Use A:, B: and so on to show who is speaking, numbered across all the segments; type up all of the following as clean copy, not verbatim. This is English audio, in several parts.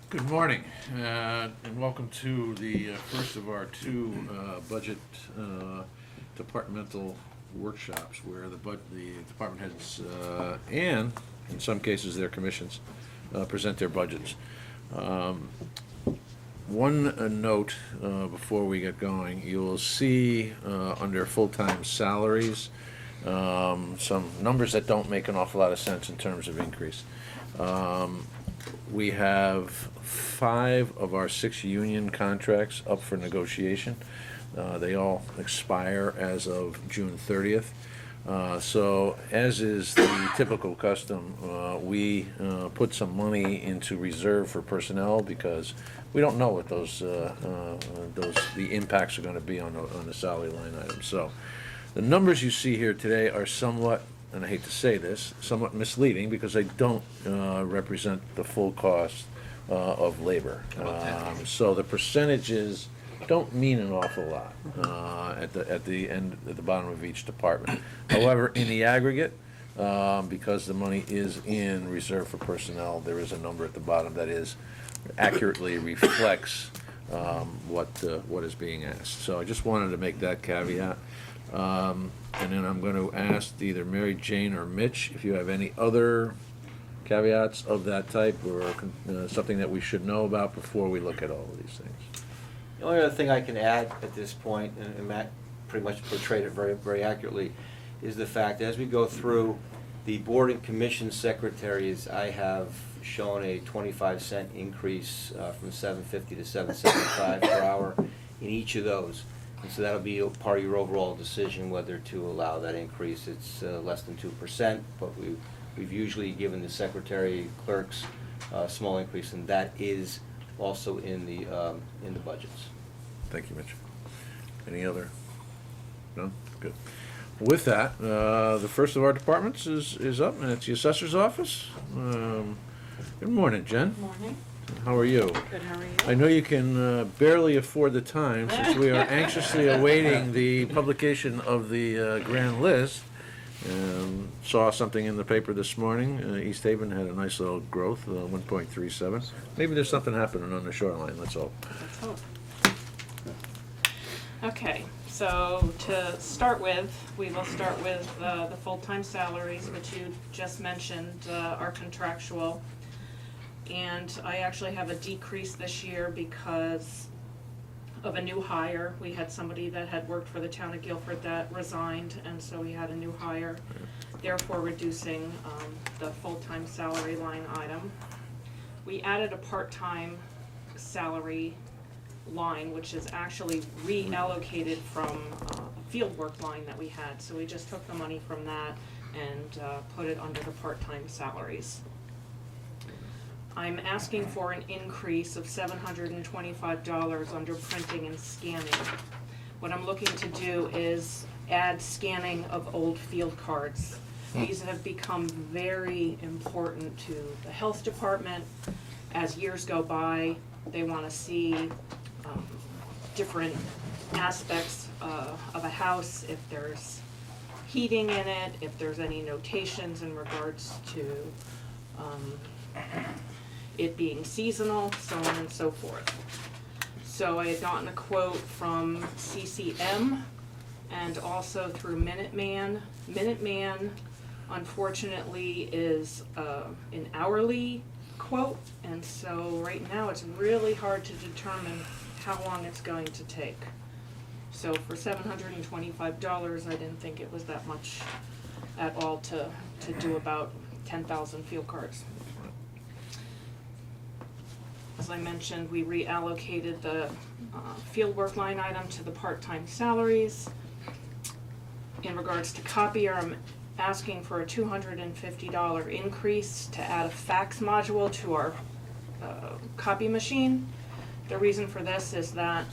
A: Good morning, and welcome to the first of our two budget departmental workshops where the department heads and, in some cases, their commissions present their budgets. One note before we get going, you will see under full-time salaries some numbers that don't make an awful lot of sense in terms of increase. We have 5 of our 6 union contracts up for negotiation. They all expire as of June 30th. So as is the typical custom, we put some money into reserve for personnel because we don't know what the impacts are going to be on the salary line item. So the numbers you see here today are somewhat, and I hate to say this, somewhat misleading because they don't represent the full cost of labor. So the percentages don't mean an awful lot at the bottom of each department. However, in the aggregate, because the money is in reserve for personnel, there is a number at the bottom that accurately reflects what is being asked. So I just wanted to make that caveat. And then I'm going to ask either Mary Jane or Mitch if you have any other caveats of that type or something that we should know about before we look at all of these things.
B: The only other thing I can add at this point, and Matt pretty much portrayed it very, very accurately, is the fact as we go through the board and commission secretaries, I have shown a 25-cent increase from $7.50 to $7.75 per hour in each of those. And so that'll be part of your overall decision whether to allow that increase. It's less than 2%, but we've usually given the secretary clerks a small increase, and that is also in the budgets.
A: Thank you, Mitch. Any other? No? Good. With that, the first of our departments is up, and it's the assessor's office. Good morning, Jen.
C: Good morning.
A: How are you?
C: Good, how are you?
A: I know you can barely afford the time since we are anxiously awaiting the publication of the grand list. Saw something in the paper this morning. East Haven had a nice little growth, 1.37. Maybe there's something happening on the shoreline, let's hope.
C: Let's hope. Okay, so to start with, we will start with the full-time salaries, which you just mentioned are contractual. And I actually have a decrease this year because of a new hire. We had somebody that had worked for the Town of Guilford that resigned, and so we had a new hire, therefore reducing the full-time salary line item. We added a part-time salary line, which is actually reallocated from a field work line that we had. So we just took the money from that and put it under the part-time salaries. I'm asking for an increase of $725 under printing and scanning. What I'm looking to do is add scanning of old field cards. These have become very important to the health department. As years go by, they want to see different aspects of a house, if there's heating in it, if there's any notations in regards to it being seasonal, so on and so forth. So I had gotten a quote from CCM and also through Minuteman. Minuteman, unfortunately, is an hourly quote, and so right now it's really hard to determine how long it's going to take. So for $725, I didn't think it was that much at all to do about 10,000 field cards. As I mentioned, we reallocated the fieldwork line item to the part-time salaries. In regards to copier, I'm asking for a $250 increase to add a fax module to our copy machine. The reason for this is that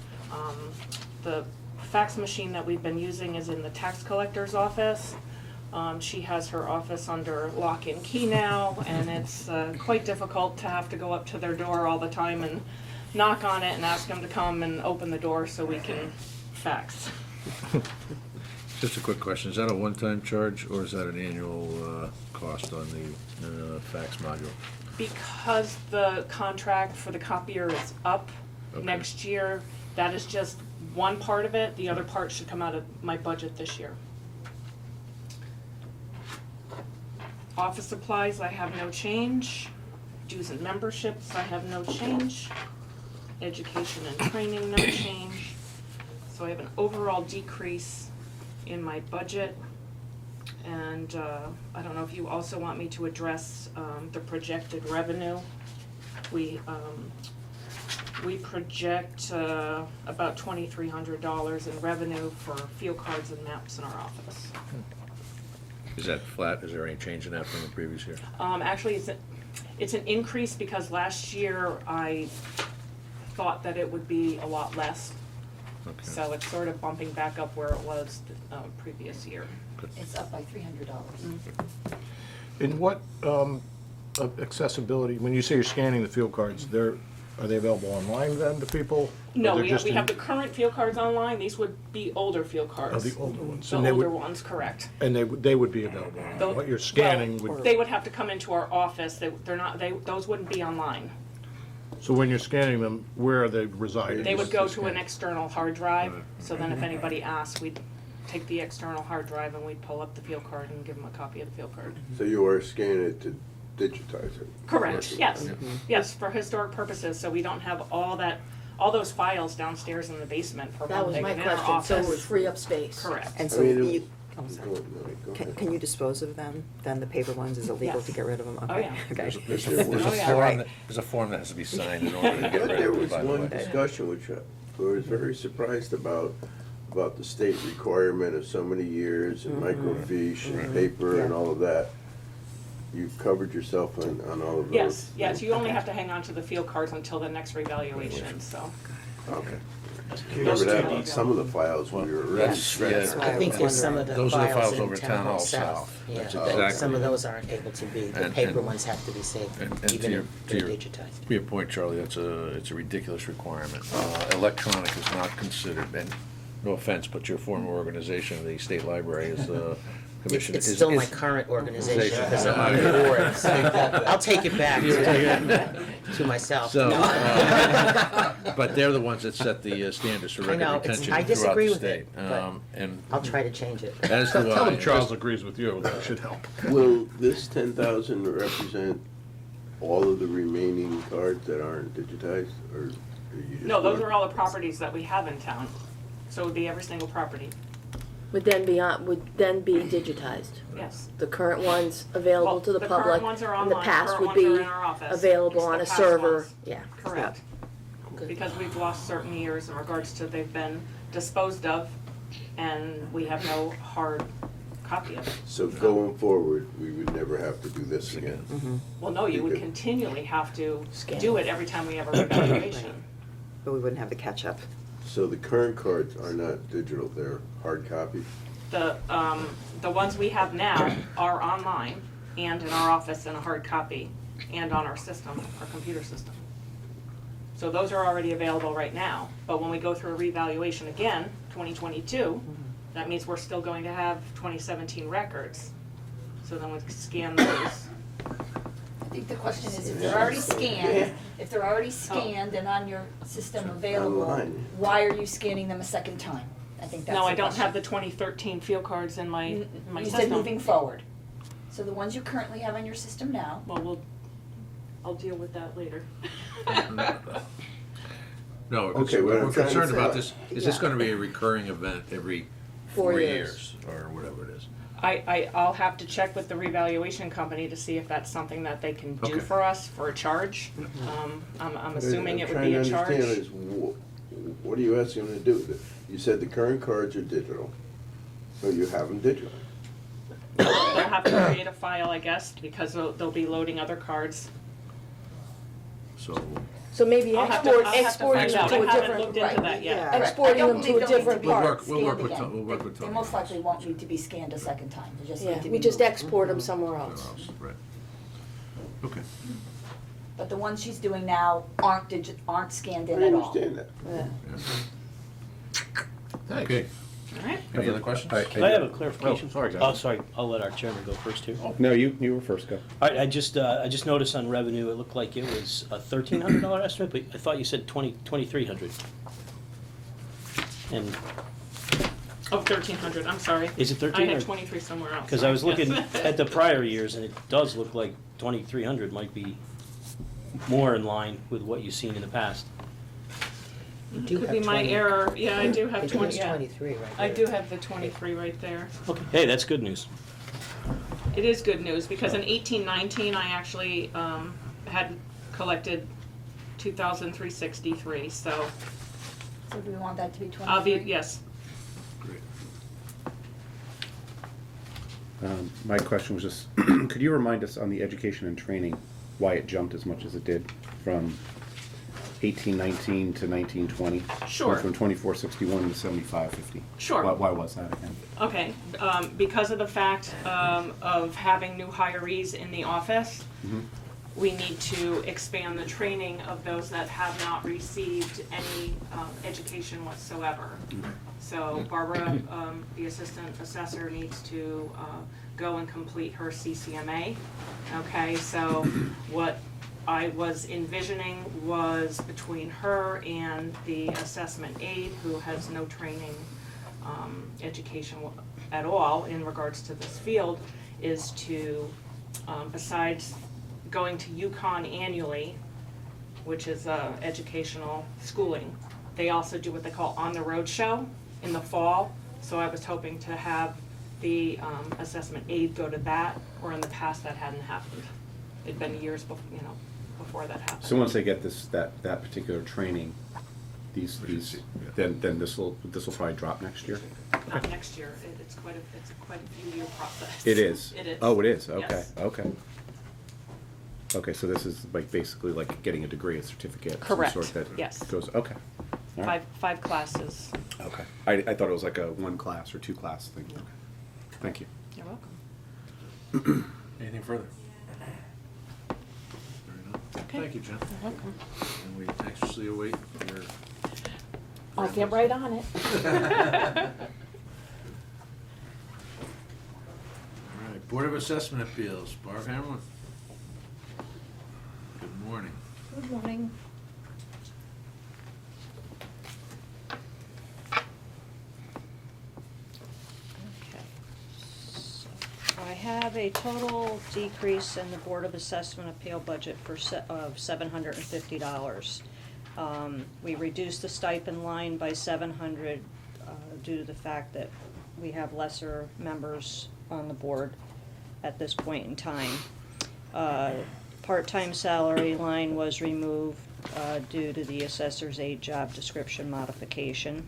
C: the fax machine that we've been using is in the tax collector's office. She has her office under lock and key now, and it's quite difficult to have to go up to their door all the time and knock on it and ask them to come and open the door so we can fax.
A: Just a quick question, is that a one-time charge or is that an annual cost on the fax module?
C: Because the contract for the copier is up
A: Okay.
C: next year, that is just one part of it. The other part should come out of my budget this year. Office supplies, I have no change. Dues and memberships, I have no change. Education and training, no change. So I have an overall decrease in my budget. And I don't know if you also want me to address the projected revenue. We project about $2,300 in revenue for field cards and maps in our office.
A: Is that flat? Is there any change in that from the previous year?
C: Actually, it's an increase because last year I thought that it would be a lot less.
A: Okay.
C: So it's sort of bumping back up where it was the previous year.
D: It's up by $300.
E: In what accessibility, when you say you're scanning the field cards, are they available online then to people?
C: No,
E: Or they're
C: we
E: just
C: have
E: in-
C: the current field cards online. These would be older field cards.
E: Oh, the older ones.
C: The
E: And they
C: older
E: would-
C: ones, correct.
E: And they would be available online.
C: Tho-
E: What you're scanning
C: well,
E: would,
C: They would have to come into our office. Those wouldn't be online.
E: so when you're scanning them, where are they residing?
C: They would go to an
E: Scan.
C: external hard drive, so then if anybody asks, we'd take the external hard drive and we'd pull up the field card and give them a copy of the field card.
F: So you are scanning it to digitize it?
C: Correct, yes, yes, for historic purposes, so we don't have all those files downstairs in the basement for
D: That
C: one
D: was
C: thing
D: my
C: in our
D: question, so it would
C: office.
D: free up space.
C: Correct.
G: And
F: I
G: so
F: mean,
G: you, oh, sorry.
F: Go ahead.
G: Can you dispose of them, then the paper ones, is it legal to
C: Yes.
G: get rid of them?
C: Oh,
G: Okay,
C: yeah.
G: okay.
A: There's
F: Oh,
A: a
C: yeah.
A: form,
G: Right.
A: there's a form that has to be signed in order to get rid
F: There
A: of it,
F: was
A: by the
F: one
A: way.
F: discussion which I was very surprised about the state requirement of so many years and microfiche and paper and all of that. You've covered yourself on all of those?
C: Yes, you only have to hang on to the field cards until the next revaluation, so.
F: Okay.
C: Those
F: Remember
C: two
F: that,
C: need-
F: some of the files we were already
A: Yes,
F: shredded.
A: yeah.
G: why I
H: I think
G: was
H: there's some of
G: wondering.
H: the
A: Those are the
H: files
A: files over
H: in
A: Town Hall South.
H: Yeah,
A: That's
H: that-
A: exactly
H: some of
A: right.
H: those aren't able to be, the
A: And-
H: paper
A: and-
H: ones have to be saved,
A: and to
H: even
A: your-
H: if
A: to
H: they're
A: your-
H: digitized.
A: To your point, Charlie, it's a ridiculous requirement. Electronic is not considered, and no offense, but your former organization, the State Library, is commission.
H: It's
A: is-
H: still my
A: is-
H: current organization,
A: Organization.
H: because I'm on the board, so I'll take it back to myself.
A: So,
H: No.
A: but they're the ones that set the standards for
H: I know,
A: record
H: it's-
A: retention
H: I
A: throughout the
H: disagree with
A: state.
H: it, but
A: And
H: I'll try to change it.
A: as do
E: Tell
A: I.
E: them Charles agrees with you, that should help.
F: Will this 10,000 represent all of the remaining cards that aren't digitized, or are you just?
C: No, those are all the properties that we have in town, so it would be every single property,
D: Would then be digitized.
C: yes.
D: The current ones available
C: Well,
D: to the
C: the
D: public.
C: current ones are
D: and the
C: online,
D: past
C: current
D: would
C: ones are
D: be
C: in our office.
D: available
C: It's the
D: on a
C: past
D: server,
C: ones.
D: yeah.
C: Correct. Because we've lost certain years in regards to they've been disposed of, and we have no hard copy of it.
F: So going forward, we would never have to do this again?
C: Well, no, you would
F: Okay.
C: continually have to
D: Scan.
C: do it every time we have a revaluation.
G: But we wouldn't have the catch-up.
F: So the current cards are not digital, they're hard copy?
C: The ones we have now are online and in our office in a hard copy and on our system, our computer system. So those are already available right now, but when we go through a revaluation again, 2022, that means we're still going to have 2017 records. So then we scan those.
D: I think the question is, if they're already scanned and on your system available,
F: Online.
D: why are you scanning them a second time? I think that's
C: No,
D: the
C: I don't
D: question.
C: have the 2013 field cards in my
D: You
C: system.
D: said moving forward. So the ones you currently have on your system now,
C: Well, I'll deal with that later.
A: No,
F: Okay, what
A: we're
F: I'm trying to
A: concerned
F: say-
A: about this, is this
D: Yeah.
A: gonna be a recurring event every 4 years, or whatever it is?
C: I'll have to check with the revaluation company to see if that's something that they can do
A: Okay.
C: for us for a charge. I'm assuming it would be a
F: I'm
C: charge.
F: trying to understand is, what are you asking them to do? You said the current cards are digital, so you have them digital.
C: They'll have to create a file, I guess, because they'll be loading other cards.
A: So,
D: so maybe
C: I'll have to
D: exporting
C: find
D: them
C: out.
D: to
C: I
D: a
C: haven't
D: different,
C: looked into that yet.
G: Yeah.
D: Correct. Exporting them to a different
A: We'll
D: part.
A: work- we'll work with
D: scanned
A: Tom- we'll
D: again.
A: work with
D: They
A: Tom
D: most
A: on this.
D: likely won't need to be scanned a second time, they just need
I: Yeah,
D: to be
I: we just
D: moved.
I: export them somewhere else.
A: right. Okay.
D: But the ones she's doing now aren't scanned
F: I
D: in at all.
F: understand that.
I: Yeah.
E: Thanks.
A: Okay.
C: All right,
A: Any other questions?
I: Can I have a clarification?
E: Oh, sorry, guys.
I: Oh, sorry, I'll let our chairman go first here.
E: Oh.
J: No, you were first, go.
I: All right, I just noticed on revenue, it looked like it was a $1,300 estimate, but I thought you said 2,300. And,
C: Oh, 1,300, I'm sorry.
I: is it
C: I
I: 13
C: had
I: or?
C: 23 somewhere else.
I: Because I was looking
C: Yes.
I: at the prior years, and it does look like 2,300 might be more in line with what you've seen in the past.
H: You do
C: Could
H: have
C: be my
H: 20.
C: error, yeah, I do have
H: It
C: 20,
H: was
C: yeah.
H: 23 right
C: I
H: there.
C: do have the 23 right there.
I: Okay, hey, that's good news.
C: It is good news, because in 18-19, I actually had collected 2,363, so
D: So do we want that to be 23?
C: I'll be, yes.
A: Great.
J: My question was just, could you remind us on the education and training, why it jumped as much as it did from 1819 to 1920?
C: Sure.
J: From 2461 to 7550?
C: Sure.
J: Why was that again?
C: Okay, because of the fact of having new hirees in the office, we need to expand the training of those that have not received any education whatsoever. So Barbara, the assistant assessor, needs to go and complete her CCMA. Okay, so what I was envisioning was between her and the assessment aide, who has no training, education at all in regards to this field, is to, besides going to UConn annually, which is educational schooling, they also do what they call on the road show in the fall. So I was hoping to have the assessment aide go to that, or in the past that hadn't happened. It'd been years before that happened.
J: So once they get that particular training, then this will probably drop next year?
C: Not next year. It's quite a few year process.
J: It is?
C: It is.
J: Oh, it is, okay,
C: Yes.
J: okay. Okay, so this is like basically like getting a degree, a certificate of some
C: Correct,
J: sort that
C: yes.
J: goes, okay. All right.
C: Five classes.
J: Okay, I thought it was like a one class or two class thing, okay. Thank you.
C: You're welcome.
A: Anything further? Fair enough.
C: Okay.
A: Thank you, Jen.
C: You're welcome.
A: And we anxiously await your.
D: I'll get right on it.
A: All right, Board of Assessment Appeals, Barb Hamlin. Good morning.
D: Good morning.
K: Okay. So I have a total decrease in the Board of Assessment Appeal budget of $750. We reduced the stipend line by $700 due to the fact that we have lesser members on the board at this point in time. Part-time salary line was removed due to the assessor's aide job description modification.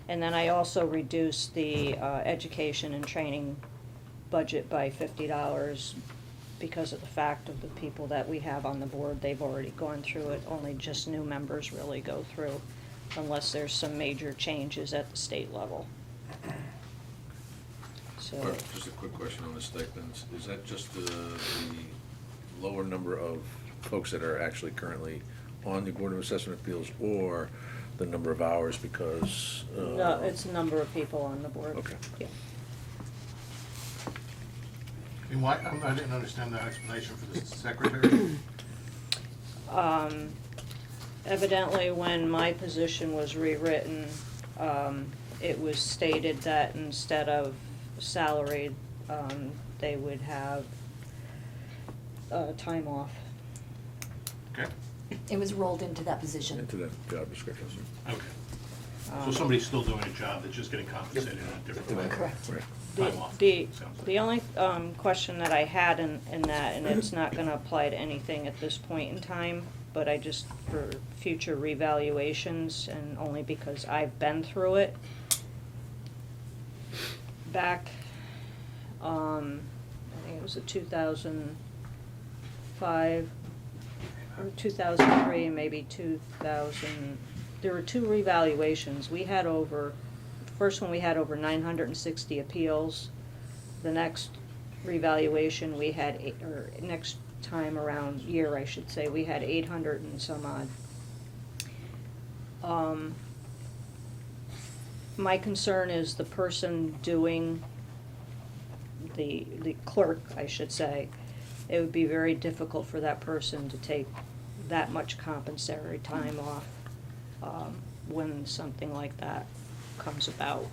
K: And then I also reduced the education and training budget by $50 because of the fact of the people that we have on the board. They've already gone through it. Only just new members really go through, unless there's some major changes at the state level. So,
A: Barb, just a quick question on the stipends. Is that just the lower number of folks that are actually currently on the Board of Assessment Appeals, or the number of hours because?
K: no, it's a number of people on the board.
A: Okay.
K: Yeah.
E: And why, I didn't understand the explanation for the secretary.
K: Evidently, when my position was rewritten, it was stated that instead of salaried, they would have time off.
E: Okay,
D: It was rolled into that position.
A: Into that job description.
E: okay. So somebody's still doing a job, that's just getting compensated in a different way.
D: Correct.
A: Right.
E: Time off,
K: The
E: sounds like.
K: the only question that I had in that, and it's not gonna apply to anything at this point in time, but I just, for future revaluations, and only because I've been through it. Back, I think it was a 2005, or 2003, maybe 2000, there were two revaluations. We had the first one we had over 960 appeals. The next revaluation we had, next time around year, I should say, we had 800 and some odd. My concern is the person doing, the clerk, I should say, it would be very difficult for that person to take that much compensatory time off when something like that comes about.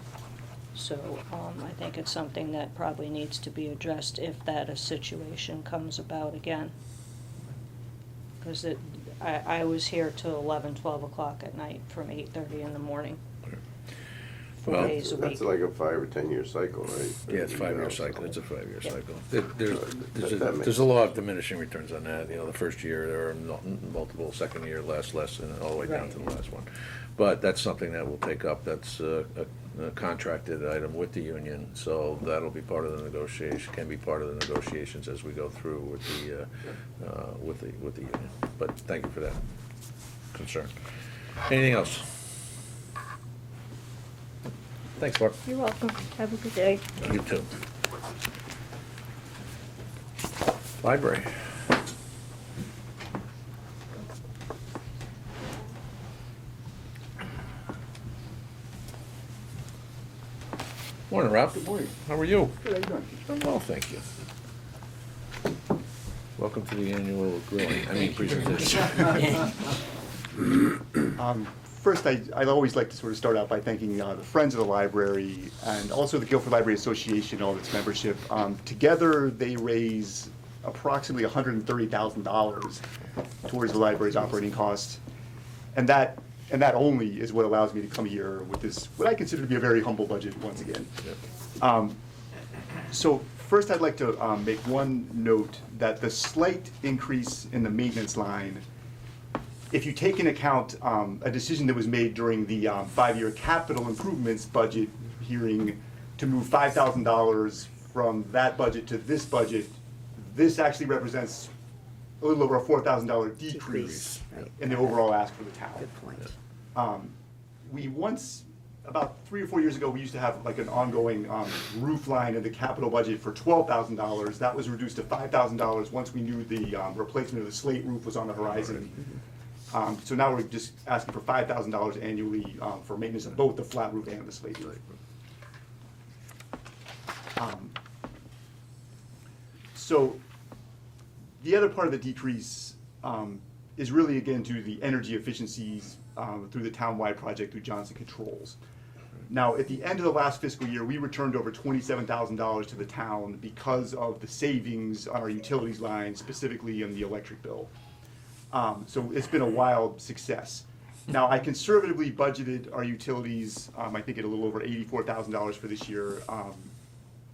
K: So I think it's something that probably needs to be addressed if that a situation comes about again. Because I was here till 11, 12 o'clock at night from 8:30 in the morning. 4
A: Well,
K: days a week.
F: That's like a 5 or 10-year cycle, right?
A: Yeah, it's a 5-year
F: You know,
A: cycle, it's a 5-year
K: Yeah.
A: cycle.
F: That makes
A: There's a law of diminishing returns on that, the first year, there are multiple, second year, less, and all the way down to the last one. But that's something that we'll take up, that's a contracted item with the union, so that'll be part of the negotiation, can be part of the negotiations as we go through with the union. But thank you for that concern. Anything else? Thanks, Barb.
K: You're welcome. Have a good day.
A: You too. Library. Morning, Ralph. Good morning. How are you?
L: Good, how you doing?
A: I'm well, thank you. Welcome to the annual grilling, presentation.
L: First, I'd always like to sort of start out by thanking the Friends of the Library and also the Guilford Library Association, all of its membership. Together, they raise approximately $130,000 towards the library's operating costs. And that only is what allows me to come here with this, what I consider to be a very humble budget once again. So first, I'd like to make one note that the slight increase in the maintenance line, if you take into account a decision that was made during the 5-year capital improvements budget hearing to move $5,000 from that budget to this budget, this actually represents a little over a $4,000 decrease
G: Right.
L: in the overall ask for the town.
G: Good point.
L: We once, about 3 or 4 years ago, we used to have like an ongoing roof line in the capital budget for $12,000. That was reduced to $5,000 once we knew the replacement of the slate roof was on the horizon. So now we're just asking for $5,000 annually for maintenance of both the flat roof and the slate roof. So the other part of the decrease is really again due to the energy efficiencies through the town-wide project through Johnson Controls. Now, at the end of the last fiscal year, we returned over $27,000 to the town because of the savings on our utilities line, specifically in the electric bill. So it's been a wild success. Now, I conservatively budgeted our utilities, I think at a little over $84,000 for this year.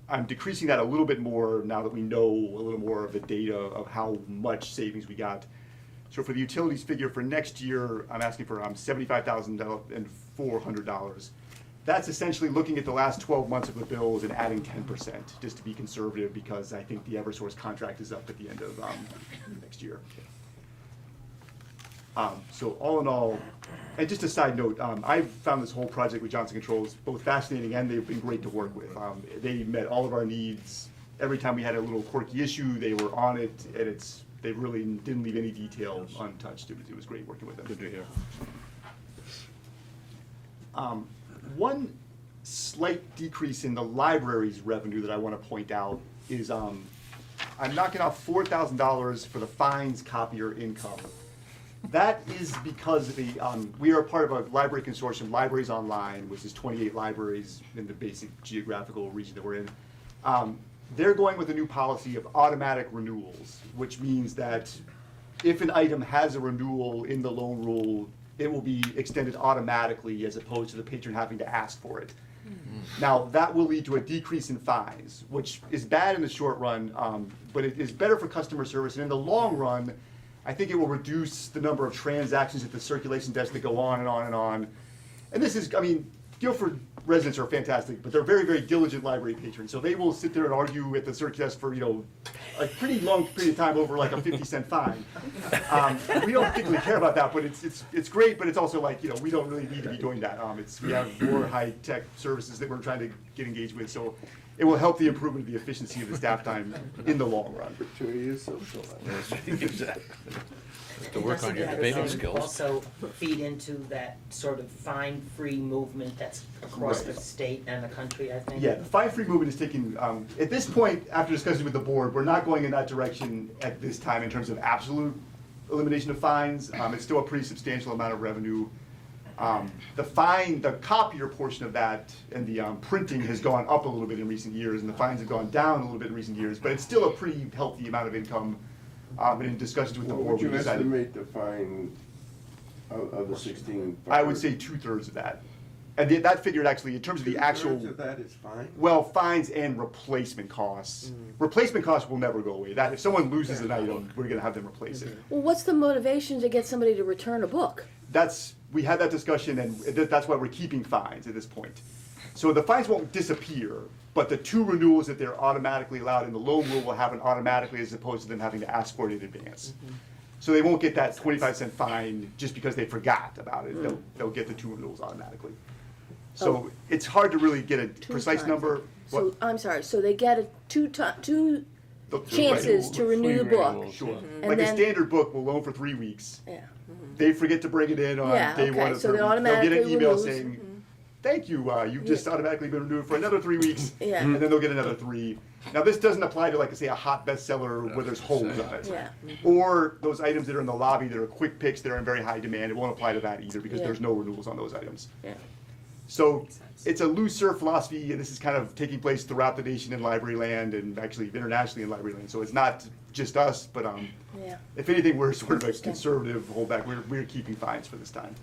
L: I'm decreasing that a little bit more now that we know a little more of the data of how much savings we got. So for the utilities figure for next year, I'm asking for $75,400. That's essentially looking at the last 12 months of the bills and adding 10%, just to be conservative, because I think the Eversource contract is up at the end of next year. So all in all, and just a side note, I've found this whole project with Johnson Controls both fascinating and they've been great to work with. They met all of our needs. Every time we had a little quirky issue, they were on it, and they really didn't leave any detail untouched. It was great working with them.
A: Good to hear.
L: One slight decrease in the library's revenue that I want to point out is I'm knocking off $4,000 for the fines copier income. That is because we are part of a library consortium, Libraries Online, which is 28 libraries in the basic geographical region that we're in. They're going with a new policy of automatic renewals, which means that if an item has a renewal in the loan rule, it will be extended automatically as opposed to the patron having to ask for it. Now, that will lead to a decrease in fines, which is bad in the short run, but it is better for customer service. And in the long run, I think it will reduce the number of transactions at the circulation desk that go on and on and on. And this is, Guilford residents are fantastic, but they're very, very diligent library patrons. So they will sit there and argue at the circ desk for, a pretty long period of time over like a 50-cent fine. We don't particularly care about that, but it's great, but it's also like, we don't really need to be doing that. We have more high-tech services that we're trying to get engaged with. So it will help the improvement of the efficiency of the staff time in the long run.
F: Opportunity to socialize.
A: Exactly. To
H: And
A: work on
H: doesn't
A: your
H: that
A: debating skills.
H: Also feed into that sort of fine, free movement that's across the
L: Right.
H: state and the country, I think?
L: Yeah, the fine free movement is taking, at this point, after discussion with the board, we're not going in that direction at this time in terms of absolute elimination of fines. It's still a pretty substantial amount of revenue. The copier portion of that and the printing has gone up a little bit in recent years, and the fines have gone down a little bit in recent years, but it's still a pretty healthy amount of income. And in discussions with the
F: What
L: board,
F: would
L: we
F: you
L: decided,
F: estimate the fine of the 16?
L: I would say 2/3 of that. And that figured actually, in terms of the actual.
F: 2/3 of that is fine?
L: Well, fines and replacement costs. Replacement costs will never go away. That, if someone loses an item, we're gonna have them replace it.
M: Well, what's the motivation to get somebody to return a book?
L: We had that discussion, and that's why we're keeping fines at this point. So the fines won't disappear, but the 2 renewals that they're automatically allowed in the loan rule will happen automatically as opposed to them having to ask for it in advance. So they won't get that 25-cent fine just because they forgot about it. They'll get the 2 renewals automatically. So it's hard to really get a precise
M: times.
L: number.
M: So, I'm sorry, so they get a two
L: The-
M: chances to renew the book.
L: Sure.
M: And
L: Like a
M: then-
L: standard book will loan for 3 weeks.
M: Yeah.
L: They forget to bring it in on
M: Yeah,
L: day
M: okay,
L: one of
M: so
L: the
M: they
L: third week. They'll get
M: automatically
L: an email
M: renews.
L: saying, thank you, you've just automatically been renewed for another 3 weeks.
M: Yeah.
L: And then they'll get another 3. Now, this doesn't apply to, like, say, a hot bestseller where there's holes on it.
M: Yeah.
L: Or those items that are in the lobby that are quick picks that are in very high demand. It won't apply to that either because
M: Yeah.
L: there's no renewals on those items.
M: Yeah.
L: So it's a looser philosophy, and this is kind of taking place throughout the nation in library land and actually internationally in library land. So it's not just us, but
M: Yeah.
L: if anything, we're sort of a conservative holdback. We're keeping fines for this time.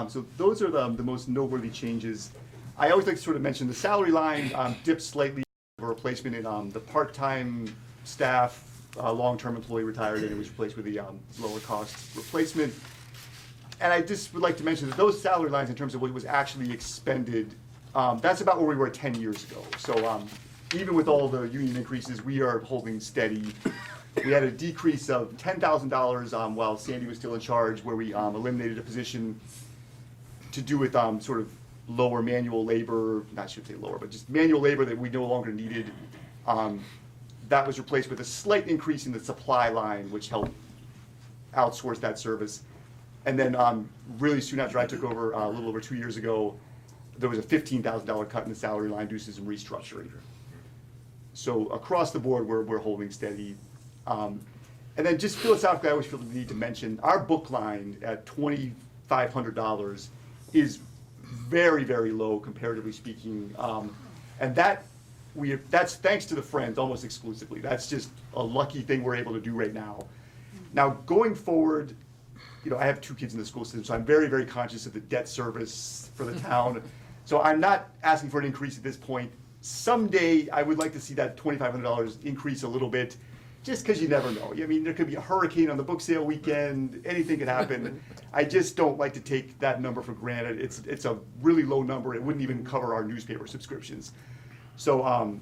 L: So those are the most noteworthy changes. I always like to sort of mention the salary line dipped slightly for replacement in the part-time staff, long-term employee retired, and it was replaced with the lower cost replacement. And I just would like to mention that those salary lines, in terms of what was actually expended, that's about where we were 10 years ago. So even with all the union increases, we are holding steady. We had a decrease of $10,000 while Sandy was still in charge, where we eliminated a position to do with sort of lower manual labor, not should say lower, but just manual labor that we no longer needed. That was replaced with a slight increase in the supply line, which helped outsource that service. And then really soon after I took over, a little over 2 years ago, there was a $15,000 cut in the salary line due to some restructuring. So across the board, we're holding steady. And then just philosophically, I always feel the need to mention, our book line at $2,500 is very, very low comparatively speaking. And that's thanks to the Friends almost exclusively. That's just a lucky thing we're able to do right now. Now, going forward, I have 2 kids in the school system, so I'm very, very conscious of the debt service for the town. So I'm not asking for an increase at this point. Someday, I would like to see that $2,500 increase a little bit, just because you never know. I mean, there could be a hurricane on the book sale weekend, anything could happen. I just don't like to take that number for granted. It's a really low number. It wouldn't even cover our newspaper subscriptions. So I'm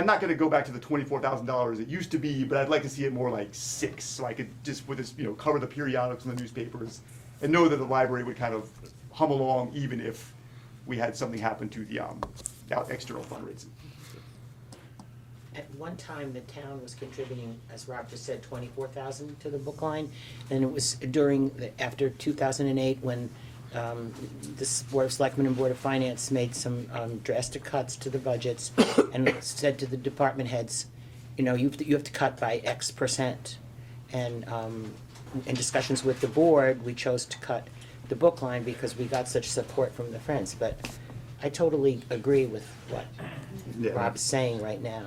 L: not gonna go back to the $24,000 it used to be, but I'd like to see it more like 6, so I could just, with this, cover the periodicals and the newspapers, and know that the library would kind of hum along even if we had something happen to the external fundraising.
H: At one time, the town was contributing, as Rob just said, $24,000 to the book line. And it was after 2008, when this Board of Selectmen and Board of Finance made some drastic cuts to the budgets and said to the department heads, you have to cut by X percent. And in discussions with the board, we chose to cut the book line because we got such support from the Friends. But I totally agree with what Rob's saying right now.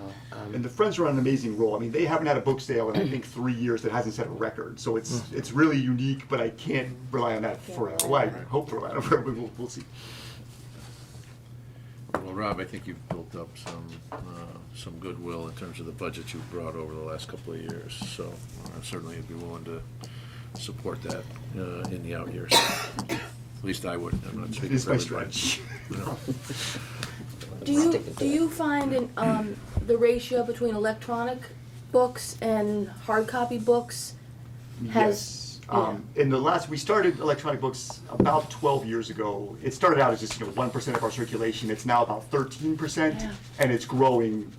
L: And the Friends are on an amazing roll. I mean, they haven't had a book sale in, I think, 3 years that hasn't set a record. So it's really unique, but I can't rely on that forever. Well, I hope to rely on it forever, but we'll see.
A: Well, Rob, I think you've built up some goodwill in terms of the budget you've brought over the last couple of years. So certainly I'd be willing to support that in the out years. At least I would. I'm not speaking
L: It's
A: for
L: my
A: everybody.
L: stretch.
M: Do you find the ratio between electronic books and hard copy books has
L: We started electronic books about 12 years ago. It started out as just 1% of our circulation. It's now about 13%, and it's growing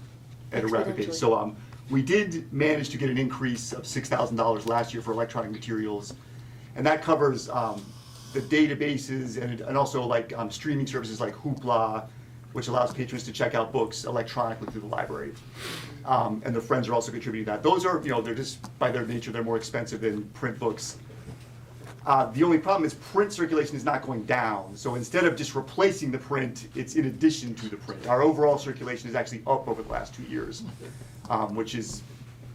L: at a rapid pace. So we did manage to get an increase of $6,000 last year for electronic materials, and that covers the databases and also like streaming services like Hoopla, which allows patrons to check out books electronically through the library. And the Friends are also contributing to that. Those are, they're just, by their nature, they're more expensive than print books. The only problem is print circulation is not going down. So instead of just replacing the print, it's in addition to the print. Our overall circulation is actually up over the last 2 years, which is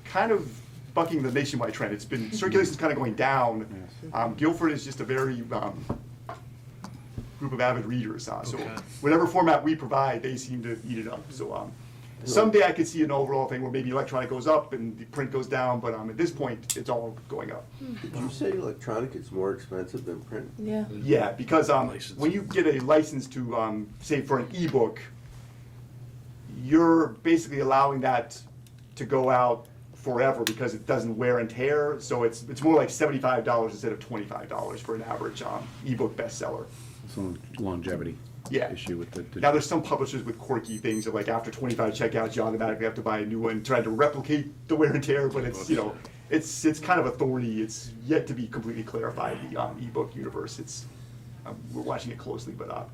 L: kind of bucking the nationwide trend. It's been, circulation's kind of going down. Guilford is just a very group of avid readers. So whatever format we provide, they seem to eat it up. So someday I could see an overall thing where maybe electronic goes up and the print goes down, but at this point, it's all going up.
F: Did you say electronic is more expensive than print?
M: Yeah.
L: Yeah, because when you get a license to, say for an ebook, you're basically allowing that to go out forever because it doesn't wear and tear. So it's more like $75 instead of $25 for an average ebook bestseller.
J: Some longevity issue with the
L: Now there's some publishers with quirky things of like after 25 checkouts you automatically have to buy a new one, trying to replicate the wear and tear, but it's it's kind of a thorny. It's yet to be completely clarified, the ebook universe. It's we're watching it closely, but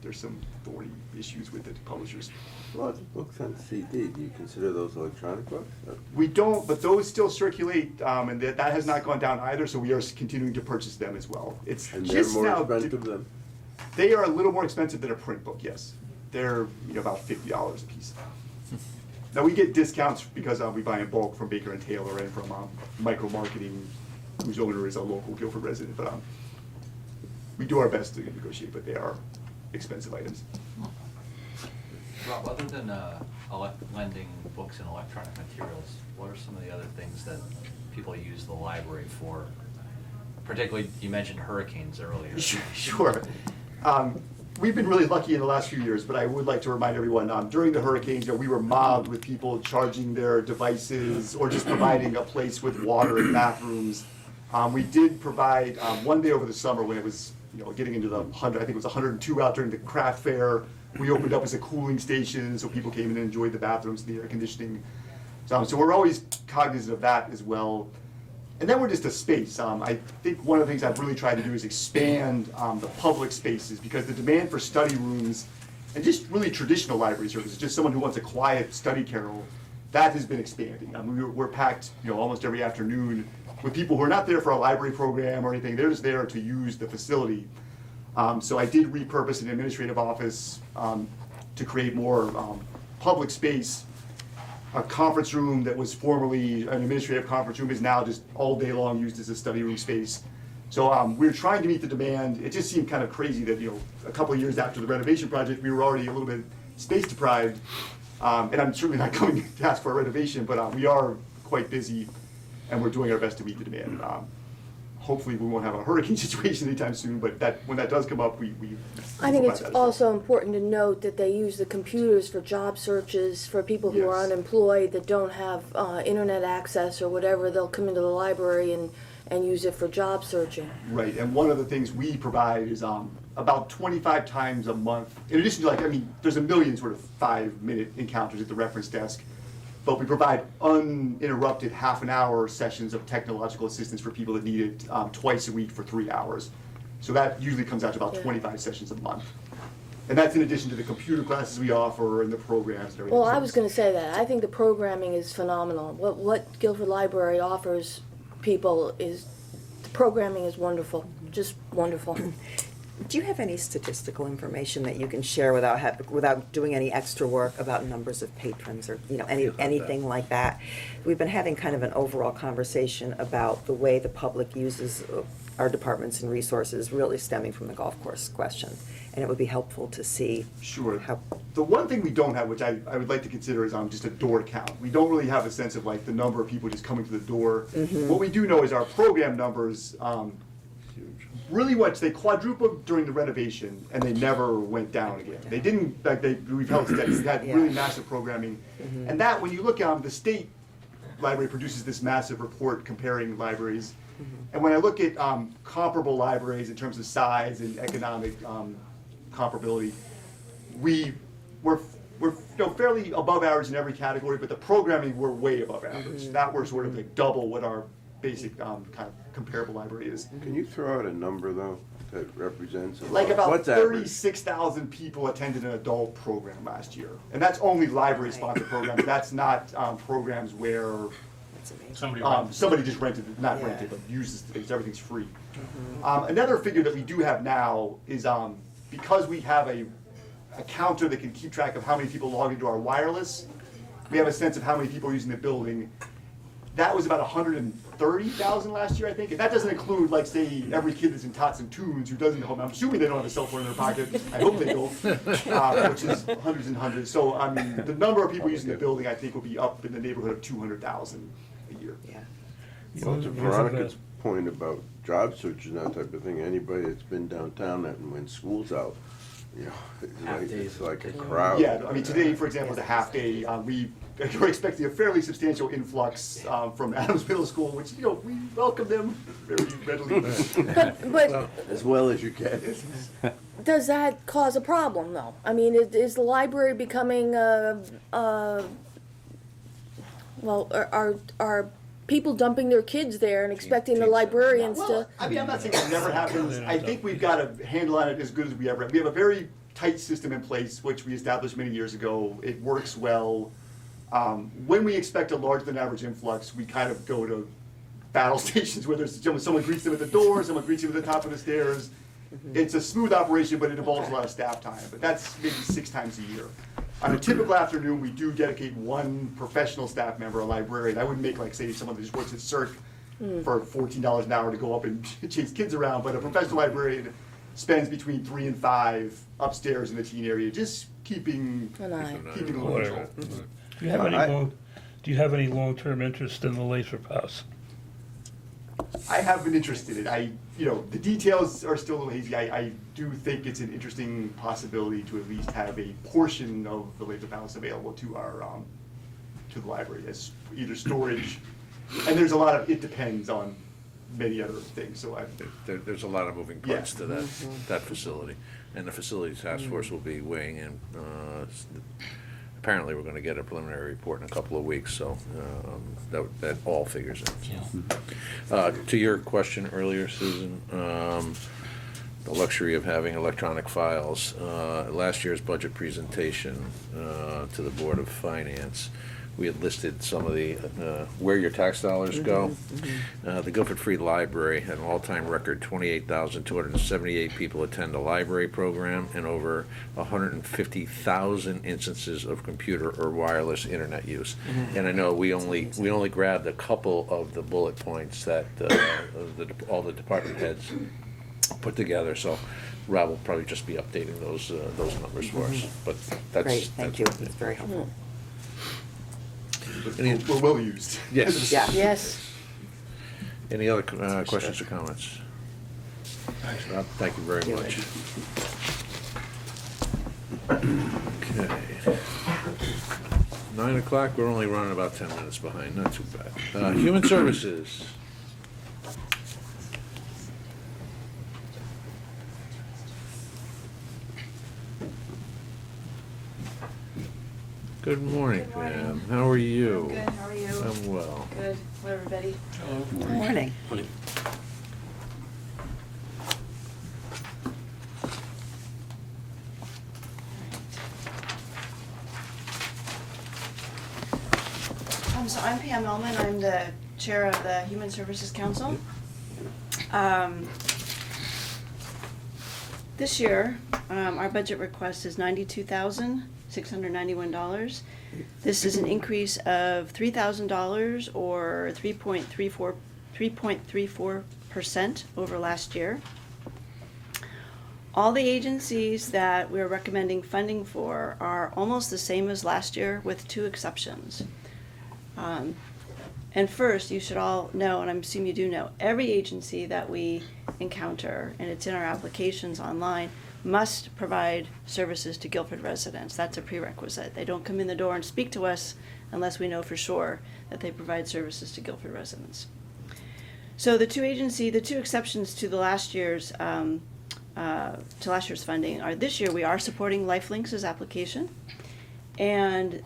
L: there's some thorny issues with it, publishers.
F: Lots of books on CD. Do you consider those electronic books?
L: We don't, but those still circulate, and that has not gone down either, so we are continuing to purchase them as well.
F: And they're more expensive than?
L: They are a little more expensive than a print book, yes. They're about $50 a piece. Now we get discounts because we buy in bulk from Baker and Taylor and from Micro Marketing, whose owner is a local Guilford resident, but we do our best to negotiate, but they are expensive items.
N: Rob, other than lending books and electronic materials, what are some of the other things that people use the library for? Particularly, you mentioned hurricanes earlier.
L: Sure. We've been really lucky in the last few years, but I would like to remind everyone, during the hurricanes, we were mobbed with people charging their devices or just providing a place with water and bathrooms. We did provide, one day over the summer when it was getting into the 100, I think it was 102 out during the craft fair, we opened up as a cooling station so people came in and enjoyed the bathrooms and the air conditioning. So we're always cognizant of that as well. And then we're just a space. I think one of the things I've really tried to do is expand the public spaces, because the demand for study rooms and just really traditional library services, just someone who wants a quiet study carrel, that has been expanding. We're packed almost every afternoon with people who are not there for a library program or anything. They're just there to use the facility. So I did repurpose an administrative office to create more public space. A conference room that was formerly an administrative conference room is now just all day long used as a study room space. So we're trying to meet the demand. It just seemed kind of crazy that a couple of years after the renovation project, we were already a little bit space deprived. And I'm certainly not coming to ask for a renovation, but we are quite busy, and we're doing our best to meet the demand. Hopefully we won't have a hurricane situation anytime soon, but when that does come up, we
M: I think it's
L: provide that as well.
M: also important to note that they use the computers for job searches for people who are
L: Yes.
M: unemployed that don't have internet access or whatever. They'll come into the library and use it for job searching.
L: Right, and one of the things we provide is about 25 times a month, in addition to there's a million sort of 5-minute encounters at the reference desk, but we provide uninterrupted half-an-hour sessions of technological assistance for people that need it twice a week for 3 hours. So that usually comes out to about 25 sessions a month. And that's in addition to the computer classes we offer and the programs and everything.
M: Well, I
L: So
M: was going to say that. I think the programming is phenomenal. What Guilford Library offers people is, the programming is wonderful, just wonderful.
G: Do you have any statistical information that you can share without doing any extra work about numbers of patrons or anything like that? We've been having kind of an overall conversation about the way the public uses our departments and resources, really stemming from the golf course question, and it would be helpful to see.
L: Sure.
G: How,
L: The one thing we don't have, which I would like to consider, is just a door count. We don't really have a sense of the number of people just coming to the door. What we do know is our program numbers, really much, they quadrupled during the renovation, and they never went down again. They didn't, we've held steady. We've had really massive programming. And that, when you look at the state library produces this massive report comparing libraries, And when I look at comparable libraries in terms of size and economic comparability, we're fairly above average in every category, but the programming, we're way above average. That we're sort of like double what our basic kind of comparable library is.
F: Can you throw out a number though that represents?
L: Like about
F: what's average?
L: 36,000 people attended an adult program last year. And that's only library-sponsored programs. That's not programs where somebody just rented it, not rented, but uses the space. Everything's free. Another figure that we do have now is because we have a counter that can keep track of how many people log into our wireless, we have a sense of how many people are using the building. That was about 130,000 last year, I think. And that doesn't include, like, say, every kid that's in Tots and Tunes who doesn't know. I'm assuming they don't have a cell phone in their pocket. I hope they don't, which is hundreds and hundreds. So, I mean, the number of people using the building, I think, will be up in the neighborhood of 200,000 a year.
F: Well, to Veronica's point about job search and that type of thing, anybody that's been downtown and when school's out, you know, it's like a crowd.
L: Yeah, I mean, today, for example, is a half day. We're expecting a fairly substantial influx from Adams Middle School, which, you know, we welcome them very readily.
M: But
F: As well as you can.
M: does that cause a problem, though? I mean, is the library becoming, well, are people dumping their kids there and expecting the librarians
L: Well,
M: to?
L: I mean, I'm not saying it never happens. I think we've got a handle on it as good as we ever have. We have a very tight system in place, which we established many years ago. It works well. When we expect a larger than average influx, we kind of go to battle stations where there's someone greets them at the door, someone greets them at the top of the stairs. It's a smooth operation, but it involves a lot of staff time. But that's maybe 6 times a year. On a typical afternoon, we do dedicate one professional staff member, a librarian. I wouldn't make, like, say, someone that just works at CERC for $14 an hour to go up and chase kids around, but a professional librarian spends between 3 and 5 upstairs in the teen area, just keeping
M: An eye.
L: keeping them under control.
O: Do you have any long-term interest in the Lathrop House?
L: I have been interested in it. The details are still a little hazy. I do think it's an interesting possibility to at least have a portion of the Lathrop House available to our, to the library as either storage, and there's a lot of, it depends on many other things, so
A: There's a lot of moving parts to that facility, and the facilities task force will be weighing in. Apparently, we're gonna get a preliminary report in a couple of weeks, so that all figures in. To your question earlier, Susan, the luxury of having electronic files, last year's budget presentation to the Board of Finance, we had listed some of the, where your tax dollars go. The Guilford Free Library had an all-time record, 28,278 people attend a library program and over 150,000 instances of computer or wireless internet use. And I know we only grabbed a couple of the bullet points that all the department heads put together, so Rob will probably just be updating those numbers for us. But that's
G: Great, thank you,
A: that's
G: that's very helpful.
L: we're well used.
A: Yes.
G: Yeah.
M: Yes.
A: Any other questions or comments? Thanks, Rob. Thank you very much. Okay. 9 o'clock, we're only running about 10 minutes behind, not too bad. Human Services. Good morning, Pam. How are you?
D: Good, how are you?
A: I'm well.
D: Good, hello, everybody.
G: Morning.
D: So I'm Pam Elman, I'm the chair of the Human Services Council. This year, our budget request is $92,691. This is an increase of $3,000 or 3.34% over last year. All the agencies that we're recommending funding for are almost the same as last year with 2 exceptions. And first, you should all know, and I assume you do know, every agency that we encounter, and it's in our applications online, must provide services to Guilford residents. That's a prerequisite. They don't come in the door and speak to us unless we know for sure that they provide services to Guilford residents. So the two exceptions to the last year's funding are this year we are supporting Lifelinks' application. And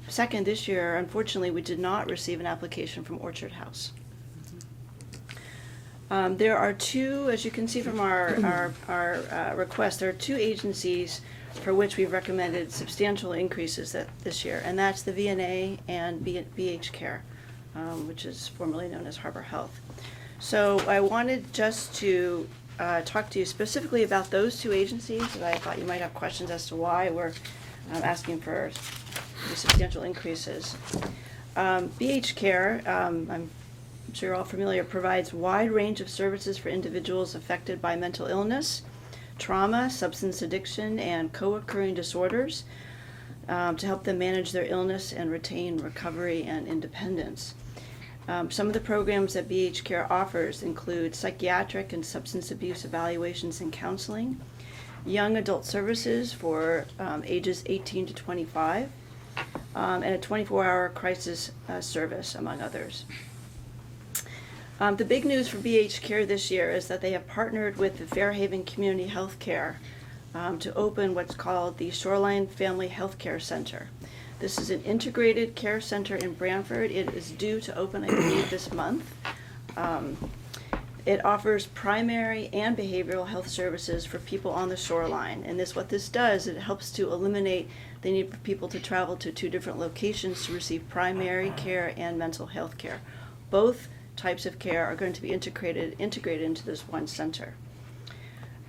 D: second, this year, unfortunately, we did not receive an application from Orchard House. There are two, as you can see from our request, there are two agencies for which we've recommended substantial increases this year, and that's the VNA and BH Care, which is formerly known as Harbor Health. So I wanted just to talk to you specifically about those two agencies, and I thought you might have questions as to why we're asking for the substantial increases. BH Care, I'm sure you're all familiar, provides wide range of services for individuals affected by mental illness, trauma, substance addiction, and co-occurring disorders to help them manage their illness and retain recovery and independence. Some of the programs that BH Care offers include psychiatric and substance abuse evaluations and counseling, young adult services for ages 18 to 25, and a 24-hour crisis service, among others. The big news for BH Care this year is that they have partnered with the Fairhaven Community Health Care to open what's called the Shoreline Family Health Care Center. This is an integrated care center in Branford. It is due to open, I believe, this month. It offers primary and behavioral health services for people on the shoreline. And what this does, it helps to eliminate the need for people to travel to two different locations to receive primary care and mental health care. Both types of care are going to be integrated into this one center.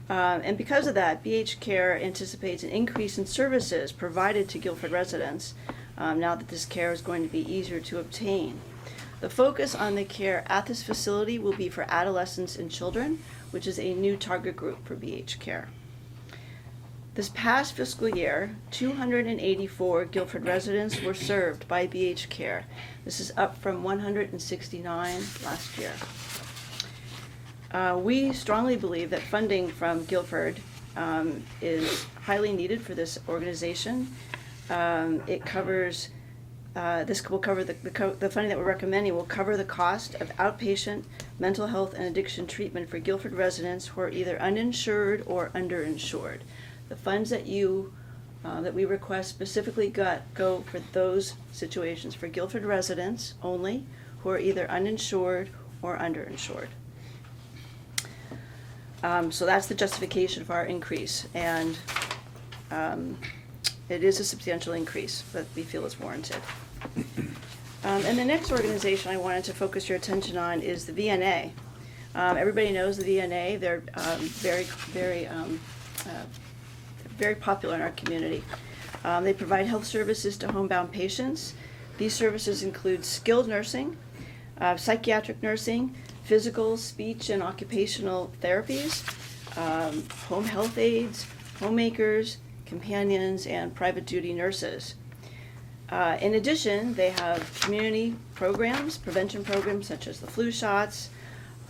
D: And because of that, BH Care anticipates an increase in services provided to Guilford residents now that this care is going to be easier to obtain. The focus on the care at this facility will be for adolescents and children, which is a new target group for BH Care. This past fiscal year, 284 Guilford residents were served by BH Care. This is up from 169 last year. We strongly believe that funding from Guilford is highly needed for this organization. It covers, this will cover the funding that we're recommending will cover the cost of outpatient mental health and addiction treatment for Guilford residents who are either uninsured or underinsured. The funds that we request specifically go for those situations for Guilford residents only who are either uninsured or underinsured. So that's the justification for our increase, and it is a substantial increase, but we feel it's warranted. And the next organization I wanted to focus your attention on is the VNA. Everybody knows the VNA. They're very popular in our community. They provide health services to homebound patients. These services include skilled nursing, psychiatric nursing, physical, speech, and occupational therapies, home health aides, homemakers, companions, and private duty nurses. In addition, they have community programs, prevention programs such as the flu shots,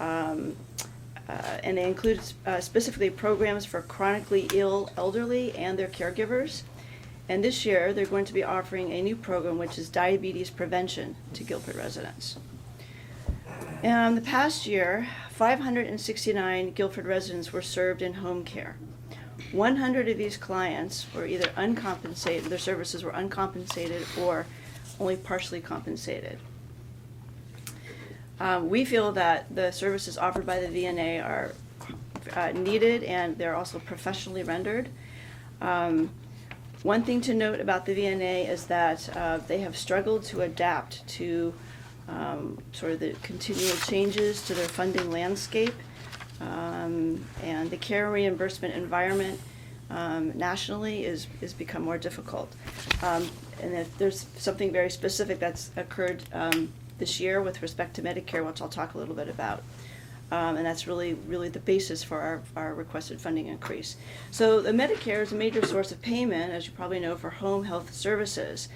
D: and they include specifically programs for chronically ill elderly and their caregivers. And this year, they're going to be offering a new program, which is diabetes prevention to Guilford residents. In the past year, 569 Guilford residents were served in home care. 100 of these clients were either uncompensated, their services were uncompensated or only partially compensated. We feel that the services offered by the VNA are needed, and they're also professionally rendered. One thing to note about the VNA is that they have struggled to adapt to sort of the continual changes to their funding landscape, and the care reimbursement environment nationally is become more difficult. And if there's something very specific that's occurred this year with respect to Medicare, which I'll talk a little bit about. And that's really the basis for our requested funding increase. So the Medicare is a major source of payment, as you probably know, for home health services.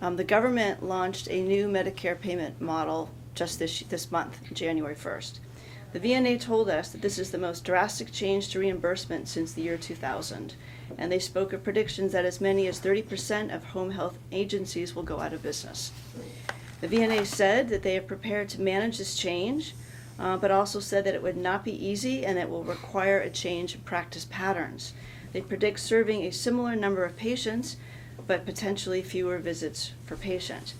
D: The government launched a new Medicare payment model just this month, January 1st. The VNA told us that this is the most drastic change to reimbursement since the year 2000, and they spoke of predictions that as many as 30% of home health agencies will go out of business. The VNA said that they are prepared to manage this change but also said that it would not be easy and it will require a change in practice patterns. They predict serving a similar number of patients, but potentially fewer visits per patient.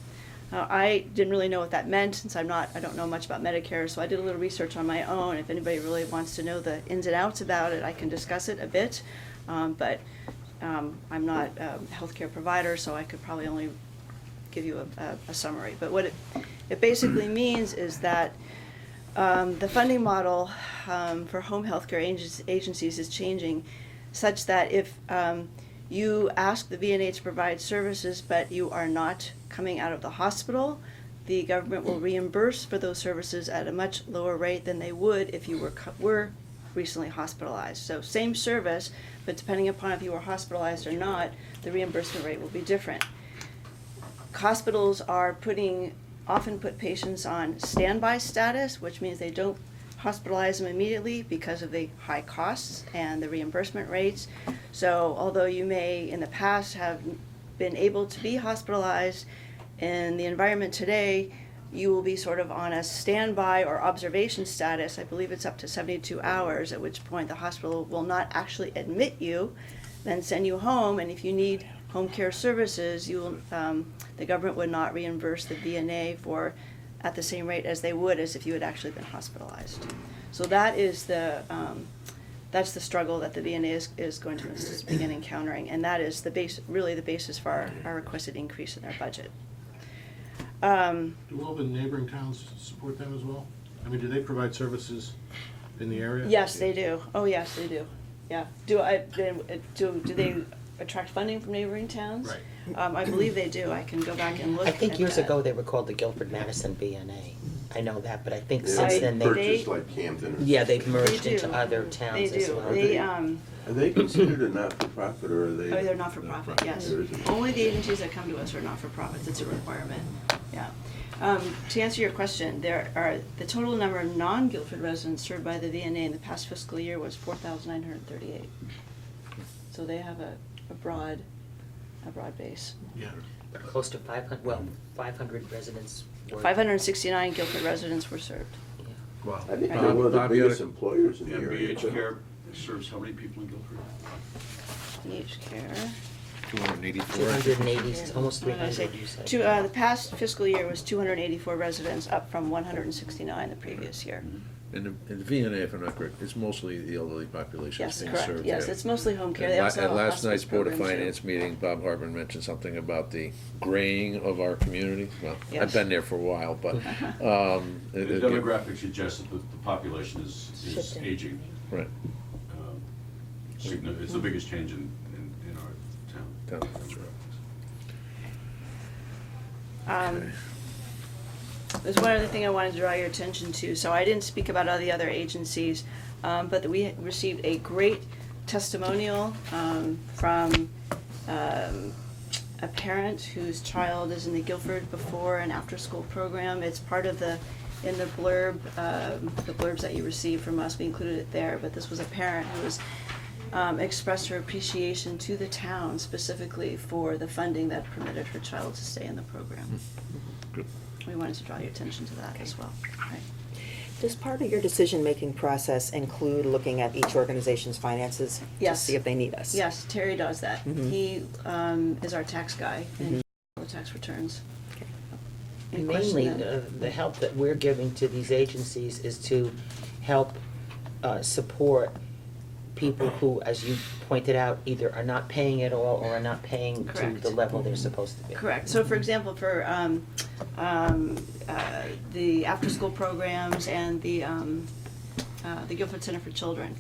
D: I didn't really know what that meant since I don't know much about Medicare, so I did a little research on my own. If anybody really wants to know the ins and outs about it, I can discuss it a bit. But I'm not a healthcare provider, so I could probably only give you a summary. But what it basically means is that the funding model for home healthcare agencies is changing such that if you ask the VNA to provide services, but you are not coming out of the hospital, the government will reimburse for those services at a much lower rate than they would if you were recently hospitalized. So same service, but depending upon if you were hospitalized or not, the reimbursement rate will be different. Hospitals are often put patients on standby status, which means they don't hospitalize them immediately because of the high costs and the reimbursement rates. So although you may in the past have been able to be hospitalized, in the environment today, you will be sort of on a standby or observation status. I believe it's up to 72 hours, at which point the hospital will not actually admit you, then send you home, and if you need home care services, the government would not reimburse the VNA at the same rate as they would as if you had actually been hospitalized. So that is that's the struggle that the VNA is going to begin encountering, and that is really the basis for our requested increase in their budget.
E: Do all the neighboring towns support them as well? I mean, do they provide services in the area?
D: Yes, they do. Oh, yes, they do. Yeah. Do they attract funding from neighboring towns?
E: Right.
D: I believe they do. I can go back and look.
H: I think
D: at
H: years
D: that.
H: ago they were called the Guilford-Madison BNA. I know that, but I think
F: They
H: since then they,
F: purchased like Camden. Or
H: yeah, they've
F: something.
H: merged
D: They
H: into
D: do.
H: other
D: They
H: towns as
D: do.
H: well.
F: Are they considered a not-for-profit, or are they?
D: Oh, they're not-for-profit, yes.
F: There isn't.
D: Only the agencies that come to us are not-for-profits, it's a requirement, yeah. To answer your question, the total number of non-Guilford residents served by the VNA in the past fiscal year was 4,938. So they have a broad base.
E: Yeah.
H: Close to 500 residents were.
D: 569 Guilford residents were served.
H: Yeah.
E: Wow.
F: I think they're one of the
A: Bob, you
F: biggest
A: had
F: employers in the
P: The
F: area.
P: BH Care serves how many people in Guilford?
D: Each care.
A: 284.
H: 280, almost
D: What did I
H: 300,
D: say?
H: you said.
D: The past fiscal year was 284 residents, up from 169 the previous year.
A: And the VNA, if I'm not correct, it's mostly the elderly population
D: Yes,
A: that's being
D: correct.
A: served
D: Yes,
A: there.
D: it's mostly home care.
A: And
D: They also have
A: At
D: a
A: last
D: hospice
A: night's Board of
D: program, too.
A: Finance meeting, Bob Hartman mentioned something about the graying of our community. Well, I've
D: Yes.
A: been there for a while, but.
P: The demographics suggest that the population is
M: Shifting.
P: aging.
A: Right.
P: It's the biggest change in our town.
A: That's right.
D: Okay. There's one other thing I wanted to draw your attention to. So I didn't speak about all the other agencies, but that we received a great testimonial from a parent whose child is in the Guilford before and after school program. It's part of in the blurbs that you receive from us. We included it there, but this was a parent who was expressed her appreciation to the town specifically for the funding that permitted her child to stay in the program.
A: Good.
D: We wanted to draw your attention to that as well. Right.
G: Does part of your decision-making process include looking at each organization's finances?
D: Yes.
G: To see if they need us?
D: Yes, Terry does that.
G: Mhm.
D: He is our tax guy and the tax returns.
G: Okay.
D: Any question
H: Mainly,
D: then?
H: the help that we're giving to these agencies is to help support people who, as you pointed out, either are not paying at all or are not paying to
D: Correct.
H: the level they're supposed to be.
D: Correct. So for example, for the after-school programs and the Guilford Center for Children,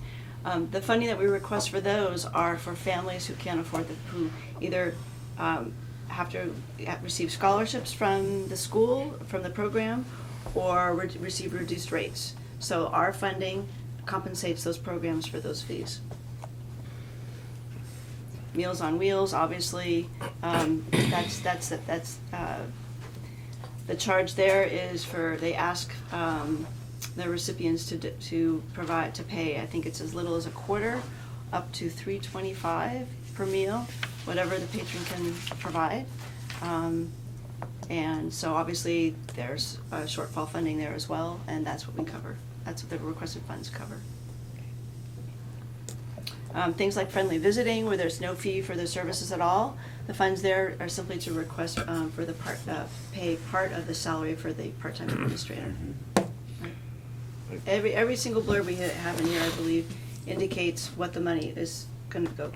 D: the funding that we request for those are for families who can't afford who either have to receive scholarships from the school, from the program, or receive reduced rates. So our funding compensates those programs for those fees. Meals on Wheels, obviously, that's the charge there is they ask the recipients to pay. I think it's as little as a quarter, up to $3.25 per meal, whatever the patron can provide. And so obviously, there's shortfall funding there as well, and that's what we cover. That's what the requested funds cover. Things like friendly visiting, where there's no fee for the services at all, the funds there are simply to request for the pay part of the salary for the part-time administrator. Right. Every single blurb we have in here, I believe, indicates what the money is gonna go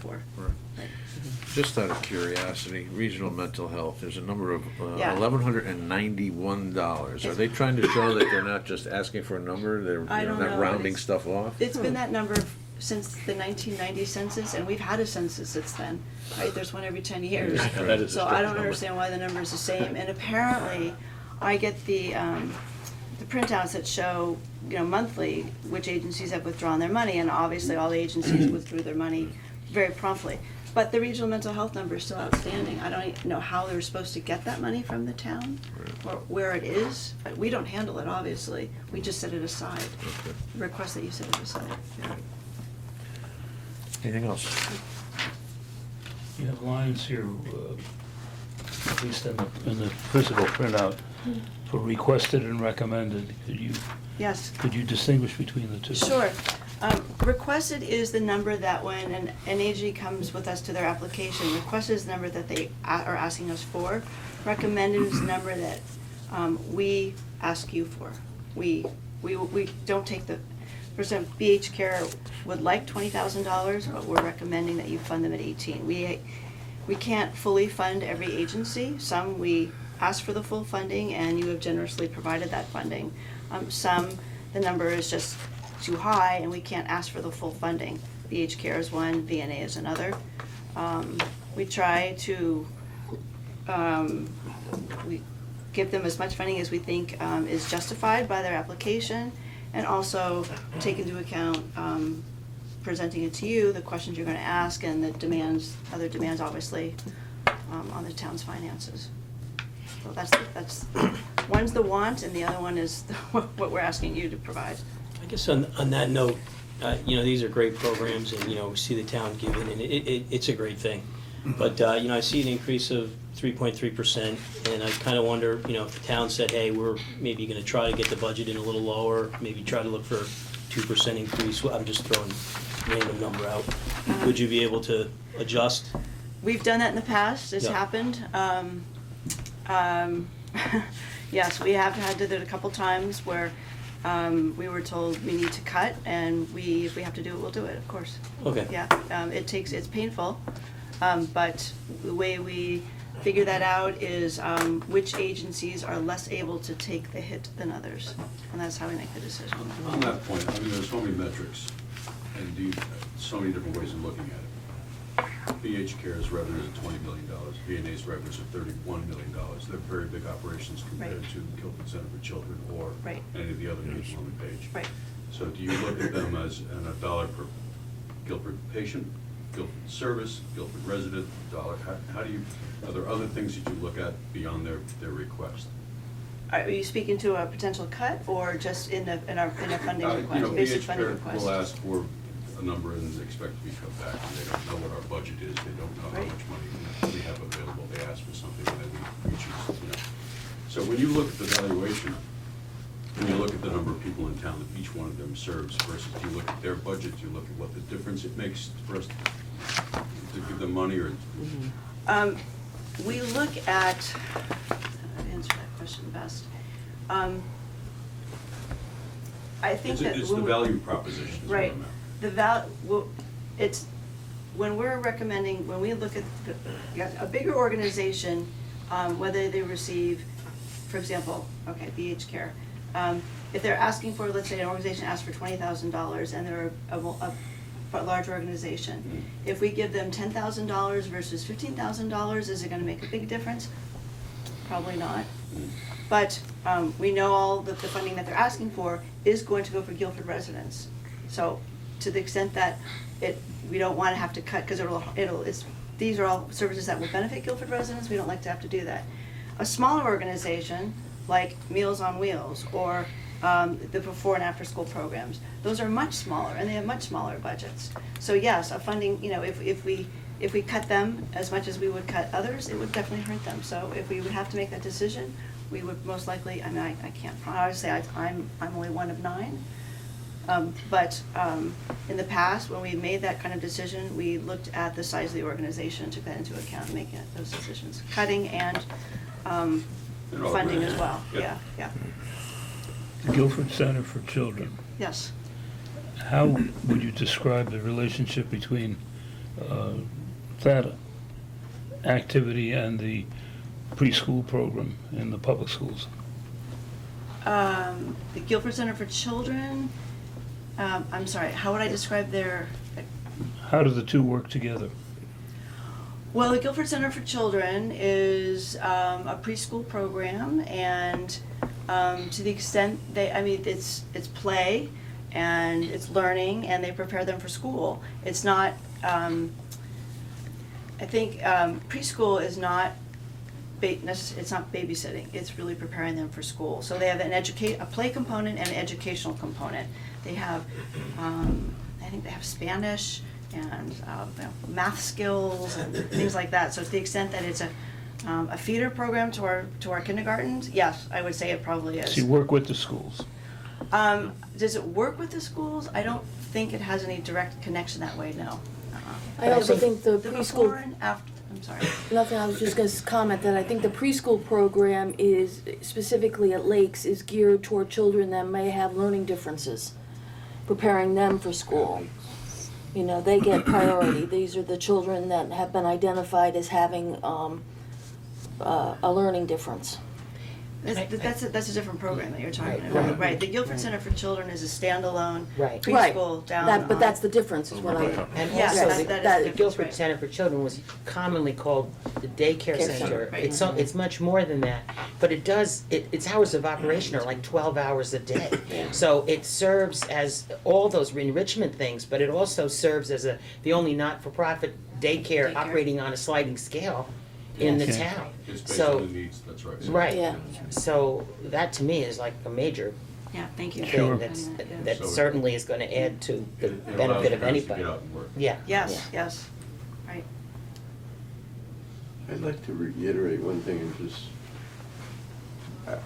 D: for.
A: Right. Just out of curiosity, regional mental health, there's a number of
D: Yeah.
A: $1,191. Are they trying to show that they're not just asking for a number, they're
D: I don't
A: not
D: know.
A: rounding stuff off?
D: It's been that number since the 1990 census, and we've had a census since then, right? There's one every 10 years.
A: Yeah, that is a
D: So I
A: strict
D: don't
A: number.
D: understand why the number is the same, and apparently, I get the printouts that show, monthly, which agencies have withdrawn their money, and obviously all the agencies withdrew their money very promptly. But the regional mental health number is still outstanding. I don't know how they were supposed to get that money from the town, or where it is. But we don't handle it, obviously. We just set it aside.
A: Okay.
D: Request that you set it aside. Yeah.
A: Anything else?
O: You have lines here, at least in the physical printout, for requested and recommended.
D: Yes.
O: Could you distinguish between the two?
D: Sure. Requested is the number that when an AG comes with us to their application, requested is the number that they are asking us for. Recommended is the number that we ask you for. We don't take the, for example, BH Care would like $20,000, but we're recommending that you fund them at 18. We can't fully fund every agency. Some we ask for the full funding, and you have generously provided that funding. Some, the number is just too high, and we can't ask for the full funding. BH Care is one, VNA is another. We try to we give them as much funding as we think is justified by their application, and also take into account presenting it to you, the questions you're going to ask, and the demands, other demands, obviously, on the town's finances. So that's one's the want, and the other one is what we're asking you to provide.
I: I guess on that note, these are great programs, and, we see the town giving, and it's a great thing. But, I see an increase of 3.3%, and I kind of wonder, if the town said, hey, we're maybe going to try to get the budget in a little lower, maybe try to look for a 2% increase. Well, I'm just throwing a random number out. Would you be able to adjust?
D: We've done that in the past. It's
I: Yeah.
D: happened. Yes, we have had to do it a couple times where we were told we need to cut, and if we have to do it, we'll do it, of course.
I: Okay.
D: Yeah, it's painful, but the way we figure that out is which agencies are less able to take the hit than others, and that's how we make the decision.
P: On that point, there's so many metrics, and so many different ways of looking at it. BH Care's revenues are $20 million, VNA's revenues are $31 million. They're very big operations compared
D: Right.
P: to Guilford Center for Children or
D: Right.
P: any of the other people on the page.
D: Right.
P: So do you look at them as a dollar per Guilford patient, Guilford service, Guilford resident, dollar? How do you, are there other things that you look at beyond their request?
D: Are you speaking to a potential cut, or just in our funding request, basic
P: BH
D: funding
P: Care
D: request?
P: will ask for a number and expect to be cut back, and they don't know what our budget is, they don't know how
D: Right.
P: much money we have available, they ask for something, and then we choose, So when you look at the valuation, when you look at the number of people in town that each one of them serves versus, do you look at their budget, do you look at what the difference it makes for us to give them money, or?
D: We look at, I'd answer that question best. I think that
P: It's the
D: when
P: value proposition is what
D: right,
P: I'm at.
D: it's, when we're recommending, when we look at a bigger organization, whether they receive, for example, BH Care, if they're asking for, let's say an organization asks for $20,000 and they're a large organization, if we give them $10,000 versus $15,000, is it gonna make a big difference? Probably not. But we know all that the funding that they're asking for is going to go for Guilford residents. So to the extent that we don't want to have to cut, because these are all services that will benefit Guilford residents, we don't like to have to do that. A smaller organization, like Meals on Wheels, or the before and after school programs, those are much smaller, and they have much smaller budgets. So yes, a funding, if we if we cut them as much as we would cut others, it would definitely hurt them. So if we would have to make that decision, we would most likely, I mean, I can't, obviously, I'm only one of 9. But in the past, when we made that kind of decision, we looked at the size of the organization, took that into account in making those decisions. Cutting and funding as well, yeah, yeah.
O: The Guilford Center for Children,
D: Yes.
O: how would you describe the relationship between that activity and the preschool program in the public schools?
D: The Guilford Center for Children, I'm sorry, how would I describe their,
O: How do the two work together?
D: well, the Guilford Center for Children is a preschool program, and to the extent it's play and it's learning, and they prepare them for school. It's not, I think preschool is not it's not babysitting, it's really preparing them for school. So they have a play component and an educational component. They have, I think they have Spanish and math skills and things like that. So to the extent that it's a feeder program to our kindergartens, yes, I would say it probably is.
O: So you work with the schools?
D: Does it work with the schools? I don't think it has any direct connection that way, no.
M: I also think the
D: before
M: preschool,
D: and after, I'm sorry.
M: nothing, I was just gonna comment that I think the preschool program is, specifically at Lakes, is geared toward children that may have learning differences, preparing them for school. You know, they get priority. These are the children that have been identified as having a learning difference.
D: That's a different program that you're talking
H: Right,
D: about.
H: right.
D: Right, the Guilford Center for Children is a standalone
H: Right.
D: preschool down
M: That, but
D: on-
M: that's the difference, is what I.
H: And
D: Yeah,
H: also,
D: that is
H: the
D: different,
H: Guilford
D: right.
H: Center for Children was commonly called the daycare
M: Care center,
H: center.
D: right.
H: It's much more than that, but its hours of operation are like 12 hours a day. So it serves as all those enrichment things, but it also serves as the only not-for-profit daycare
D: Daycare.
H: operating on a sliding scale in the
O: Yes.
H: town.
P: It's based
H: So,
P: on the needs, that's right.
H: right,
M: Yeah.
H: so that to me is like a major
D: Yeah, thank you.
O: Sure.
H: thing
D: Yeah.
H: that
P: So
H: certainly is gonna add to the
P: It allows
H: benefit of
P: parents to
H: anybody.
P: get out and work.
H: Yeah.
D: Yes, yes, right.
F: I'd like to reiterate one thing and just,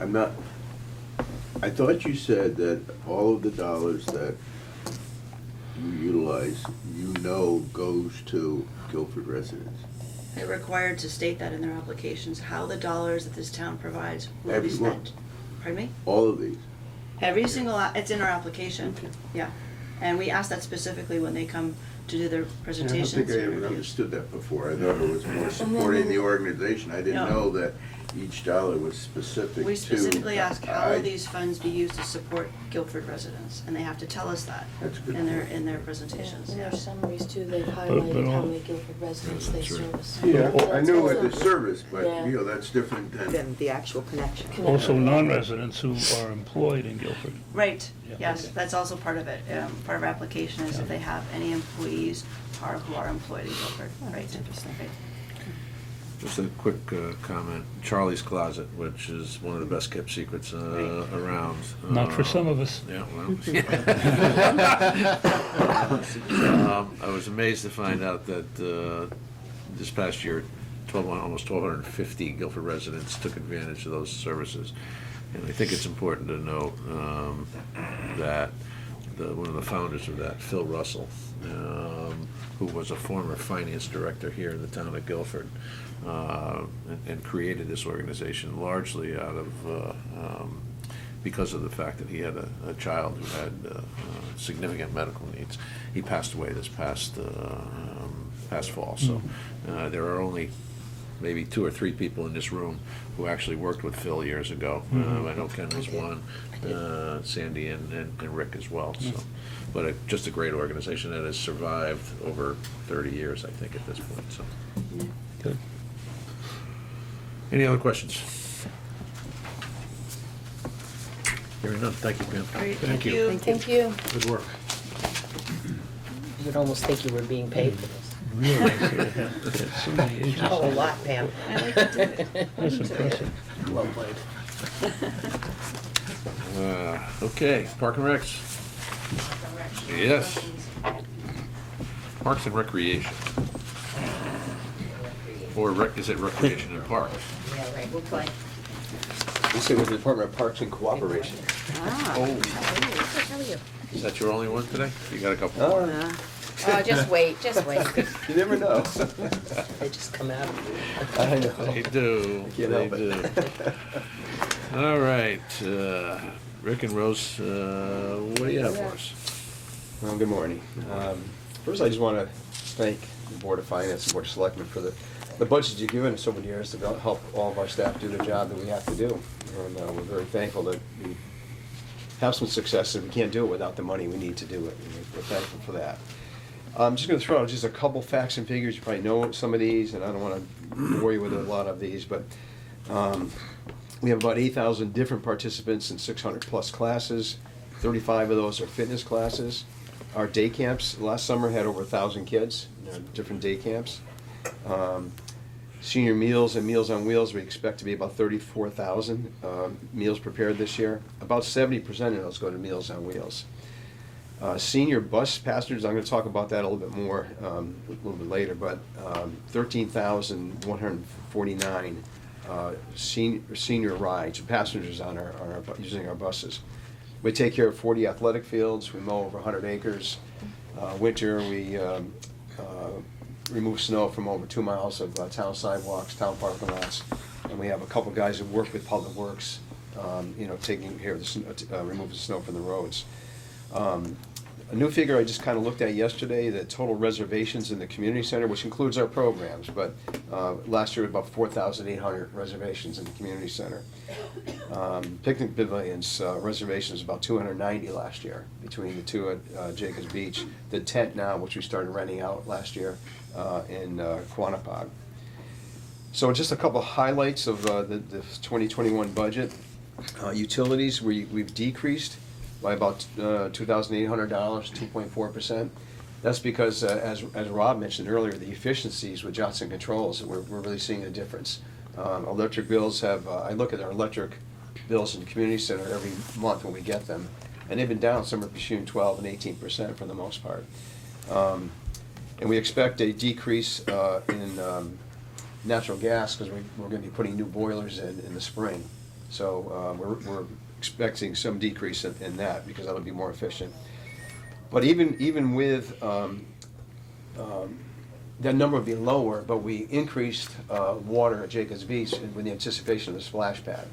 F: I'm not, I thought you said that all of the dollars that you utilize, goes to Guilford residents.
D: They're required to state that in their applications, how the dollars that this town provides will be
F: Everyone.
D: spent. Pardon me?
F: All of these.
D: Every single, it's in our application, yeah. And we ask that specifically when they come to do their
F: I don't
D: presentations.
F: think I
D: and
F: ever
D: reviews.
F: understood that before. I thought it was more supporting the organization. I didn't
D: No.
F: know that each dollar was specific to.
D: We specifically ask how
F: I-
D: will these funds be used to support Guilford residents, and they have to tell us that
F: That's good.
D: in their presentations.
M: In
D: yeah.
M: their summaries too, they've
O: but
M: highlighted how
O: all-
M: many Guilford residents they
A: That's right.
M: service.
F: Yeah, I knew
M: That's
F: with the
M: also-
F: service, but,
M: Yeah.
F: that's different than.
G: Then the actual connection.
O: Also non-residents who are employed in Guilford.
D: Right,
O: Yeah,
D: yes,
O: okay.
D: that's also part of it. Part of our application is if they have any employees who are employed in Guilford, right.
M: interesting.
D: Right.
A: Just a quick comment, Charlie's Closet, which is one of the best kept secrets around.
O: Not for some of us.
A: Yeah, well. I was amazed to find out that this past year, almost 1,250 Guilford residents took advantage of those services. And I think it's important to note that one of the founders of that, Phil Russell, who was a former finance director here in the town of Guilford, and created this organization largely out of because of the fact that he had a child who had significant medical needs. He passed away this past fall. So there are only maybe 2 or 3 people in this room who actually worked with Phil years ago. I know Ken was one, Sandy and Rick as well. So, but just a great organization that has survived over 30 years, I think, at this point. So,
O: Good.
A: any other questions? Hearing none. Thank you, Pam.
D: Great, thank you.
M: Thank you.
A: Good work.
H: You would almost think you were being paid for this.
O: Really nice to have so many agencies.
H: Oh, a lot, Pam.
D: I like to do it.
O: That's impressive.
H: Well played.
A: Okay, Park and Recs. Yes. Parks and Recreation. Or is it Recreation and Parks?
H: Yeah, right, we'll play.
Q: We say with the Department of Parks and Cooperation.
D: Ah.
H: How are you?
A: Is that your only one today? You got a couple
Q: Oh.
A: more?
H: Oh, just wait, just wait.
Q: You never know.
H: They just come out.
Q: I know.
A: They do,
Q: Can't
A: they
Q: help
A: do.
Q: it.
A: All right, Rick and Rose, what do you have for us?
Q: Well, good morning. First, I just want to thank the Board of Finance and Board of Selectmen for the budget you've given us over the years to help all of our staff do the job that we have to do. And we're very thankful that we have some success, and we can't do it without the money we need to do it. And we're thankful for that. I'm just going to throw out just a couple facts and figures. You probably know some of these, and I don't want to bore you with a lot of these, but we have about 8,000 different participants in 600-plus classes. 35 of those are fitness classes. Our day camps, last summer had over 1,000 kids, different day camps. Senior meals and Meals on Wheels, we expect to be about 34,000 meals prepared this year. About 70% of those go to Meals on Wheels. Senior bus passengers, I'm going to talk about that a little bit more a little bit later, but 13,149 senior rides, passengers on our using our buses. We take care of 40 athletic fields. We mow over 100 acres. Winter, we remove snow from over 2 miles of town sidewalks, town parking lots, and we have a couple guys that work with Public Works, taking care of the snow, removing snow from the roads. A new figure I just kind of looked at yesterday, the total reservations in the community center, which includes our programs, but last year about 4,800 reservations in the community center. Picnic pavilions, reservations about 290 last year between the two at Jacobs Beach. The tent now, which we started renting out last year in Quantipoc. So just a couple highlights of the 2021 budget. Utilities, we've decreased by about $2,800, 2.4%. That's because, as Rob mentioned earlier, the efficiencies with Johnson Controls, we're really seeing a difference. Electric bills have, I look at our electric bills in the community center every month when we get them, and they've been down somewhere between 12 and 18% for the most part. And we expect a decrease in natural gas because we're going to be putting new boilers in the spring. So we're expecting some decrease in that because that'll be more efficient. But even with that number being lower, but we increased water at Jacobs Beach with the anticipation of the splash pad.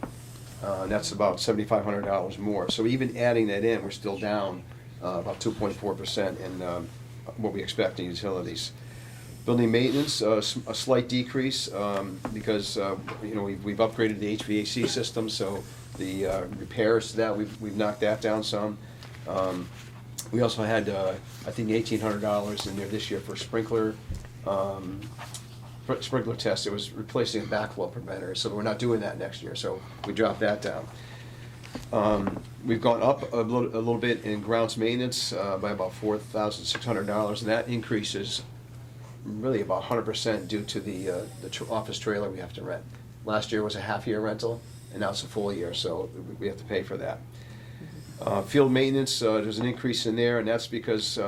Q: And that's about $7,500 more. So even adding that in, we're still down about 2.4% in what we expect in utilities. Building maintenance, a slight decrease because we've upgraded the HVAC system, so the repairs to that we've knocked that down some. We also had I think $1,800 in there this year for sprinkler test. It was replacing a backflow preventer, so we're not doing that next year. So we dropped that down. We've gone up a little bit in grounds maintenance by about $4,600, and that increases really about 100% due to the office trailer we have to rent. Last year was a half-year rental, and now it's a full year, so we have to pay for that. Field maintenance, there's an increase in there, and that's because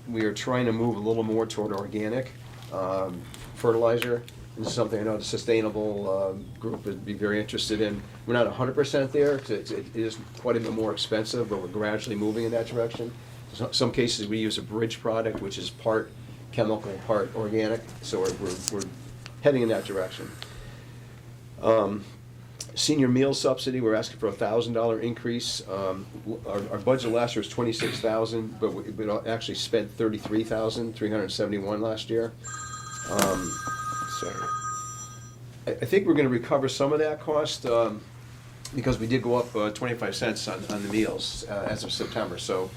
Q: we are trying to move a little more toward organic fertilizer. This is something I know the sustainable group would be very interested in. We're not 100% there, because it is quite a bit more expensive, but we're gradually moving in that direction. Some cases we use a bridge product, which is part chemical, part organic, so we're heading in that direction. Senior meal subsidy, we're asking for a $1,000 increase. Our budget last year was $26,000, but we actually spent $33,371 last year. I think we're going to recover some of that cost because we did go up 25 cents on the meals as of September. So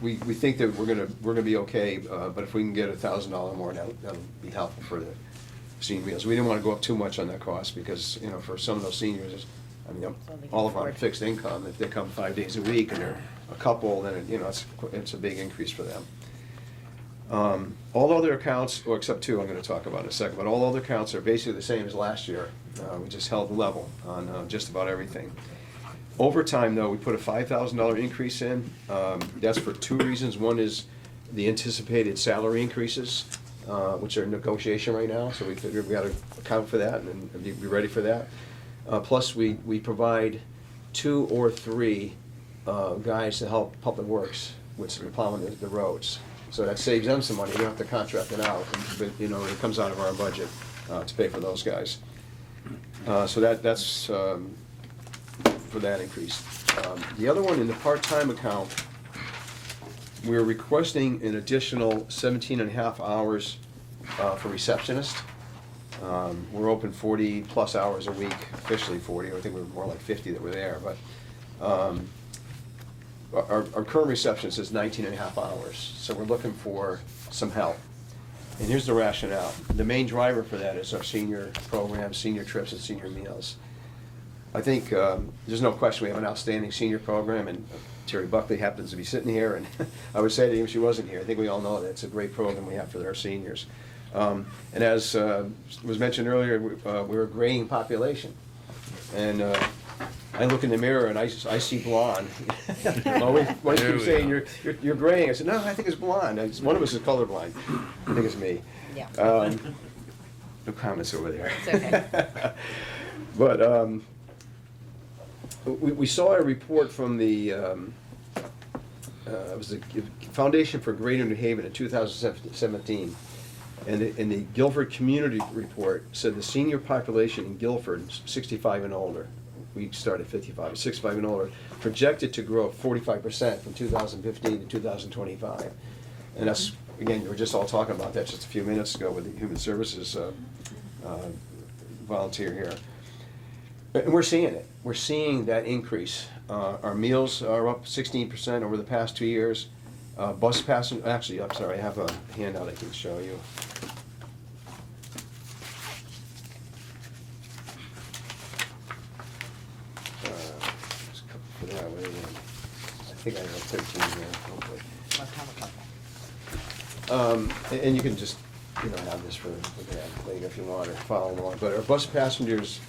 Q: we think that we're gonna be okay, but if we can get $1,000 more, that'll be helpful for the senior meals. We didn't want to go up too much on that cost because for some of those seniors, all of them are on fixed income. If they come 5 days a week and they're a couple, then it's a big increase for them. All other accounts, or except two I'm going to talk about in a second, but all other accounts are basically the same as last year. We just held the level on just about everything. Overtime, though, we put a $5,000 increase in. That's for two reasons. One is the anticipated salary increases, which are in negotiation right now, so we figured we gotta account for that and be ready for that. Plus, we provide 2 or 3 guys to help Public Works with plowing the roads. So that saves them some money, we don't have to contract it out, but, you know, it comes out of our budget to pay for those guys. So that's for that increase. The other one in the part-time account, we're requesting an additional 17.5 hours for receptionist. We're open 40+ hours a week, officially 40, I think we're more like 50 that were there, but our current receptionist is 19.5 hours, so we're looking for some help. And here's the rationale. The main driver for that is our senior program, senior trips, and senior meals. I think there's no question we have an outstanding senior program, and Terry Buckley happens to be sitting here, and I would say to him if she wasn't here, I think we all know that it's a great program we have for our seniors. And as was mentioned earlier, we're a graying population. And I look in the mirror and I see blonde. One keep saying you're graying. I said, no, I think it's blonde. One of us is colorblind. I think it's me.
G: Yeah.
Q: No comments over there.
G: It's okay.
Q: But we saw a report from the it was the Foundation for Greater New Haven in 2017. And the Guilford Community Report said the senior population in Guilford, 65 and older, we started 55, 65 and older, projected to grow 45% from 2015 to 2025. And that's, again, we were just all talking about that just a few minutes ago with the Human Services volunteer here. And we're seeing it. We're seeing that increase. Our meals are up 16% over the past 2 years. Bus passenger, actually, I'm sorry, I have a handout I can show you. For that way, I think I have 13 here, hopefully. And you can just, you know, have this for later if you want, or follow along. But our bus passengers,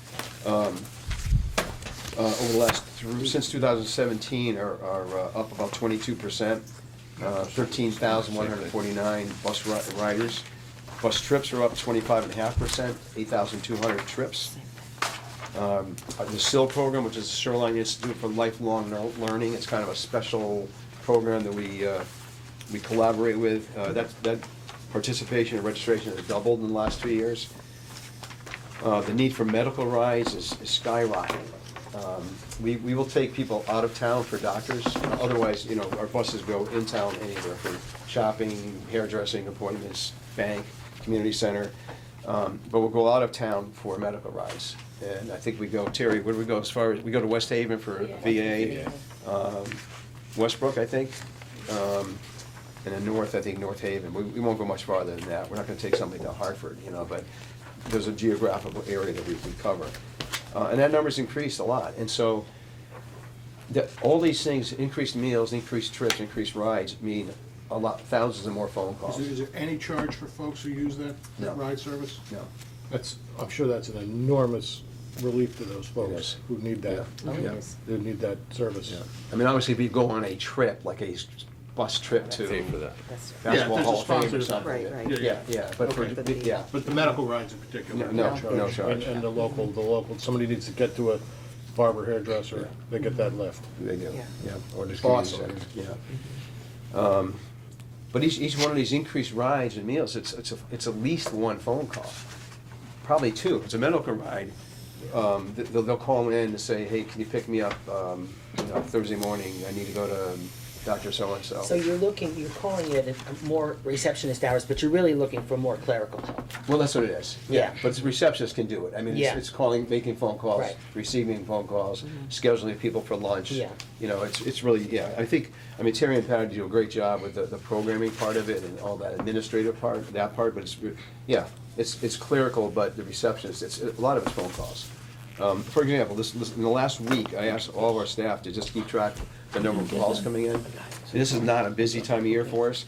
Q: over the last, since 2017, are up about 22%. 13,149 bus riders. Bus trips are up 25.5%, 8,200 trips. The SIL program, which is the Shoreline Institute for Lifelong Learning, it's kind of a special program that we collaborate with. That participation and registration has doubled in the last 3 years. The need for medical rides is skyrocketing. We will take people out of town for doctors. Otherwise, you know, our buses go in town anywhere for shopping, hairdressing appointments, bank, community center. But we'll go out of town for medical rides. And I think we go, Terry, where do we go as far as, we go to West Haven for VA, Westbrook, I think, and then north, I think North Haven. We won't go much farther than that. We're not gonna take somebody to Hartford, you know, but there's a geographical area that we cover. And that number's increased a lot. And so all these things, increased meals, increased trips, increased rides, mean a lot, thousands of more phone calls.
E: Is there any charge for folks who use that
Q: No.
E: ride service?
Q: No.
E: I'm sure that's an enormous relief to those folks who need that.
Q: Oh,
E: Yeah,
Q: yes.
E: Who need that service.
Q: Yeah. I mean, obviously, if you go on a trip, like a bus trip to
A: Pay for that.
Q: Basketball
E: there's a
Q: Hall of Fame or
E: sponsor.
Q: something.
G: Right, right.
Q: Yeah, but for,
E: Okay.
Q: yeah.
E: But the medical rides in particular.
Q: No charge.
E: And the local, somebody needs to get to a barber, hairdresser, they get that lift.
Q: They do,
G: Yeah.
Q: yeah, or just
E: Awesome.
Q: community centers, yeah. But each one of these increased rides and meals, it's at least one phone call, probably 2. If it's a medical ride, they'll call in and say, hey, can you pick me up, Thursday morning, I need to go to Dr. So-and-so.
H: So you're calling it more receptionist hours, but you're really looking for more clerical help.
Q: Well, that's what it is.
H: Yeah.
Q: But the receptionist can do it. I mean,
H: Yeah.
Q: it's calling, making phone calls,
H: Right.
Q: receiving phone calls, scheduling people for lunch.
H: Yeah.
Q: You know, it's really, yeah, I mean, Terry and Patty do a great job with the programming part of it and all that administrative part, that part, but it's clerical, but the receptionist, a lot of it's phone calls. For example, this in the last week, I asked all of our staff to just keep track of the number of calls coming in. So this is not a busy time of year for us.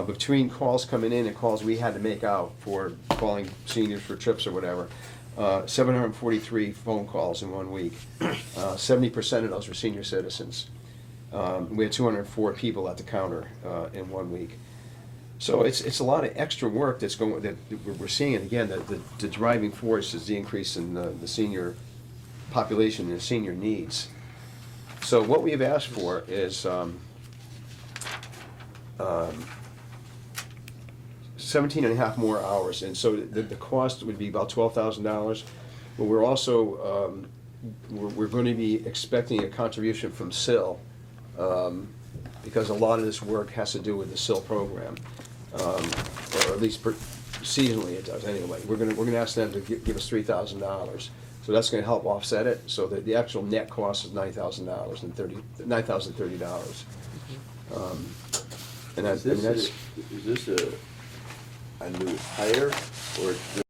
Q: Between calls coming in and calls we had to make out for calling seniors for trips or whatever, 743 phone calls in 1 week. 70% of those were senior citizens. We had 204 people at the counter in 1 week. So it's a lot of extra work that's going, that we're seeing, and again, the driving force is the increase in the senior population and the senior needs. So what we have asked for is 17 and a half more hours, and so the cost would be about $12,000. But we're also, we're going to be expecting a contribution from SIL, because a lot of this work has to do with the SIL program, or at least seasonally it does anyway. We're gonna ask them to give us $3,000. So that's gonna help offset it, so that the actual net cost is $9,030. And that's,
F: Is this a new hire, or it's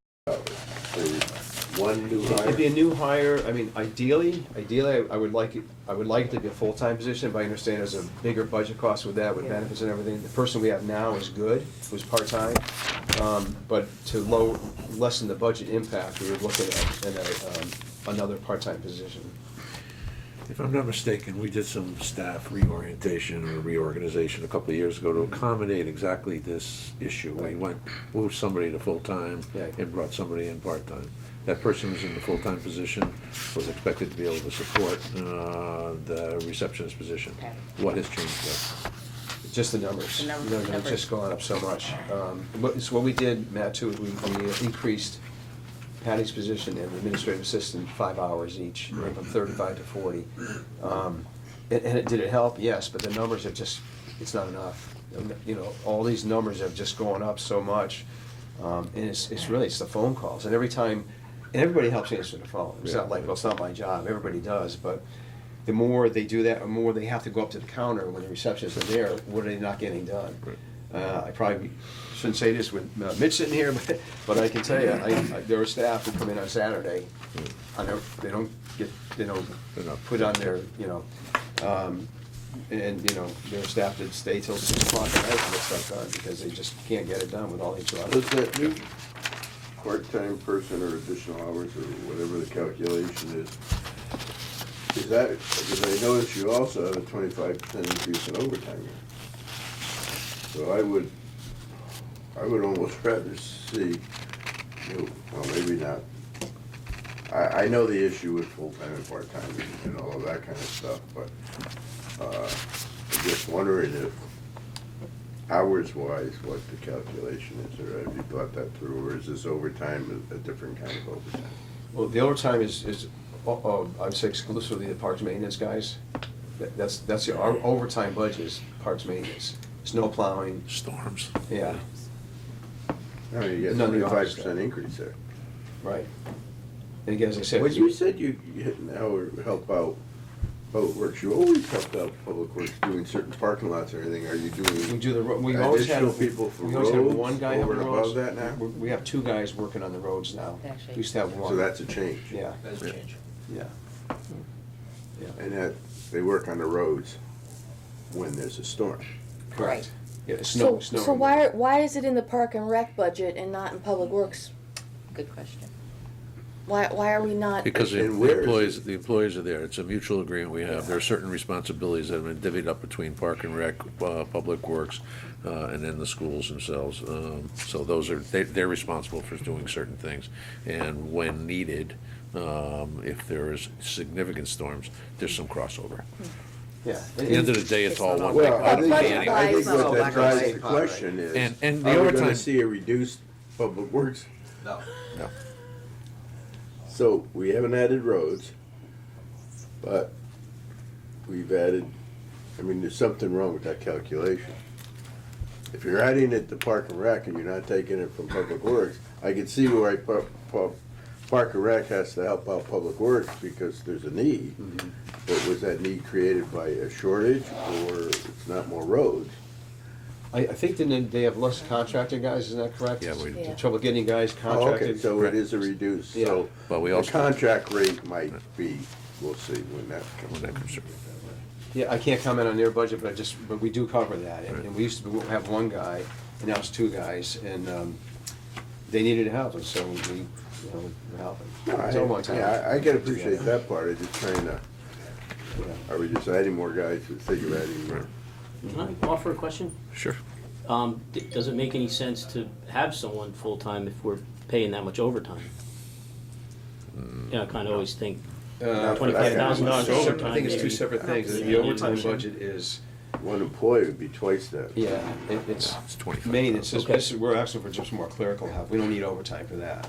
F: one new hire?
Q: It'd be a new hire. I mean, ideally, I would like it to be a full-time position, but I understand there's a bigger budget cost with that, with benefits and everything. The person we have now is good, who's part-time, but to lessen the budget impact, we would look at another part-time position.
A: If I'm not mistaken, we did some staff reorientation or reorganization a couple of years ago to accommodate exactly this issue. We moved somebody to full-time and brought somebody in part-time. That person who's in the full-time position was expected to be able to support the receptionist position. What has changed there?
Q: Just the numbers.
M: The numbers.
Q: No, it's just gone up so much. So what we did, Matt, too, is we increased Patty's position and administrative assistant 5 hours each, went from 35 to 40. And did it help? Yes, but the numbers have just, it's not enough. You know, all these numbers have just gone up so much. And it's the phone calls. And every time, and everybody helps answer the phone. It's not like, well, it's not my job, everybody does, but the more they do that, the more they have to go up to the counter when the receptionists are there, what are they not getting done? I probably shouldn't say this with Mitch sitting here, but I can tell you, there are staff who come in on Saturday, they don't put on their, and there are staff that stay till 6 o'clock at night to get stuff done, because they just can't get it done with all each other.
F: Does that new part-time person or additional hours or whatever the calculation is that, because I noticed you also have a 25% increase in overtime here. So I would almost rather see, well, maybe not. I know the issue with full-time and part-time and all of that kind of stuff, but I'm just wondering if hours-wise, what the calculation is, or have you thought that through, or is this overtime a different kind of overtime?
Q: Well, the overtime is I would say exclusively the parks maintenance guys. That's our overtime budget is parks maintenance. Snow plowing.
A: Storms.
Q: Yeah.
F: I mean, you get 25% increase there.
Q: Right. And again, as I said.
F: When you said you now help out Public Works, you always helped out Public Works doing certain parking lots or anything. Are you doing?
Q: We do we always had
F: people for
Q: we always had
F: roads
Q: one guy
F: over
Q: on the
F: and
Q: roads.
F: above that now?
Q: We have 2 guys working on the roads now.
M: Actually.
Q: We used to have 1.
F: So that's a change.
Q: Yeah.
N: That's a change.
Q: Yeah.
F: And that, they work on the roads when there's a storm.
Q: Correct. Yeah,
M: So
Q: snow.
M: why is it in the Park and Rec budget and not in Public Works?
H: Good question.
M: Why are we not?
A: Because the
F: And where is
A: employees are there. It's a mutual agreement we have. There are certain responsibilities that have been divvied up between Park and Rec, Public Works, and then the schools themselves. So those are, they're responsible for doing certain things. And when needed, if there is significant storms, there's some crossover.
Q: Yeah.
A: At the end of the day, it's all one big
F: Well, I think
A: company anyway.
F: what that drives the question is,
A: And the
F: are we
A: overtime-
F: gonna see a reduced Public Works?
N: No.
A: No.
F: So, we haven't added roads, but we've added, I mean, there's something wrong with that calculation. If you're adding it to Park and Rec and you're not taking it from Public Works, I can see why Park and Rec has to help out Public Works because there's a need. But was that need created by a shortage or it's not more roads?
Q: I think they have less contracted guys, isn't that correct?
A: Yeah, we
M: Yeah.
Q: The trouble getting guys
F: Oh, okay,
Q: contracted.
F: so it is a reduced,
Q: Yeah.
F: so
A: But we
F: the
A: also-
F: contract rate might be, we'll see when that
A: When
F: comes.
A: that comes through.
Q: Yeah, I can't comment on their budget, but we do cover that. And we used to have 1 guy, and now it's 2 guys, and they needed help, and so we're helping. It's all one time.
F: Yeah, I can appreciate that part, I'm just trying to,
Q: Yeah.
F: are we just adding more guys for the sake of adding more?
I: Can I offer a question?
A: Sure.
I: Does it make any sense to have someone full-time if we're paying that much overtime? I kind of always think $25,000
Q: No, it's separate.
I: overtime.
Q: I think it's two
I: maybe.
Q: separate things. The
I: Yeah.
Q: overtime budget is,
F: One employee would be twice that.
Q: yeah, it's
A: It's 25.
Q: maintenance.
I: Okay.
Q: We're asking for just more clerical help. We don't need overtime for that.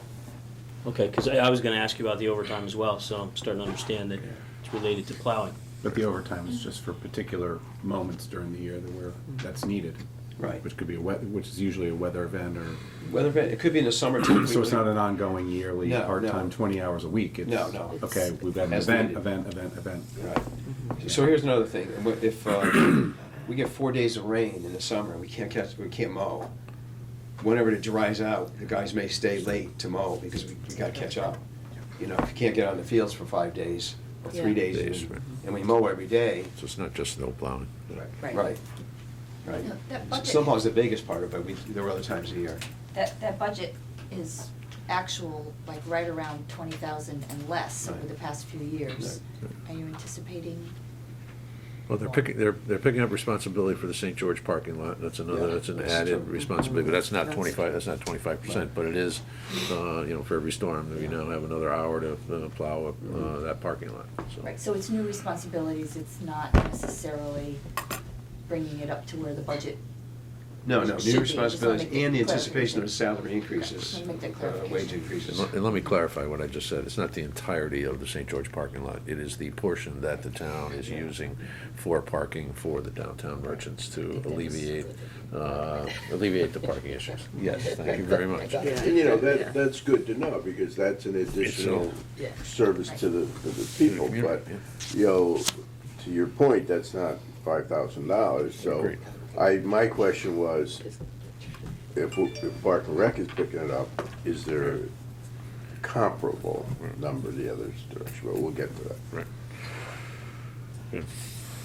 I: Okay, because I was gonna ask you about the overtime as well, so I'm starting to understand that it's related to plowing.
J: But the overtime is just for particular moments during the year where that's needed.
Q: Right.
J: Which could be which is usually a weather event or,
Q: Weather event, it could be in the summertime.
J: so it's not an ongoing yearly,
Q: No,
J: part-time,
Q: no.
J: 20 hours a week. It's,
Q: No.
J: Okay, we've got an
Q: As
J: event,
Q: needed.
J: event.
Q: Right. So here's another thing. If we get 4 days of rain in the summer and we can't mow, whenever it dries out, the guys may stay late to mow because we gotta catch up. You know, if you can't get on the fields for 5 days or 3
M: Yeah.
Q: days, and we mow every day.
A: So it's not just snow plowing.
M: Right.
Q: Right.
M: That budget-
Q: Snowplow's the biggest part of it, but there were other times of the year.
M: That budget is actual, like right around 20,000 and less over
Q: Right.
M: the past few years. Are you anticipating?
A: Well, they're picking up responsibility for the St. George parking lot. That's another,
Q: Yeah,
A: that's an
Q: that's
A: added
Q: true.
A: responsibility, but that's not
M: That's-
A: 25, that's not 25%, but it is, for every storm, we now have another hour to plow up, that parking lot, so.
M: Right, so it's new responsibilities, it's not necessarily bringing it up to where the budget.
Q: No,
M: Should
Q: new
M: be. Just wanna
Q: responsibilities
M: make
Q: and the
M: that
Q: anticipation of
M: clarification.
Q: salary increases,
M: Wanna make that
Q: wage
M: clarification.
Q: increases.
A: And let me clarify what I just said. It's not the entirety of the St. George parking lot. It is the portion that the town is using for parking for the downtown merchants to alleviate the parking issues.
Q: Yes.
A: Thank you very much.
F: And you know, that's good to know, because that's an additional service to the people, but, you know, to your point, that's not $5,000, so.
A: Agreed.
F: My question was, if Park and Rec is picking it up, is there a comparable number the other direction? But we'll get to that.
A: Right. Yeah.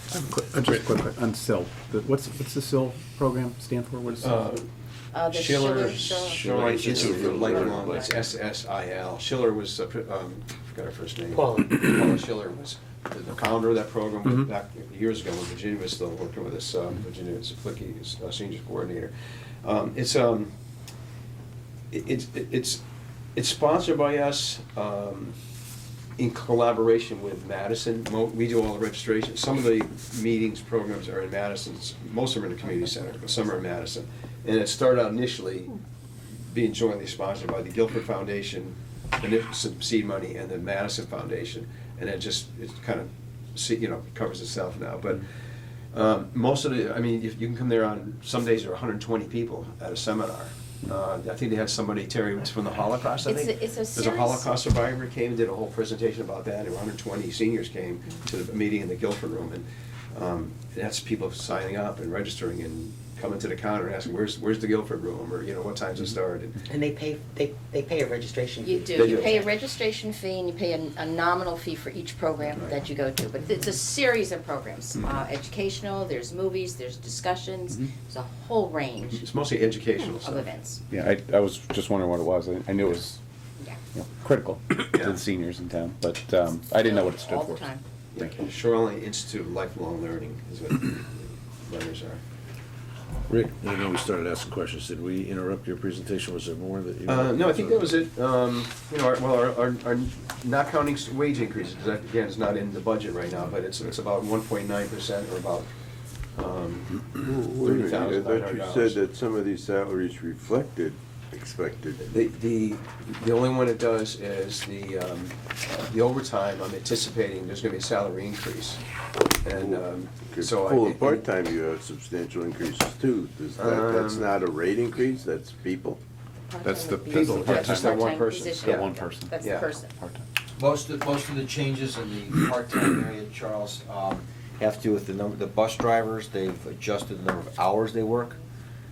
J: Just a quick, on SIL, what's the SIL program stand for? What is it?
M: The
Q: Shoreline Institute for Lifelong,
A: Lifelong.
Q: it's SSIL. Schiller was, forgot her first name.
H: Paula.
Q: Paula Schiller was the founder of that program
J: Mhm.
Q: back years ago when Virginia was still working with us. Virginia Zaplicki is senior coordinator. It's sponsored by us in collaboration with Madison. We do all the registration. Some of the meetings, programs are in Madison. Most of them are in the community center, but some are in Madison. And it started out initially being jointly sponsored by the Guilford Foundation, some seed money, and the Madison Foundation. And it kind of covers itself now. But most of you can come there on, some days there are 120 people at a seminar. I think they had somebody, Terry, it's from the Holocaust, I think.
M: It's a
Q: There's a
M: series.
Q: Holocaust survivor came and did a whole presentation about that. There were 120 seniors came to the meeting in the Guilford room, and that's people signing up and registering and coming to the counter and asking, where's the Guilford room, or what time's it start?
H: And they pay a registration.
M: You do,
Q: They
M: you
Q: do.
M: pay a registration fee and you pay a nominal fee for each program
Q: Right.
M: that you go to, but it's a series of programs. Educational, there's movies, there's discussions, there's a whole range
Q: It's mostly educational
M: of
Q: stuff.
M: events.
J: Yeah, I was just wondering what it was. I knew it was
M: Yeah.
J: critical to the seniors in town, but I didn't know what it stood
M: All
J: for.
M: the time.
J: Thank you.
Q: Shoreline Institute of Lifelong Learning is what the letters are.
A: Rick, I know we started asking questions. Did we interrupt your presentation? Was there more that you?
Q: No, I think that was it. Our not counting wage increases, because that, again, is not in the budget right now, but it's about 1.9% or about
F: Wait a minute, I thought you said
Q: $30,900.
F: that some of these salaries reflected expected.
Q: The only one it does is the overtime. I'm anticipating there's gonna be a salary increase. And so
F: Full and part-time, you have substantial increases too. That's not a rate increase, that's people?
J: That's the
Q: People, yeah,
J: part-time.
Q: just that one
M: Part-time
Q: person.
M: position.
Q: Yeah.
J: That one person.
M: That's the
Q: Yeah.
M: person.
J: Part-time.
B: Most of the changes in the part-time area, Charles, have to do with the bus drivers. They've adjusted the number of hours they work.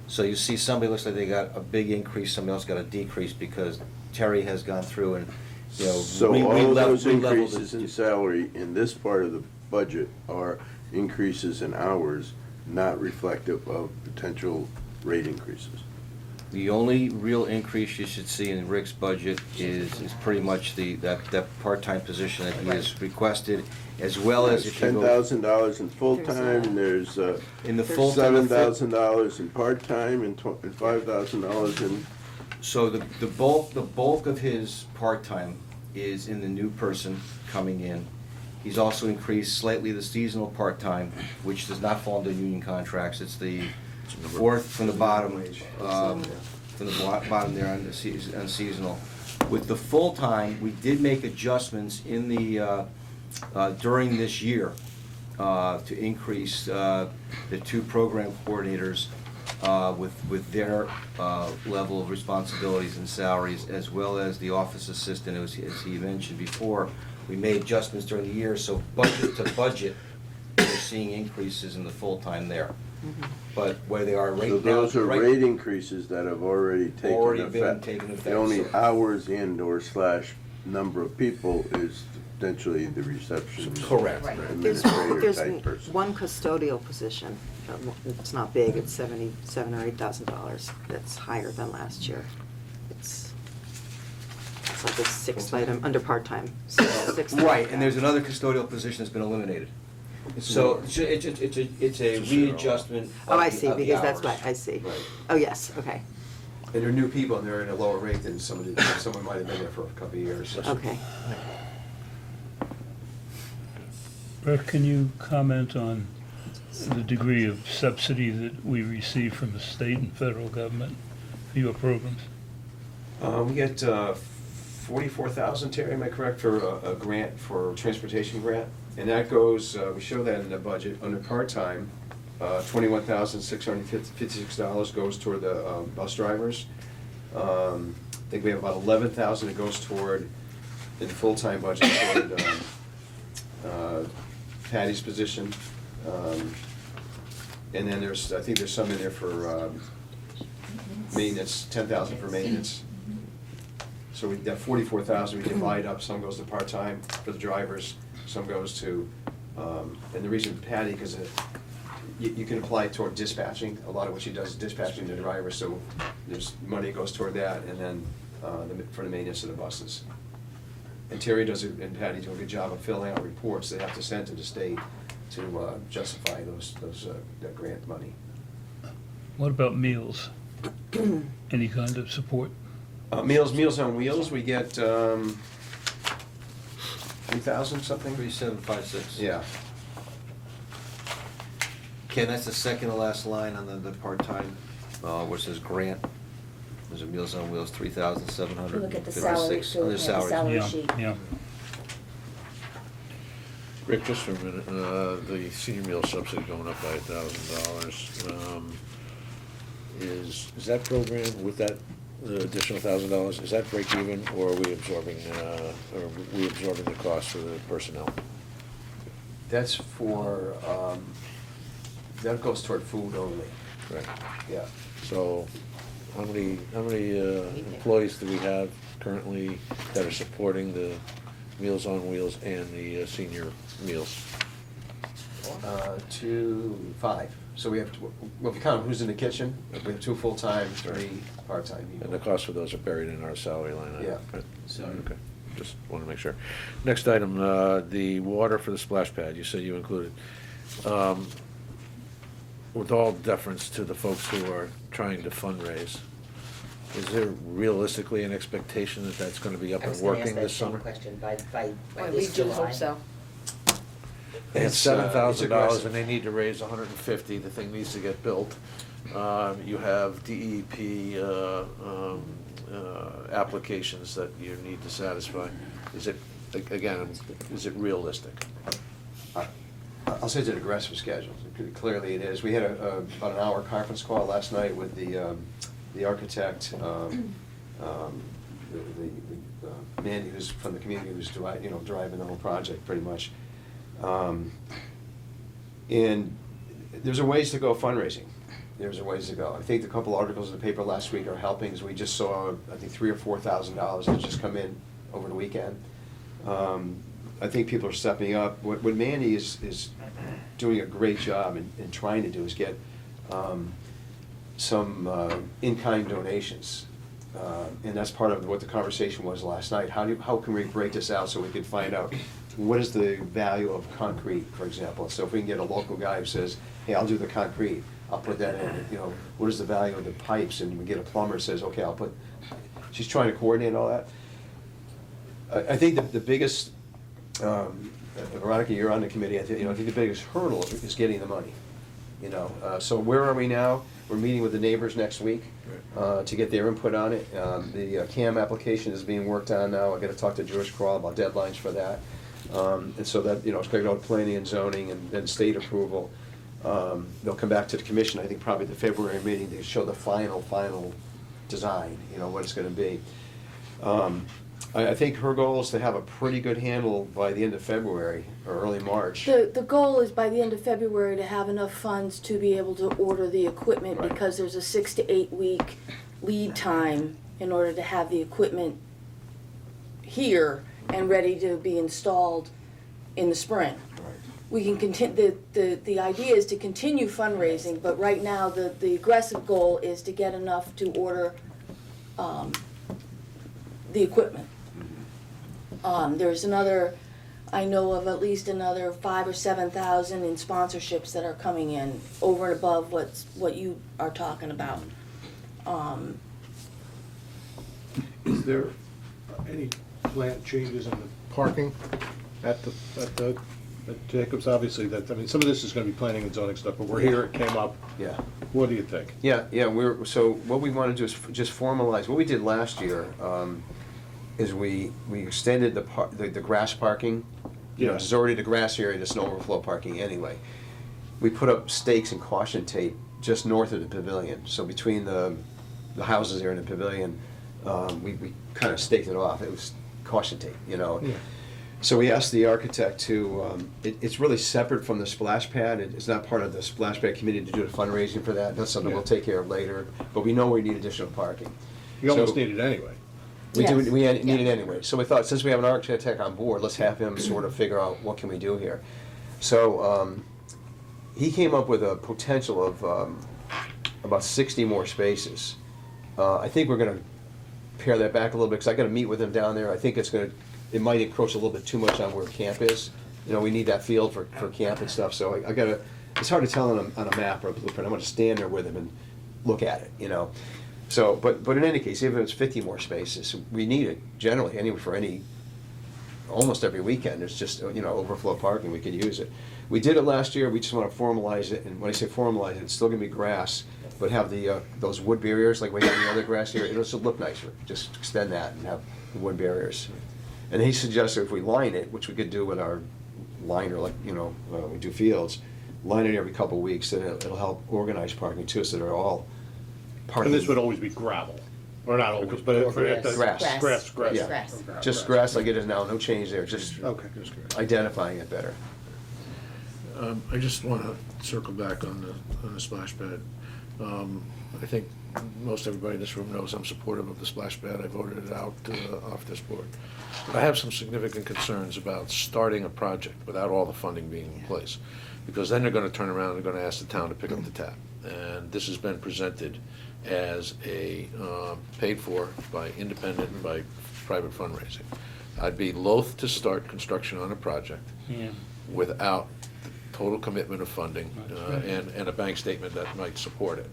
B: So you see somebody looks like they got a big increase, somebody else got a decrease because Terry has gone through and,
F: So all of those increases in salary in this part of the budget are increases in hours, not reflective of potential rate increases.
B: The only real increase you should see in Rick's budget is pretty much that part-time position that he has requested, as well as if you go.
F: $10,000 in full-time, and there's
B: In the full-time.
F: $7,000 in part-time, and $5,000 in.
B: So the bulk of his part-time is in the new person coming in. He's also increased slightly the seasonal part-time, which does not fall into union contracts. It's the fourth from the bottom, bottom there on seasonal. With the full-time, we did make adjustments in the, during this year, to increase the two program coordinators with their level of responsibilities and salaries, as well as the office assistant, as he mentioned before. We made adjustments during the year, so budget to budget, we're seeing increases in the full-time there. But where they are right now.
F: So those are rate increases that have already taken effect.
B: Been taken effect.
F: The only hours and/or slash number of people is potentially the reception.
B: Correct.
F: Administrator
G: There's
F: type person.
G: one custodial position, it's not big, it's $77,000 or $8,000, that's higher than last year. It's like the sixth item, under part-time.
B: Right, and there's another custodial position that's been eliminated. So it's a readjustment
G: Oh, I
B: of
G: see,
B: the
G: because that's
B: hours.
G: why, I see.
Q: Right.
G: Oh, yes, okay,
Q: And they're new people, and they're in a lower rate than someone might have been there for a couple of years.
G: okay.
O: Brett, can you comment on the degree of subsidy that we receive from the state and federal government for your programs?
Q: We get 44,000, Terry, am I correct, for a grant, for transportation grant? And that goes, we show that in the budget, under part-time, $21,656 goes toward the bus drivers. I think we have about 11,000 that goes toward, in the full-time budget, toward Patty's position. And then there's, I think there's some in there for maintenance, 10,000 for maintenance. So we got 44,000, we divide up, some goes to part-time for the drivers, some goes to, and the reason Patty, because you can apply toward dispatching, a lot of what she does is dispatching the drivers, so there's money goes toward that, and then for the maintenance of the buses. And Terry does, and Patty do a good job of filling out reports they have to send to the state to justify that grant money.
O: What about meals? Any kind of support?
Q: Meals on Wheels, we get 3,000 something?
B: 3756.
Q: Yeah.
B: Ken, that's the second to last line on the part-time, where it says grant. There's a Meals on Wheels, 3,756.
M: Look at the salary, so
B: Under
M: we have the
B: salaries.
M: salary
O: Yeah,
M: sheet.
O: yeah.
A: Rick, just for a minute, the senior meal subsidy going up by $1,000. Is that program with that additional $1,000, is that break even, or are we absorbing the cost for the personnel?
Q: That's for, that goes toward food only.
A: Right.
Q: Yeah.
A: So, how many employees do we have currently that are supporting the Meals on Wheels and the senior meals?
Q: 5. So we have, well, if you count who's in the kitchen, we have 2 full-time, 3 part-time
A: And
Q: people.
A: the costs for those are buried in our salary line item?
Q: Yeah.
A: Right. Okay, just want to make sure. Next item, the water for the splash pad, you said you included. With all deference to the folks who are trying to fundraise, is there realistically an expectation that that's going to be up and working this summer?
H: question by
M: Well, we do hope so.
A: They have
Q: It's
A: $7,000
Q: aggressive.
A: and they need to raise $150, the thing needs to get built. You have DEP applications that you need to satisfy. Is it, again, is it realistic?
Q: I'll say it's an aggressive schedule. Clearly it is. We had about an hour conference call last night with the architect, Mandy, who's from the community, who's driving the whole project pretty much. And there's a ways to go fundraising. There's a ways to go. I think the couple articles in the paper last week are helping, as we just saw, I think $3,000 or $4,000 has just come in over the weekend. I think people are stepping up. What Mandy is doing a great job in trying to do is get in-kind donations. And that's part of what the conversation was last night. How can we break this out so we can find out what is the value of concrete, for example? So if we can get a local guy who says, hey, I'll do the concrete, I'll put that in, you know, what is the value of the pipes? And we get a plumber who says, okay, she's trying to coordinate all that. I think the biggest, Veronica, you're on the committee, I think the biggest hurdle is getting the money. You know, so where are we now? We're meeting with the neighbors next week to get their input on it. The CAM application is being worked on now. I got to talk to George Crawl about deadlines for that. And so that, you know, it's going to go to planning and zoning and then state approval. They'll come back to the commission, I think probably the February meeting, to show the final design, you know, what it's going to be. I think her goal is to have a pretty good handle by the end of February or early March.
M: The goal is by the end of February to have enough funds to be able to order the equipment,
Q: Right.
M: because there's a 6 to 8 week lead time in order to have the equipment here and ready to be installed in the spring. We can continue, the idea is to continue fundraising, but right now the aggressive goal is to get enough to order the equipment. There's I know of at least another 5,000 or 7,000 in sponsorships that are coming in over and above what you are talking about.
E: Is there any planned changes in the parking at Jacobs? Obviously, some of this is gonna be planning and zoning stuff, but we're here, it came up.
Q: Yeah.
E: What do you think?
Q: Yeah, so what we want to do is just formalize, what we did last year, is we extended the grass parking. You know,
E: Yeah.
Q: there's already the grass area, there's no overflow parking anyway. We put up stakes and caution tape just north of the pavilion, so between the houses there and the pavilion, we kind of staked it off, it was caution tape, you know.
E: Yeah.
Q: So we asked the architect to, it's really separate from the splash pad. It's not part of the splash pad committee to do the fundraising for that. That's something we'll take care of later, but we know we need additional parking.
E: You almost
Q: So-
E: need it anyway.
Q: We
M: Yes.
Q: need it anyway. So we thought, since we have an architect on board, let's have him sort of figure out what can we do here. So he came up with a potential of about 60 more spaces. I think we're going to pare that back a little bit, because I got to meet with him down there. I think it might encroach a little bit too much on where camp is. You know, we need that field for camp and stuff, so I got to, it's hard to tell on a map or a blueprint. I'm going to stand there with him and look at it, you know. So, but in any case, even if it's 50 more spaces, we need it generally, anyway, almost every weekend. It's just, you know, overflow parking, we could use it. We did it last year, we just want to formalize it, and when I say formalize it, it's still going to be grass, but have those wood barriers like we have in the other grass area. It'll still look nicer, just extend that and have the wood barriers. And he suggested if we line it, which we could do with our liner, like, you know, we do fields, line it every couple of weeks, then it'll help organize parking too, so they're all parking.
E: And this would always be gravel, or not always, but
Q: Or
E: grass. Grass.
Q: Yeah.
H: Grass.
Q: Just grass like it is now, no change there, just
E: Okay, just grass.
Q: identifying it better.
A: I just want to circle back on the splash pad. I think most everybody in this room knows I'm supportive of the splash pad. I voted it out off this board. But I have some significant concerns about starting a project without all the funding being in place, because then they're going to turn around and they're going to ask the town to pick up the tab. And this has been presented as paid for by independent and by private fundraising. I'd be loath to start construction on a project without the total commitment of funding and a bank statement that might support it.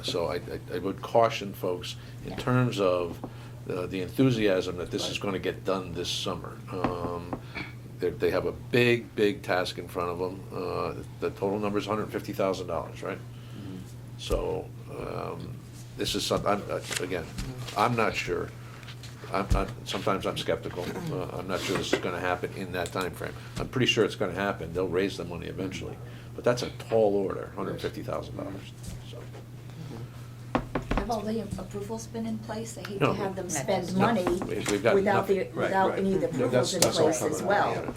A: So I would caution folks in terms of the enthusiasm that this is going to get done this summer. They have a big task in front of them. The total number is $150,000, right? So this is something, again, I'm not sure. Sometimes I'm skeptical. I'm not sure this is going to happen in that time frame. I'm pretty sure it's going to happen. They'll raise the money eventually. But that's a tall order, $150,000. So.
R: Have all the approvals been in place? I hate
A: No.
R: to have them spend
A: No.
R: money
A: We've got
R: without
A: nothing.
R: without any of the
Q: No,
R: approvals in
Q: that's all
R: place as
Q: coming
R: well.
Q: out,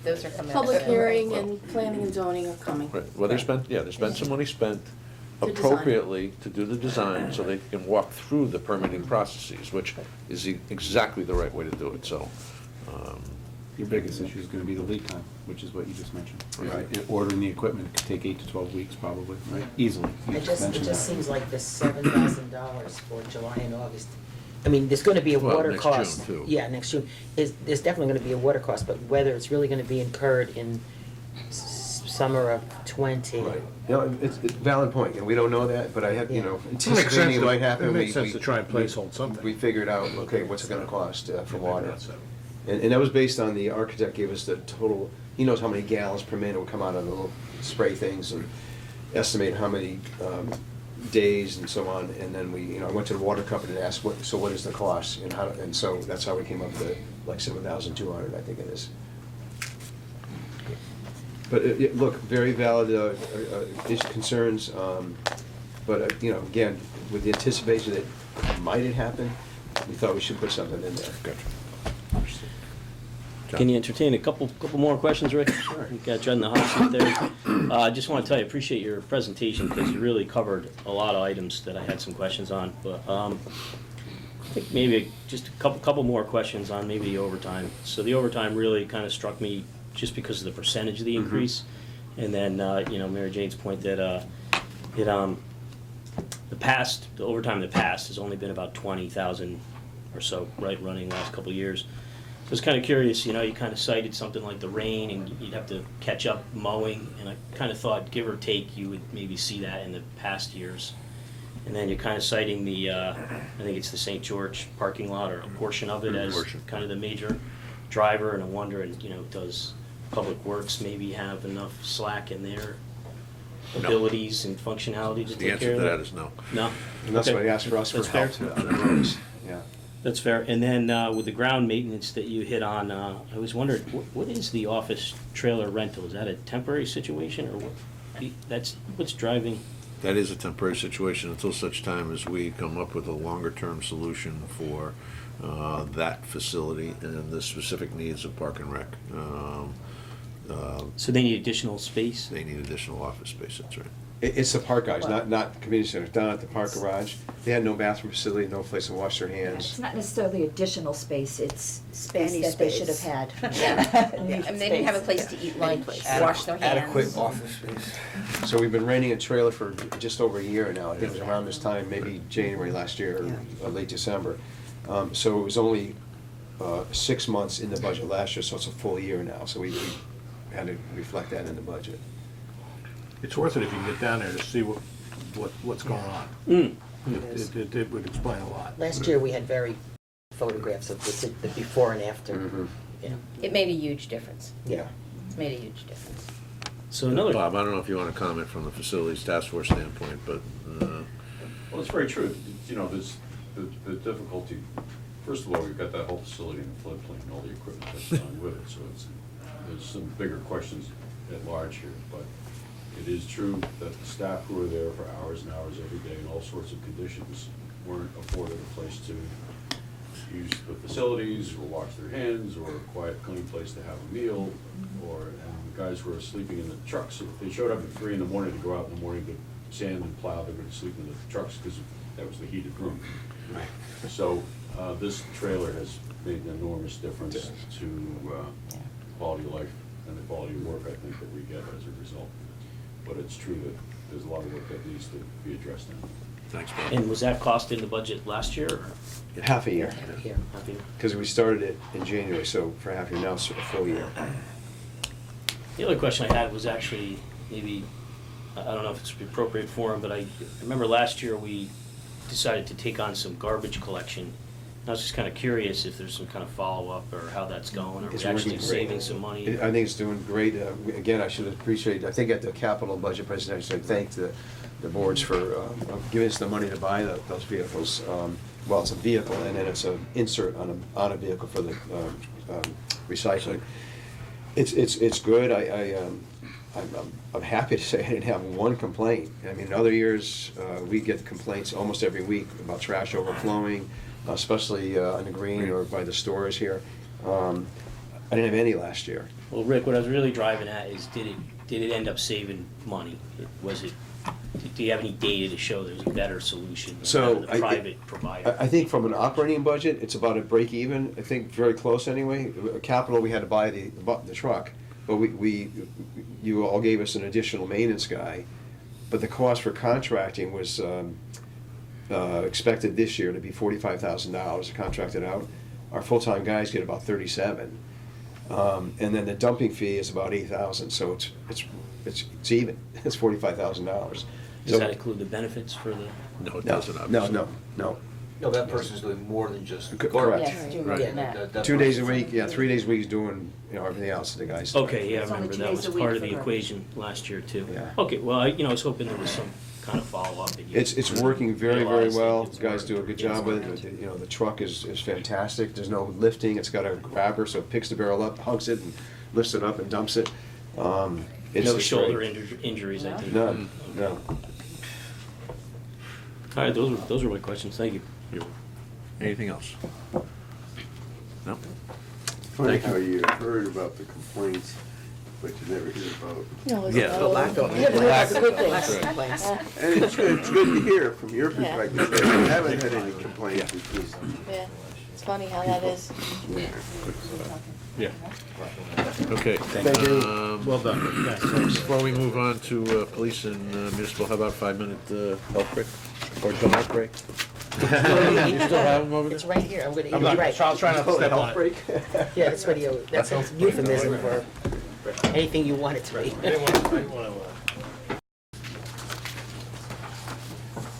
H: Those are coming up.
M: Public
H: soon.
M: hearing and planning and zoning are coming.
A: Right, well, there's been some money spent
M: To design.
A: appropriately to do the design so they can walk through the permitting processes, which is exactly the right way to do it, so.
J: Your biggest issue is gonna be the lead time, which is what you just mentioned.
Q: Right.
J: Ordering the equipment could take 8 to 12 weeks probably, right? Easily. You
H: It just
J: mentioned that.
H: seems like the $7,000 for July and August. I mean, there's gonna be a
A: Well,
H: water
A: next
H: cost.
A: June, too.
H: Yeah, next June. There's definitely gonna be a water cost, but whether it's really gonna be incurred in summer of '20.
Q: Right. You know, it's a valid point, and we don't know that, but I have, you know,
E: It makes sense
Q: anticipating it
E: to-
Q: might happen.
E: it makes
Q: we-
E: sense
Q: we-
E: to try and placehold something.
Q: We figured out, okay, what's it gonna cost for water? And that was based on the architect gave us the total, he knows how many gallons per minute will come out of the little spray things and estimate how many days and so on. And then we, you know, I went to the water company and asked, what is the cost? And how, and so that's how we came up with like 7,200, I think it is. But look, very valid concerns, but you know, again, with the anticipation that might it happen, we thought we should put something in there.
A: Gotcha.
I: Can you entertain a couple more questions, Rick? Sure. You got you on the hot seat there. I just want to tell you, I appreciate your presentation because you really covered a lot of items that I had some questions on. But I think maybe just a couple more questions on maybe the overtime. So the overtime really kind of struck me just because of the percentage of the increase, and then you know, Mary Jane's point that the overtime in the past has only been about 20,000 or so, right, running the last couple of years. So I was kind of curious, you know, you kind of cited something like the rain and you'd have to catch up mowing, and I kind of thought, give or take, you would maybe see that in the past years. And then you're kind of citing the, I think it's the St. George parking lot or a portion of it as kind of the major driver, and I'm wondering, you know, does Public Works maybe have enough slack in their abilities and functionality to
A: The
I: take care
A: answer
I: of
A: to
I: that?
A: that is no.
I: No?
Q: And that's
I: Okay.
Q: why he asked for us for
I: That's
Q: help
I: fair.
Q: on the roads, yeah.
I: That's fair. And then with the ground maintenance that you hit on, I was wondering, what is the office trailer rental? Is that a temporary situation, or what's driving?
A: That is a temporary situation until such time as we come up with a longer-term solution for that facility and the specific needs of Park and Rec.
I: So they need additional space?
A: They need additional office space, that's right.
Q: It's the park guys, not community center, down at the park garage. They had no bathroom facility, no place to wash their
R: It's
Q: hands.
R: not necessarily additional space, it's space
D: Any
R: that they should have
D: space.
R: had.
M: Yeah.
R: New
M: I mean, they didn't have a place
R: space.
M: to eat
R: Any
M: lunch,
R: place.
M: wash their hands.
B: Adequate office space.
Q: So we've been renting a trailer for just over a year now. I think it was around this time, maybe January last year, or late December. So it was only 6 months in the budget last year, so it's a full year now. So we had to reflect that in the budget.
E: It's worth it if you can get down there to see what's going on. It would explain a lot.
H: Last year, we had very photographs of the before and after, you know.
M: It made a huge difference.
Q: Yeah.
M: It's made a huge difference.
I: So another.
A: Bob, I don't know if you want to comment from the facilities task force standpoint, but
P: Well, it's very true. You know, the difficulty, first of all, we've got that whole facility in the floodplain and all the equipment that's gone with it, so there's some bigger questions at large here, but it is true that the staff who are there for hours and hours every day in all sorts of conditions weren't afforded a place to use the facilities or wash their hands or a quiet, clean place to have a meal, and the guys were sleeping in the trucks. If they showed up at 3 in the morning to go out in the morning to sand and plow, they were going to sleep in the trucks because that was the heated room. So this trailer has made an enormous difference to quality of life and the quality of work, I think, that we get as a result. But it's true that there's a lot of work that needs to be addressed now.
A: thanks, Bob.
I: And was that cost in the budget last year? Or?
Q: Half a year.
I: Half a year.
Q: Because we started it in January, so for half a year, now it's a full year.
I: The other question I had was actually maybe, I don't know if it's the appropriate forum, but I remember last year we decided to take on some garbage collection. I was just kind of curious if there's some kind of follow-up or how that's going, or
Q: It's
I: we're actually
Q: working great.
I: saving some money.
Q: I think it's doing great. Again, I should appreciate, I think at the capital budget presentation, I thanked the boards for giving us the money to buy those vehicles. Well, it's a vehicle, and then it's an insert on a vehicle for the recycling. It's good. I'm happy to say I didn't have one complaint. I mean, in other years, we get complaints almost every week about trash overflowing, especially on the green or by the stores here. I didn't have any last year.
I: Well, Rick, what I was really driving at is did it end up saving money? Was it do you have any data to show there's a better solution
Q: So,
I: than the private provider?
Q: I think from an operating budget, it's about a break even, I think very close anyway. Capital, we had to buy the truck, but you all gave us an additional maintenance guy. But the cost for contracting was expected this year to be $45,000 contracted out. Our full-time guys get about 37. And then the dumping fee is about 8,000, so it's even, it's $45,000.
I: Does that include the benefits for the?
A: No, it
Q: No,
A: doesn't, obviously.
Q: no.
B: No, that person's doing more than just
Q: Correct.
B: garbage.
R: Yes, doing
B: Right.
R: more than that.
B: That
Q: 2 days a
B: person's-
Q: week, 3 days a week is doing, everything else that the guys do.
I: Okay, yeah, I
R: It's only
I: remember
R: 2
I: that
R: days
I: was
R: a week
I: part of
R: for
I: the
R: garbage.
I: equation last year too.
Q: Yeah.
I: Okay, well, I was hoping there was some kind of follow-up. that you
Q: It's working very, very
I: realized that
Q: well.
I: it's
Q: The guys do a
I: working.
Q: good job with it. The truck is fantastic. There's no lifting. It's got a grabber, so it picks the barrel up, hugs it, and lifts it up and dumps it. It's
I: No
Q: just
I: shoulder
Q: great.
I: injuries, I think.
Q: None, no.
I: All right, those were my questions, thank you.
A: Anything else? No?
F: Funny
A: Thank you.
F: how you heard about the complaints, but you never hear about.
R: No, it's
A: Yeah,
R: no-
A: the lack
G: of-
R: You never heard
G: lack
R: about the
G: of-
R: good
G: lack
R: things.
G: of complaints.
F: And it's good to hear from your
R: Yeah.
F: perspective. I haven't had any complaints, because
R: Yeah, it's funny how that is.
A: Yeah. Okay.
Q: Thank you.
A: Well done. Before we move on to police and municipal, how about 5-minute health break? Or donut break? You still have them over there?
H: It's right here, I'm gonna eat
L: I'm
H: it
L: not,
H: right.
L: I'll try not to step on it.
H: Yeah, that's what that's a euphemism for anything you want it to be.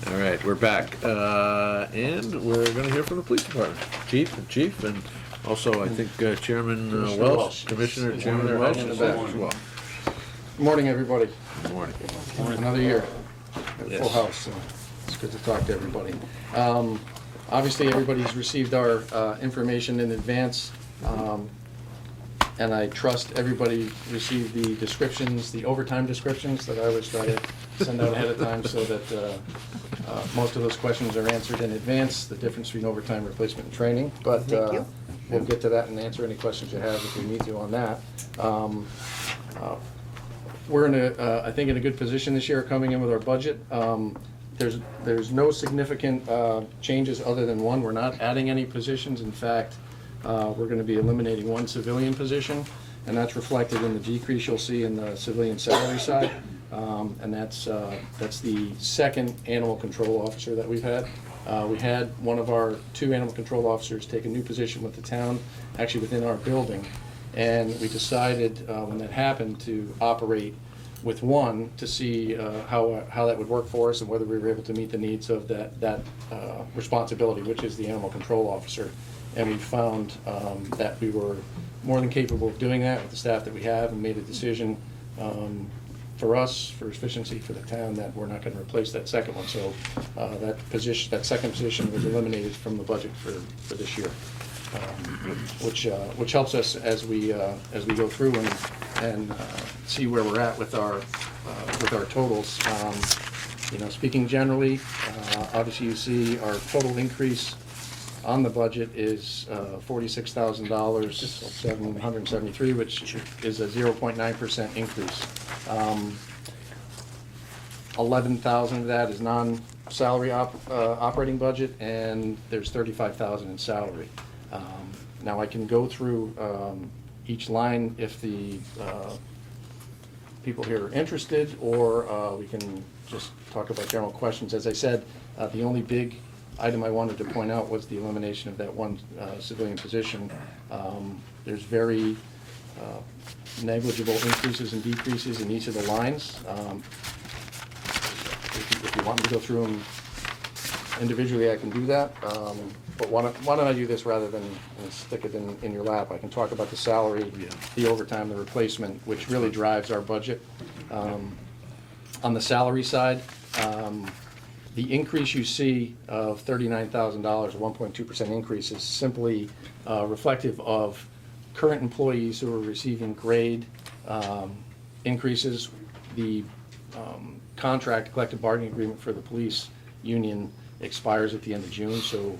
A: All right, we're back. And we're gonna hear from the police department. Chief, and also, I think Chairman
E: Commissioner
A: Welch,
E: Welch.
A: Commissioner
E: He's
A: Chairman
E: right
A: Welch
E: in the
A: is
E: back.
A: there as well.
E: Good morning, everybody.
A: Good morning.
E: Another year.
A: Yes.
E: Full house, so it's good to talk to everybody. Obviously, everybody's received our information in advance, and I trust everybody received the descriptions, the overtime descriptions that I always try to send out ahead of time so that most of those questions are answered in advance, the difference between overtime, replacement, and training. But
G: Thank you.
E: we'll get to that and answer any questions you have if we need to on that. We're I think, in a good position this year coming in with our budget. There's no significant changes other than one. We're not adding any positions. In fact, we're going to be eliminating one civilian position, and that's reflected in the decrease you'll see in the civilian salary side. And that's the second animal control officer that we've had. We had one of our 2 animal control officers take a new position with the town, actually within our building. And we decided, when that happened, to operate with one to see how that would work for us and whether we were able to meet the needs of that responsibility, which is the animal control officer. And we found that we were more than capable of doing that with the staff that we have, and made a decision for us, for efficiency, for the town, that we're not going to replace that second one. So that second position was eliminated from the budget for this year. Which helps us as we go through and see where we're at with our totals. Speaking generally, obviously you see our total increase on the budget is $46,000, 773, which is a 0.9% increase. 11,000 of that is non-salary operating budget, and there's 35,000 in salary. Now I can go through each line if the people here are interested, or we can just talk about general questions. As I said, the only big item I wanted to point out was the elimination of that one civilian position. There's very negligible increases and decreases in each of the lines. If you want me to go through them individually, I can do that. But why don't I do this rather than stick it in your lap? I can talk about the salary, the overtime, the replacement, which really drives our budget. On the salary side, the increase you see of $39,000, 1.2% increase, is simply reflective of current employees who are receiving grade increases. The contract, collective bargaining agreement for the police union expires at the end of June, so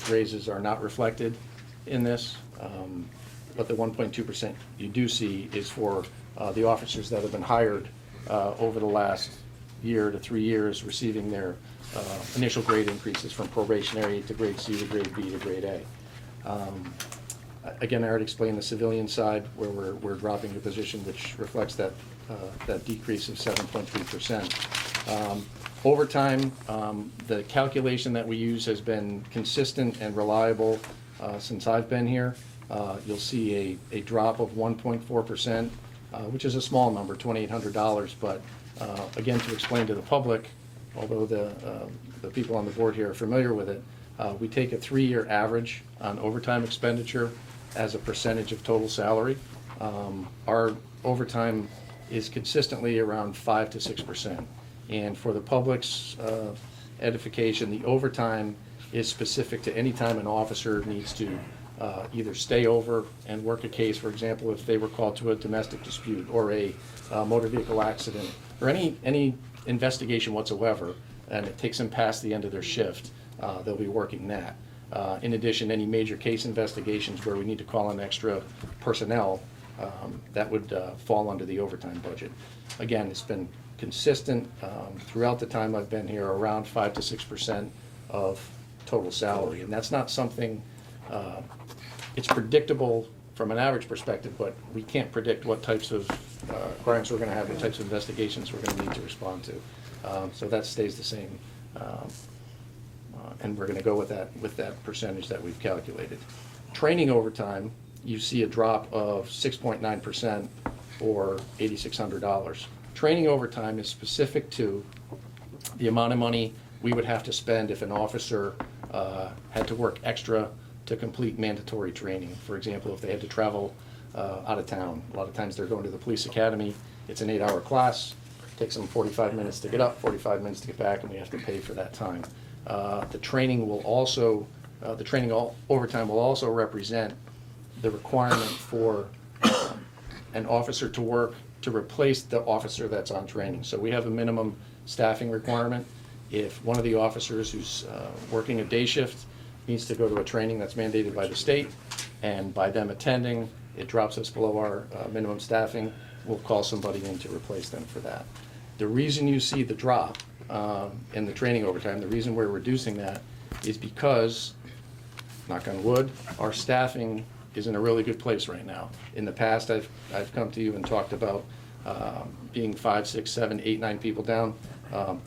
E: raises are not reflected in this. But the 1.2% you do see is for the officers that have been hired over the last
S: year to 3 years receiving their initial grade increases from probationary to grade C to grade B to grade A. Again, I already explained the civilian side where we're dropping a position which reflects that decrease of 7.3%. Overtime, the calculation that we use has been consistent and reliable since I've been here. You'll see a drop of 1.4%, which is a small number, $2,800, but again, to explain to the public, although the people on the board here are familiar with it, we take a 3-year average on overtime expenditure as a percentage of total salary. Our overtime is consistently around 5 to 6%. And for the public's edification, the overtime is specific to any time an officer needs to either stay over and work a case, for example, if they were called to a domestic dispute or a motor vehicle accident, or any investigation whatsoever, and it takes them past the end of their shift, they'll be working that. In addition, any major case investigations where we need to call in extra personnel, that would fall under the overtime budget. Again, it's been consistent throughout the time I've been here, around 5 to 6% of total salary. And that's not something, it's predictable from an average perspective, but we can't predict what types of crimes we're going to have, what types of investigations we're going to need to respond to. So that stays the same. And we're going to go with that percentage that we've calculated. Training overtime, you see a drop of 6.9% or $8,600. Training overtime is specific to the amount of money we would have to spend if an officer had to work extra to complete mandatory training. For example, if they had to travel out of town. A lot of times they're going to the police academy. It's an 8-hour class. It takes them 45 minutes to get up, 45 minutes to get back, and we have to pay for that time. The training will also, overtime will also represent the requirement for an officer to work to replace the officer that's on training. So we have a minimum staffing requirement. If one of the officers who's working a day shift needs to go to a training that's mandated by the state, and by them attending, it drops us below our minimum staffing, we'll call somebody in to replace them for that. The reason you see the drop in the training overtime, the reason we're reducing that is because, knock on wood, our staffing is in a really good place right now. In the past, I've come to you and talked about being 5, 6, 7, 8, 9 people down.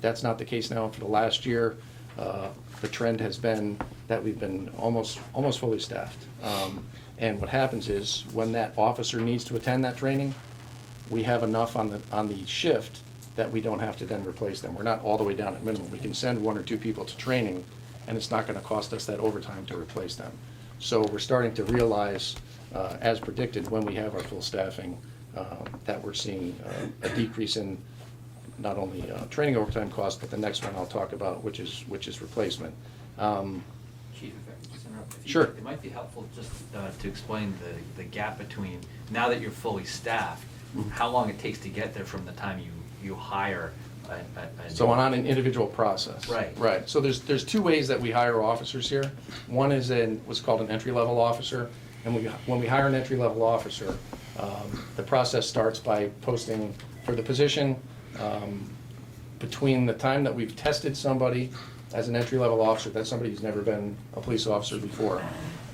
S: That's not the case now. For the last year, the trend has been that we've been almost fully staffed. And what happens is when that officer needs to attend that training, we have enough on the shift that we don't have to then replace them. We're not all the way down at minimum. We can send 1 or 2 people to training, and it's not going to cost us that overtime to replace them. So we're starting to realize, as predicted, when we have our full staffing, that we're seeing a decrease in not only training overtime costs, but the next one I'll talk about, which is replacement.
N: Chief, if I can just interrupt.
S: Sure.
N: It might be helpful just to explain the gap between, now that you're fully staffed, how long it takes to get there from the time you hire a
S: So on an individual process.
N: Right.
S: Right. So there's 2 ways that we hire officers here. One is what's called an entry-level officer. And when we hire an entry-level officer, the process starts by posting for the position. Between the time that we've tested somebody as an entry-level officer, that's somebody who's never been a police officer before,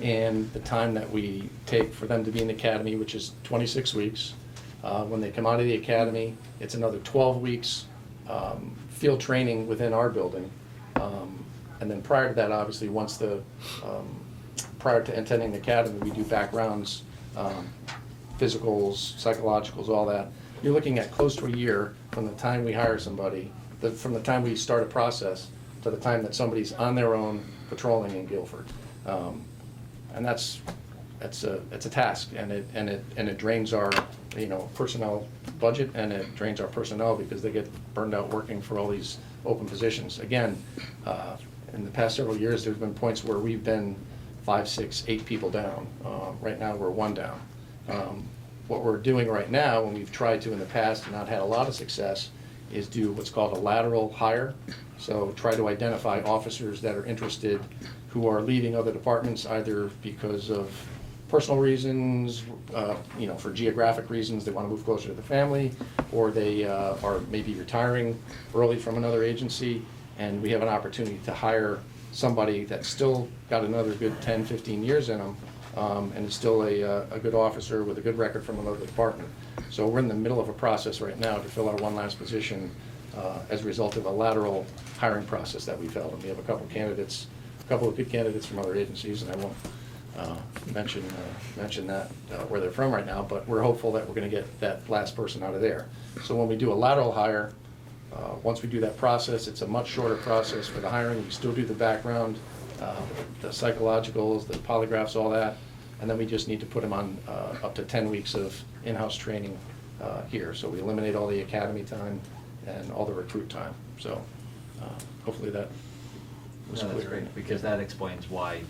S: and the time that we take for them to be in the academy, which is 26 weeks. When they come out of the academy, it's another 12 weeks field training within our building. And then prior to that, obviously, prior to attending the academy, we do backgrounds, physicals, psychologicals, all that. You're looking at close to a year from the time we hire somebody, from the time we start a process to the time that somebody's on their own patrolling in Guilford. And that's a task, and it drains our personnel budget, and it drains our personnel because they get burned out working for all these open positions. Again, in the past several years, there's been points where we've been 5, 6, 8 people down. Right now, we're 1 down. What we're doing right now, and we've tried to in the past and not had a lot of success, is do what's called a lateral hire. So try to identify officers that are interested who are leaving other departments either because of personal reasons, for geographic reasons, they want to move closer to the family, or they are maybe retiring early from another agency, and we have an opportunity to hire somebody that's still got another good 10, 15 years in them, and is still a good officer with a good record from another department. So we're in the middle of a process right now to fill our one last position as a result of a lateral hiring process that we've held. And we have a couple of good candidates from other agencies, and I won't mention that where they're from right now, but we're hopeful that we're going to get that last person out of there. So when we do a lateral hire, once we do that process, it's a much shorter process for the hiring. We still do the background, the psychologicals, the polygraphs, all that, and then we just need to put them on up to 10 weeks of in-house training here. So we eliminate all the academy time and all the recruit time. So hopefully that was
N: No, that's
S: clear.
N: great, because that explains why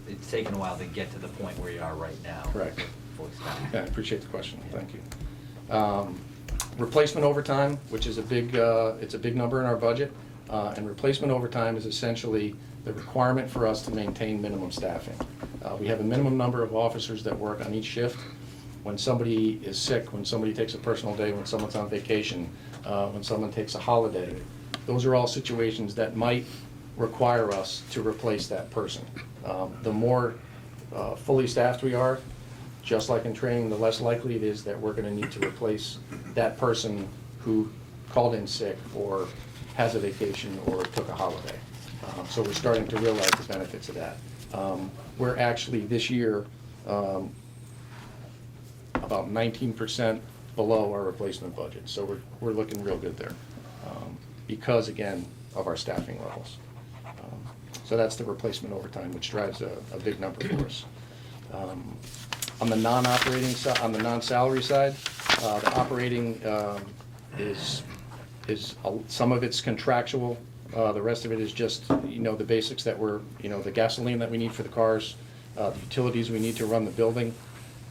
N: it's taken a while to get to the point where you are right now.
S: Correct.
N: Fully staffed.
S: Yeah, I appreciate the question, thank you. Replacement overtime, which is it's a big number in our budget, and replacement overtime is essentially the requirement for us to maintain minimum staffing. We have a minimum number of officers that work on each shift. When somebody is sick, when somebody takes a personal day, when someone's on vacation, when someone takes a holiday, those are all situations that might require us to replace that person. The more fully staffed we are, just like in training, the less likely it is that we're going to need to replace that person who called in sick or has a vacation or took a holiday. So we're starting to realize the benefits of that. We're actually this year about 19% below our replacement budget. So we're looking real good there because, again, of our staffing levels. So that's the replacement overtime, which drives a big number for us. On the non-operating side, on the non-salary side, the operating is some of it's contractual. The rest of it is just, the basics that the gasoline that we need for the cars, the utilities we need to run the building,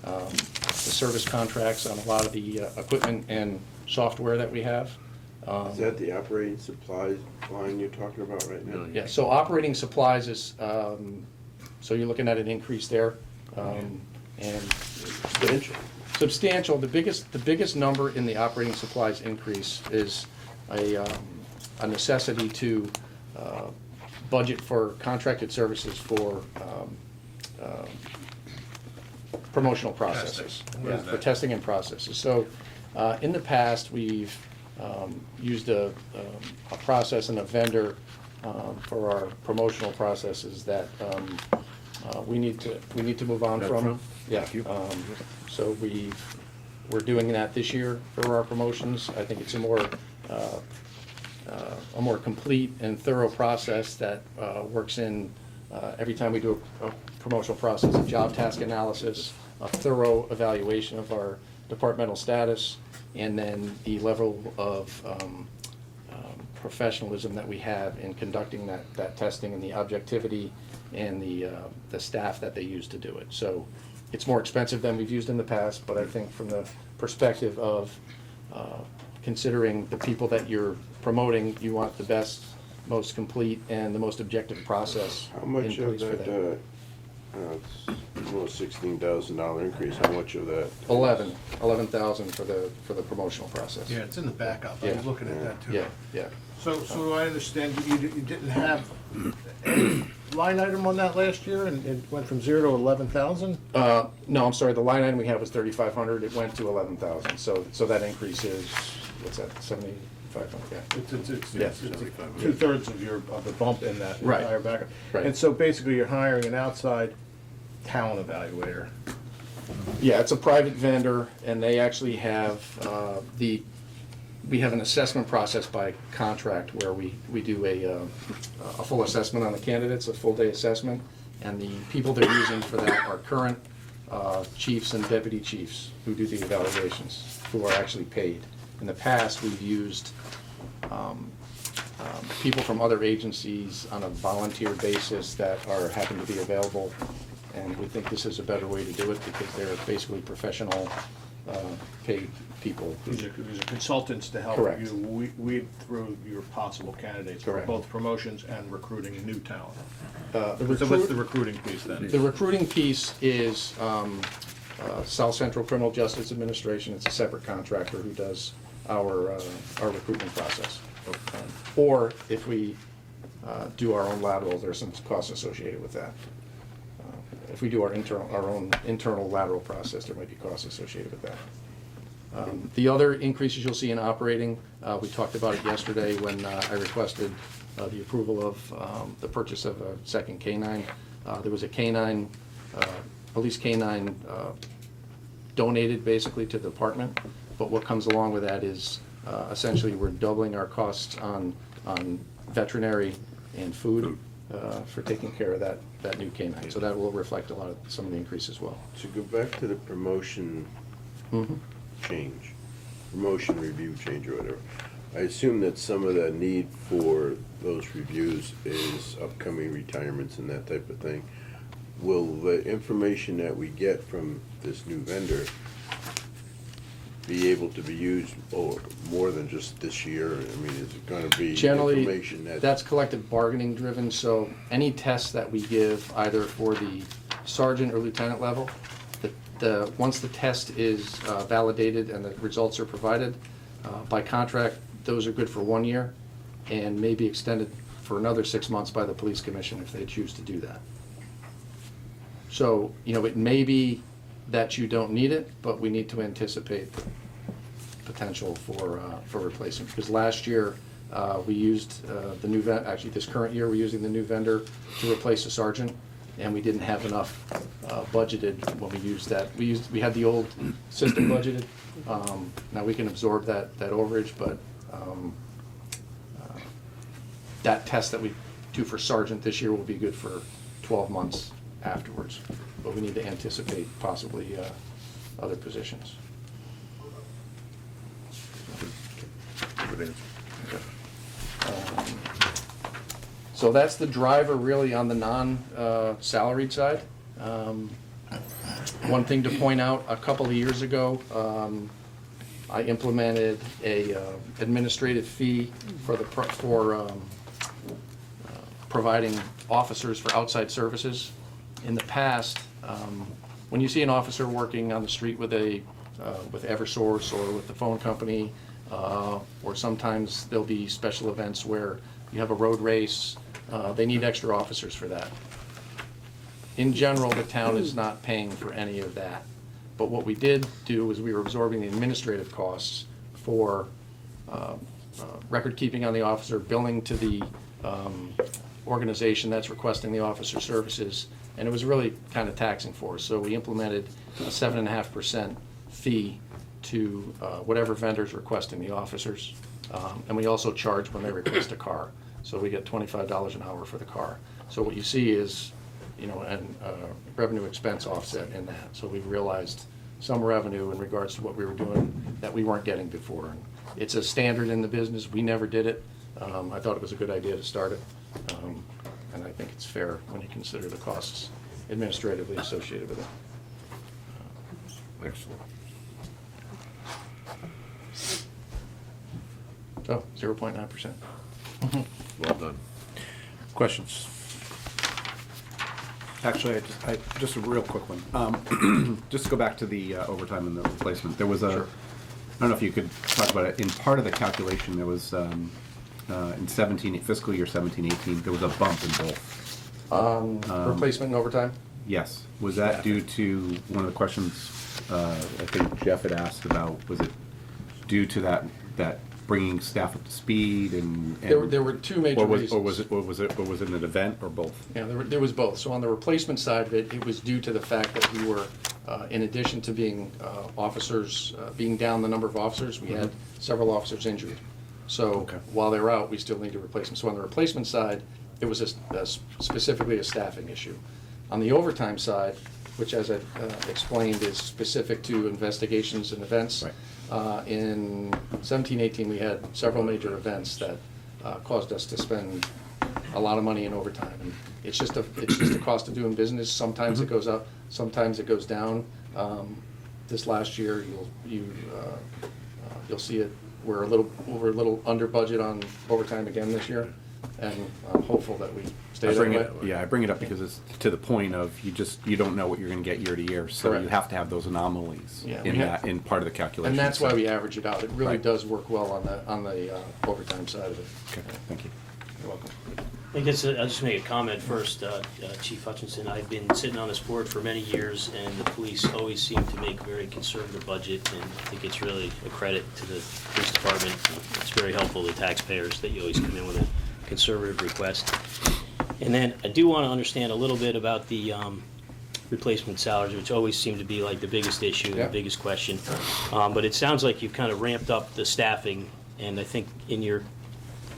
S: the service contracts on a lot of the equipment and software that we have.
F: Is that the operating supplies line you're talking about right now?
S: Yeah, so operating supplies is, so you're looking at an increase there. And substantial. The biggest number in the operating supplies increase is a necessity to budget for contracted services for promotional processes. Yeah, for testing and processes. So in the past, we've used a process and a vendor for our promotional processes that we need to move on from. Yeah. So we're doing that this year for our promotions. I think it's a more complete and thorough process that works in every time we do a promotional process, a job task analysis, a thorough evaluation of our departmental status, and then the level of professionalism that we have in conducting that testing and the objectivity and the staff that they use to do it. So it's more expensive than we've used in the past, but I think from the perspective of considering the people that you're promoting, you want the best, most complete, and the most objective process
F: How much
S: in
F: of
S: place for
F: that,
S: them.
F: it's almost $16,000 increase, how much of that?
S: 11,000 for the promotional process.
E: Yeah, it's in the backup. I
S: Yeah.
E: was looking at that too.
S: Yeah.
E: So I understand you didn't have any line item on that last year, and it went from 0 to 11,000?
S: No, I'm sorry, the line item we have was 3,500, it went to 11,000, so that increase is, what's that, 7,500, yeah.
E: It's two-thirds of the bump in that
S: Right.
E: entire backup.
S: Right.
E: And so basically, you're hiring an outside talent evaluator.
S: Yeah, it's a private vendor, and they actually have we have an assessment process by contract where we do a full assessment on the candidates, a full-day assessment, and the people they're using for that are current chiefs and deputy chiefs who do the evaluations, who are actually paid. In the past, we've used people from other agencies on a volunteer basis that happen to be available, and we think this is a better way to do it because they're basically professional
J: pay people.
E: These are consultants to help
J: Correct.
E: you weed through your possible candidates for
J: Correct.
E: both promotions and recruiting new talent.
J: The
E: So what's
J: recruit-
E: the recruiting piece then?
S: The recruiting piece is South Central Criminal Justice Administration. It's a separate contractor who does our recruitment process. Or if we do our own lateral, there's some costs associated with that. If we do our own internal lateral process, there might be costs associated with that. The other increases you'll see in operating, we talked about it yesterday when I requested the approval of the purchase of a second K-9. There was a K-9, police K-9 donated basically to the department, but what comes along with that is essentially we're doubling our costs on veterinary and food for taking care of that new K-9. So that will reflect a lot of some of the increase as well.
F: To go back to the promotion change, promotion review change or whatever, I assume that some of the need for those reviews is upcoming retirements and that type of thing. Will the information that we get from this new vendor be able to be used more than just this year? I mean, is it gonna be
S: Generally,
F: information
S: that's collective bargaining driven, so any tests that we give either for the sergeant or lieutenant level, once the test is validated and the results are provided, by contract, those are good for 1 year and may be extended for another 6 months by the police commission if they choose to do that. So, it may be that you don't need it, but we need to anticipate potential for replacement. Because last year, we used the new actually this current year, we're using the new vendor to replace a sergeant, and we didn't have enough budgeted when we used that. We had the old system budgeted. Now we can absorb that overage, but that test that we do for sergeant this year will be good for 12 months afterwards. But we need to anticipate possibly other positions.
J: Good answer.
S: So that's the driver really on the non-salaried side. One thing to point out, a couple of years ago, I implemented a administrative fee for providing officers for outside services. In the past, when you see an officer working on the street with Eversource or with the phone company, or sometimes there'll be special events where you have a road race, they need extra officers for that. In general, the town is not paying for any of that. But what we did do was we were absorbing the administrative costs for record keeping on the officer, billing to the organization that's requesting the officer services, and it was really kind of taxing for us. So we implemented a 7.5% fee to whatever vendor's requesting the officers. And we also charge when they request a car. So we get $25 an hour for the car. So what you see is, an revenue expense offset in that. So we've realized some revenue in regards to what we were doing that we weren't getting before. And it's a standard in the business. We never did it. I thought it was a good idea to start it. And I think it's fair when you consider the costs administratively associated with it.
A: Excellent.
S: So, 0.9%.
A: Well done. Questions?
J: Actually, just a real quick one. Just to go back to the overtime and the replacement, there was a,
S: Sure.
J: I don't know if you could talk about it, in part of the calculation, there was, in fiscal year 17-18, there was a bump in both.
S: Replacement and overtime?
J: Yes. Was that due to one of the questions I think Jeff had asked about, was it due to that bringing staff up to speed and
S: There were two major reasons.
J: Or was it an event or both?
S: Yeah, there was both. So on the replacement side of it, it was due to the fact that we were, in addition to being officers, being down the number of officers, we had several officers injured. So while they were out, we still need to replace them. So on the replacement side, it was specifically a staffing issue. On the overtime side, which as I explained is specific to investigations and events, in 17-18 we had several major events that caused us to spend a lot of money in overtime. And it's just a cost of doing business. Sometimes it goes up, sometimes it goes down. this last year, you'll see it, we're a little under budget on overtime again this year, and I'm hopeful that we stay that way.
J: I bring it up because it's to the point of you don't know what you're gonna get year to year, so
S: Correct.
J: you have to have those anomalies
S: Yeah,
J: in part of the calculation.
S: And that's why we average it out. It really
J: Right.
S: does work well on the overtime side of it.
J: Okay, thank you.
S: You're welcome.
I: I guess I'll just make a comment first, Chief Hutchinson. I've been sitting on this board for many years, and the police always seem to make a very conservative budget, and I think it's really a credit to the police department. It's very helpful to taxpayers that you always come in with a conservative request. And then I do want to understand a little bit about the replacement salaries, which always seem to be like the biggest issue,
S: Yeah.
I: the biggest question. But it sounds like you've kind of ramped up the staffing, and I think in your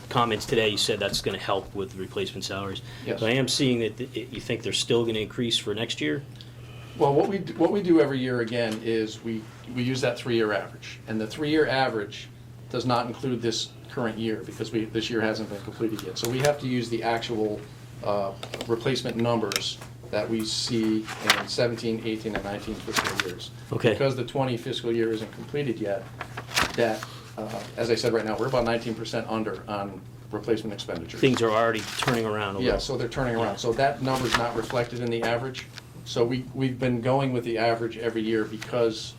I: comments today, you said that's going to help with replacement salaries.
S: Yes.
I: But I am seeing that you think they're still going to increase for next year?
S: Well, what we do every year again is we use that 3-year average, and the 3-year average does not include this current year because this year hasn't been completed yet. So we have to use the actual replacement numbers that we see in 17, 18, and 19 fiscal years.
I: Okay.
S: Because the 20 fiscal year isn't completed yet, that, as I said right now, we're about 19% under on replacement expenditures.
I: Things are already turning around a little.
S: Yeah, so they're turning around. So that number's not reflected in the average. So we've been going with the average every year because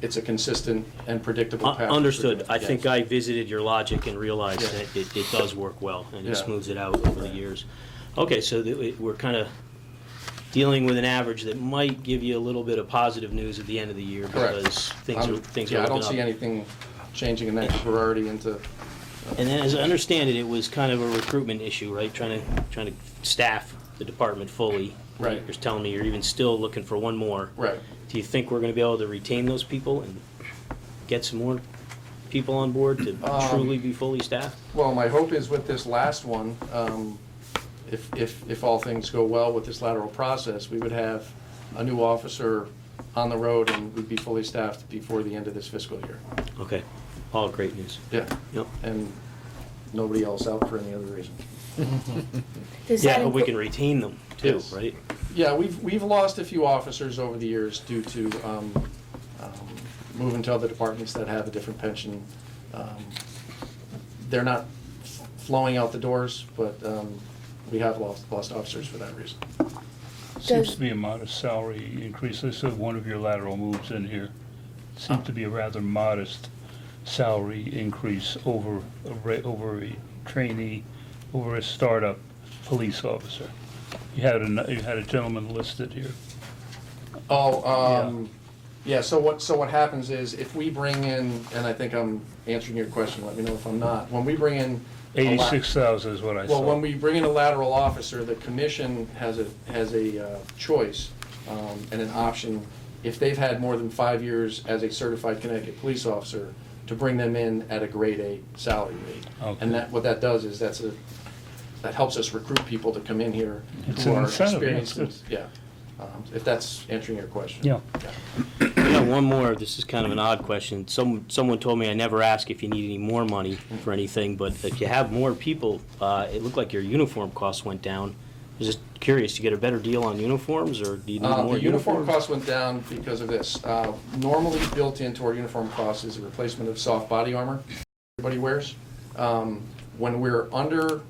S: it's a consistent and predictable pattern.
I: Understood. I
S: Yes.
I: think I visited your logic and realized
S: Yeah.
I: that it does work well, and it
S: Yeah.
I: smooths it out over the years. Okay, so we're kind of dealing with an average that might give you a little bit of positive news at the end of the year
S: Correct.
I: because things are
S: Yeah, I
I: looking
S: don't see
I: up.
S: anything changing in that because we're already into.
I: And then, as I understand it, it was kind of a recruitment issue, right? Trying to staff the department fully.
S: Right.
I: You're telling me you're even still looking for one more.
S: Right.
I: Do you think we're going to be able to retain those people and get some more people on board to truly be fully staffed?
S: Well, my hope is with this last one, if all things go well with this lateral process, we would have a new officer on the road and we'd be fully staffed before the end of this fiscal year.
I: Okay, all great news.
S: Yeah.
I: Yep.
S: And nobody else out for any other reason.
I: Yeah, but we can retain them too,
S: Yes.
I: right?
S: Yeah, we've lost a few officers over the years due to moving to other departments that have a different pension. They're not flowing out the doors, but we have lost officers for that reason.
O: Seems to be a modest salary increase. I said one of your lateral moves in here. Seems to be a rather modest salary increase over a trainee, over a startup police officer. You had a gentleman listed here.
S: Yeah, so what happens is if we bring in, and I think I'm answering your question, let me know if I'm not. When we bring in.
O: 86,000 is what I saw.
S: Well, when we bring in a lateral officer, the commission has a choice and an option, if they've had more than 5 years as a certified Connecticut police officer, to bring them in at a grade A salary rate.
O: Okay.
S: And what that does is that helps us recruit people to come in here
O: It's
S: who
O: an
S: are
O: incentive,
S: experienced.
O: that's
S: Yeah, if that's answering your question.
O: Yeah.
I: Yeah, one more. This is kind of an odd question. Someone told me I never ask if you need any more money for anything, but if you have more people, it looked like your uniform costs went down. I was just curious, you get a better deal on uniforms, or do you need more
S: The uniform
I: uniforms?
S: cost went down because of this. Normally built into our uniform cost is a replacement of soft body armor everybody wears. When we're under,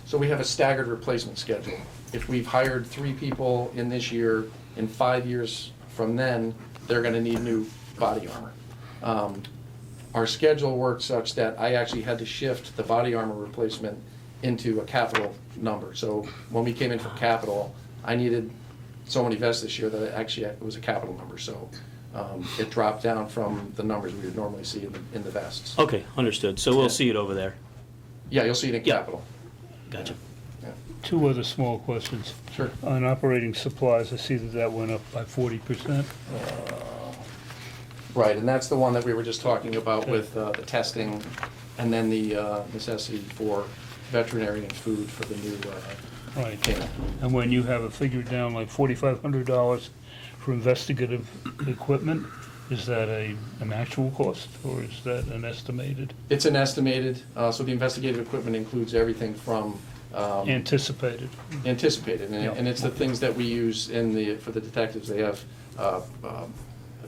S: so we have a staggered replacement schedule. If we've hired 3 people in this year, in 5 years from then, they're gonna need new body armor. Our schedule worked such that I actually had to shift the body armor replacement into a capital number. So when we came in for capital, I needed so many vests this year that it was a capital number. So it dropped down from the numbers we would normally see in the vests.
I: Okay, understood. So we'll see it over there.
S: Yeah, you'll see it in capital.
I: Gotcha.
O: Two other small questions.
S: Sure.
O: On operating supplies, I see that went up by 40%.
S: Right, and that's the one that we were just talking about with the testing and then the necessity for veterinary and food for the new
O: Right.
S: payment.
O: And when you have a figure down like $4,500 for investigative equipment, is that an actual cost or is that an estimated?
S: It's an estimated, so the investigative equipment includes everything from
O: Anticipated.
S: Anticipated,
O: Yeah.
S: and it's the things that we use for the detectives. They have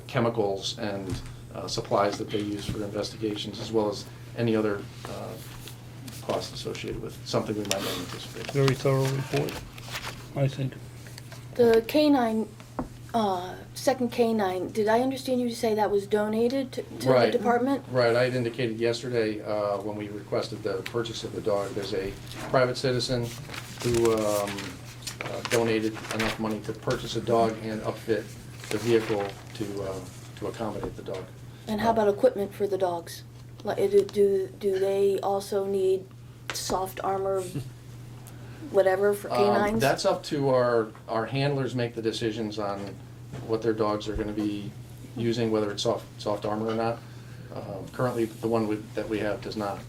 S: chemicals and supplies that they use for investigations, as well as any other costs associated with something we might not anticipate.
O: Very thorough report, I think.
M: The canine, second canine, did I understand you to say that was donated to the
S: Right.
M: department?
S: Right, I had indicated yesterday, when we requested the purchase of the dog, there's a private citizen who donated enough money to purchase a dog and upfit the vehicle to accommodate the dog.
M: And how about equipment for the dogs? Like, do they also need soft armor, whatever, for canines?
S: That's up to our handlers make the decisions on what their dogs are gonna be using, whether it's soft armor or not. Currently, the one that we have does not.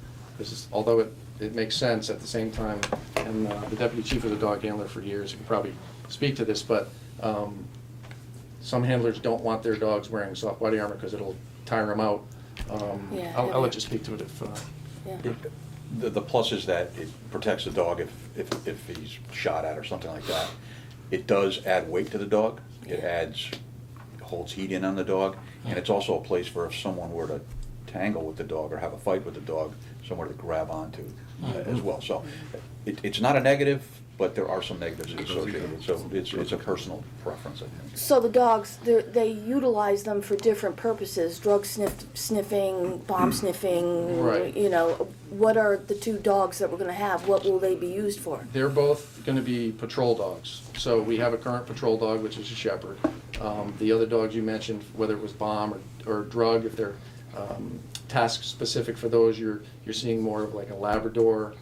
S: Although it makes sense at the same time, and the deputy chief was a dog handler for years, he can probably speak to this, but some handlers don't want their dogs wearing soft body armor because it'll tire them out. I'll let you speak to it if.
T: The plus is that it protects the dog if he's shot at or something like that. It does add weight to the dog. It holds heat in on the dog, and it's also a place for if someone were to tangle with the dog or have a fight with the dog, somewhere to grab onto as well. So it's not a negative, but there are some negatives associated. So it's a personal preference, I think.
M: So the dogs, they utilize them for different purposes, drug sniffing, bomb sniffing,
S: Right.
M: you know. What are the two dogs that we're gonna have? What will they be used for?
S: They're both gonna be patrol dogs. So we have a current patrol dog, which is a shepherd. The other dogs you mentioned, whether it was bomb or drug, if they're task specific for those, you're seeing more of like a Labrador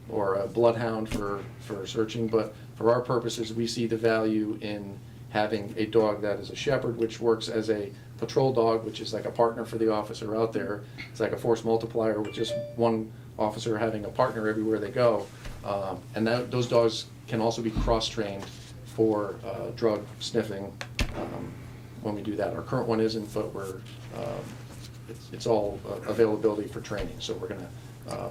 S: or a bloodhound for searching. But for our purposes, we see the value in having a dog that is a shepherd, which works as a patrol dog, which is like a partner for the officer out there. It's like a force multiplier with just one officer having a partner everywhere they go. And those dogs can also be cross-trained for drug sniffing when we do that. Our current one isn't, but it's all availability for training. So we're gonna,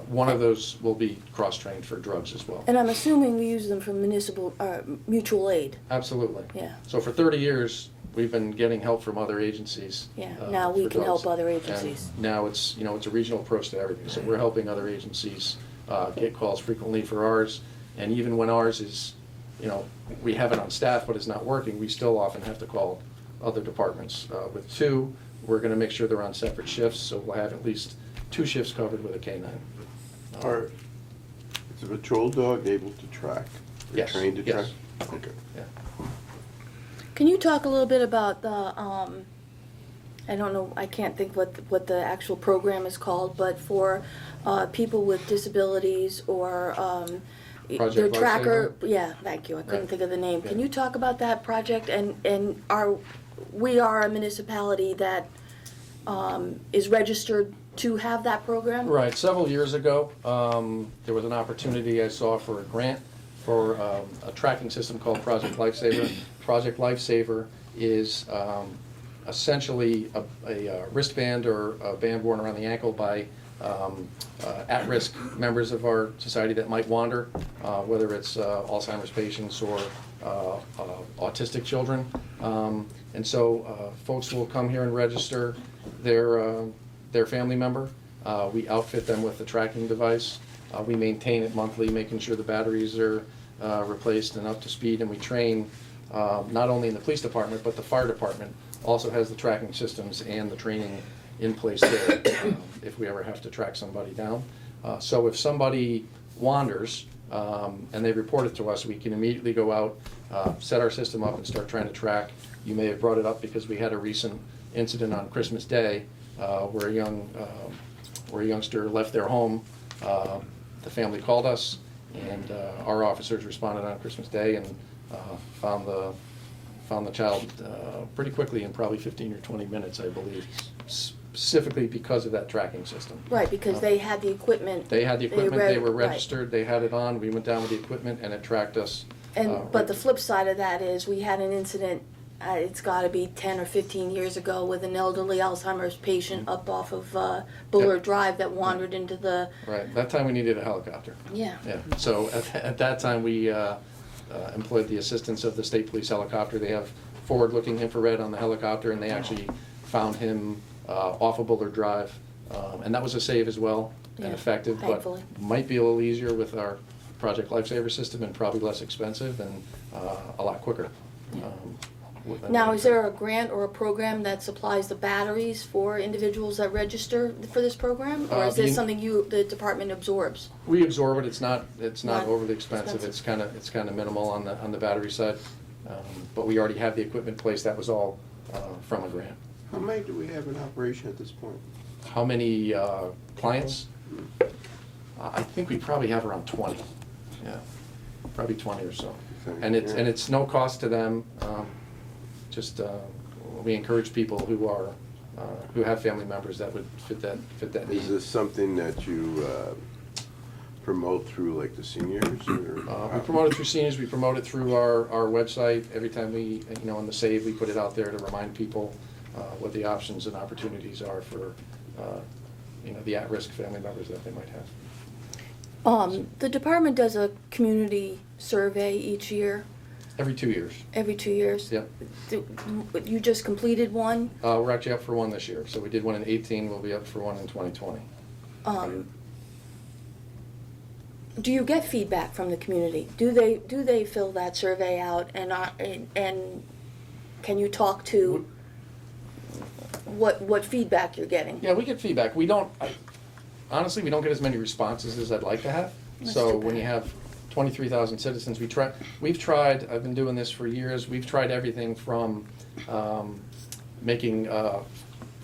S: one of those will be cross-trained for drugs as well.
M: And I'm assuming we use them for mutual aid.
S: Absolutely.
M: Yeah.
S: So for 30 years, we've been getting help from other agencies.
M: Yeah, now we
S: for
M: can
S: dogs.
M: help other agencies.
S: And now it's a regional approach to everything. So we're helping other agencies get calls frequently for ours. And even when ours is, we have it on staff, but it's not working, we still often have to call other departments. With two, we're gonna make sure they're on separate shifts, so we'll have at least 2 shifts covered with a K-9.
F: Is a patrol dog able to track? Or
S: Yes,
F: trained to track?
S: yes.
F: Okay.
S: Yeah.
M: Can you talk a little bit about the, I don't know, I can't think what the actual program is called, but for people with disabilities or their
S: Project
M: tracker,
S: Lifesaver?
M: yeah, thank you, I couldn't
S: Right.
M: think of the name. Can
S: Yeah.
M: you talk about that project? And we are a municipality that is registered to have that program?
S: Right, several years ago, there was an opportunity I saw for a grant for a tracking system called Project Lifesaver. Project Lifesaver is essentially a wristband or a band worn around the ankle by at-risk members of our society that might wander, whether it's Alzheimer's patients or autistic children. And so folks will come here and register their family member. We outfit them with the tracking device. We maintain it monthly, making sure the batteries are replaced and up to speed, and we train not only in the police department, but the fire department also has the tracking systems and the training in place there if we ever have to track somebody down. So if somebody wanders and they report it to us, we can immediately go out, set our system up and start trying to track. You may have brought it up because we had a recent incident on Christmas Day where a youngster left their home. The family called us, and our officers responded on Christmas Day and found the child pretty quickly in probably 15 or 20 minutes, I believe, specifically because of that tracking system.
M: Right, because they had the equipment.
S: They had the equipment, they were
M: right.
S: registered, they had it on, we went down with the equipment, and it tracked us.
M: But the flip side of that is we had an incident, it's gotta be 10 or 15 years ago, with an elderly Alzheimer's patient up off of Bullard Drive that wandered into the,
S: Right, that time we needed a helicopter.
M: yeah.
S: Yeah, so at that time, we employed the assistance of the state police helicopter. They have forward-looking infrared on the helicopter, and they actually found him off of Bullard Drive. And that was a save as well, and
M: Yeah,
S: effective, but
M: thankfully.
S: might be a little easier with our Project Lifesaver system and probably less expensive and a lot quicker.
M: Now, is there a grant or a program that supplies the batteries for individuals that register for this program? Or is this something the department absorbs?
S: We absorb it, it's not
M: Not
S: overly expensive, it's kind of minimal on the battery side. But we already have the equipment placed, that was all from a grant.
F: How many do we have in operation at this point?
S: How many clients? I think we probably have around 20, yeah, probably 20 or so. And it's no cost to them, just we encourage people who have family members that would fit that need.
F: Is this something that you promote through like the seniors? Or?
S: We promote it through seniors, we promote it through our website. Every time we, on the save, we put it out there to remind people what the options and opportunities are for, the at-risk family members that they might have.
M: The department does a community survey each year,
S: Every 2 years.
M: every 2 years.
S: Yep.
M: You just completed one.
S: We're actually up for one this year. So we did one in 18, we'll be up for one in 2020.
M: Do you get feedback from the community? Do they fill that survey out and can you talk to what feedback you're getting?
S: Yeah, we get feedback. Honestly, we don't get as many responses as I'd like to have.
M: That's
S: So
M: too
S: when you have 23,000 citizens, we've tried, I've been doing this for years, we've tried everything from making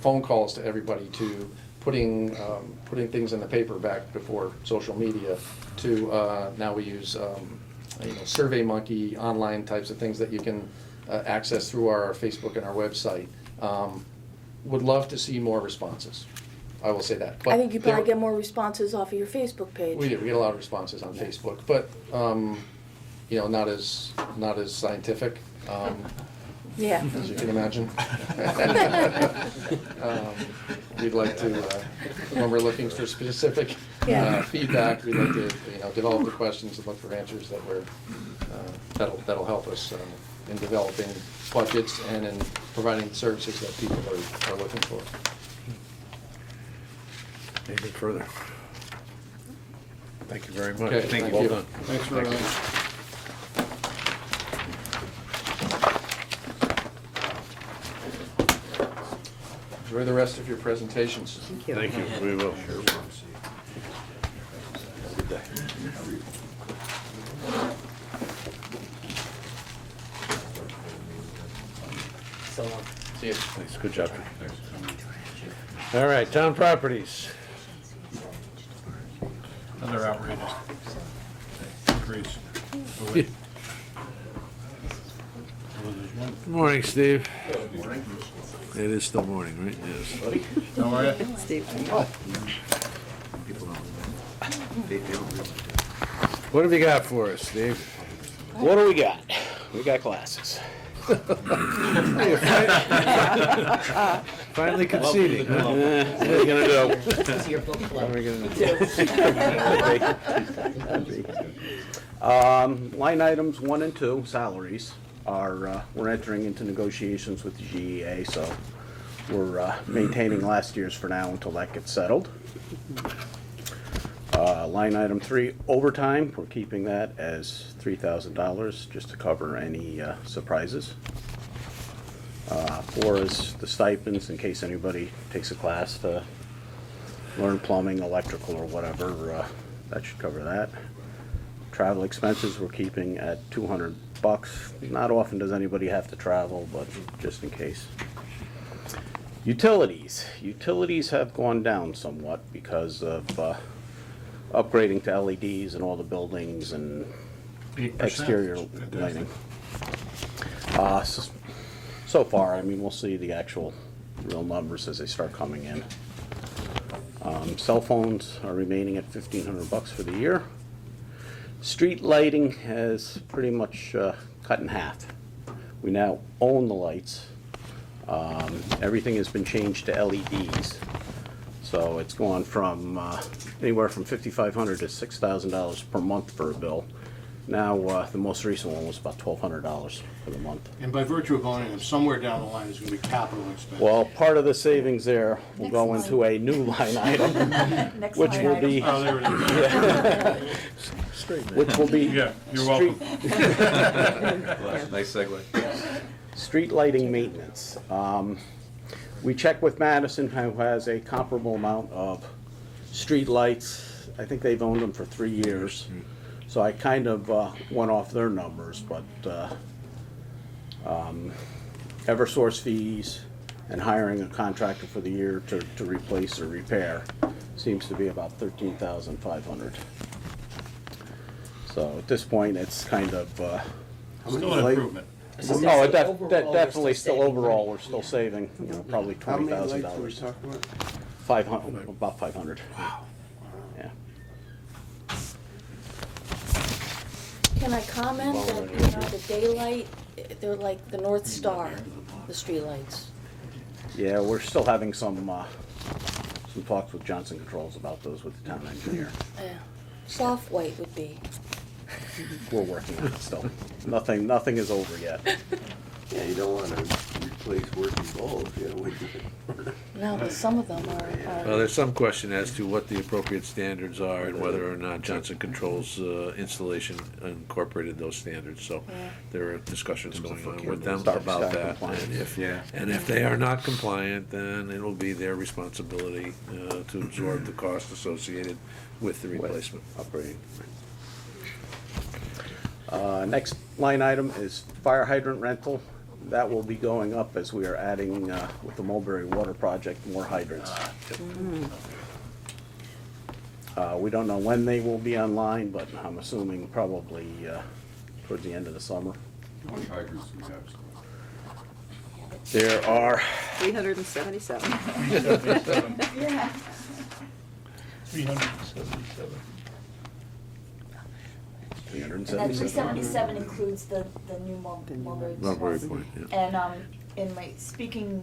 S: phone calls to everybody, to putting things in the paper back before social media, to now we use SurveyMonkey, online types of things that you can access through our Facebook and our website. Would love to see more responses. I will say that. But
M: I think you probably
S: there-
M: get more responses off of your Facebook page.
S: We do. We get a lot of responses on Facebook, but not as scientific.
M: Yeah.
S: As you can imagine. We'd like to, when we're looking for specific feedback, we'd like to develop the questions and look for answers that'll help us in developing budgets and in providing services that people are looking for.
A: Anything further? Thank you very much.
S: Okay,
A: Thank you.
S: thank
A: Well
S: you.
A: done.
E: Thanks very much.
S: Enjoy the rest of your presentations.
A: Thank you, we will.
F: Good day.
H: So long.
S: See you.
A: Thanks, good job. All right, town properties.
E: Another outrageous increase.
A: Good morning, Steve. It is still morning, right? Yes.
E: How are you?
A: What have you got for us, Steve?
U: What do we got? We got glasses.
A: Finally conceding, huh?
U: What are you gonna do?
H: This is your book club.
A: What are we gonna do?
U: Line items 1 and 2, salaries, are, we're entering into negotiations with the GEA, so we're maintaining last year's for now until that gets settled. Line item 3, overtime, we're keeping that as $3,000 just to cover any surprises. 4 is the stipends, in case anybody takes a class to learn plumbing, electrical, or whatever, that should cover that. Travel expenses we're keeping at $200. Not often does anybody have to travel, but just in case. Utilities. Utilities have gone down somewhat because of upgrading to LEDs in all the buildings and
E: 8%.
U: exterior lighting. So far, I mean, we'll see the actual real numbers as they start coming in. Cell phones are remaining at $1,500 for the year. Street lighting has pretty much cut in half. We now own the lights. Everything has been changed to LEDs. So it's gone from anywhere from $5,500 to $6,000 per month for a bill. Now, the most recent one was about $1,200 for the month.
E: And by virtue of owning them, somewhere down the line, there's gonna be capital expense.
U: Well, part of the savings there will go
M: Next
U: into a new line item,
M: Next
U: which
M: line
U: will
M: item.
U: be.
E: Oh, there it is.
U: Which will be.
E: Yeah, you're welcome.
T: Nice segue.
U: Street lighting maintenance. We checked with Madison, who has a comparable amount of street lights. I think they've owned them for 3 years. So I kind of went off their numbers, but Eversource fees and hiring a contractor for the year to replace or repair seems to be about $13,500. So at this point, it's kind of.
E: Still an improvement.
U: Oh, definitely still overall, we're still saving, probably
F: How many
U: $20,000.
F: lights are we talking about?
U: 500, about 500. Wow. Yeah.
M: Can I comment that, the daylight, they're like the North Star, the streetlights?
U: Yeah, we're still having some talks with Johnson Controls about those with the town engineer.
M: Yeah. Soft white would be.
U: We're working on it still. Nothing is over yet.
F: Yeah, you don't wanna replace working bulbs, you know,
M: No, but some of them are.
A: Well, there's some question as to what the appropriate standards are and whether or not Johnson Controls installation incorporated those standards. So
M: Yeah.
A: there are discussions going on with them
U: Start
A: about that.
U: compliance.
A: And if they are not compliant, then it'll be their responsibility to absorb the cost associated with the replacement.
U: Upgrading. Next line item is fire hydrant rental. That will be going up as we are adding, with the Mulberry Water Project, more hydrants. We don't know when they will be online, but I'm assuming probably towards the end of the summer.
P: How many hydrants do we have?
U: There are
G: 377.
M: Yeah.
O: 377.
U: 377.
R: And that 377 includes the new Mulberry
A: Mulberry
R: Point.
A: Point, yeah.
R: And in my speaking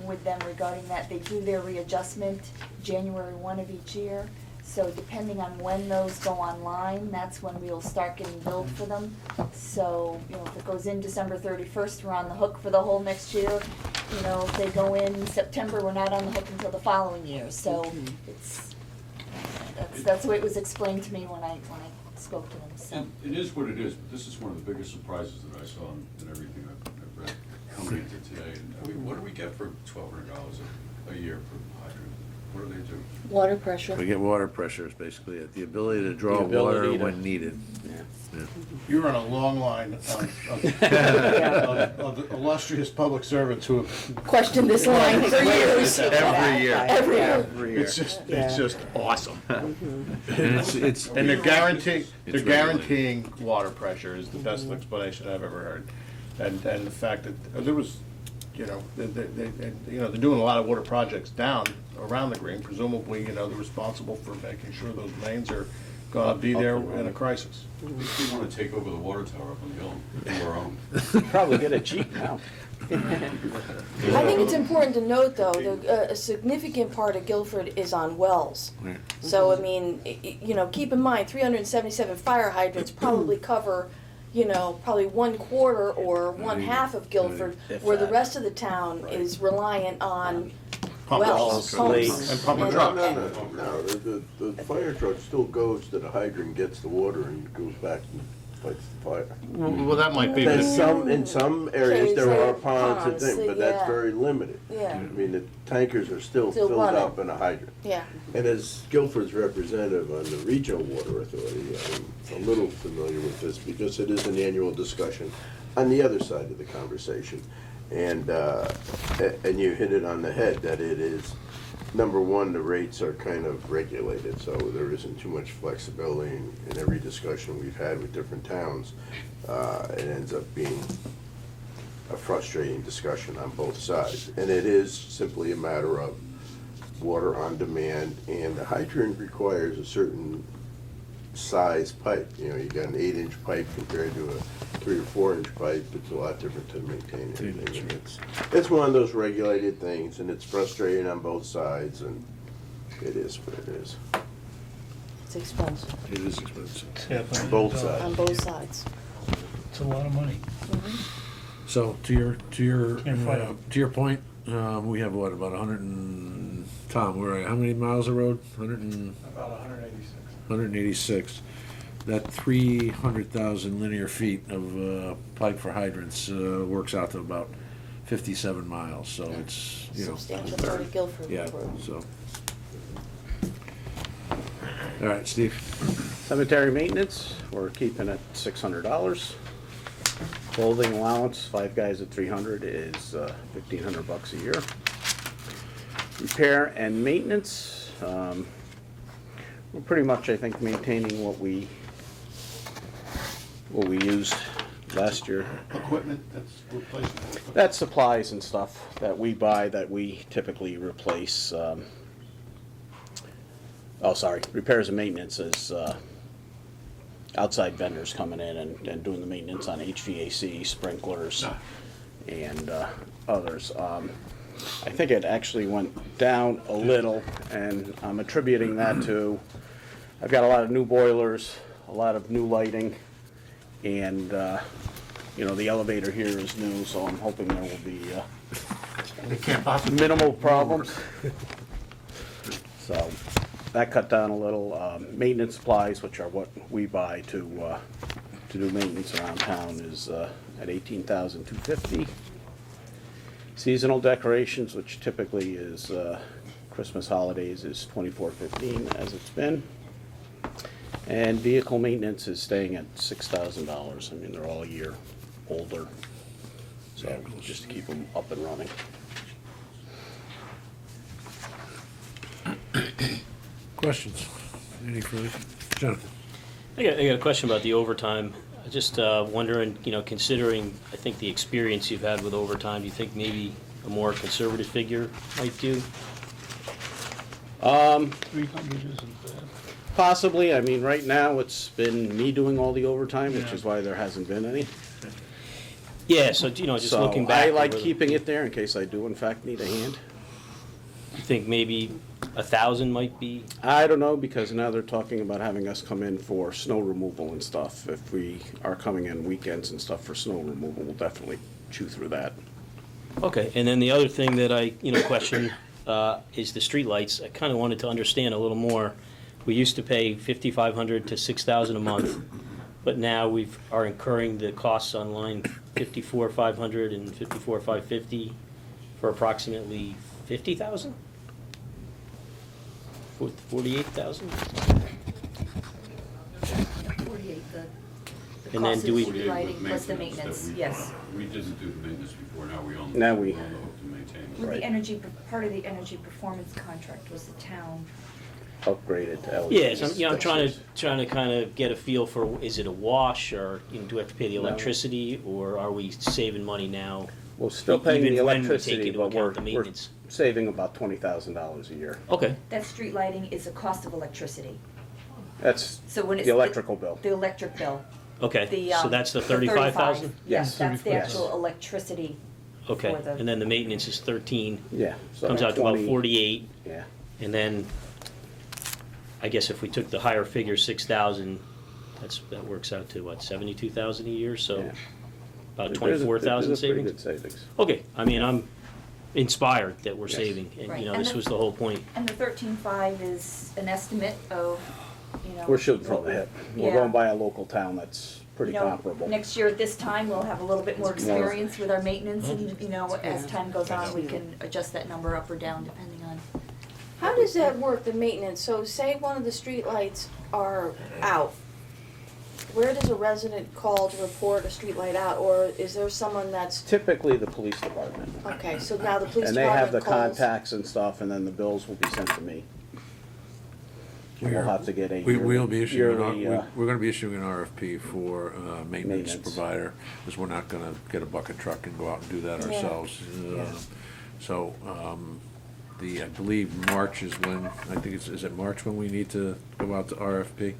R: with them regarding that, they do their readjustment January 1 of each year. So depending on when those go online, that's when we'll start getting billed for them. So, if it goes in December 31st, we're on the hook for the whole next year. If they go in September, we're not on the hook until the following year. So that's the way it was explained to me when I spoke to them, so.
P: It is what it is, but this is one of the biggest surprises that I saw in everything I've read coming into today. I mean, what do we get for $1,200 a year per hydrant? What do they do?
M: Water pressure.
A: We get water pressure is basically it, the ability to draw
U: The ability
A: water
U: to-
A: when needed.
U: Yeah.
A: Yeah.
E: You're on a long line of illustrious public servants who have.
M: Question this line for years.
E: Every year.
M: Every year.
U: Every year.
E: It's just awesome.
A: And it's.
E: And they're guaranteeing,
A: It's
E: guaranteeing water pressure is the best explanation I've ever heard. And the fact that there was, they're doing a lot of water projects down around the green. Presumably, they're responsible for making sure those mains are gonna be there in a crisis.
P: I think we want to take over the water tower up on the hill, do our own.
U: Probably get a Jeep now.
M: I think it's important to note, though, a significant part of Guilford is on wells. So, I mean, keep in mind, 377 fire hydrants probably cover, probably 1/4 or 1/2 of Guilford,
U: If
M: where the
U: that.
M: rest of the town is reliant on
E: Pump
M: wells,
E: trucks.
M: pumps.
E: And pumping
M: and-
E: trucks.
F: No, the fire truck still goes to the hydrant, gets the water and goes back and fights the fire.
E: Well, that might be.
F: In some areas, there are ponds and
M: Ponds,
F: things, but that's
M: yeah.
F: very limited.
M: Yeah.
F: I mean, the tankers are still
M: Still
F: filled
M: running.
F: up in a hydrant.
M: Yeah.
F: And as Guilford's representative on the Regional Water Authority, I'm a little familiar with this because it is an annual discussion on the other side of the conversation. And you hit it on the head that it is, number one, the rates are kind of regulated, so there isn't too much flexibility in every discussion we've had with different towns. It ends up being a frustrating discussion on both sides. And it is simply a matter of water on demand, and the hydrant requires a certain size pipe. You got an 8-inch pipe compared to a 3 or 4-inch pipe. It's a lot different to maintain everything. And it's one of those regulated things, and it's frustrating on both sides, and it is what it is.
M: It's expensive
E: It is expensive.
O: Yeah,
F: Both
O: but,
F: sides.
M: on both sides.
O: It's a lot of money.
A: So to your
O: Can't fight 'em.
A: to your point, we have what, about 100 and Tom, we're at how many miles of road? 100 and
E: About 186.
A: 186. That 300,000 linear feet of pipe for hydrants works out to about 57 miles. So it's
M: Substantial part of Guilford.
A: yeah. So all right, Steve.
U: Cemetery maintenance, we're keeping at $600. Clothing allowance, 5 guys at 300 is $1,500 a year. Repair and maintenance, we're pretty much, I think, maintaining what we used last year.
E: Equipment, that's replacement.
U: That's supplies and stuff that we buy that we typically replace. Repairs and maintenance is outside vendors coming in and doing the maintenance on HVAC, sprinklers, and others. I think it actually went down a little, and I'm attributing that to, I've got a lot of new boilers, a lot of new lighting, and, the elevator here is new, so I'm hoping there will be minimal problems. So that cut down a little. Maintenance supplies, which are what we buy to do maintenance around town, is at $18,250. Seasonal decorations, which typically is Christmas holidays, is $24.15 as it's been. And vehicle maintenance is staying at $6,000. I mean, they're all a year older, so just to keep them up and running.
A: Questions? Any further? Jonathan?
I: I got a question about the overtime. I just wondering, considering, I think the experience you've had with overtime, do you think maybe a more conservative figure might do?
O: 300 isn't bad.
U: Possibly. I mean, right now it's been me doing all the overtime, which is why there hasn't been any.
I: Yeah, so, just
U: So
I: looking back.
U: I like
I: over the-
U: keeping it there in case I do in fact need a hand.
I: You think maybe 1,000 might be?
U: I don't know, because now they're talking about having us come in for snow removal and stuff. If we are coming in weekends and stuff for snow removal, we'll definitely chew through that.
I: Okay, and then the other thing that I, question is the streetlights. I kind of wanted to understand a little more. We used to pay $5,500 to $6,000 a month, but now we are incurring the costs on line $54,500 and $54,550 for approximately $50,000? 48,000?
R: 48, the
I: And then
R: cost
I: do
R: of
I: we-
R: street lighting plus the
P: Maintenance that
R: maintenance,
P: we-
R: yes.
P: We didn't do the maintenance before, now we own.
U: Now we-
P: own the hook to maintain.
R: With
U: Right.
R: the energy, part of the energy performance contract was the town.
U: Upgraded to LED.
I: Yes, I'm trying to kind of get a feel for, is it a wash, or do we have to pay the electricity, or are we saving money now?
U: We're still paying the
I: even when we take
U: electricity,
I: into
U: but
I: account the
U: we're
I: maintenance?
U: saving about $20,000 a year.
I: Okay,
R: That street lighting is the cost of electricity.
U: That's
R: So when it's
U: the electrical bill.
R: The electric bill.
I: okay,
R: The,
I: so that's the 35,000?
R: Yes, that's the
U: 35.
R: actual electricity.
I: Okay,
R: for the-
I: and then the maintenance is 13,
U: Yeah. so
I: comes out to about
U: 20
I: 48,
U: Yeah.
I: and then, I guess if we took the higher figure, 6,000, that works out to what, 72,000 a year, so
U: Yeah.
I: about
U: There's a-
I: 24,000
U: there's a pretty
I: savings?
U: good savings.
I: Okay, I mean, I'm inspired that we're
U: Yes.
I: saving, and,
R: Right,
I: this
R: and
I: was the whole point.
R: And the 13.5 is an estimate of,
U: We're shooting from the hip. We're
R: Yeah.
U: going by a local town that's pretty
R: you know,
U: comparable.
R: next year at this time, we'll have a little bit more
U: It's more-
R: experience with our maintenance and, as time goes on, we can adjust that number up or down depending on.
M: How does that work, the maintenance? So say one of the streetlights are out. Where does a resident call to report a streetlight out, or is there someone that's,
U: Typically the police department.
M: okay, so now the police
U: And they have the
M: department calls.
U: contacts and stuff, and then the bills will be sent to me. And we'll have to get a
A: We'll be issuing,
U: yearly,
A: we're gonna be issuing an RFP for maintenance
U: Maintenance.
A: provider, because we're not gonna get a bucket truck and go out and do that
M: Yeah.
A: ourselves. So, I believe March is when, I think is it March when we need to go out to RFP?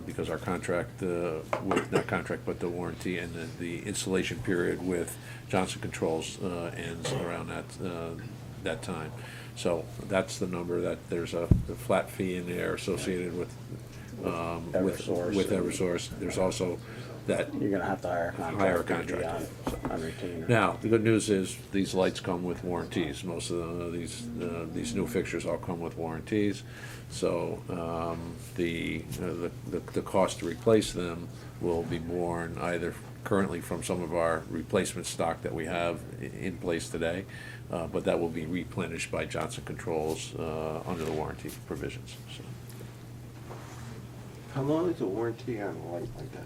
A: Because our contract, not contract, but the warranty and the installation period with Johnson Controls ends around that time. So that's the number, that there's a flat fee in there associated with
U: Eversource.
A: with Eversource. There's also that.
U: You're gonna have to hire a contractor to be on retainer.
A: Now, the good news is these lights come with warranties. Most of these new fixtures all come with warranties. So the cost to replace them will be borne either currently from some of our replacement stock that we have in place today, but that will be replenished by Johnson Controls under the warranty provisions. So.
F: How long is the warranty on a light like that?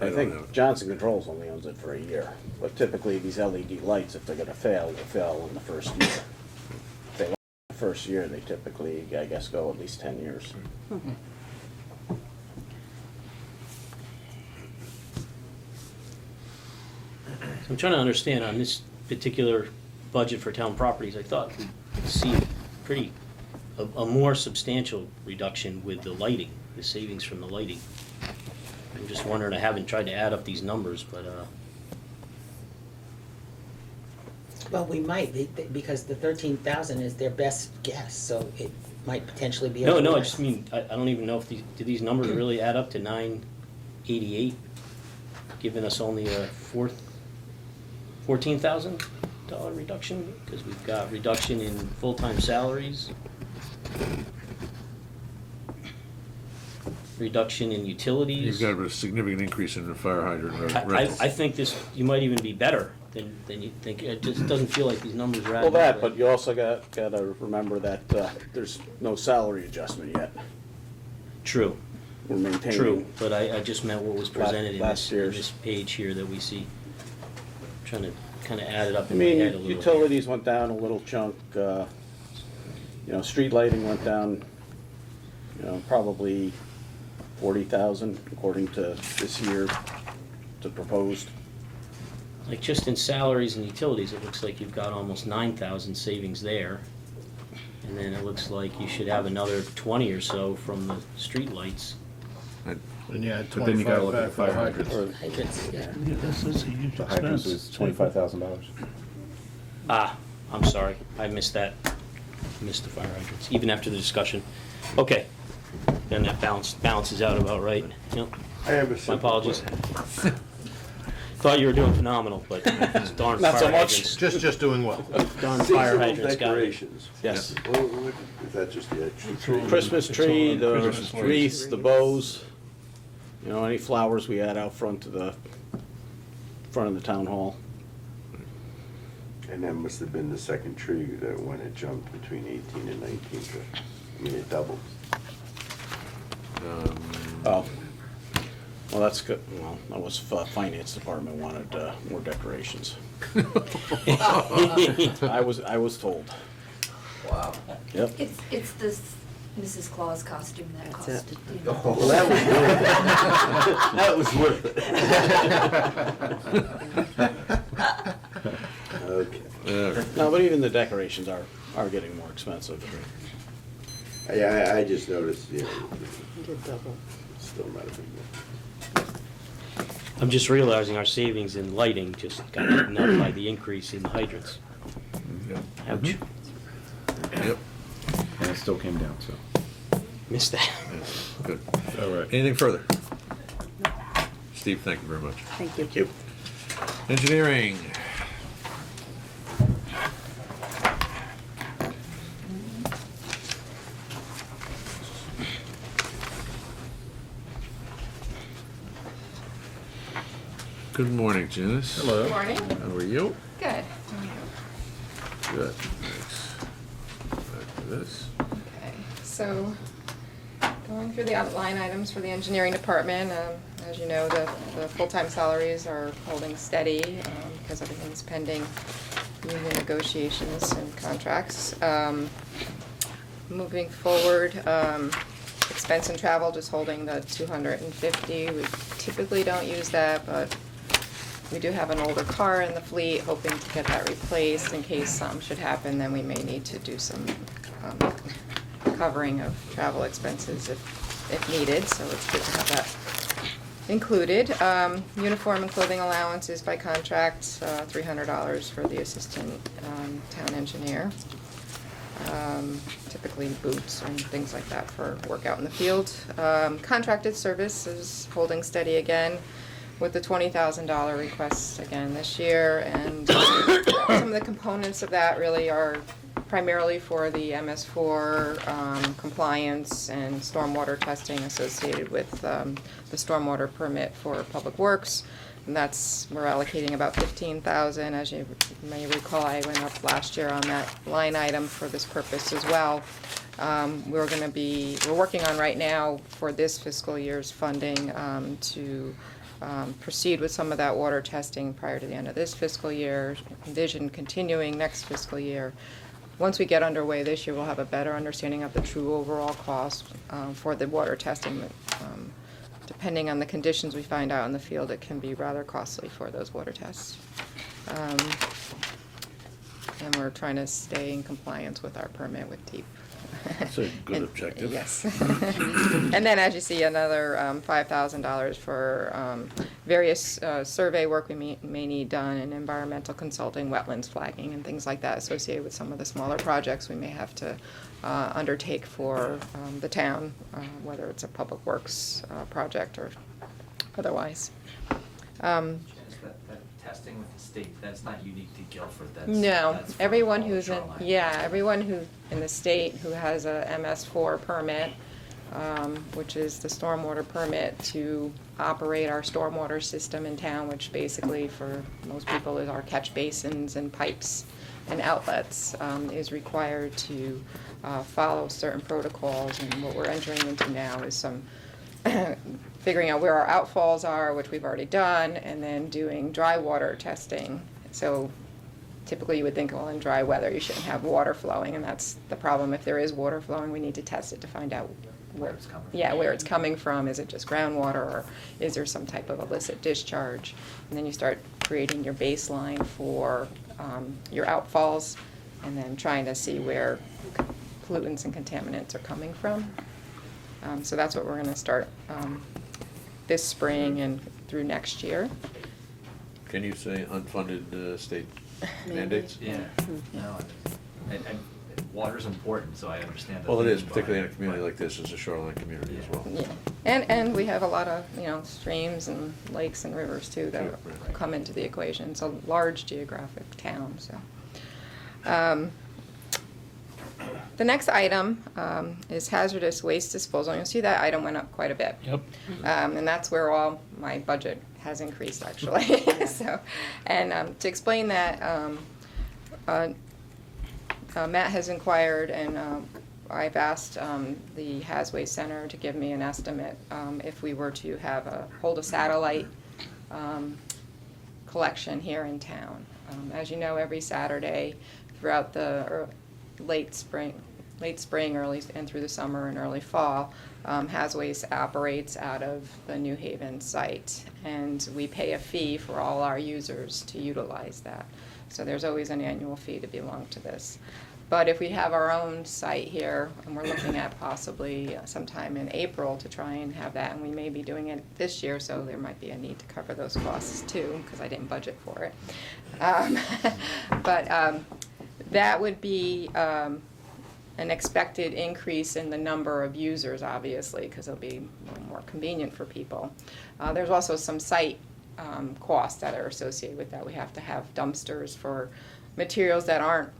U: I think Johnson Controls only owns it for a year, but typically these LED lights, if they're gonna fail, they'll fail in the first year. If they last the first year, they typically, I guess, go at least 10 years.
I: I'm trying to understand on this particular budget for town properties, I thought we'd see a more substantial reduction with the lighting, the savings from the lighting. I'm just wondering, I haven't tried to add up these numbers, but,
H: Well, we might, because the 13,000 is their best guess, so it might potentially be.
I: no, I
H: otherwise.
I: just mean, I don't even know if do these numbers really add up to 988, giving us only a $14,000 reduction, because we've got reduction in full-time salaries, reduction in utilities.
A: You've got a significant increase in the fire hydrant rentals.
I: I think this, you might even be better than you think. It just doesn't feel like these numbers are
U: Well,
I: adding
U: that,
I: up.
U: but you also gotta remember that there's no salary adjustment yet.
I: True.
U: We're maintaining.
I: True, but I just meant what was presented in
U: last
I: this page here that we see. Trying to kind of add it up
U: I
I: in my head a
U: mean,
I: little.
U: utilities went down a little chunk, street lighting went down, probably 40,000 according to this year, to proposed.
I: Like just in salaries and utilities, it looks like you've got almost 9,000 savings there. And then it looks like you should have another 20 or so from the street lights.
E: And yeah,
J: But then you gotta
E: 25
J: look at
E: back
J: the
E: for the
J: fire
E: hydrants.
H: Hydrants, yeah.
O: That's a huge
J: The hydrants
O: expense.
J: was $25,000.
I: Ah, I'm sorry, I missed that. Missed the fire hydrants, even after the discussion. Okay, then that balances out about right. Yep.
F: I have a
I: My
F: simple
I: apologies.
F: question.
I: Thought you were doing phenomenal, but these darn
U: Not
I: fire
U: so much.
I: hydrants.
E: Just doing well.
I: Darn fire
F: Seasonal
I: hydrants got me.
F: decorations.
U: Yes.
F: Is that just the extra tree?
U: Christmas tree,
O: It's all
U: the
O: Christmas trees.
U: wreaths, the bows, any flowers we had out front of the town hall.
F: And that must have been the second tree that when it jumped between 18 and 19, it doubled.
U: Oh. Well, that's good. Well, that was finance department wanted more decorations. I was told.
F: Wow.
U: Yep.
R: It's this Mrs. Claus costume that
G: That's
R: cost.
G: it.
F: Oh, well, that was worth it. That was worth it. Okay.
U: No, but even the decorations are getting more expensive.
F: Yeah, I just noticed,
G: Did double.
F: it's still not a big deal.
I: I'm just realizing our savings in lighting just got eaten up by the increase in the hydrants. Ouch.
A: Yep.
J: And it still came down, so.
I: Missed that.
A: Good. All right. Anything further? Steve, thank you very much.
G: Thank you.
U: Thank you.
A: Engineering. Good morning, Janice.
E: Hello.
C: Morning.
A: How are you?
C: Good.
A: Good. Thanks. Back to this.
C: Okay, so going through the line items for the engineering department, as you know, the full-time salaries are holding steady because everything's pending union negotiations and contracts. Moving forward, expense and travel, just holding the 250. We typically don't use that, but we do have an older car in the fleet, hoping to get that replaced in case something should happen, then we may need to do some covering of travel expenses if needed, so it's good to have that included. Uniform and clothing allowances by contract, $300 for the assistant town engineer. Typically boots and things like that for work out in the field. Contracted service is holding steady again with the $20,000 request again this year. And some of the components of that really are primarily for the MS4 compliance and stormwater testing associated with the stormwater permit for Public Works. And we're allocating about $15,000. As you may recall, I went up last year on that line item for this purpose as well. We're working on right now for this fiscal year's funding to proceed with some of that water testing prior to the end of this fiscal year, envision continuing next fiscal year. Once we get underway this year, we'll have a better understanding of the true overall cost for the water testing. Depending on the conditions we find out in the field, it can be rather costly for those water tests. And we're trying to stay in compliance with our permit with DEEP.
A: That's a good objective.
C: Yes. And then, as you see, another $5,000 for various survey work we may need done, and environmental consulting, wetlands flagging, and things like that associated with some of the smaller projects we may have to undertake for the town, whether it's a public works project or otherwise.
N: That testing with the state, that's not unique to Guilford,
C: No,
N: that's for
C: everyone
N: all
C: who's
N: Shoreline.
C: everyone who in the state who has a MS4 permit, which is the stormwater permit to operate our stormwater system in town, which basically for most people is our catch basins and pipes and outlets, is required to follow certain protocols. And what we're entering into now is some figuring out where our outfalls are, which we've already done, and then doing dry water testing. So typically you would think, well, in dry weather you shouldn't have water flowing, and that's the problem. If there is water flowing, we need to test it to find out where it's coming from. Where it's coming from. Is it just groundwater, or is there some type of illicit discharge? And then you start creating your baseline for your outfalls, and then trying to see where pollutants and contaminants are coming from. So that's what we're going to start this spring and through next year.
A: Can you say unfunded state mandates?
N: Yeah, no, and water's important, so I understand that.
A: Well, it is, particularly in a community like this, as a shoreline community as well.
C: Yeah, and we have a lot of, streams and lakes and rivers too that come into the equation. It's a large geographic town, so. The next item is hazardous waste disposal. You'll see that item went up quite a bit.
O: Yep.
C: And that's where all my budget has increased, actually. So, and to explain that, Matt has inquired, and I've asked the Haz Waste Center to give me an estimate if we were to hold a satellite collection here in town. As you know, every Saturday throughout the late spring, early and through the summer and early fall, Haz Waste operates out of the New Haven site, and we pay a fee for all our users to utilize that. So there's always an annual fee to belong to this. But if we have our own site here, and we're looking at possibly sometime in April to try and have that, and we may be doing it this year, so there might be a need to cover those costs too, because I didn't budget for it. But that would be an expected increase in the number of users, obviously, because it'll be more convenient for people. There's also some site costs that are associated with that. We have to have dumpsters for materials that aren't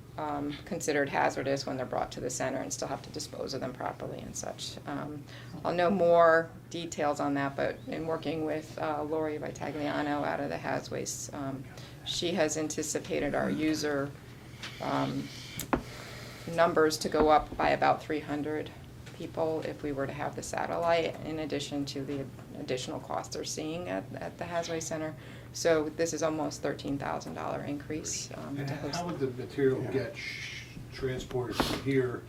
C: considered hazardous when they're brought to the center, and still have to dispose of them properly and such. I'll know more details on that, but in working with Lori Vitagliano out of the Haz Waste, she has anticipated our user numbers to go up by about 300 people if we were to have the satellite, in addition to the additional costs they're seeing at the Haz Waste Center. So this is almost $13,000 increase.
E: And how would the material get transported from here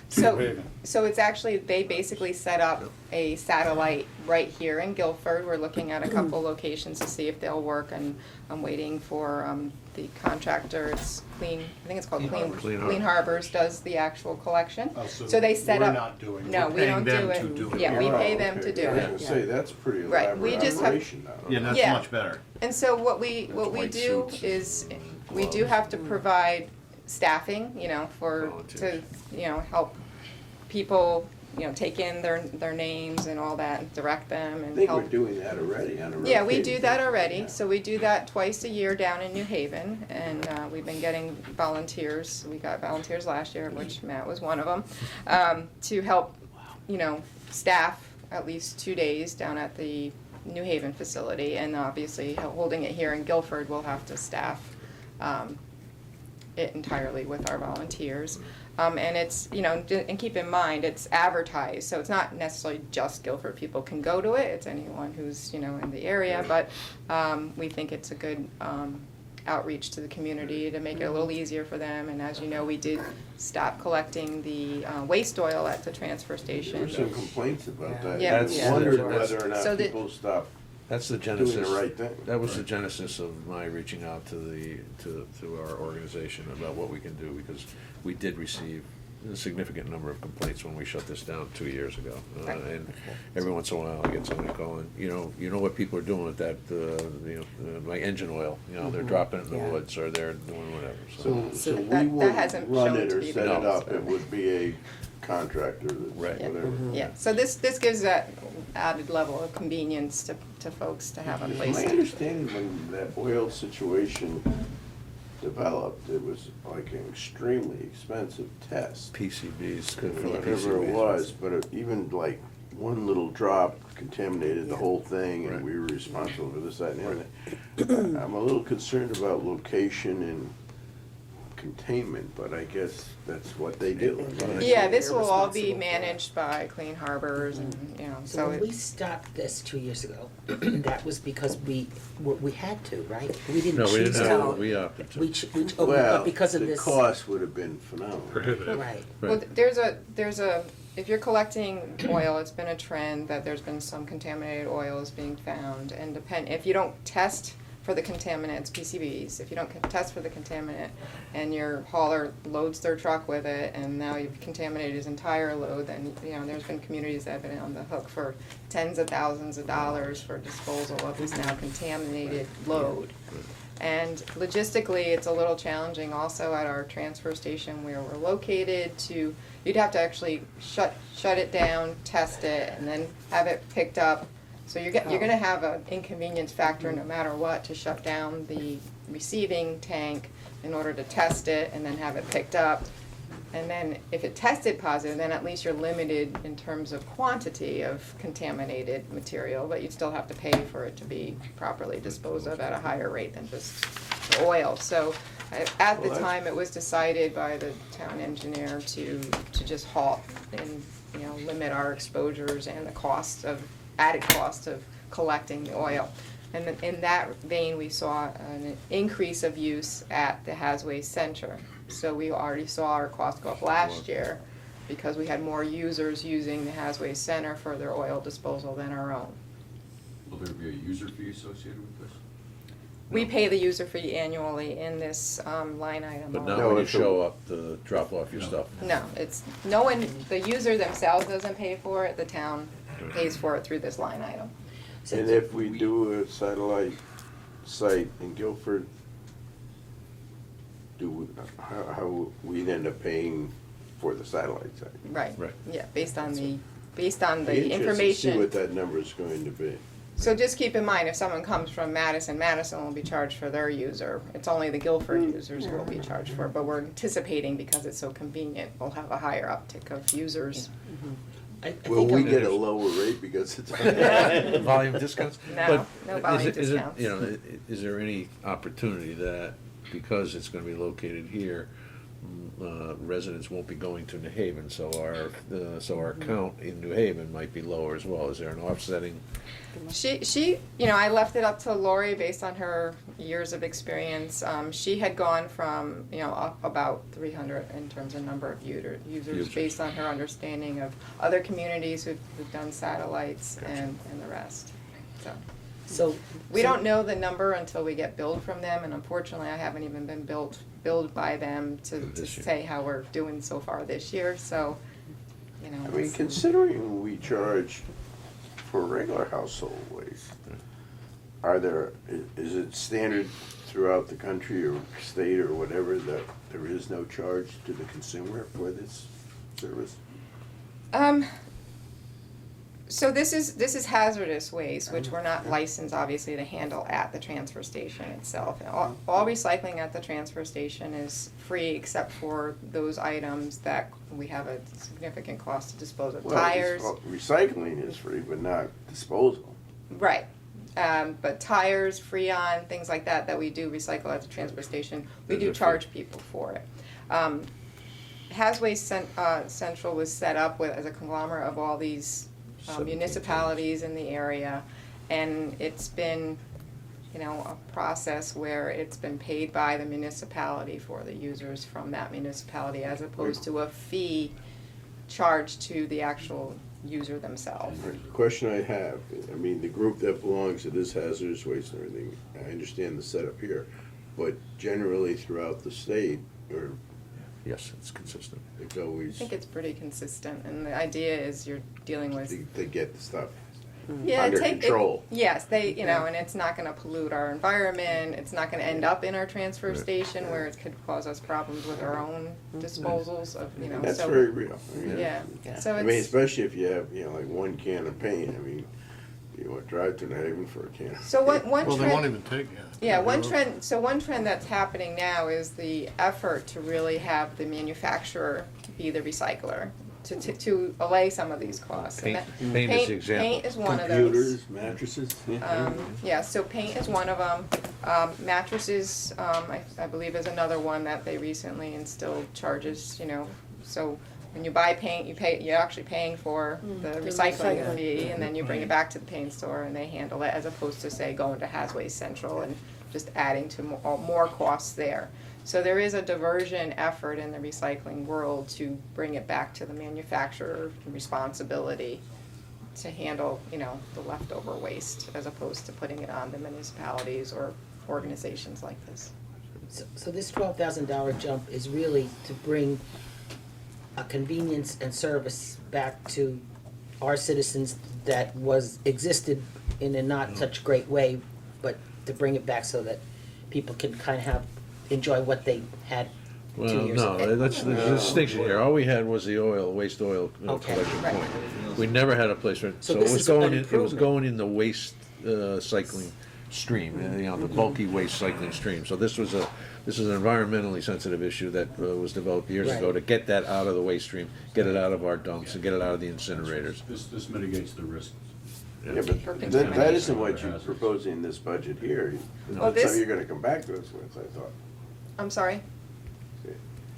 C: So it's actually, they basically set up a satellite right here in Guilford. We're looking at a couple locations to see if they'll work, and I'm waiting for the contractor. It's Clean, I think it's called Clean Harbors does the actual collection.
E: Oh,
C: So they set
E: we're
C: up.
E: not doing it.
C: No,
E: We're
C: we don't
E: paying
C: do
E: them to do
C: it.
E: it.
C: Yeah, we
F: Oh,
C: pay them
F: okay.
C: to do
F: Yeah, I was
C: it.
F: gonna say, that's pretty
C: Right, we
F: elaborate
C: just have-
F: operation now.
E: Yeah, that's
C: Yeah.
E: much better.
C: And so what we
A: white
C: do
A: suits,
C: is, we do have to provide staffing, you know, to,
A: Volunteers.
C: you know, help people, you know, take in their names and all that, and direct them
F: I
C: and
F: think we're
C: help.
F: doing that already on a
C: Yeah, we
F: rotating
C: do that
F: basis,
C: already,
F: yeah.
C: so we do that twice a year down in New Haven, and we've been getting volunteers. We got volunteers last year, which Matt was one of them, to help, you know, staff at least 2 days down at the New Haven facility, and obviously holding it here in Guilford, we'll have to staff it entirely with our volunteers. And it's, you know, and keep in mind, it's advertised, so it's not necessarily just Guilford people can go to it, it's anyone who's, you know, in the area, but we think it's a good outreach to the community to make it a little easier for them, and as you know, we did stop collecting the waste oil at the transfer
F: There
C: station.
F: were some complaints about that.
C: Yeah.
F: I wondered
A: That's-
F: whether or
C: So
F: not
C: the-
F: people stopped
A: That's the
F: doing
A: genesis.
F: the right thing.
A: That was the genesis of my reaching out to our organization about what we can do, because we did receive a significant number of complaints when we shut this down 2 years ago. And every once in a while, I get somebody calling, you know what people are doing with that, my engine oil, you know, they're dropping it in the
G: Yeah.
A: woods, or they're doing whatever,
F: So,
A: so.
F: so we
C: that
F: wouldn't
C: hasn't
F: run
C: shown
F: it
C: to
F: or
C: be
F: set
C: the
F: it
C: case,
F: up,
C: but-
F: it would be a contractor that's
A: Right.
F: whatever.
C: Yeah, so this gives that added level of convenience to folks to have a place
F: My
C: to.
F: understanding when that oil situation developed, it was like an extremely expensive test.
A: PCBs, for the
F: Whatever it
A: PCBs.
F: was, but even like one little drop contaminated the whole thing, and
A: Right.
F: we were responsible for this, that, and the other. I'm a little concerned about location and containment, but I guess that's what they do.
C: Yeah, this
G: They're
C: will all be
G: responsible for it.
C: managed by Clean Harbors, and, you know,
H: So
C: so
H: when we
C: it,
H: stopped this 2 years ago, that was because we had to, right? We didn't
A: No, we
H: choose
A: didn't
H: to.
A: have, we opted to.
F: Well,
H: but because of
F: the
H: this.
F: cost would have been phenomenal.
H: Right.
C: well, there's a, if you're collecting oil, it's been a trend that there's been some contaminated oils being found, and if you don't test for the contaminants, PCBs, if you don't test for the contaminant, and your hauler loads their truck with it, and now you've contaminated his entire load, then, you know, there's been communities that have been on the hook for tens of thousands of dollars for disposal of this now contaminated load. And logistically, it's a little challenging also at our transfer station where we're located you'd have to actually shut it down, test it, and then have it picked up. So you're gonna have an inconvenience factor no matter what to shut down the receiving tank in order to test it and then have it picked up. And then if it tested positive, then at least you're limited in terms of quantity of contaminated material, but you'd still have to pay for it to be properly disposed of at a higher rate than just the oil. So at the time, it was decided by the town engineer to just halt and, you know, limit our exposures and the added cost of collecting the oil. And in that vein, we saw an increase of use at the Hasway Center. So we already saw our cost go up last year because we had more users using the Hasway Center for their oil disposal than our own.
P: Will there be a user fee associated with this?
C: We pay the user fee annually in this line item.
A: But
C: alone.
A: not when you show up to drop off your stuff.
C: No, the user themselves doesn't pay for it, the town pays for it through this line item.
F: And if we do a satellite site in Guilford, how we'd end up paying for the satellite site?
C: Right, yeah, based on the
F: Be interested to
C: information.
F: see what that number is going to be.
C: So just keep in mind, if someone comes from Madison will be charged for their user. It's only the Guilford users who will be charged for it, but we're anticipating, because it's so convenient, we'll have a higher uptick of users.
F: Will we get a lower rate because it's?
A: Volume discounts?
C: No, no
A: But
C: volume
A: is it,
C: discounts.
A: you know, is there any opportunity that, because it's gonna be located here, residents won't be going to New Haven, so our count in New Haven might be lower as well. Is there an offsetting?
C: She, you know, I left it up to Lori based on her years of experience. She had gone from, you know, up about 300 in terms of number of users based on her understanding of other communities who've done satellites and the rest. So we don't know the number until we get billed from them, and unfortunately, I haven't even been billed by them to say how we're doing so far this year. So, you know,
F: I mean, considering we charge for regular household waste, is it standard throughout the country or state or whatever that there is no charge to the consumer for this service?
C: So this is hazardous waste, which we're not licensed, obviously, to handle at the transfer station itself. All recycling at the transfer station is free, except for those items that we have a significant cost to dispose of. Tires.
F: Recycling is free, but not disposal.
C: Right. But tires, Freon, things like that we do recycle at the transfer station, we do charge people for it. Hazwaste Central was set up as a conglomerate of all these municipalities in the area, and it's been, you know, a process where it's been paid by the municipality for the users from that municipality, as opposed to a fee charged to the actual user themselves.
F: The question I have, I mean, the group that belongs to this hazardous waste and everything, I understand the setup here, but generally throughout the state, or
A: yes, it's consistent.
F: It's always.
C: I think it's pretty consistent, and the idea is you're dealing with.
F: They get the stuff
C: Yeah,
F: under control.
C: Yes, you know, and it's not gonna pollute our environment, it's not gonna end up in our transfer station where it could cause us problems with our own disposals of, you know,
F: That's
C: so.
F: very real. I mean,
C: Yeah, so
F: I mean,
C: it's,
F: especially if you have, you know, like one can of paint, I mean, you want to drive to New Haven for a can.
C: so one trend.
E: Well, they won't even take it.
C: Yeah, one trend that's happening now is the effort to really have the manufacturer be the recycler, to allay some of these costs. And
A: Paint is the example.
C: Paint is one of those.
F: Computers, mattresses.
C: Yeah, so paint is one of them. Mattresses, I believe, is another one that they recently instilled charges, you know, so when you buy paint, you're actually paying for the recycling fee, and then you bring it back to the paint store and they handle it, as opposed to, say, going to Hazwaste Central and just adding to more costs there. So there is a diversion effort in the recycling world to bring it back to the manufacturer responsibility to handle, you know, the leftover waste, as opposed to putting it on the municipalities or organizations like this.
H: So this $12,000 jump is really to bring a convenience and service back to our citizens that existed in a not such great way, but to bring it back so that people can kind of enjoy what they had 2
A: Well,
H: years ago.
A: no, there's a distinction here. All we had was the waste oil collection
C: Right.
A: point. We never had a place for it.
H: So
A: So
H: this
A: it was
H: is an
A: going in, it was
H: improvement.
A: going in the waste cycling stream, you know, the bulky waste cycling stream. So this is an environmentally sensitive issue that was developed years ago to get that out of the waste stream, get it out of our dumps, and get it out of the incinerators.
P: This mitigates the risk.
F: Yeah, but that isn't what you're proposing in this budget here.
C: Well,
F: That's something
C: this-
F: you're gonna come back to us with, I thought.
C: I'm sorry?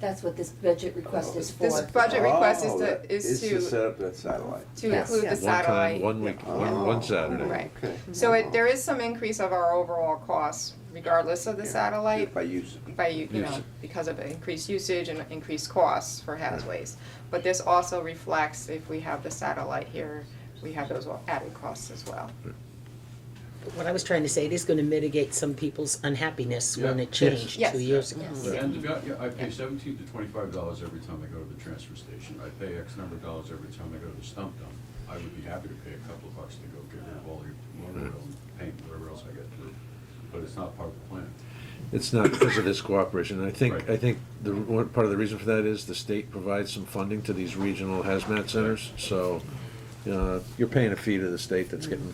R: That's what this budget request is for.
C: This budget request
F: Oh,
C: is
F: to set up that satellite.
C: to include the
A: One time,
C: satellite.
A: 1 week, one Saturday.
C: Right.
F: Okay.
C: So there is some increase of our overall costs regardless of the satellite,
F: By use.
C: you know, because of increased usage and increased costs for Hazwaste. But this also reflects, if we have the satellite here, we have those added costs as well.
H: What I was trying to say, it is going to mitigate some people's unhappiness when
P: Yeah.
H: it changed
C: Yes.
H: 2 years ago.
P: And I pay $17 to $25 every time I go to the transfer station. I pay X number of dollars every time I go to the stump dump. I would be happy to pay a couple of bucks to go get rid of all your motor oil and paint, whatever else I get to do. But it's not part of the plan.
A: It's not because of this cooperation. I think
P: Right.
A: one part of the reason for that is the state provides some funding to these regional hazmat centers. So you're paying a fee to the state that's getting,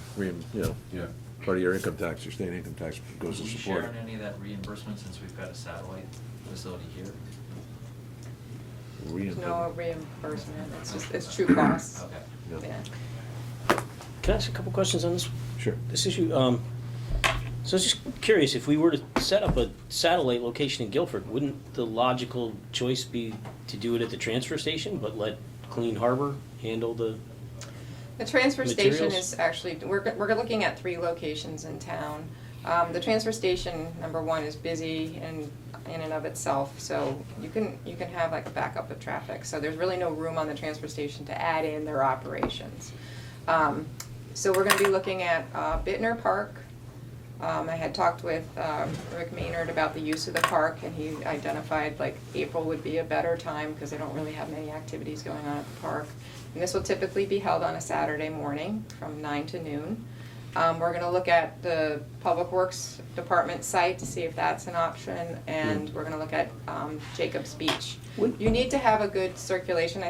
P: Yeah.
A: part of your income tax, your state income tax goes
N: Do
A: to
N: we
A: support
N: share
A: it.
N: in any of that reimbursement since we've got a satellite facility here?
C: There's no reimbursement, it's true costs.
N: Okay.
C: Yeah.
I: Can I ask a couple questions on this?
A: Sure.
I: This issue, So I was just curious, if we were to set up a satellite location in Guilford, wouldn't the logical choice be to do it at the transfer station, but let Clean Harbor handle the
C: The transfer station
I: materials?
C: is actually, we're looking at 3 locations in town. The transfer station, number one, is busy in and of itself, so you can have like a backup of traffic. So there's really no room on the transfer station to add in their operations. So we're gonna be looking at Bittner Park. I had talked with Rick Maynard about the use of the park, and he identified like April would be a better time because they don't really have many activities going on at the park. And this will typically be held on a Saturday morning from 9 to noon. We're gonna look at the Public Works Department site to see if that's an option, and we're gonna look at Jacobs Beach. You need to have a good circulation.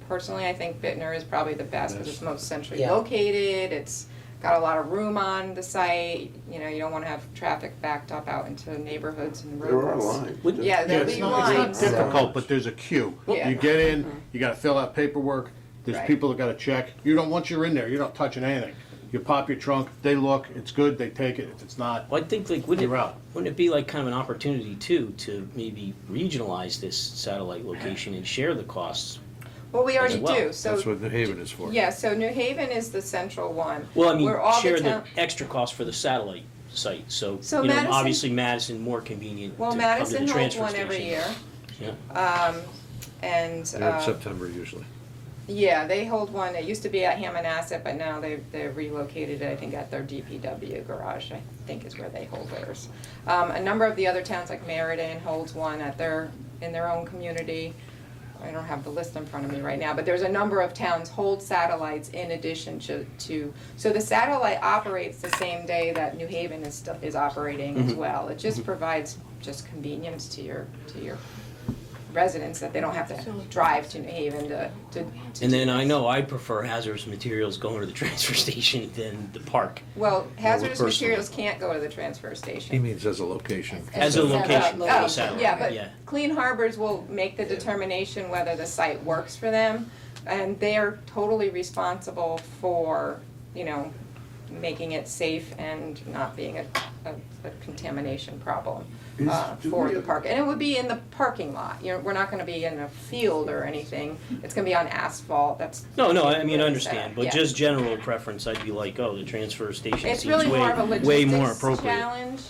C: Personally, I think Bittner is probably the best because it's most centrally
H: Yeah.
C: located. It's got a lot of room on the site. You know, you don't wanna have traffic backed up out into neighborhoods and roads.
F: There are lines.
C: Yeah, there'll be lines.
E: It's not difficult, but there's a queue.
C: Yeah.
E: You get in, you gotta fill out paperwork, there's
C: Right.
E: people that gotta check. Once you're in there, you're not touching anything. You pop your trunk, they look, it's good, they take it. If it's not,
I: Well, I think like wouldn't
E: You're out.
I: it be like kind of an opportunity too to maybe regionalize this satellite location and share the costs?
C: Well, we already
I: as well.
C: do, so.
A: That's what New Haven is for.
C: Yeah, so New Haven is the central one.
I: Well, I mean,
C: Where all
I: share the
C: town-
I: extra cost for the satellite site. So,
C: So
I: you know,
C: Madison-
I: obviously Madison more convenient
C: Well,
I: to come to
C: Madison
I: the
C: holds
I: transfer
C: one
I: station.
C: every year.
I: Yeah.
C: And,
A: They're in September usually.
C: yeah, they hold one, it used to be at Hammonasset, but now they've relocated it, I think, at their DPW garage, I think is where they hold theirs. A number of the other towns, like Meriden holds one in their own community. I don't have the list in front of me right now, but there's a number of towns hold satellites in addition to, so the satellite operates the same day that New Haven is operating as well. It just provides just convenience to your residents, that they don't have to drive to New Haven to
I: And then I know I prefer hazardous materials going to the transfer station than the park.
C: Well, hazardous
I: personally.
C: materials can't go to the transfer station.
A: He means as a location.
I: As a location for
C: Oh,
I: the satellite.
C: yeah, but
I: Yeah.
C: Clean Harbors will make the determination whether the site works for them, and they are totally responsible for, you know, making it safe and not being a contamination problem for the park. And it would be in the parking lot. We're not gonna be in a field or anything. It's gonna be on asphalt. That's.
I: No, I mean, I
C: really
I: understand,
C: sad.
I: but
C: Yeah.
I: just general preference, I'd be like, oh, the transfer station
C: It's
I: seems
C: really more of a
I: way more
C: logistics
I: appropriate.
C: challenge.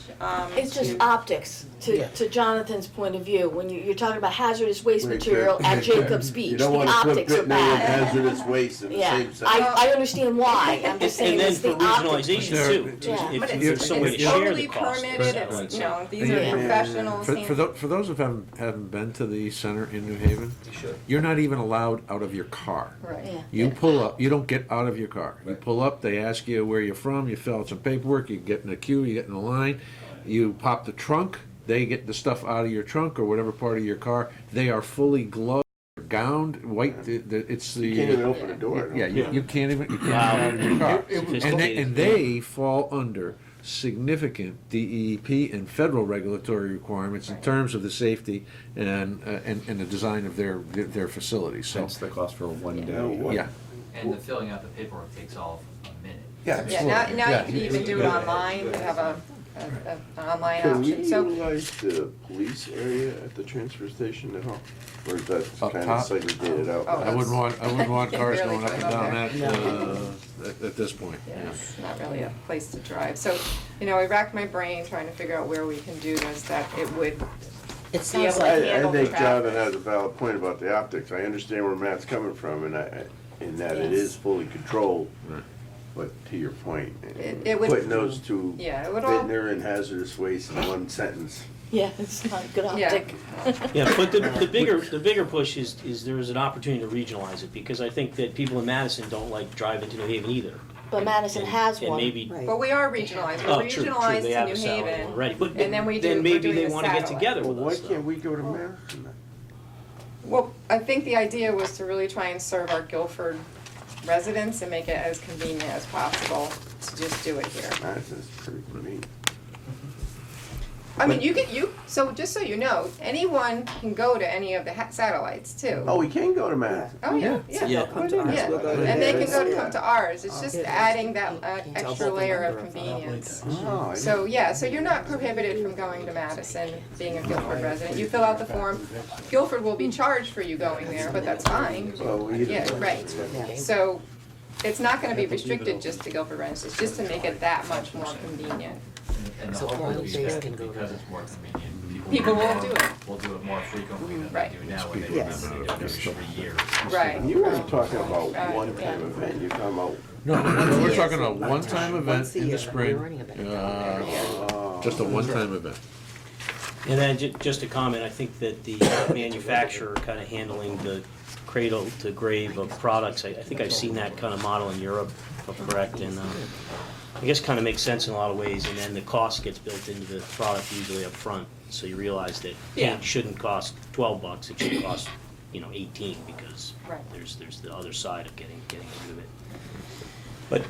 M: It's just
C: to-
M: optics, to Jonathan's point of view, when you're talking about hazardous waste
F: Wait,
M: material
F: but-
M: at Jacobs Beach,
F: You
M: the
F: don't wanna put
M: optics are
F: Bittner and
M: bad.
F: hazardous waste in the
M: Yeah,
F: same sentence.
M: I understand why, I'm just saying
I: And then
M: it's
I: for
M: the optics.
I: regionalization too,
M: Yeah.
C: But
I: if
C: it's-
I: there's some way to
C: it's
I: share
C: totally
I: the cost.
C: permitted, it's, these are
A: Yeah.
C: professionals.
A: For those who haven't been to the center in New Haven, you're not even allowed out of your car.
C: Right.
M: Yeah.
A: You pull up, you don't get out of your car. You pull up, they ask you where you're from, you fill out some paperwork, you get in the queue, you get in the line, you pop the trunk, they get the stuff out of your trunk or whatever part of your car. They are fully gloved, gowned, white, it's the.
F: You can't even open the door.
A: Yeah, you can't even, get
I: Wow.
A: out of your car.
I: Sophisticated.
A: And they fall under significant DEP and federal regulatory requirements in terms of the safety and the design of their facilities, so.
J: Hence the cost for one
F: Yeah.
J: day.
A: Yeah.
N: And the filling out the paperwork takes all of a minute.
A: Yeah,
C: Yeah, now
A: Yeah.
C: you can even do it online, you have an online
F: Can we
C: option, so.
F: utilize the police area at the transfer station at all? Or is that
A: Up
F: kind
A: top?
F: of segregated out?
C: Oh,
A: I wouldn't want cars
C: Really
A: going up and
C: drive up
A: down
C: there.
A: at this point.
C: Yeah, it's not really a place to drive. So, I racked my brain trying to figure out where we can do this, that it would
H: It
C: be
H: sounds
C: able to
H: like,
C: handle
F: I
C: the
F: think Jonathan
C: traffic.
F: has a valid point about the optics. I understand where Matt's coming from, and in that it
M: Yes.
F: is fully controlled.
A: Right.
F: But to your point,
C: It would-
F: putting those two,
C: Yeah, it would all,
F: Bittner and hazardous waste in one sentence.
M: Yeah, it's not a good
C: yeah.
M: optic.
I: Yeah, but the bigger push is there is an opportunity to regionalize it, because I think that people in Madison don't like driving to New Haven either.
M: But Madison has
I: And
M: one.
I: maybe,
G: Right.
C: But we are regionalized.
I: oh,
C: We're
I: true,
C: regionalized
I: they have
C: to
I: a
C: New
I: satellite
C: Haven.
I: already, but
C: And then we're
I: maybe
C: doing
I: they
C: a
I: wanna get
C: satellite.
I: together
F: Well,
I: with
F: why
I: us though.
F: can't we go to Madison then?
C: Well, I think the idea was to really try and serve our Guilford residents and make it as convenient as possible to just do it here.
F: Madison's pretty convenient.
C: I mean, so just so you know, anyone can go to any of the satellites too.
F: Oh, we can go to Madison.
C: Oh, yeah, yeah.
G: Yeah. Come to ours,
C: Yeah.
G: we'll go to
C: And they can
G: theirs.
C: come to ours, it's just adding that extra
G: Double the
C: layer
G: number
C: of
G: of
C: convenience.
F: Oh, I
C: So, yeah, so you're not prohibited from going to Madison, being a Guilford resident. You fill out the form. Guilford will be charged for you going there, but that's fine.
F: Well, either
C: Yeah,
F: way.
C: right. So, it's not gonna be restricted just to Guilford residents, it's just to make it that much more convenient.
N: And the
H: So
N: hope would
H: all
N: be
H: days
N: that
H: can go
N: because
H: to-
N: it's more convenient,
C: People will do it.
N: will do it more frequently than
C: Right.
N: they do now, when they
G: Yes.
N: remember to do it every 3 years.
C: Right.
F: You weren't talking about
C: Right.
F: one-time event, you're talking about,
A: No, we're talking a one-time event
G: Once a
A: in
G: year.
A: the spring,
G: We're running a bit.
A: just a one-time event.
I: And then just a comment, I think that the manufacturer kind of handling the cradle to grave of products, I think I've seen that kind of model in Europe, if I'm correct, and I guess kind of makes sense in a lot of ways, and then the cost gets built into the product usually up front, so you realize that
C: Yeah.
I: paint shouldn't cost $12, it should cost, 18, because
C: Right.
I: there's the other side of getting rid of it. But,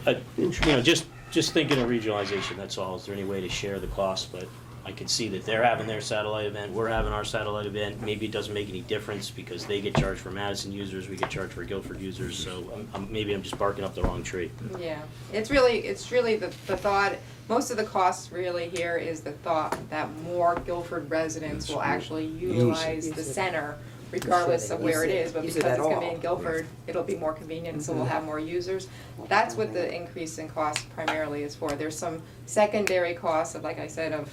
I: just thinking of regionalization, that's all, is there any way to share the cost? But I could see that they're having their satellite event, we're having our satellite event, maybe it doesn't make any difference because they get charged for Madison users, we get charged for Guilford users, so maybe I'm just barking up the wrong tree.
C: Yeah, it's really the thought, most of the costs really here is the thought that more Guilford residents will actually utilize the center regardless of where it is, but
G: Use
C: because
G: it
C: it's
G: at
C: gonna be
G: all.
C: in Guilford, it'll be more convenient, so we'll have more users. That's what the increase in cost primarily is for. There's some secondary costs of, like I said, of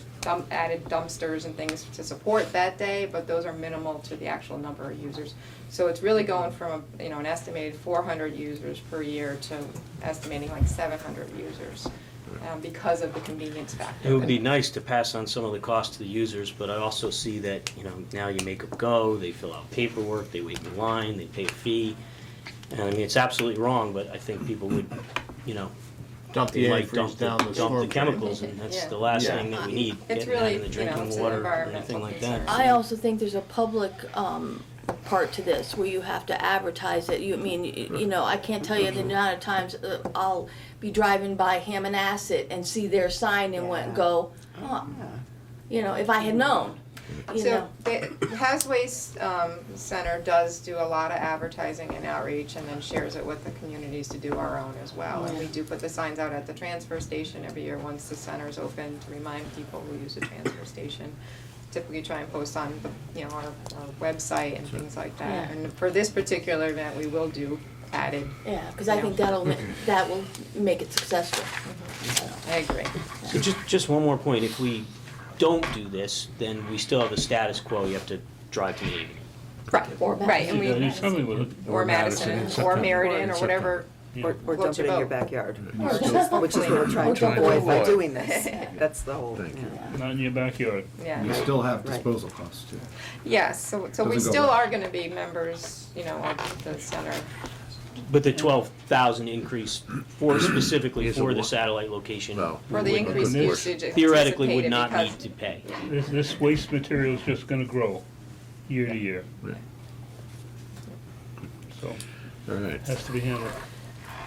C: added dumpsters and things to support that day, but those are minimal to the actual number of users. So it's really going from, an estimated 400 users per year to estimating like 700 users, because of the convenience factor.
I: It would be nice to pass on some of the cost to the users, but I also see that, now you make them go, they fill out paperwork, they wait in line, they pay a fee. And I mean, it's absolutely wrong, but I think people would,
E: Dump
I: they
E: the
I: might
E: antifreeze
I: dump
E: down the storm drain.
I: chemicals, and that's
C: Yeah.
I: the last
F: Yeah.
I: thing that we need,
C: It's
I: getting that
C: really,
I: in the drinking
C: it's an
I: water or
C: environmental
I: anything like that.
C: concern.
M: I also think there's a public part to this where you have to advertise it. I can't tell you the amount of times I'll be driving by Hammonasset and see their sign and go, huh. If I had known,
C: So the Has Waste Center does do a lot of advertising and outreach and then shares it with the communities to do our own as well. And we do put the signs out at the transfer station every year once the center's open to remind people who use the transfer station. Typically try and post on our website and things like that.
M: Yeah.
C: And for this particular event, we will do added.
M: yeah, because I think that will make it successful.
C: I agree.
I: So just one more point, if we don't do this, then we still have the status quo, you have to drive to Navy.
C: Right, right, and
O: You gotta do something with it.
C: or Madison, or Meriden, or whatever.
G: Or
C: Float
G: dump it
C: your
G: in your
C: boat.
G: backyard,
C: Or
G: which is
C: just
G: what we're trying to
C: hopefully-
G: avoid by
A: Avoid.
G: doing this. That's the whole,
O: Not in your backyard.
C: Yeah.
E: You still have
G: Right.
E: disposal costs too.
C: Yes, so we
E: Doesn't go
C: still
E: away.
C: are gonna be members, of the center.
I: But the 12,000 increase specifically
A: Is a
I: for the
A: what?
I: satellite location.
A: No.
C: For the increased
O: this
C: usage
I: Theoretically would
C: anticipated
I: not
C: because-
I: need to pay.
O: This waste material is just gonna grow year to year.
A: Right.
O: So,
A: All right,
O: has to be handled.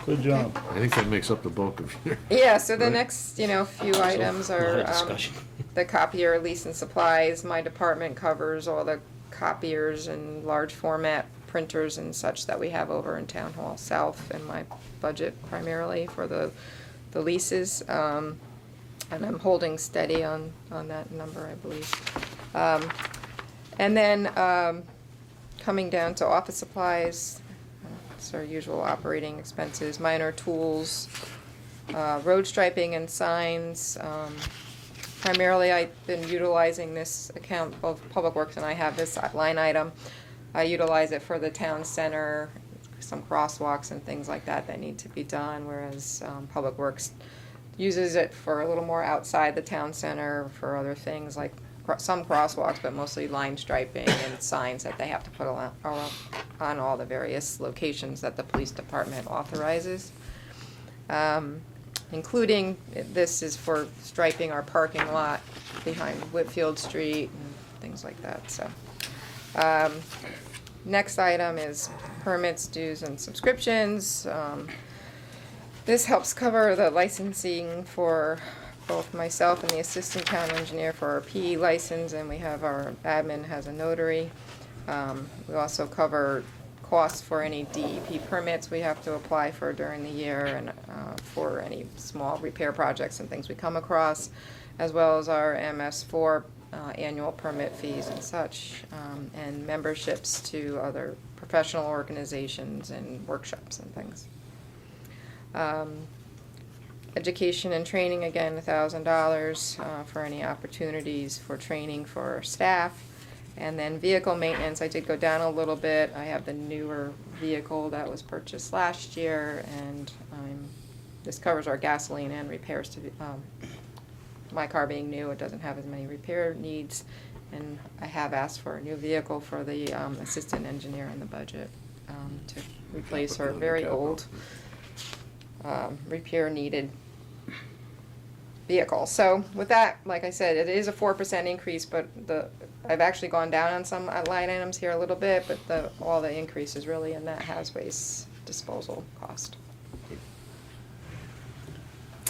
O: Good job.
A: I think that makes up the bulk of your.
C: Yeah, so the
A: Right.
C: next, few items
I: A lot
C: are,
I: of discussion.
C: the copier lease and supplies. My department covers all the copiers and large format printers and such that we have over in Town Hall South in my budget primarily for the leases. And I'm holding steady on that number, I believe. And then, coming down to office supplies, it's our usual operating expenses, minor tools, road striping and signs. Primarily, I've been utilizing this account, both Public Works and I have this line item. I utilize it for the town center, some crosswalks and things like that need to be done, whereas Public Works uses it for a little more outside the town center for other things like some crosswalks, but mostly line striping and signs that they have to put on all the various locations that the police department authorizes. Including, this is for striping our parking lot behind Whitfield Street and things like that, so. Next item is permits, dues, and subscriptions. This helps cover the licensing for both myself and the assistant town engineer for our PE license, and we have our admin has a notary. We also cover costs for any DEP permits we have to apply for during the year, and for any small repair projects and things we come across, as well as our MS4 annual permit fees and such, and memberships to other professional organizations and workshops and things. Education and training, again, $1,000 for any opportunities for training for our staff. And then vehicle maintenance, I did go down a little bit. I have the newer vehicle that was purchased last year, and this covers our gasoline and repairs to my car being new. It doesn't have as many repair needs, and I have asked for a new vehicle for the assistant engineer in the budget to replace her very old repair needed vehicle. So with that, like I said, it is a 4% increase, but I've actually gone down on some line items here a little bit, but all the increase is really in that haz waste disposal cost.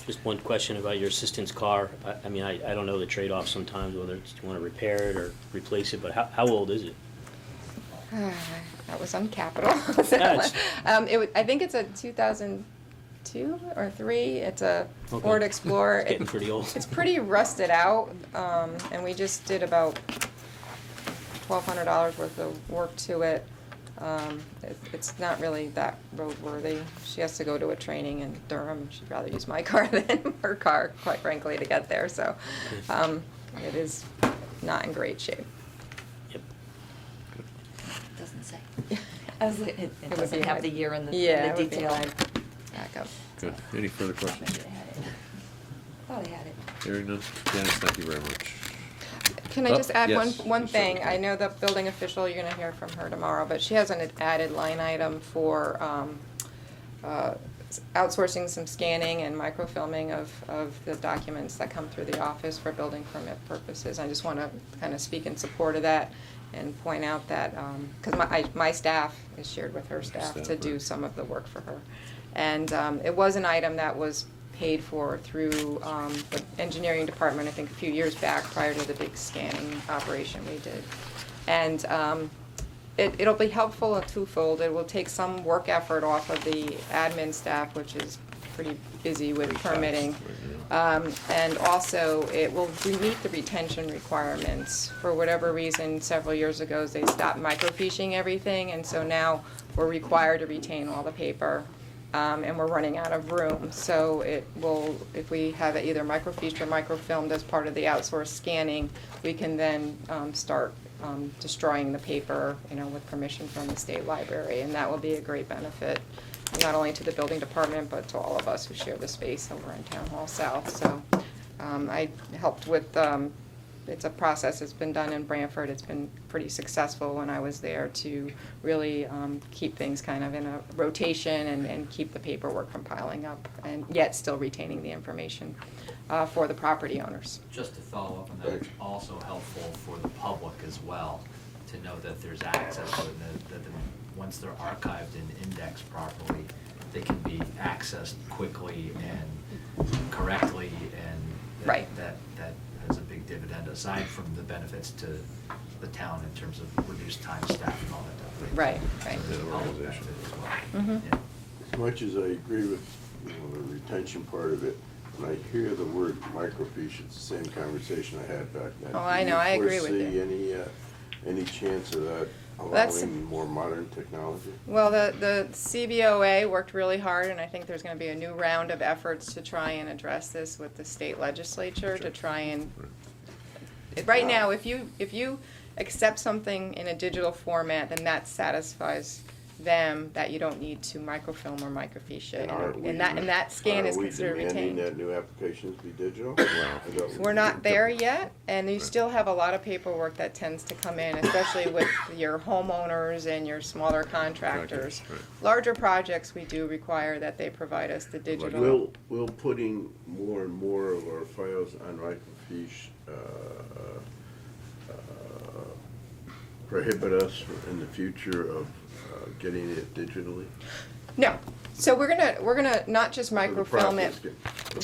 I: Just one question about your assistant's car. I mean, I don't know the trade-off sometimes, whether it's you want to repair it or replace it, but how old is it?
C: That was on capital.
I: That's-
C: I think it's a 2002 or 3. It's a
I: Okay.
C: Ford Explorer.
I: It's getting pretty old.
C: It's pretty rusted out, and we just did about $1,200 worth of work to it. It's not really that roadworthy. She has to go to a training in Durham. She'd rather use my car than her car, quite frankly, to get there. So it is not in great shape.
R: Doesn't say. It
C: would
R: doesn't
C: be
R: have
C: my-
R: the year and the
C: yeah, it would be
R: detail.
C: my backup.
A: Good. Any further questions?
R: Thought I had it.
A: Hearing none. Janice, thank you very much.
C: Can I
A: Oh,
C: just add
A: yes,
C: one
A: you
C: thing?
A: certainly
C: I know the building official, you're gonna hear from her tomorrow, but she has an added line item for outsourcing some scanning and microfilming of the documents that come through the office for building permit purposes. I just wanna kind of speak in support of that and point out that, because my staff is shared with her staff to do some of the work for her. And it was an item that was paid for through the engineering department, I think a few years back, prior to the big scanning operation we did. And it'll be helpful twofold. It will take some work effort off of the admin staff, which is pretty busy with permitting. And also, it will meet the retention requirements. For whatever reason, several years ago, they stopped microfiching everything, and so now we're required to retain all the paper. And we're running out of room, so it will, if we have it either microfiched or microfilmed as part of the outsourced scanning, we can then start destroying the paper, with permission from the state library, and that will be a great benefit, not only to the building department, but to all of us who share the space over in Town Hall South. So I helped with, it's a process that's been done in Branford. It's been pretty successful when I was there to really keep things kind of in a rotation and keep the paperwork from piling up, and yet still retaining the information for the property owners.
N: Just to follow up on that, it's also helpful for the public as well to know that there's access to it, that once they're archived and indexed properly, they can be accessed quickly and correctly, and
C: Right.
N: that has a big dividend, aside from the benefits to the town in terms of reduced time, staff, and all that stuff.
C: Right.
N: So there's a public benefit as well.
C: Mhm.
N: Yeah.
F: As much as I agree with the retention part of it, when I hear the word microfiche, it's the same conversation I had back then.
C: Oh, I know, I agree with
F: Do
C: you.
F: you foresee any chance of that
C: That's-
F: allowing more modern technology?
C: Well, the CBOA worked really hard, and I think there's going to be a new round of efforts to try and address this with the state legislature to try and. Right now, if you accept something in a digital format, then that satisfies them that you don't need to microfilm or microfiche it, and that scan is considered
F: Are we
C: retained.
F: demanding that new applications be digital?
C: We're not there yet, and you still have a lot of paperwork that tends to come in, especially with your homeowners and your smaller contractors. Larger projects, we do require that they provide us the digital.
F: Will putting more and more of our files on microfiche prohibit us in the future of getting it digitally?
C: No. So we're gonna not just microfilm it.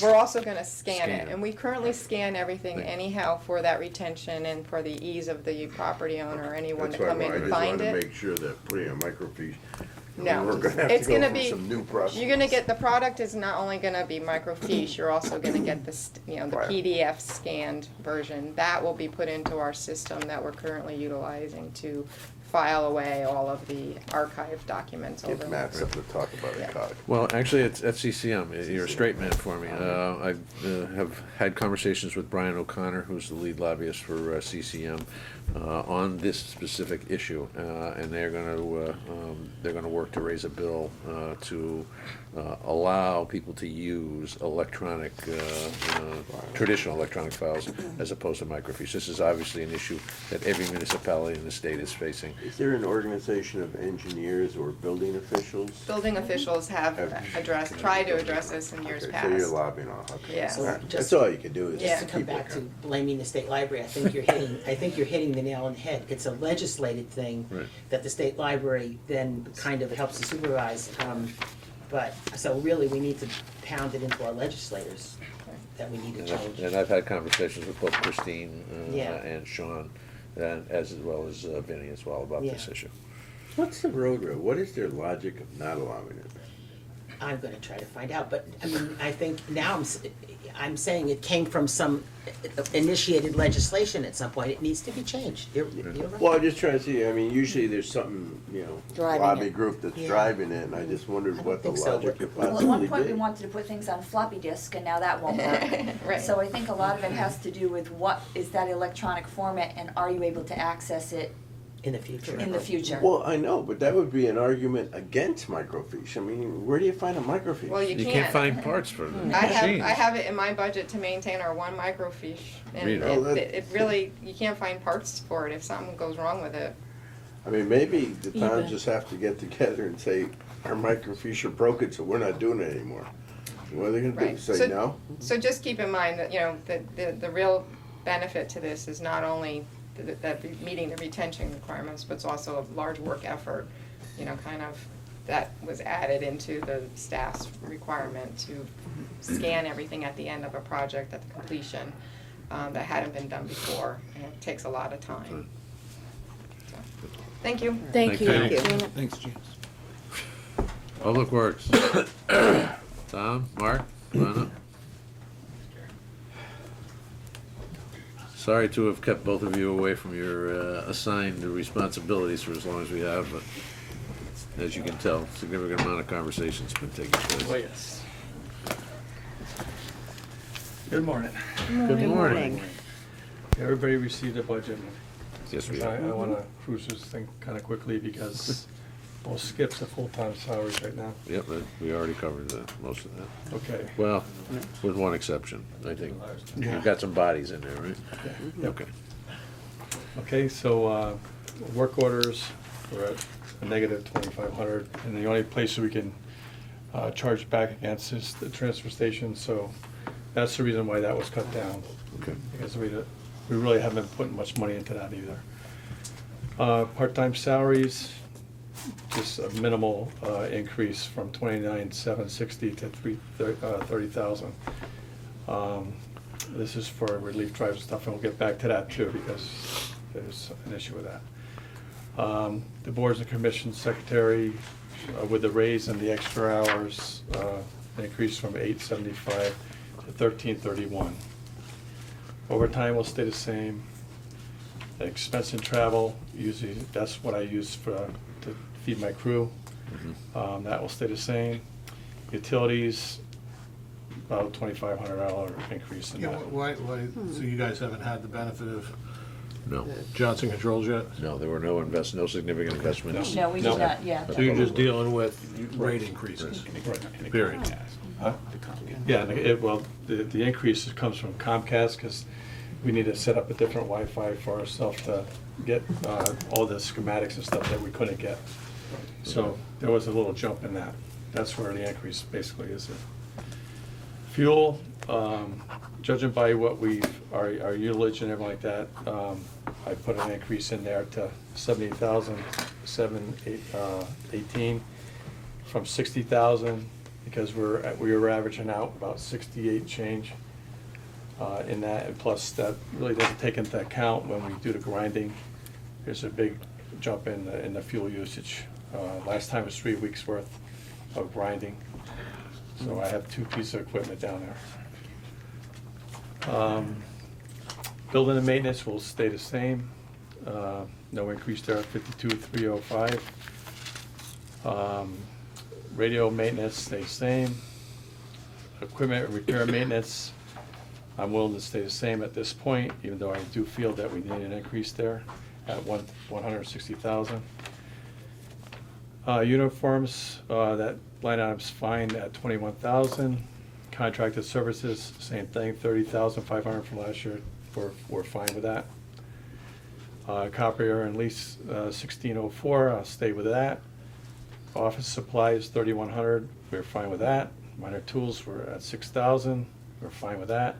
C: we're also gonna scan
A: Scan
C: it,
A: it.
C: and we currently scan everything
A: Right.
C: anyhow for that retention and for the ease of the property owner or anyone
F: That's
C: to
F: why
C: come in
F: I
C: and
F: just
C: find
F: wanna
C: it.
F: make sure that putting a microfiche,
C: No,
F: we're gonna have
C: it's
F: to go
C: gonna
F: through
C: be,
F: some new process.
C: you're gonna get, the product is not only gonna be microfiche, you're also gonna get the, the
F: Right.
C: PDF scanned version. That will be put into our system that we're currently utilizing to file away all of the archive documents over.
F: Give Matt something to talk about
C: Yeah.
F: at COG.
A: Well, actually, it's at CCM. You're a straight man for me. I have had conversations with Brian O'Connor, who's the lead lobbyist for CCM, on this specific issue, and they're going to work to raise a bill to allow people to use electronic, traditional electronic files as opposed to microfiche. This is obviously an issue that every municipality in the state is facing.
F: Is there an organization of engineers or building officials?
C: Building officials have tried to address this in years
F: Okay,
C: past.
F: so you're lobbying on, okay.
C: Yeah.
F: All right.
H: Just-
F: That's all you can do is
H: Just to come
F: keep
H: back to
F: working.
H: blaming the state library, I think you're hitting the nail on the head. It's a legislated thing
A: Right.
H: that the state library then kind of helps to supervise. But, so really, we need to pound it into our legislators that we need to change.
A: And I've had conversations with both Christine
H: Yeah.
A: and Sean, and as well as Vinnie as well about this
H: Yeah.
A: issue.
F: What's the road rule? What is their logic of not allowing it?
H: I'm gonna try to find out, but, I mean, I think now I'm saying it came from some initiated legislation at some point. It needs to be changed. You're right.
F: Well, I'm just trying to see, I mean, usually there's something,
H: Driving
F: lobby
H: it.
F: group that's
H: Yeah.
F: driving it, and I just wondered what the
H: think so.
F: logic could
R: Well, at
F: possibly
R: one point, we
F: be.
R: wanted to put things on floppy disk, and now that won't work.
C: Right.
R: So I think a lot of it has to do with what is that electronic format, and are you able to access it
H: In the future.
R: in the future?
F: Well, I know, but that would be an argument against microfiche. I mean, where do you find a microfiche?
C: Well, you
A: You
C: can't.
A: can't find parts for the
C: I
A: machines.
C: have it in my budget to maintain our one microfiche, and
A: Really?
F: Oh, that-
C: it really, you can't find parts for it if something goes wrong with it.
F: I mean, maybe the towns
H: Even-
F: just have to get together and say, our microfiche are broken, so we're not doing it anymore. What are they gonna do,
C: Right.
F: say no?
C: So just keep in mind that, the real benefit to this is not only that meeting the retention requirements, but it's also a large work effort, kind of, that was added into the staff's requirement to scan everything at the end of a project at the completion, that hadn't been done before, and it takes a lot of time. So, thank you.
M: Thank you.
A: Thank you.
M: Janet.
E: Thanks, James.
A: Public Works. Tom, Mark, come on up. Sorry to have kept both of you away from your assigned responsibilities for as long as we have, but as you can tell, significant amount of conversation's been taking place.
S: yes. Good morning.
A: Good morning.
S: Everybody received a budget.
A: Yes, we
S: I
A: have.
S: want to cruise this thing kind of quickly because, well, Skip's a full-time salary right now.
A: Yep, we already covered most of that.
S: Okay.
A: Well, with one exception, I think.
S: Yeah.
A: You've got some bodies in there, right?
S: Yep.
A: Okay.
S: Okay, so, work orders, we're at a negative 2,500, and the only place we can charge back against is the transfer station, so that's the reason why that was cut down.
A: Okay.
S: Because we really haven't been putting much money into that either. Part-time salaries, just a minimal increase from 29,760 to 30,000. This is for relief drives and stuff, and we'll get back to that too, because there's an issue with that. The boards and commissions secretary, with the raise and the extra hours, increased from 875 to 1331. Overtime will stay the same. Expense and travel, usually that's what I use to feed my crew. That will stay the same. Utilities, about $2,500 increase in
E: Yeah,
S: that.
E: why, so you guys haven't had the benefit of
A: No,
E: Johnson Controls yet?
A: no, there were no significant investments.
R: No, we did not, yeah.
E: So you're just dealing with rate increases?
S: Right.
E: Period.
S: Huh? Yeah, well, the increase comes from Comcast, because we need to set up a different Wi-Fi for ourselves to get all the schematics and stuff that we couldn't get. So there was a little jump in that. That's where the increase basically is. Fuel, judging by what our utilage and everything like that, I put an increase in there to 70,718 from 60,000
K: because we were averaging out about 68 change in that, and plus that really doesn't take into account when we do the grinding. There's a big jump in the fuel usage. Last time was 3 weeks worth of grinding, so I have 2 pieces of equipment down there. Building and maintenance will stay the same. No increase there, 52,305. Radio maintenance stays the same. Equipment repair maintenance, I'm willing to stay the same at this point, even though I do feel that we need an increase there at 160,000. Uniforms, that line item's fine at 21,000. Contracted services, same thing, 30,500 from last year. We're fine with that. Copier and lease, 1604, I'll stay with that. Office supplies, 3,100, we're fine with that. Minor tools, we're at 6,000, we're fine with that.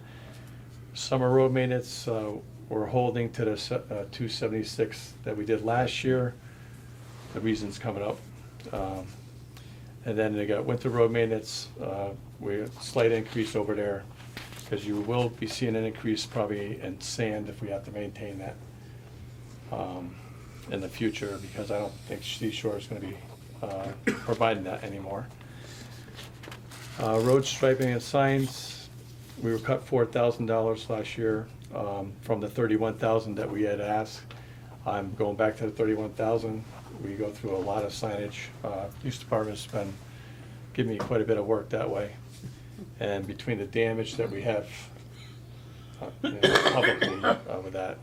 K: Summer road maintenance, we're holding to the 276 that we did last year. The reason's coming up. And then they got winter road maintenance, we have a slight increase over there, because you will be seeing an increase probably in sand if we have to maintain that in the future, because I don't think Seashore is going to be providing that anymore. Road striping and signs, we were cut $4,000 last year from the 31,000 that we had asked. I'm going back to the 31,000. We go through a lot of signage. Police department's been giving me quite a bit of work that way. And between the damage that we have publicly with that,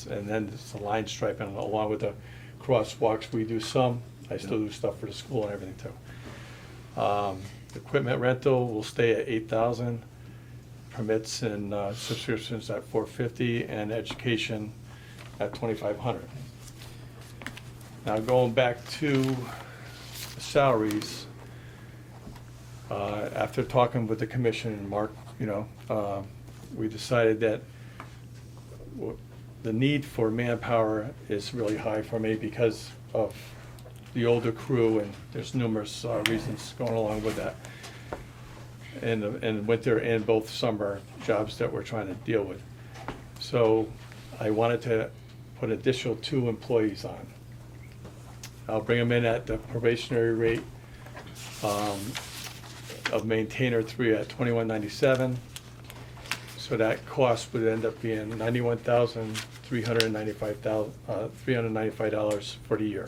K: and then it's the line striping along with the crosswalks. We do some. I still do stuff for the school and everything too. Equipment rental will stay at 8,000. Permits and subscriptions at 450, and education at 2,500. Now going back to salaries, after talking with the commission and Mark, we decided that the need for manpower is really high for me because of the older crew, and there's numerous reasons going along with that. And winter and both summer jobs that we're trying to deal with. So I wanted to put additional 2 employees on. I'll bring them in at the probationary rate of maintainer 3 at $21.97. So that cost would end up being $91,395 for the year.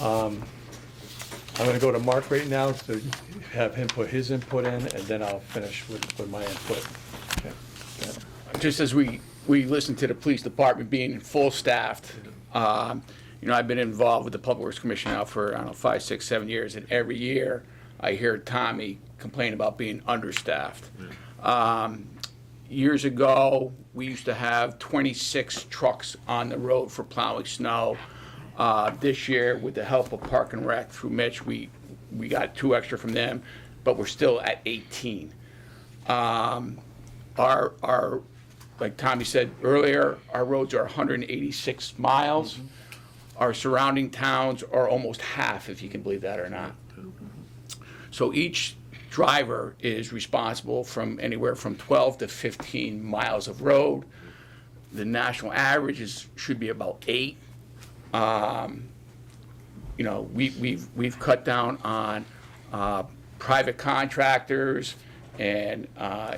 K: I'm gonna go to Mark right now to have him put his input in, and then I'll finish with my input. Okay.
V: Just as we listen to the police department being full staffed, I've been involved with the Public Works Commission now for, 5, 6, 7 years, and every year I hear Tommy complain about being understaffed. Years ago, we used to have 26 trucks on the road for plowing snow. This year, with the help of Park and Rec through Mitch, we got 2 extra from them, but we're still at 18. Our like Tommy said earlier, our roads are 186 miles. Mm-hmm. Our surrounding towns are almost half, if you can believe that or not. So each driver is responsible from anywhere from 12 to 15 miles of road. The national average should be about 8. We've cut down on private contractors, and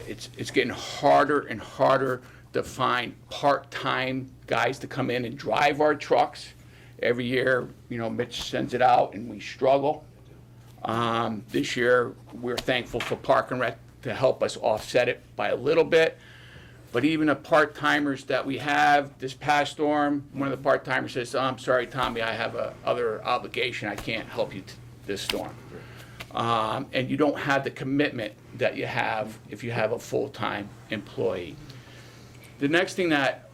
V: it's getting harder and harder to find part-time guys to come in and drive our trucks. Every year, Mitch sends it out and we struggle. This year, we're thankful for Park and Rec to help us offset it by a little bit. But even the part-timers that we have this past storm, one of the part-timers says, "Oh, I'm sorry, Tommy, I have a other obligation. I can't help you this storm." And you don't have the commitment that you have if you have a full-time employee. The next thing that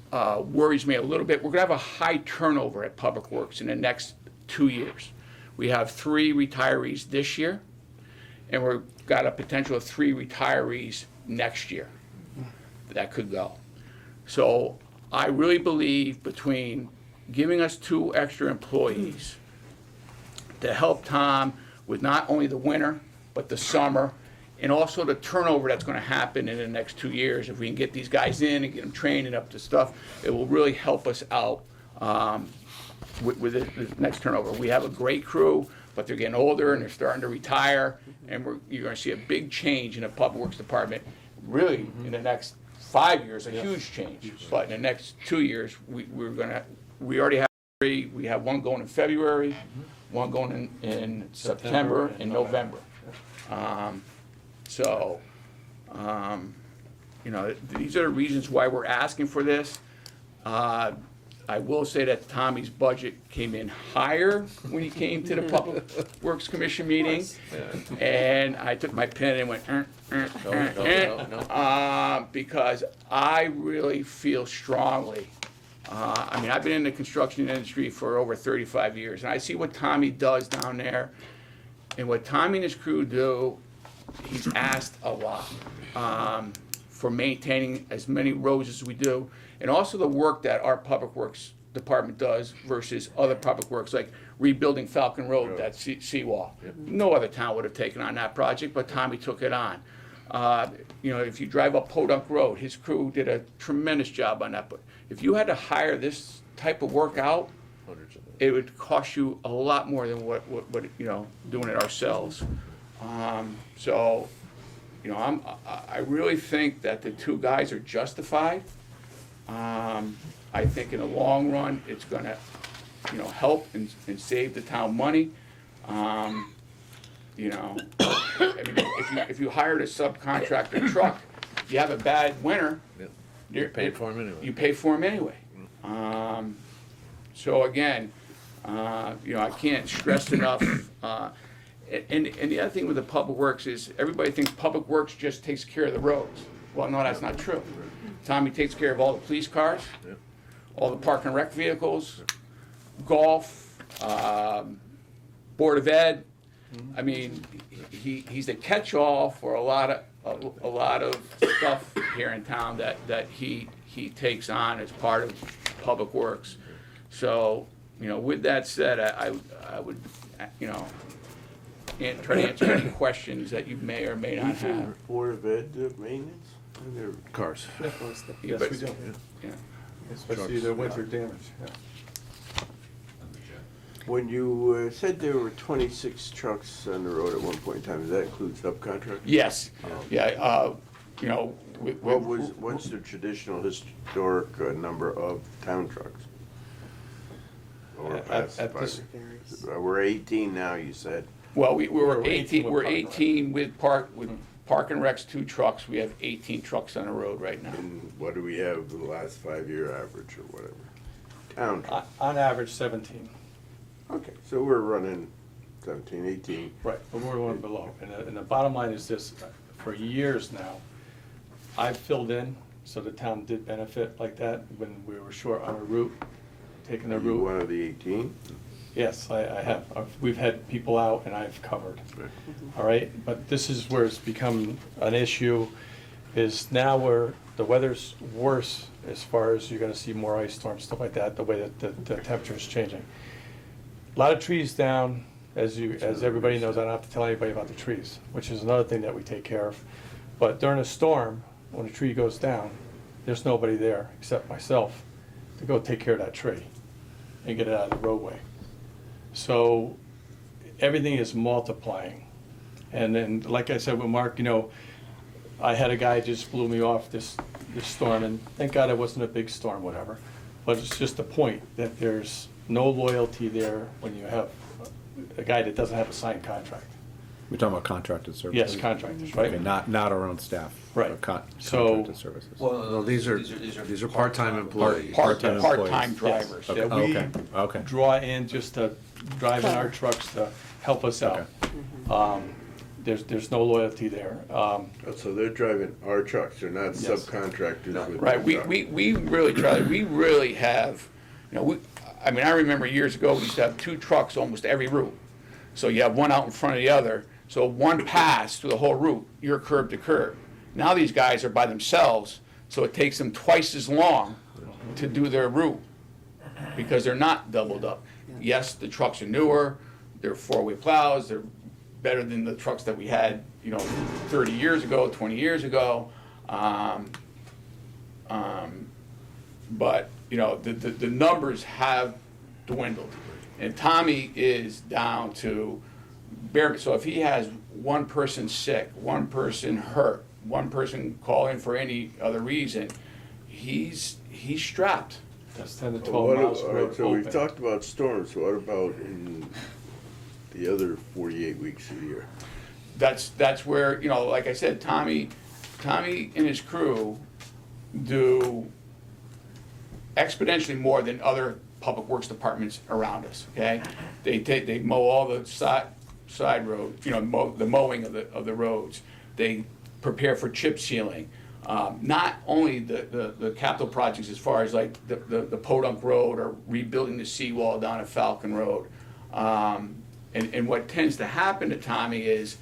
V: worries me a little bit, we're going to have a high turnover at Public Works in the next 2 years. We have 3 retirees this year, and we've got a potential of 3 retirees next year that could go. So I really believe between giving us 2 extra employees to help Tom with not only the winter, but the summer, and also the turnover that's gonna happen in the next 2 years. If we can get these guys in and get them trained and up to stuff, it will really help us out with the next turnover. We have a great crew, but they're getting older and they're starting to retire, and you're gonna see a big change in the Public Works Department, really, in the next 5 years, a huge change. But in the next 2 years, we already have 3, we have one going in February, one going in September and November. So, you know, these are the reasons why we're asking for this. I will say that Tommy's budget came in higher when he came to the Public Works Commission meeting. And I took my pen and went, because I really feel strongly. I mean, I've been in the construction industry for over 35 years, and I see what Tommy does down there. And what Tommy and his crew do, he's asked a lot for maintaining as many roads as we do, and also the work that our Public Works Department does versus other public works, like rebuilding Falcon Road, that seawall. No other town would have taken on that project, but Tommy took it on. You know, if you drive up Podunk Road, his crew did a tremendous job on that. But if you had to hire this type of work out, it would cost you a lot more than what you know, doing it ourselves. So, you know, I really think that the 2 guys are justified. I think in the long run, it's gonna, you know, help and save the town money. You know, I mean, if you hired a subcontractor truck, you have a bad winter.
A: You pay for them anyway.
V: You pay for them anyway. So again, you know, I can't stress enough. And the other thing with the Public Works is everybody thinks Public Works just takes care of the roads. Well, no, that's not true. Tommy takes care of all the police cars, all the park and rec vehicles, golf, Board of Ed. I mean, he's the catch-all for a lot of stuff here in town that he takes on as part of Public Works. So, you know, with that said, I would, you know, try to answer any questions that you may or may not have.
F: Board of Ed maintenance?
A: Cars.
E: Yes, we do.
V: Yeah.
E: Especially the winter damage, yeah.
F: When you said there were 26 trucks on the road at one point in time, does that include subcontractors?
V: Yes, yeah, you know.
F: What's the traditional historic number of town trucks? Or past we're 18 now, you said.
V: Well, we're 18, we're 18 with Park and Rec's 2 trucks. We have 18 trucks on the road right now.
F: And what do we have the last 5-year average or whatever? Town trucks.
K: On average, 17.
F: Okay, so we're running 17, 18.
K: Right, but we're one below. And the bottom line is this, for years now, I've filled in, so the town did benefit like that when we were short on a route, taking the route.
F: One of the 18?
K: Yes, I have. We've had people out and I've covered. All right, but this is where it's become an issue, is now where the weather's worse as far as you're gonna see more ice storms, stuff like that, the way that the temperature's changing. A lot of trees down, as everybody knows. I don't have to tell anybody about the trees, which is another thing that we take care of. But during a storm, when a tree goes down, there's nobody there except myself to go take care of that tree and get it out of the roadway. So everything is multiplying. And then, like I said with Mark, you know, I had a guy just blew me off this storm, and thank God it wasn't a big storm, whatever. But it's just the point that there's no loyalty there when you have a guy that doesn't have a signed contract.
J: We're talking about contracted services?
K: Yes, contractors, right?
J: Okay, not our own staff.
K: Right.
J: Contracted services.
A: Well, no, these are part-time employees.
V: Part-time drivers.
K: That we draw in just to drive in our trucks to help us out. There's no loyalty there.
F: So they're driving our trucks, they're not subcontractors with
V: Right, we really try, we really have, you know, I mean, I remember years ago, we used to have 2 trucks almost every route. So you have one out in front of the other, so one pass through the whole route, you're curb to curb. Now these guys are by themselves, so it takes them twice as long to do their route, because they're not doubled up. Yes, the trucks are newer, they're four-wheel plows, they're better than the trucks that we had, 30 years ago, 20 years ago. But, the numbers have dwindled. And Tommy is down to bare, so if he has one person sick, one person hurt, one person calling for any other reason, he's strapped.
K: That's 10 to
F: Well,
K: 12 miles
F: all
K: of
F: right,
K: road
F: so we've
K: open.
F: talked about storms, what about in the other 48 weeks of the year?
V: That's where, like I said, Tommy and his crew do exponentially more than other public works departments around us, okay? They mow all the side roads, the mowing of the roads. They prepare for chip sealing. Not only the capital projects as far as like the Podunk Road or rebuilding the seawall down at Falcon Road. And what tends to happen to Tommy is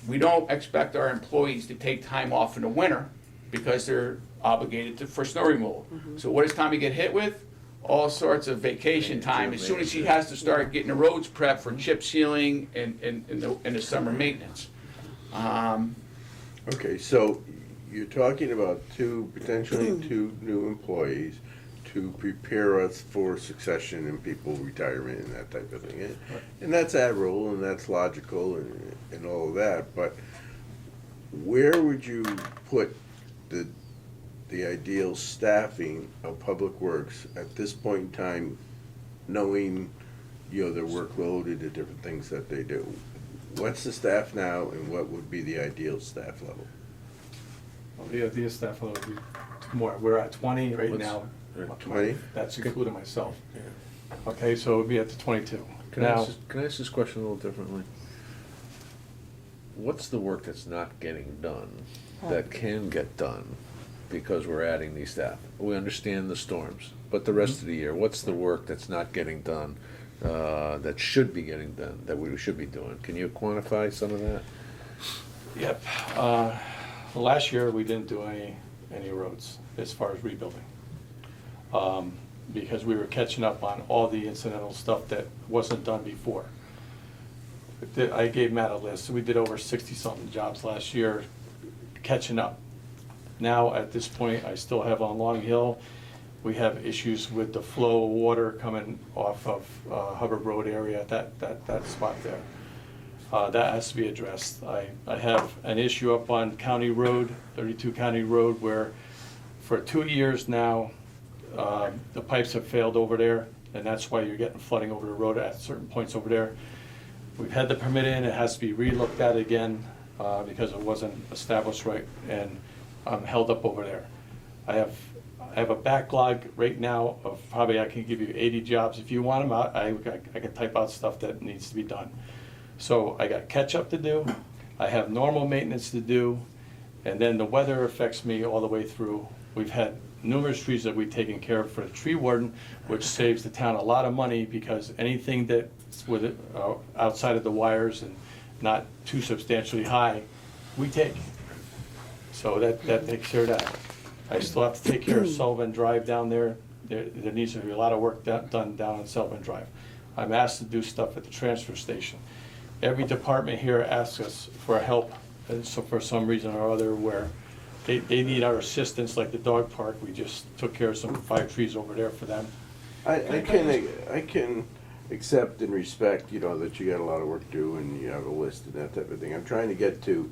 V: we don't expect our employees to take time off in the winter because they're obligated for snow removal. So what does Tommy get hit with? All sorts of vacation time as soon as he has to start getting the roads prepped for chip sealing and the summer maintenance.
F: Okay, so you're talking about potentially two new employees to prepare us for succession and people retirement and that type of thing. And that's admirable and that's logical and all of that, but where would you put the ideal staffing of Public Works at this point in time, knowing, their workload and the different things that they do? What's the staff now and what would be the ideal staff level?
K: Well, the staff level would be more, we're at 20 right now.
F: 20?
K: That's including myself. Okay, so it would be at the 22.
A: Can I
K: Now,
A: ask this question a little differently? What's the work that's not getting done that can get done because we're adding these staff? We understand the storms, but the rest of the year, what's the work that's not getting done that should be getting done, that we should be doing? Can you quantify some of that?
K: Yep. Last year, we didn't do any roads as far as rebuilding. Because we were catching up on all the incidental stuff that wasn't done before. I gave Matt a list. We did over 60-something jobs last year, catching up. Now, at this point, I still have on Long Hill, we have issues with the flow of water coming off of Hubbard Road area, that spot there. That has to be addressed. I have an issue up on County Road, 32 County Road, where for 2 years now, the pipes have failed over there, and that's why you're getting flooding over the road at certain points over there. We've had the permit in, it has to be re-looked at again, because it wasn't established right, and I'm held up over there. I have a backlog right now of probably, I can give you 80 jobs. If you want them out, I can type out stuff that needs to be done. So I got catch up to do, I have normal maintenance to do, and then the weather affects me all the way through. We've had numerous trees that we've taken care of for the tree warden, which saves the town a lot of money because anything that's with outside of the wires and not too substantially high, we take. So that takes care of that. I still have to take care of Sullivan Drive down there. There needs to be a lot of work done down on Sullivan Drive. I'm asked to do stuff at the transfer station. Every department here asks us for help, and so for some reason or other where they need our assistance, like the dog park, we just took care of some 5 trees over there for them.
F: I can accept and respect, that you got a lot of work to do and you have a list and that type of thing. I'm trying to get to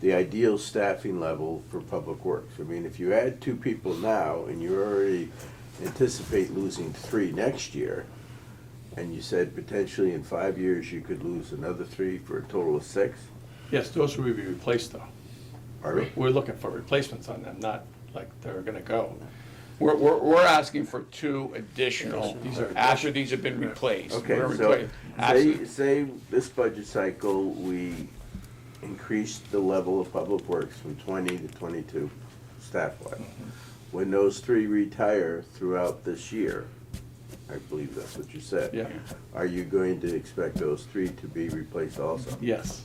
F: the ideal staffing level for Public Works. I mean, if you add 2 people now and you already anticipate losing 3 next year, and you said potentially in 5 years you could lose another 3 for a total of 6?
K: Yes, those will be replaced though.
F: Pardon me?
K: We're looking for replacements on them, not like they're gonna go.
V: We're asking for 2 additional, after these have been replaced.
F: Okay,
V: We're
F: so
V: replacing-
F: say this budget cycle, we increased the level of Public Works from 20 to 22 staff-wise. When those 3 retire throughout this year, I believe that's what you said.
K: Yeah.
F: Are you going to expect those 3 to be replaced also?
K: Yes.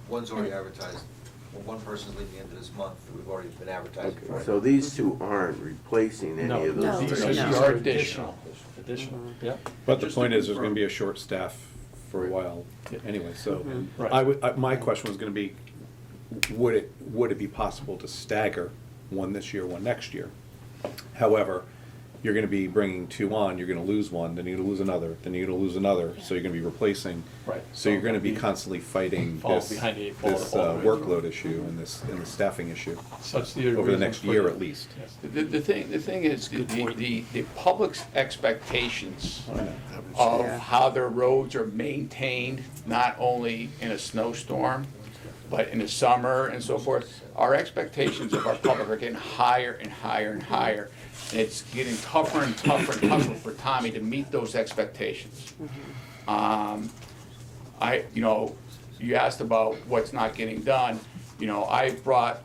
B: One's already advertised. Well, one person's leaving the end of this month. We've already been advertising for it.
F: So these 2 aren't replacing any of those?
K: These
F: three?
K: are additional. Additional, yeah.
J: But the point is, there's gonna be a short staff for a while anyway, so.
K: Right.
J: My question was gonna be, would it be possible to stagger one this year, one next year? However, you're gonna be bringing two on, you're gonna lose one, then you're gonna lose another, then you're gonna lose another, so you're gonna be replacing.
K: Right.
J: So you're gonna be constantly fighting
K: Fall
J: this,
K: behind the eight ball
J: this
K: all the way through.
J: workload issue and the staffing issue.
K: Such the
J: Over the
K: reason
J: next
K: for
J: year
K: the-
J: at least.
K: Yes.
V: The thing is, the public's expectations of how their roads are maintained, not only in a snowstorm, but in the summer and so forth, our expectations of our public are getting higher and higher and higher. And it's getting tougher and tougher and tougher for Tommy to meet those expectations. You asked about what's not getting done. I brought,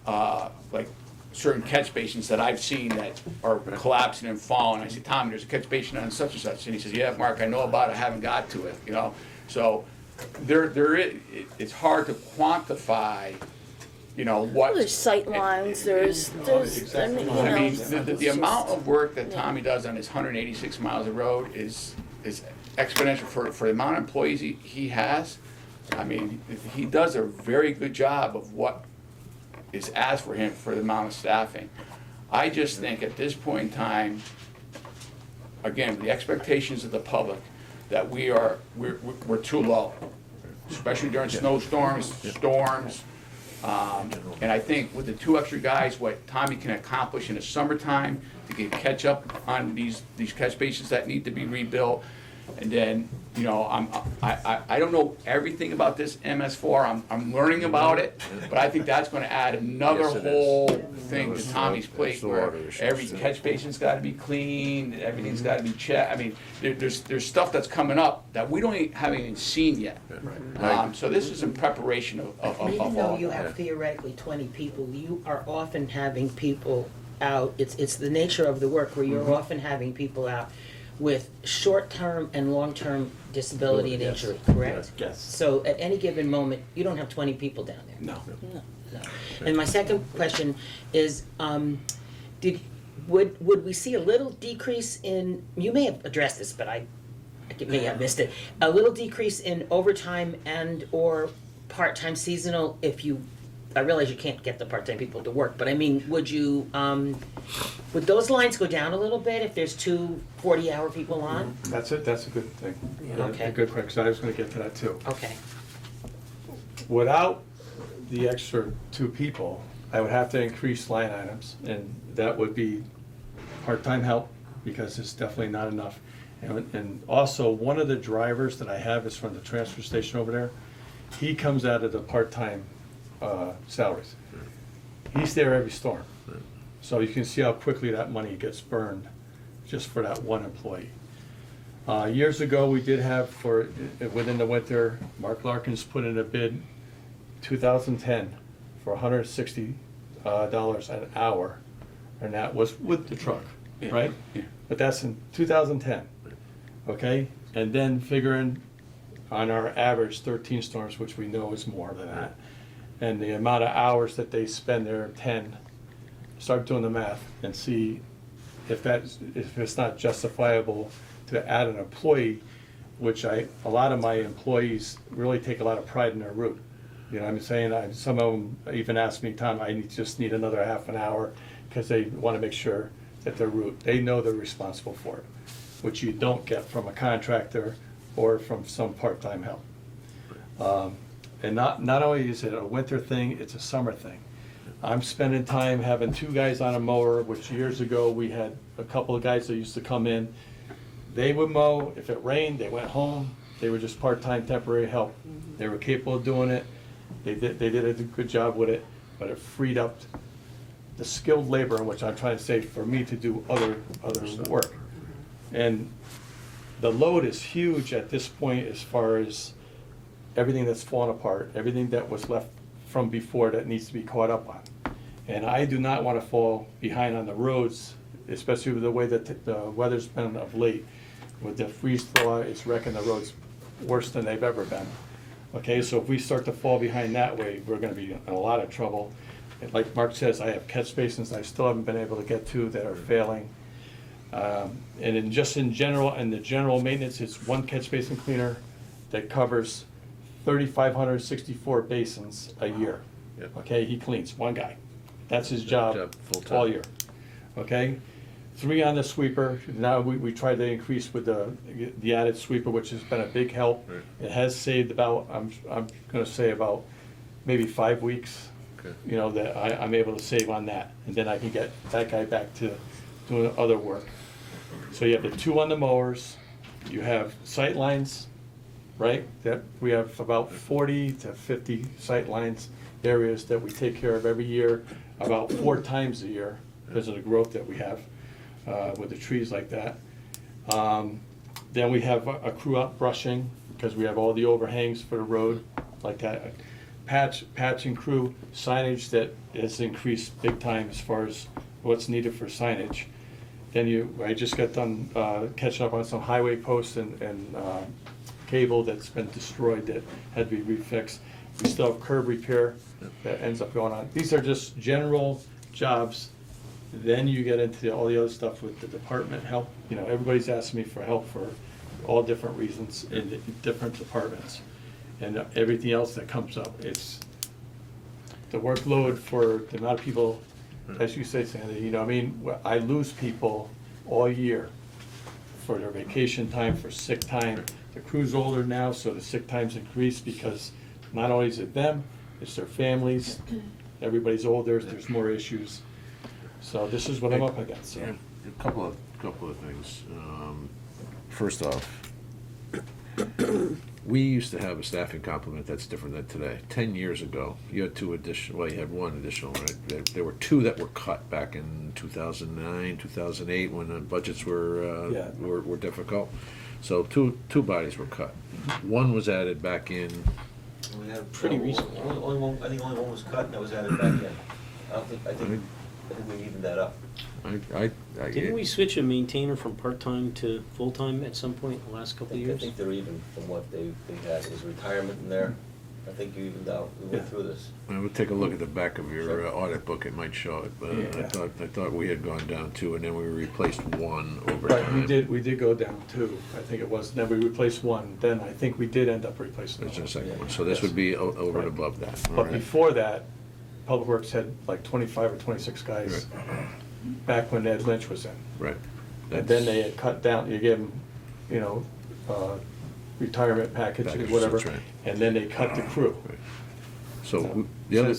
V: like, certain catch basins that I've seen that are collapsing and falling. I said, Tommy, there's a catch basin on such and such. And he says, yeah, Mark, I know about it, I haven't got to it, So it's hard to quantify, what.
M: There's sight lines, there's, I mean,
V: I mean, the amount of work that Tommy does on his 186 miles of road is exponential for the amount of employees he has. I mean, he does a very good job of what is asked for him for the amount of staffing. I just think at this point in time, again, the expectations of the public, that we're too low, especially during snowstorms, storms. And I think with the two extra guys, what Tommy can accomplish in the summertime to get catch up on these catch basins that need to be rebuilt. And then, I don't know everything about this MS4, I'm learning about it, but I think that's gonna add another
A: Yes, it is.
V: whole thing to Tommy's plate,
A: It's
V: where
A: water issues,
V: every
A: too.
V: catch basin's gotta be cleaned, everything's gotta be checked. I mean, there's stuff that's coming up that we haven't even seen yet. So this is in preparation of
H: Even
V: all
H: though you
V: that.
H: have theoretically 20 people, you are often having people out, it's the nature of the work where you're often having people out with short-term and long-term disability and
K: Yes.
H: injury, correct?
K: Yes.
H: So at any given moment, you don't have 20 people down there.
K: No.
H: No. And my second question is, would we see a little decrease in, you may have addressed this, but I may have missed it, a little decrease in overtime and/or part-time seasonal if you, I realize you can't get the part-time people to work, but I mean, would would those lines go down a little bit if there's two 40-hour people on?
K: That's a good thing.
H: Okay.
K: A good question, 'cause I was gonna get to that too.
H: Okay.
K: Without the extra two people, I would have to increase line items, and that would be part-time help, because it's definitely not enough. And also, one of the drivers that I have is from the transfer station over there. He comes out of the part-time salaries. He's there every storm. So you can see how quickly that money gets burned just for that one employee. Years ago, we did have within the winter, Mark Larkins put in a bid, 2010, for $160 an hour, and that was with the truck, right?
V: Yeah.
K: But that's in 2010, okay? And then figuring on our average 13 storms, which we know is more than that, and the amount of hours that they spend there, 10, start doing the math and see if it's not justifiable to add an employee, which a lot of my employees really take a lot of pride in their route. You know what I'm saying? Some of them even ask me, Tom, just need another half an hour, because they want to make sure that their route, they know they're responsible for it, which you don't get from a contractor or from some part-time help. And not only is it a winter thing, it's a summer thing. I'm spending time having two guys on a mower, which years ago, we had a couple of guys that used to come in. They would mow, if it rained, they went home, they were just part-time temporary help. They were capable of doing it, they did a good job with it, but it freed up the skilled labor, in which I'm trying to say, for me to do other work. And the load is huge at this point as far as everything that's fallen apart, everything that was left from before that needs to be caught up on. And I do not want to fall behind on the roads, especially with the way that the weather's been of late. With the freeze thaw, it's wrecking the roads worse than they've ever been. Okay, so if we start to fall behind that way, we're gonna be in a lot of trouble. And like Mark says, I have catch basins I still haven't been able to get to that are failing. And in the general maintenance, it's one catch basin cleaner that covers 3,564 basins a year.
A: Yep.
K: Okay, he cleans, one guy. That's his job
A: full-time.
K: all year. Okay? 3 on the sweeper. Now we tried to increase with the added sweeper, which has been a big help.
A: Right.
K: It has saved about, I'm gonna say about maybe 5 weeks,
A: Okay.
K: you know, that I'm able to save on that. And then I can get that guy back to doing other work. So you have the 2 on the mowers, you have sight lines, right? That we have about 40 to 50 sight lines areas that we take care of every year, about 4 times a year, because of the growth that we have with the trees like that. Then we have a crew out brushing, because we have all the overhangs for the road, like that. Patching crew, signage that has increased big time as far as what's needed for signage. Then I just got done catching up on some highway posts and cable that's been destroyed that had to be refixed. We still have curb repair that ends up going on. These are just general jobs. Then you get into all the other stuff with the department help. You know, everybody's asking me for help for all different reasons in the different departments. And everything else that comes up, it's the workload for the amount of people, as you say, Sandy, you know, I mean, I lose people all year for their vacation time, for sick time. The crew's older now, so the sick time's increased because not only is it them, it's their families. Everybody's older, there's more issues. So this is what I'm up against.
A: Yeah, a couple of things. First off, we used to have a staffing complement that's different than today. 10 years ago, you had you had 1 additional, right? There were 2 that were cut back in 2009, 2008, when the budgets were difficult. So two bodies were cut. 1 was added back in.
B: We had
I: Pretty recent.
B: Only one, I think only one was cut, and that was added back in. I think we evened that up.
I: Didn't we switch a maintainer from part-time to full-time at some point in the last couple of
B: I
I: years?
B: think they're even from what they had. There's retirement in there. I think you evened out. We went through this.
A: I would take a look at the back of your audit book, it might show it, but
K: Yeah.
A: I thought we had gone down 2, and then we replaced 1 over
K: Right,
A: time.
K: we did go down 2, I think it was, then we replaced 1, then I think we did end up replacing
A: There's a
K: one.
A: second one, so this would be over and above that. All
K: But
A: right.
K: before that, Public Works had like 25 or 26 guys back when Ed Lynch was in.
A: Right.
K: And then they had cut down, you give them, you know, retirement package or
A: Package,
K: whatever,
A: that's right.
K: and then they cut the crew.
A: So the other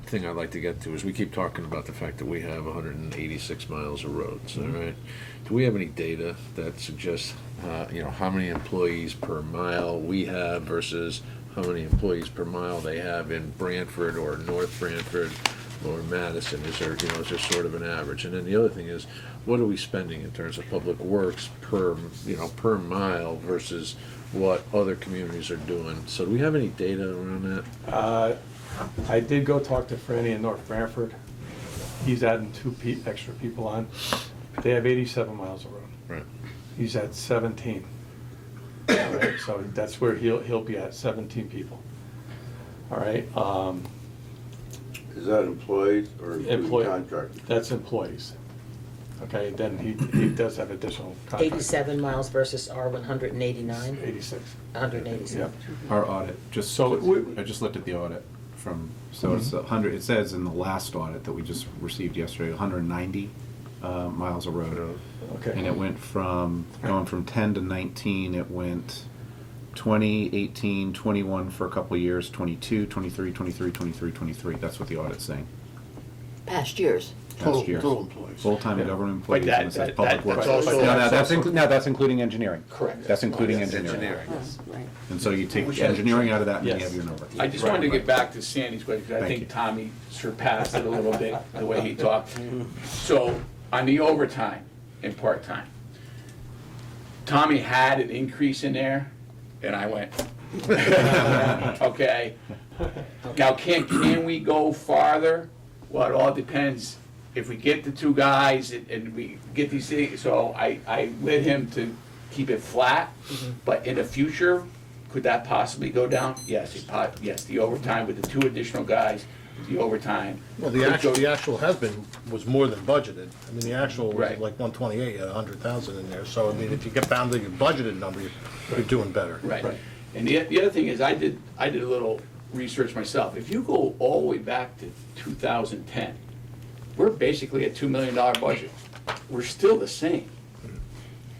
A: thing I'd like to get to is we keep talking about the fact that we have 186 miles of roads, all right? Do we have any data that suggests, you know, how many employees per mile we have versus how many employees per mile they have in Branford or North Branford or Madison? Is there sort of an average? And then the other thing is, what are we spending in terms of public works per mile versus what other communities are doing? So do we have any data around that?
K: I did go talk to Franny in North Branford. He's adding 2 extra people on. They have 87 miles of road.
A: Right.
K: He's at 17. All right, so that's where he'll be at, 17 people. All right.
F: Is that employees or
K: Employee.
F: contractors?
K: That's employees. Okay, then he does have additional contracts.
H: 87 miles versus our 189?
K: 86.
H: 187.
J: Our audit, I just looked at the audit it's 100, it says in the last audit that we just received yesterday, 190 miles of road.
K: Okay.
J: And it went going from 10 to 19, it went 20, 18, 21 for a couple of years, 22, 23, 23, 23, 23. That's what the audit's saying.
M: Past years.
J: Past years.
S: Total employees.
J: Full-time
K: Yeah.
J: government employees,
S: that-
J: and it says
S: that-
J: public
S: that-
J: works.
S: that's also-
J: No, that's including engineering.
K: Correct.
J: That's including engineering. And so you take engineering out of that and then you
K: Yes.
J: have your number.
S: I just wanted to get back to Sandy's question, because I
J: Thank
S: think
J: you.
S: Tommy surpassed it a little bit, the way he talked. So, on the overtime and part-time, Tommy had an increase in there, and I went, okay. Now, can we go farther? Well, it all depends. If we get the 2 guys and we get these things, so I lit him to keep it flat, but in the future, could that possibly go down? Yes, yes, the overtime with the 2 additional guys, the overtime.
E: Well,
S: could go-
E: the actual was more than budgeted. I mean, the actual was
S: Right.
E: like 128, 100,000 in there. So, I mean, if you get down to your budgeted number, you're doing better.
S: Right.
V: And the other thing is, I did a little research myself. If you go all the way back to 2010, we're basically a $2 million budget. We're still the same.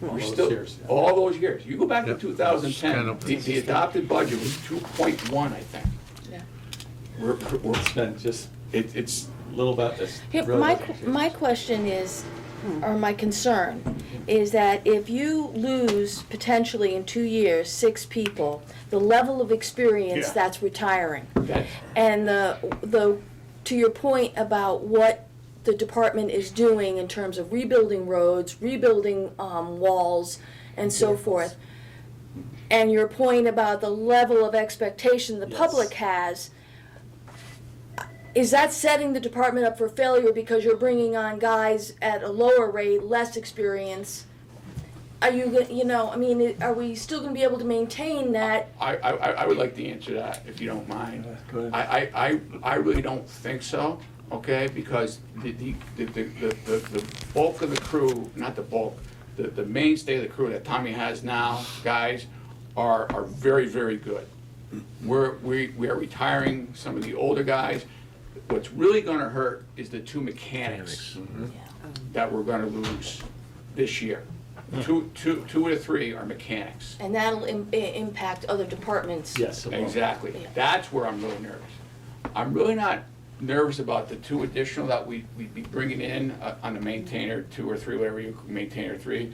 K: All
V: We're
K: those
V: still,
K: years, yeah.
V: all those years. You go back to
A: Yep.
V: 2010,
A: Kind of-
V: the adopted budget was 2.1, I think.
C: Yeah.
V: We're,
K: It's been just, it's a little bit, it's
M: Here,
K: really
M: my,
K: doesn't change.
M: my question is, or my concern, is that if you lose potentially in 2 years, 6 people, the level of experience
V: Yeah.
M: that's retiring.
V: That's-
M: And to your point about what the department is doing in terms of rebuilding roads, rebuilding walls, and so forth, and your point about the level of expectation the
K: Yes.
M: public has, is that setting the department up for failure because you're bringing on guys at a lower rate, less experience? Are you, I mean, are we still going to be able to maintain that?
V: I would like to answer that, if you don't mind.
K: Go ahead.
V: I really don't think so, okay, because the bulk of the crew, not the bulk, the mainstay of the crew that Tommy has now, guys, are very, very good. We are retiring some of the older guys. What's really gonna hurt is the 2 mechanics that we're gonna lose this year. Two of the 3 are mechanics.
M: And that'll impact other departments.
K: Yes, it will.
V: Exactly.
M: Yeah.
V: That's where I'm really nervous. I'm really not nervous about the 2 additional that we'd be bringing in on the maintainer, 2 or 3, whatever you, maintainer 3.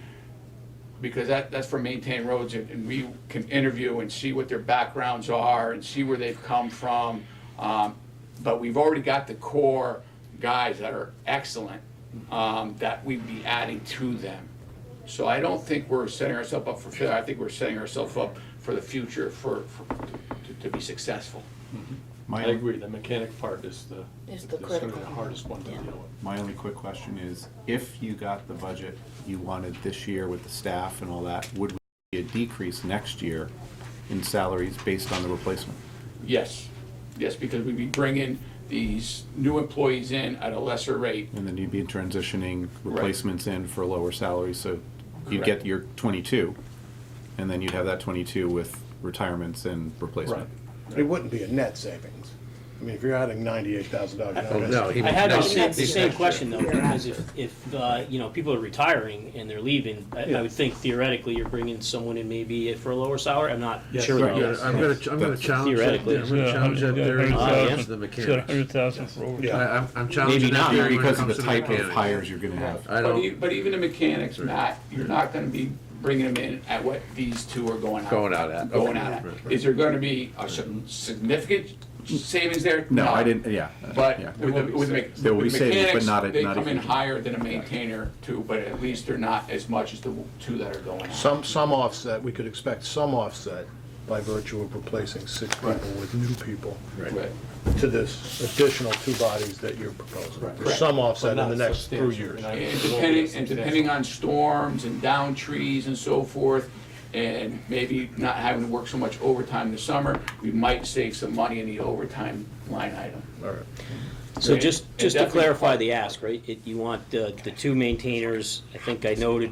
V: Because that's for maintaining roads, and we can interview and see what their backgrounds are and see where they've come from. But we've already got the core guys that are excellent, that we'd be adding to them. So I don't think we're setting ourselves up for failure. I think we're setting ourselves up for the future to be successful.
K: I agree, the mechanic part is the
M: Is the
K: gonna be
M: critical.
K: the hardest one to
M: Yeah.
K: deal with.
J: My only quick question is, if you got the budget you wanted this year with the staff and all that, would we see a decrease next year in salaries based on the replacement?
V: Yes, because we'd be bringing these new employees in at a lesser rate.
J: And then you'd be transitioning replacements in for lower salaries, so you'd
V: Correct.
J: get your 22, and then you'd have that 22 with retirements and replacement.
E: It wouldn't be a net savings. I mean, if you're adding $98,000.
A: No, he
I: I had
A: no.
I: the same question though, because if people are retiring and they're leaving, I would think theoretically you're bringing someone in maybe for a lower salary. I'm not
K: Yes,
I: sure.
K: right,
I: though.
K: yes.
A: I'm gonna challenge that,
I: Theoretically.
A: I'm gonna challenge that theory against the
O: It's
A: mechanics.
O: 100,000 for overtime.
E: Yeah.
A: I'm challenging
I: Maybe
A: that
I: not.
A: theory when it
J: Because of
A: comes
J: the
A: to
J: type of
A: mechanics.
J: hires you're gonna have.
A: I don't,
V: But even the mechanics, Matt, you're not gonna be bringing them in at what these 2 are going out.
A: Going out at.
V: Going
A: Okay.
V: out at.
A: Right.
V: Is there gonna be a significant savings there?
J: No, I didn't, yeah.
V: But
J: yeah.
V: with
J: There will be
V: the
J: savings, but
V: mechanics,
J: not
V: they
J: not
V: come in
J: even-
V: higher than a maintainer too, but at least they're not as much as the 2 that are going out.
E: Some offset, we could expect some offset by virtue of replacing 6 people with new people
V: Right.
E: to this additional 2 bodies that you're proposing.
K: Right.
E: There's some offset
K: But
E: in the
K: not
E: next 3
K: substantial.
E: years.
V: And depending on storms and down trees and so forth, and maybe not having to work so much overtime this summer, we might save some money in the overtime line item.
E: All right.
I: So just
V: And
I: to
V: definitely-
I: clarify the ask, right? You want the 2 maintainers. I think I noted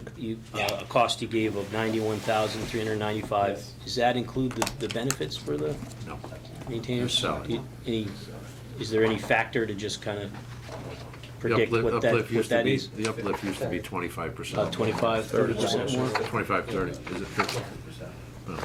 I: a cost you gave of $91,395. Does that include the benefits for the
A: No.
I: maintainers?
A: Salary.
I: Is there any factor to just kind of
A: The
I: predict what
A: uplift used to
I: that
A: be,
I: is?
A: the uplift used to be 25%.
I: About 25, 30% more?
A: 25, 30, is it 50? No.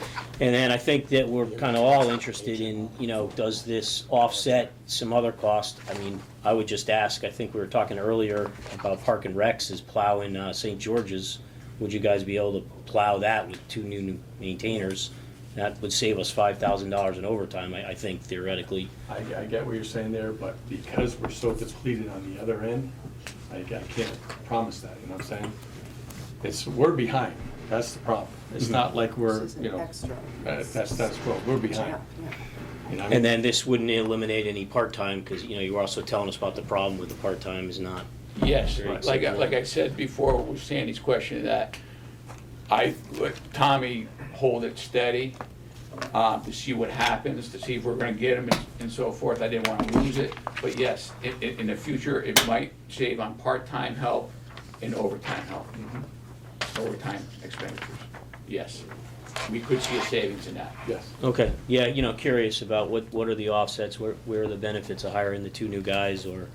I: And then I think that we're kind of all interested in, does this offset some other cost? I mean, I would just ask, I think we were talking earlier about Park and Recs is plowing St. George's. Would you guys be able to plow that with 2 new maintainers? That would save us $5,000 in overtime, I think theoretically.
K: I get what you're saying there, but because we're so depleted on the other end, I can't promise that, you know what I'm saying? We're behind, that's the problem. It's not like we're,
G: This is an extra.
K: that's quo, we're behind. You know, I mean,
I: And then this wouldn't eliminate any part-time, because, you were also telling us about the problem with the part-time is not.
V: Yes,
I: Right.
V: like I said before with Sandy's question, that I let Tommy hold it steady to see what happens, to see if we're gonna get him and so forth. I didn't wanna lose it, but yes, in the future, it might save on part-time help and overtime help. Overtime expenditures, yes. we could see a savings in that.
E: Yes.
I: Okay, yeah, curious about what are the offsets, where are the benefits of hiring the two new guys, or,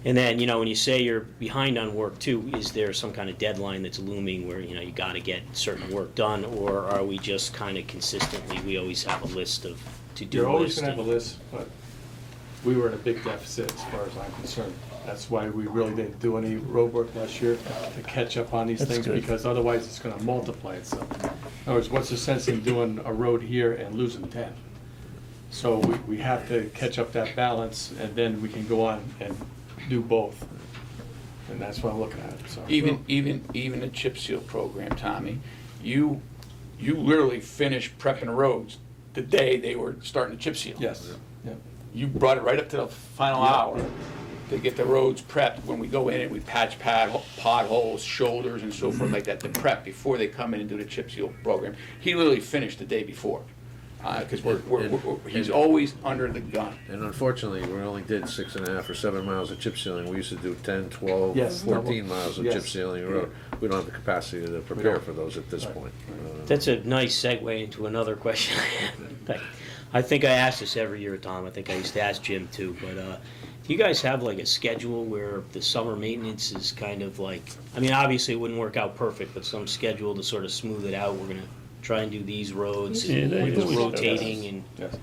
I: and then, when you say you're behind on work too, is there some kind of deadline that's looming where, you gotta get certain work done, or are we just kind of consistently, we always have a list of to-do
K: You're always
I: list?
K: gonna have a list, but we were in a big deficit as far as I'm concerned. That's why we really didn't do any road work last year, to catch up on these
O: That's
K: things,
O: good.
K: because otherwise it's gonna multiply itself. In other words, what's the sense in doing a road here and losing 10? So we have to catch up that balance, and then we can go on and do both. And that's what I'm looking at, so.
V: Even the chip seal program, Tommy, you literally finished prepping the roads the day they were starting to chip seal.
K: Yes, yeah.
V: You brought it right up to the final hour to get the roads prepped. When we go in and we patch potholes, shoulders and so forth like that, to prep before they come in and do the chip seal program. He literally finished the day before, because he's always under the gun.
A: And unfortunately, we only did 6.5 or 7 miles of chip sealing. We used to do 10, 12,
K: Yes.
A: 14 miles of chip
K: Yes.
A: sealing a road. We don't have the capacity to prepare for those at this point.
I: That's a nice segue into another question I had. I think I ask this every year, Tom. I think I used to ask Jim too, but do you guys have like a schedule where the summer maintenance is kind of like, obviously it wouldn't work out perfect, but some schedule to sort of smooth it out? We're gonna try and do these roads, and
O: Yeah,
I: we're just
O: we do.
I: rotating and.
K: Yes.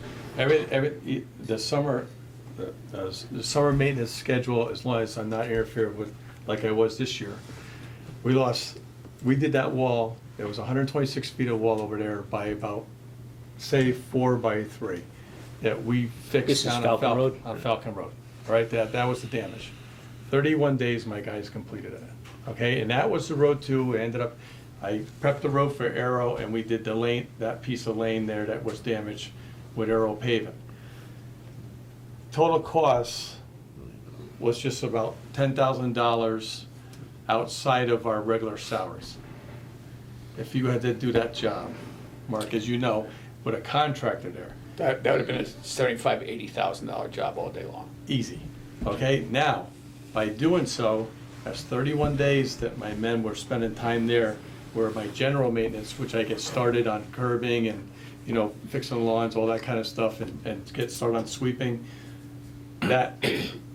K: The summer maintenance schedule, as long as I'm not interfering with, like I was this year, we did that wall, it was 126 feet of wall over there by about, say, 4 by 3, that we fixed
I: This is
K: down
I: Falcon Road?
K: on Falcon Road, right? That was the damage. 31 days my guys completed it, okay? And that was the road too. I prepped the road for Aero, and we did the lane, that piece of lane there that was damaged with Aero paving. Total cost was just about $10,000 outside of our regular salaries. If you had to do that job, Mark, as you know, with a contractor there,
V: That would have been a $75,000, $80,000 job all day long.
K: easy, okay? Now, by doing so, that's 31 days that my men were spending time there, where my general maintenance, which I get started on curbing and, fixing lawns, all that kind of stuff, and get started on sweeping, that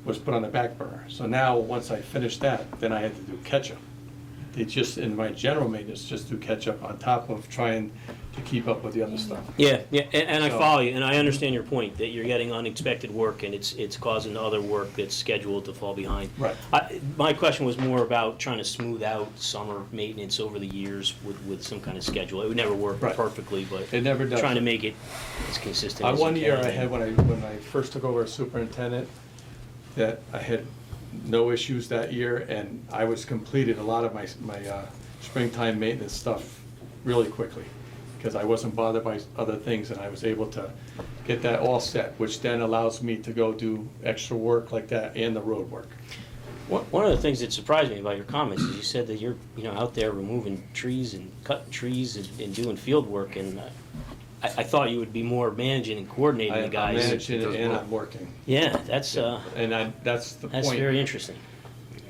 K: was put on the back burner. So now, once I finished that, then I had to do catch-up. In my general maintenance, just do catch-up on top of trying to keep up with the other stuff.
I: Yeah, and I
K: So-
I: follow you, and I understand your point, that you're getting unexpected work, and it's causing other work that's scheduled to fall behind.
K: Right.
I: My question was more about trying to smooth out summer maintenance over the years with some kind of schedule. It would never work
K: Right.
I: perfectly, but
K: It never does.
I: trying to make it as consistent as you
K: One year
I: can.
K: I had, when I first took over as superintendent, that I had no issues that year, and I was completed a lot of my springtime maintenance stuff really quickly, because I wasn't bothered by other things, and I was able to get that all set, which then allows me to go do extra work like that and the road work.
I: One of the things that surprised me about your comments is you said that you're out there removing trees and cutting trees and doing field work, and I thought you would be more managing and coordinating the
K: I'm
I: guys.
K: managing it and I'm working.
I: Yeah, that's
K: that's the point.
I: that's very interesting.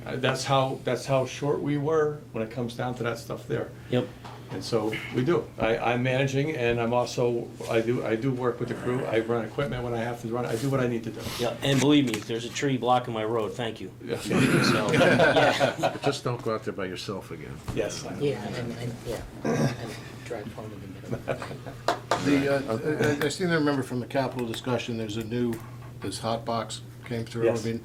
K: That's how short we were when it comes down to that stuff there.
I: Yep.
K: And so we do. I'm managing, and I'm also, I do work with the crew. I run equipment when I have to run. I do what I need to do.
I: Yeah, and believe me, if there's a tree blocking my road, thank you.
K: Yeah.
I: So, yeah.
A: But just don't go out there by yourself again.
K: Yes.
H: Yeah, and drive home in the middle.
E: I seem to remember from the capital discussion, this hot box came through.
K: Yes.
E: I mean,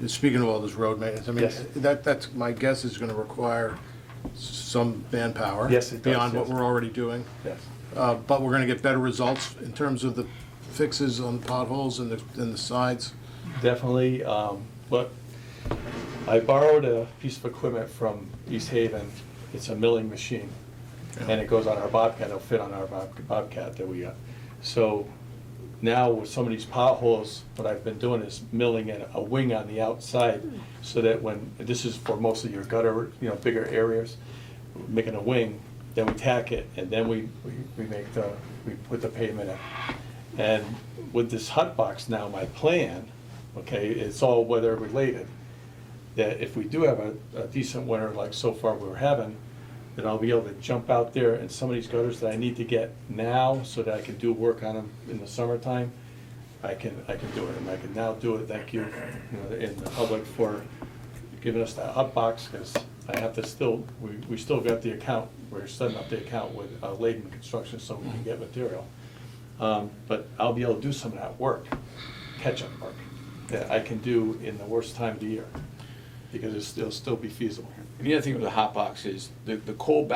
E: speaking of all this road maintenance, I mean,
K: Yes.
E: that's, my guess is gonna require some manpower.
K: Yes, it does,
E: beyond what
K: yes.
E: we're already doing.
K: Yes.
E: But we're gonna get better results in terms of the fixes on potholes and the sides.
K: Definitely, but I borrowed a piece of equipment from East Haven. It's a milling machine, and it goes on our Bobcat. It'll fit on our Bobcat that we got. So now with some of these potholes, what I've been doing is milling in a wing on the outside, so that this is for most of your gutter, bigger areas, making a wing, then we tack it, and then we put the pavement in. And with this hot box now, my plan, okay, it's all weather related, that if we do have a decent winter like so far we're having, that I'll be able to jump out there in some of these gutters that I need to get now so that I can do work on them in the summertime. I can do it, and I can now do it. Thank you, in the public for giving us that hot box, because I have to still, we still got the account, we're setting up the account with Layden Construction so we can get material. But I'll be able to do some of that work, catch-up work, that I can do in the worst time of the year, because it'll still be feasible.
V: And the other thing with the hot box is the coal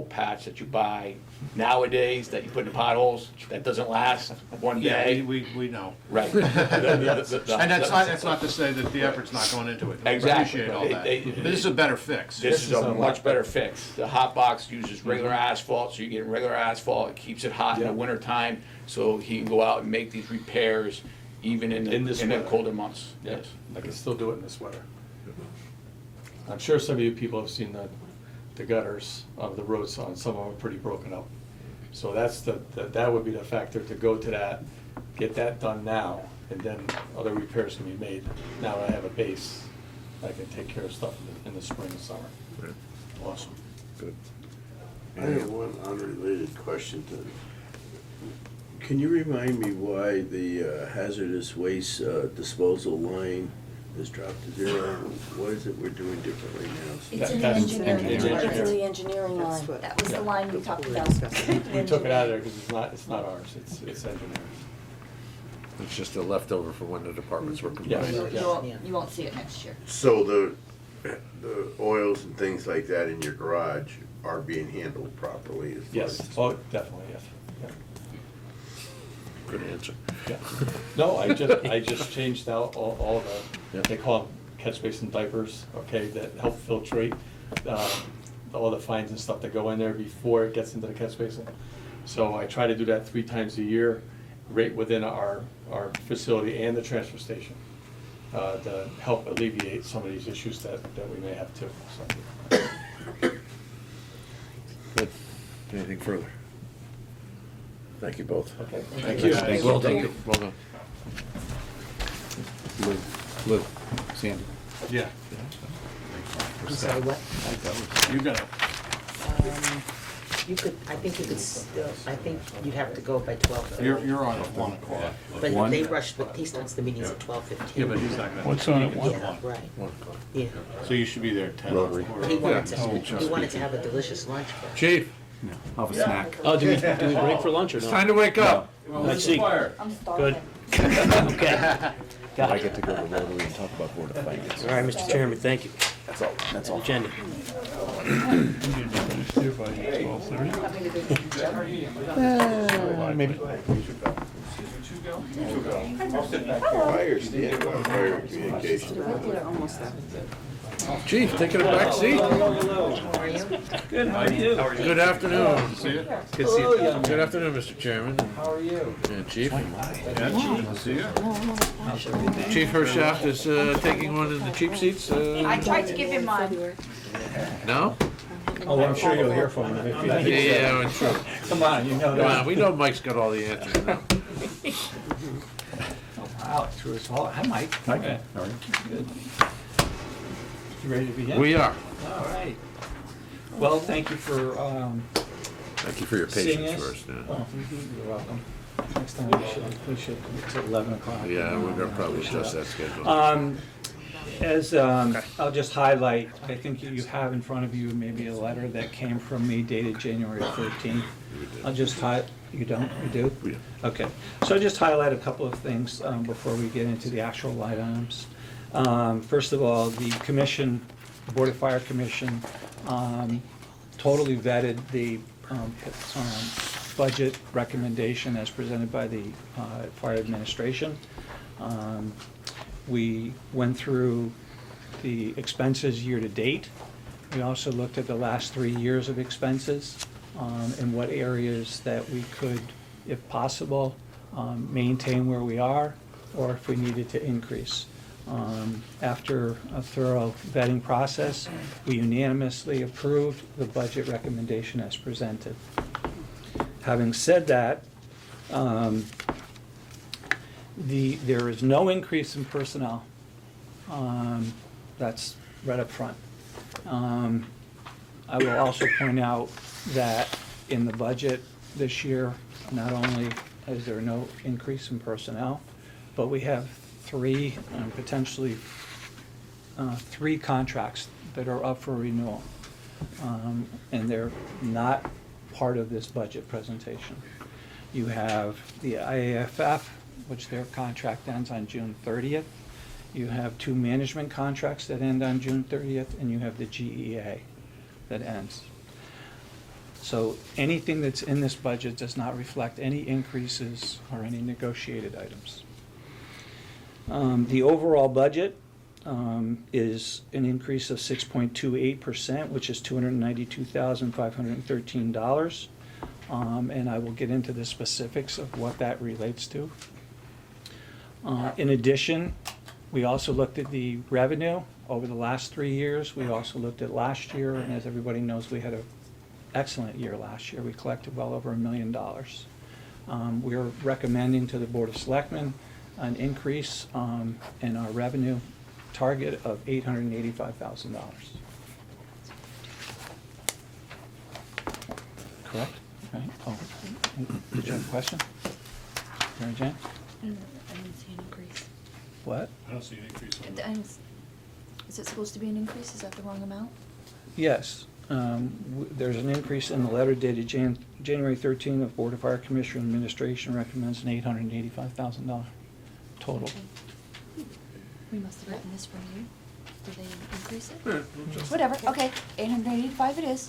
V: patch that you buy nowadays that you put in the potholes, that doesn't last one day.
E: Yeah, we know.
V: Right.
E: And that's not to say that the effort's not going into it. We
V: Exactly.
E: appreciate all that. But this is a better fix.
V: This is a much better fix. The hot box uses regular asphalt, so you get regular asphalt, it keeps it hot in the winter time, so he can go out and make these repairs even in the colder months.
K: Yes, I can still do it in this weather. I'm sure some of you people have seen the gutters of the roads, and some of them are pretty broken up. So that would be the factor, to go to that, get that done now, and then other repairs can be made. Now that I have a base, I can take care of stuff in the spring and summer. Awesome.
F: Good. I have one unrelated question to, can you remind me why the hazardous waste disposal line has dropped to zero? What is it we're doing differently now?
R: It's in the engineering.
M: It's in the engineering line.
R: That was the line we talked about.
K: We took it out of there because it's not ours, it's engineering.
A: It's just a leftover from when the departments were combined.
R: You won't see it next year.
F: So the oils and things like that in your garage are being handled properly as far
K: Yes,
F: as...
K: oh, definitely, yes. Yeah.
A: Good answer.
K: Yeah. No, I just changed out all the, they call them catch basin diapers, okay, that help filtrate all the fines and stuff that go in there before it gets into the catch basin. So I try to do that 3 times a year, right within our facility and the transfer station, to help alleviate some of these issues that we may have too. So.
A: Good. Anything further? Thank you both.
K: Okay.
A: Thank you.
K: Thank you.
A: Well done. Well done.
J: Lou, Sandy.
E: Yeah.
H: I'm sorry, what?
E: You got it.
H: You could, I think you could still, I think you'd have to go by 12:30.
E: You're on at 1 o'clock.
H: But
J: One?
H: they rushed, but he starts the meetings at 12:15.
E: Yeah, but he's not gonna.
O: What's on at 1?
H: Yeah, right,
A: 1 o'clock.
H: yeah.
E: So you should be there at 10.
F: Rotary.
H: He wanted
A: Yeah.
H: he wanted to have a delicious lunch, but.
A: Chief,
J: I'll have a snack.
I: Oh, do we break for lunch or
A: it's
I: no?
A: time to wake up.
I: Let's see.
R: I'm starving.
I: Okay. Got
T: I
I: it.
T: get to go to Rotary and talk about Board of Finance.
I: All right, Mr. Chairman, thank you.
T: That's all, that's all.
I: Agenda.
O: Here by 12:30.
J: Maybe.
F: Fire stand, fire communication.
A: Chief, taking a back seat.
I: Good, how are you?
A: Good afternoon.
E: See you.
I: Good to see you.
A: Good afternoon, Mr. Chairman.
I: How are you?
A: And Chief.
E: I'll see you.
A: Chief Hershaft is taking one of the cheap seats.
R: I tried to give him mine.
A: No?
K: Oh, I'm sure you'll hear from him if you think it's,
A: Yeah, well, true.
K: come on, you know
A: Come on,
K: that.
A: we know Mike's got all the answers now.
K: Wow, true as well. Hi, Mike.
J: Okay. All right.
K: Good. You ready to begin?
A: We are.
K: All right. Well, thank you for
A: Thank you for your
K: seeing
A: patience
K: us.
A: first. Yeah.
K: Oh, you're welcome. Next time we should commit to 11 o'clock.
A: Yeah, we're gonna probably adjust that schedule.
D: As I'll just highlight, I think you have in front of you maybe a letter that came from me dated January 13th. I'll just you don't? You do?
A: Yeah.
D: Okay. So I'll just highlight a couple of things before we get into the actual line items. First of all, the commission, the Board of Fire Commission, totally vetted the budget recommendation as presented by the Fire Administration. We went through the expenses year-to-date. We also looked at the last 3 years of expenses and what areas that we could, if possible, maintain where we are, or if we needed to increase. After a thorough vetting process, we unanimously approved the budget recommendation as presented. Having said that, there is no increase in personnel. That's right up front. I will also point out that in the budget this year, not only is there no increase in personnel, but we have three, potentially three contracts that are up for renewal. And they're not part of this budget presentation. You have the IAFF, which their contract ends on June 30th. You have two management contracts that end on June 30th, and you have the GEA that ends. So anything that's in this budget does not reflect any increases or any negotiated items. The overall budget is an increase of 6.28%, which is $292,513. And I will get into the specifics of what that relates to. In addition, we also looked at the revenue over the last 3 years. We also looked at last year, and as everybody knows, we had an excellent year last year. We collected well over $1 million. We are recommending to the Board of Selectmen an increase in our revenue target of $885,000. Correct? Right? Oh, did you have a question? Mary Jane?
R: I didn't see an increase.
D: What?
K: I don't see an increase on
R: Is it supposed to be an increase? Is that the wrong amount?
D: Yes. There's an increase in the letter dated January 13 of Board of Fire Commissioner Administration recommends an $885,000 total.
R: We must have gotten this from you. Did they increase it?
K: Yeah, just-
R: Whatever, okay, 885 it is.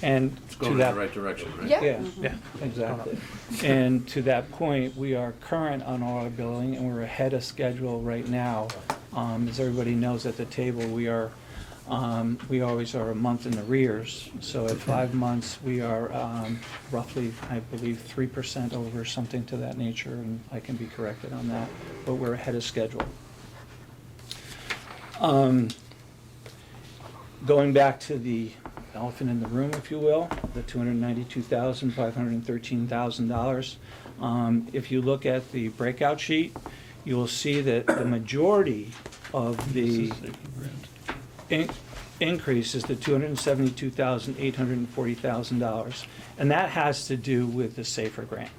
D: And
A: It's
D: to
A: going in
D: that,
A: the right direction, right?
R: Yeah.
D: Yeah, exactly. And to that point, we are current on all our billing, and we're ahead of schedule right now. As everybody knows at the table, we always are a month in arrears. So at 5 months, we are roughly, I believe, 3% over, something to that nature, and I can be corrected on that, but we're ahead of schedule. Going back to the elephant in the room, if you will, the $292,513,000. If you look at the breakout sheet, you will see that the majority of the increase is the $272,840,000, and that has to do with the SAFER grant.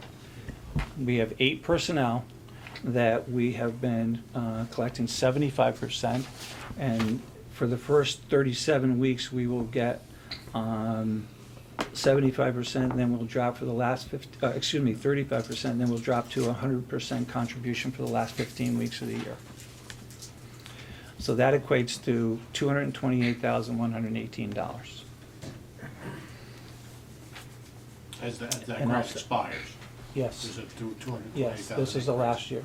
D: We have 8 personnel that we have been collecting 75%, and for the first 37 weeks, we will get 75%, then we'll drop for the last 35%, then we'll drop to 100% contribution for the last 15 weeks of the year. So that equates to $228,118.
E: As that
D: And
E: grant
D: also-
E: expires.
D: Yes.
E: Is it $228,000?
D: Yes, this is the last year.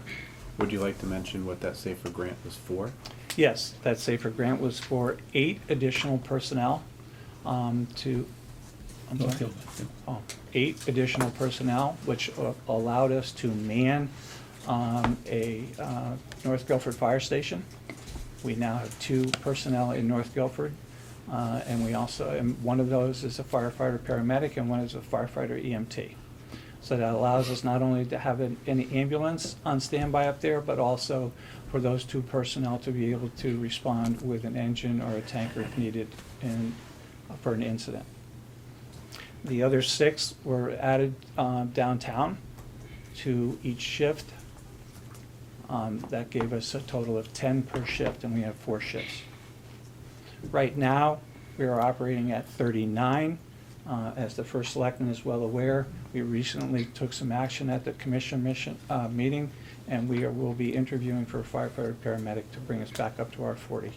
J: Would you like to mention what that SAFER grant was for?
D: Yes, that SAFER grant was for 8 additional personnel eight additional personnel, which allowed us to man a North Guilford fire station. We now have 2 personnel in North Guilford, and we also, and one of those is a firefighter paramedic and one is a firefighter EMT. So that allows us not only to have any ambulance on standby up there, but also for those 2 personnel to be able to respond with an engine or a tanker if needed for an incident. The other 6 were added downtown to each shift. That gave us a total of 10 per shift, and we have 4 shifts. Right now, we are operating at 39. As the first selectman is well aware, we recently took some action at the commission meeting, and we will be interviewing for a firefighter paramedic to bring us back up to our 40.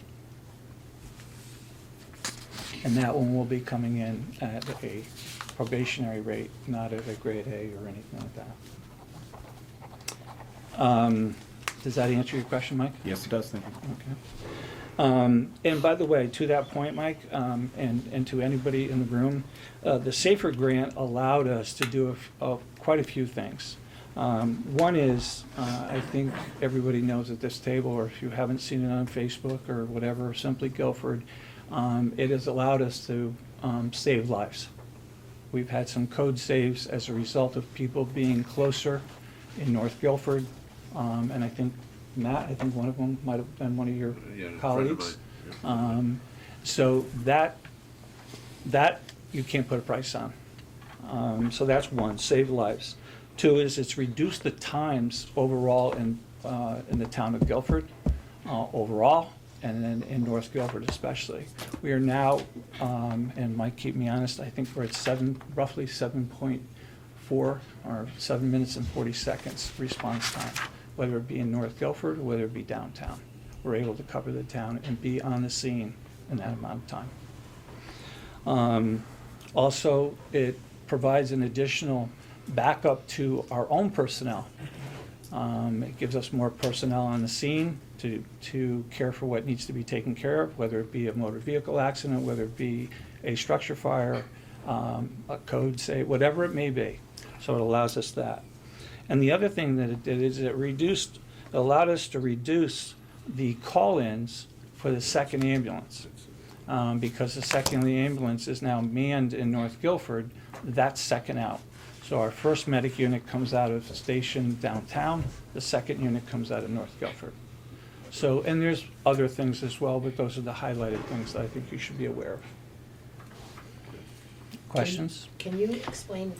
D: And that one will be coming in at a probationary rate, not at a grade A or anything like that. Does that answer your question, Mike?
J: Yes, it does, thank you.
D: Okay. And by the way, to that point, Mike, and to anybody in the room, the SAFER grant allowed us to do quite a few things. One is, I think everybody knows at this table, or if you haven't seen it on Facebook or whatever, Simply Guilford, it has allowed us to save lives. We've had some code saves as a result of people being closer in North Guilford, and I think, Matt, one of them might have been one of your
A: Yeah, a friend of
D: colleagues.
A: mine.
D: So that you can't put a price on. So that's one, save lives. Two is it's reduced the times overall in the town of Guilford, overall, and then in North Guilford especially. We are now, and Mike, keep me honest, I think we're at roughly 7.4 or 7 minutes and 40 seconds response time, whether it be in North Guilford or whether it be downtown. We're able to cover the town and be on the scene in that amount of time. Also, it provides an additional backup to our own personnel. It gives us more personnel on the scene to care for what needs to be taken care of, whether it be a motor vehicle accident, whether it be a structure fire, a code say, whatever it may be. So it allows us that. And the other thing that it did is it allowed us to reduce the call-ins for the second ambulance. Because the second ambulance is now manned in North Guilford, that's second out. So our first medic unit comes out of the station downtown, the second unit comes out of North Guilford. So, and there's other things as well, but those are the highlighted things that I think you should be aware of. Questions?
H: Can you explain,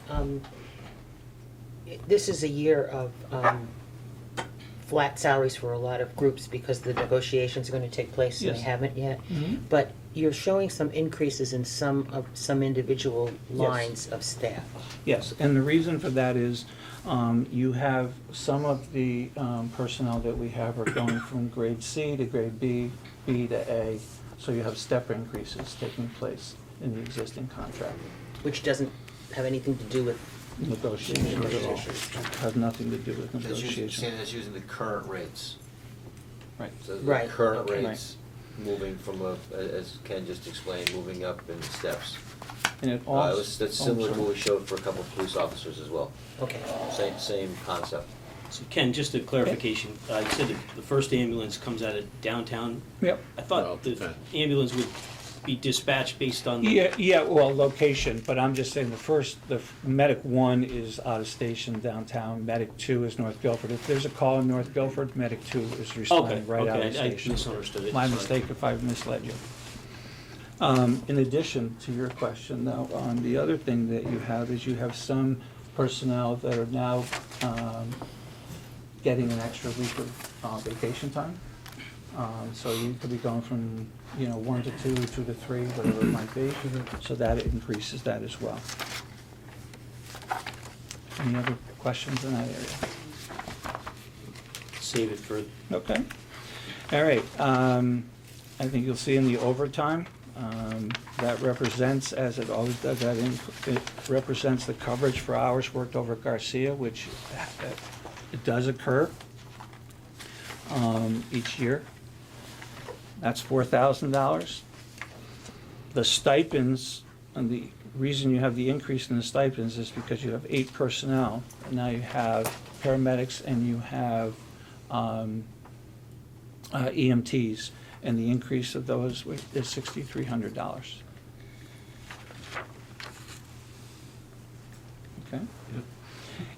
H: this is a year of flat salaries for a lot of groups because the negotiations are going to take place and they
D: Yes.
H: haven't yet.
D: Mhm.
H: But you're showing some increases in some individual lines of staff.
D: Yes, and the reason for that is you have some of the personnel that we have are going from grade C to grade B, B to A, so you have step increases taking place in the existing contract.
H: Which doesn't have anything to do with
D: Negotiations at all. Has nothing to do with
B: That's using,
D: negotiation.
B: saying that's using the current rates.
D: Right.
B: So the
H: Right,
B: current
H: okay.
B: rates, moving from as Ken just explained, moving up in steps.
D: And it also.
B: That's similar to what we showed for a couple of police officers as well.
H: Okay.
B: Same concept.
I: So Ken, just a clarification, you said that the first ambulance comes out of downtown?
D: Yep.
I: I thought the ambulance would be dispatched based on the...
D: Yeah, well, location, but I'm just saying the medic 1 is out of station downtown, medic 2 is North Guilford. If there's a call in North Guilford, medic 2 is responding right out of
I: Okay, I
D: station.
I: misunderstood it.
D: My
I: Sorry.
D: mistake if I've misled you. In addition to your question, though, the other thing that you have is you have some personnel that are now getting an extra week of vacation time. So you could be going from, 1 to 2, 2 to 3, whatever it might be. So that increases that as well. Any other questions in that area?
I: Save it for...
D: Okay. All right. I think you'll see in the overtime, that represents, as it always does, it represents the coverage for hours worked over Garcia, which it does occur each year. That's $4,000. The stipends, and the reason you have the increase in the stipends is because you have 8 personnel. And now you have paramedics and you have EMTs, and the increase of those is $6,300. Okay.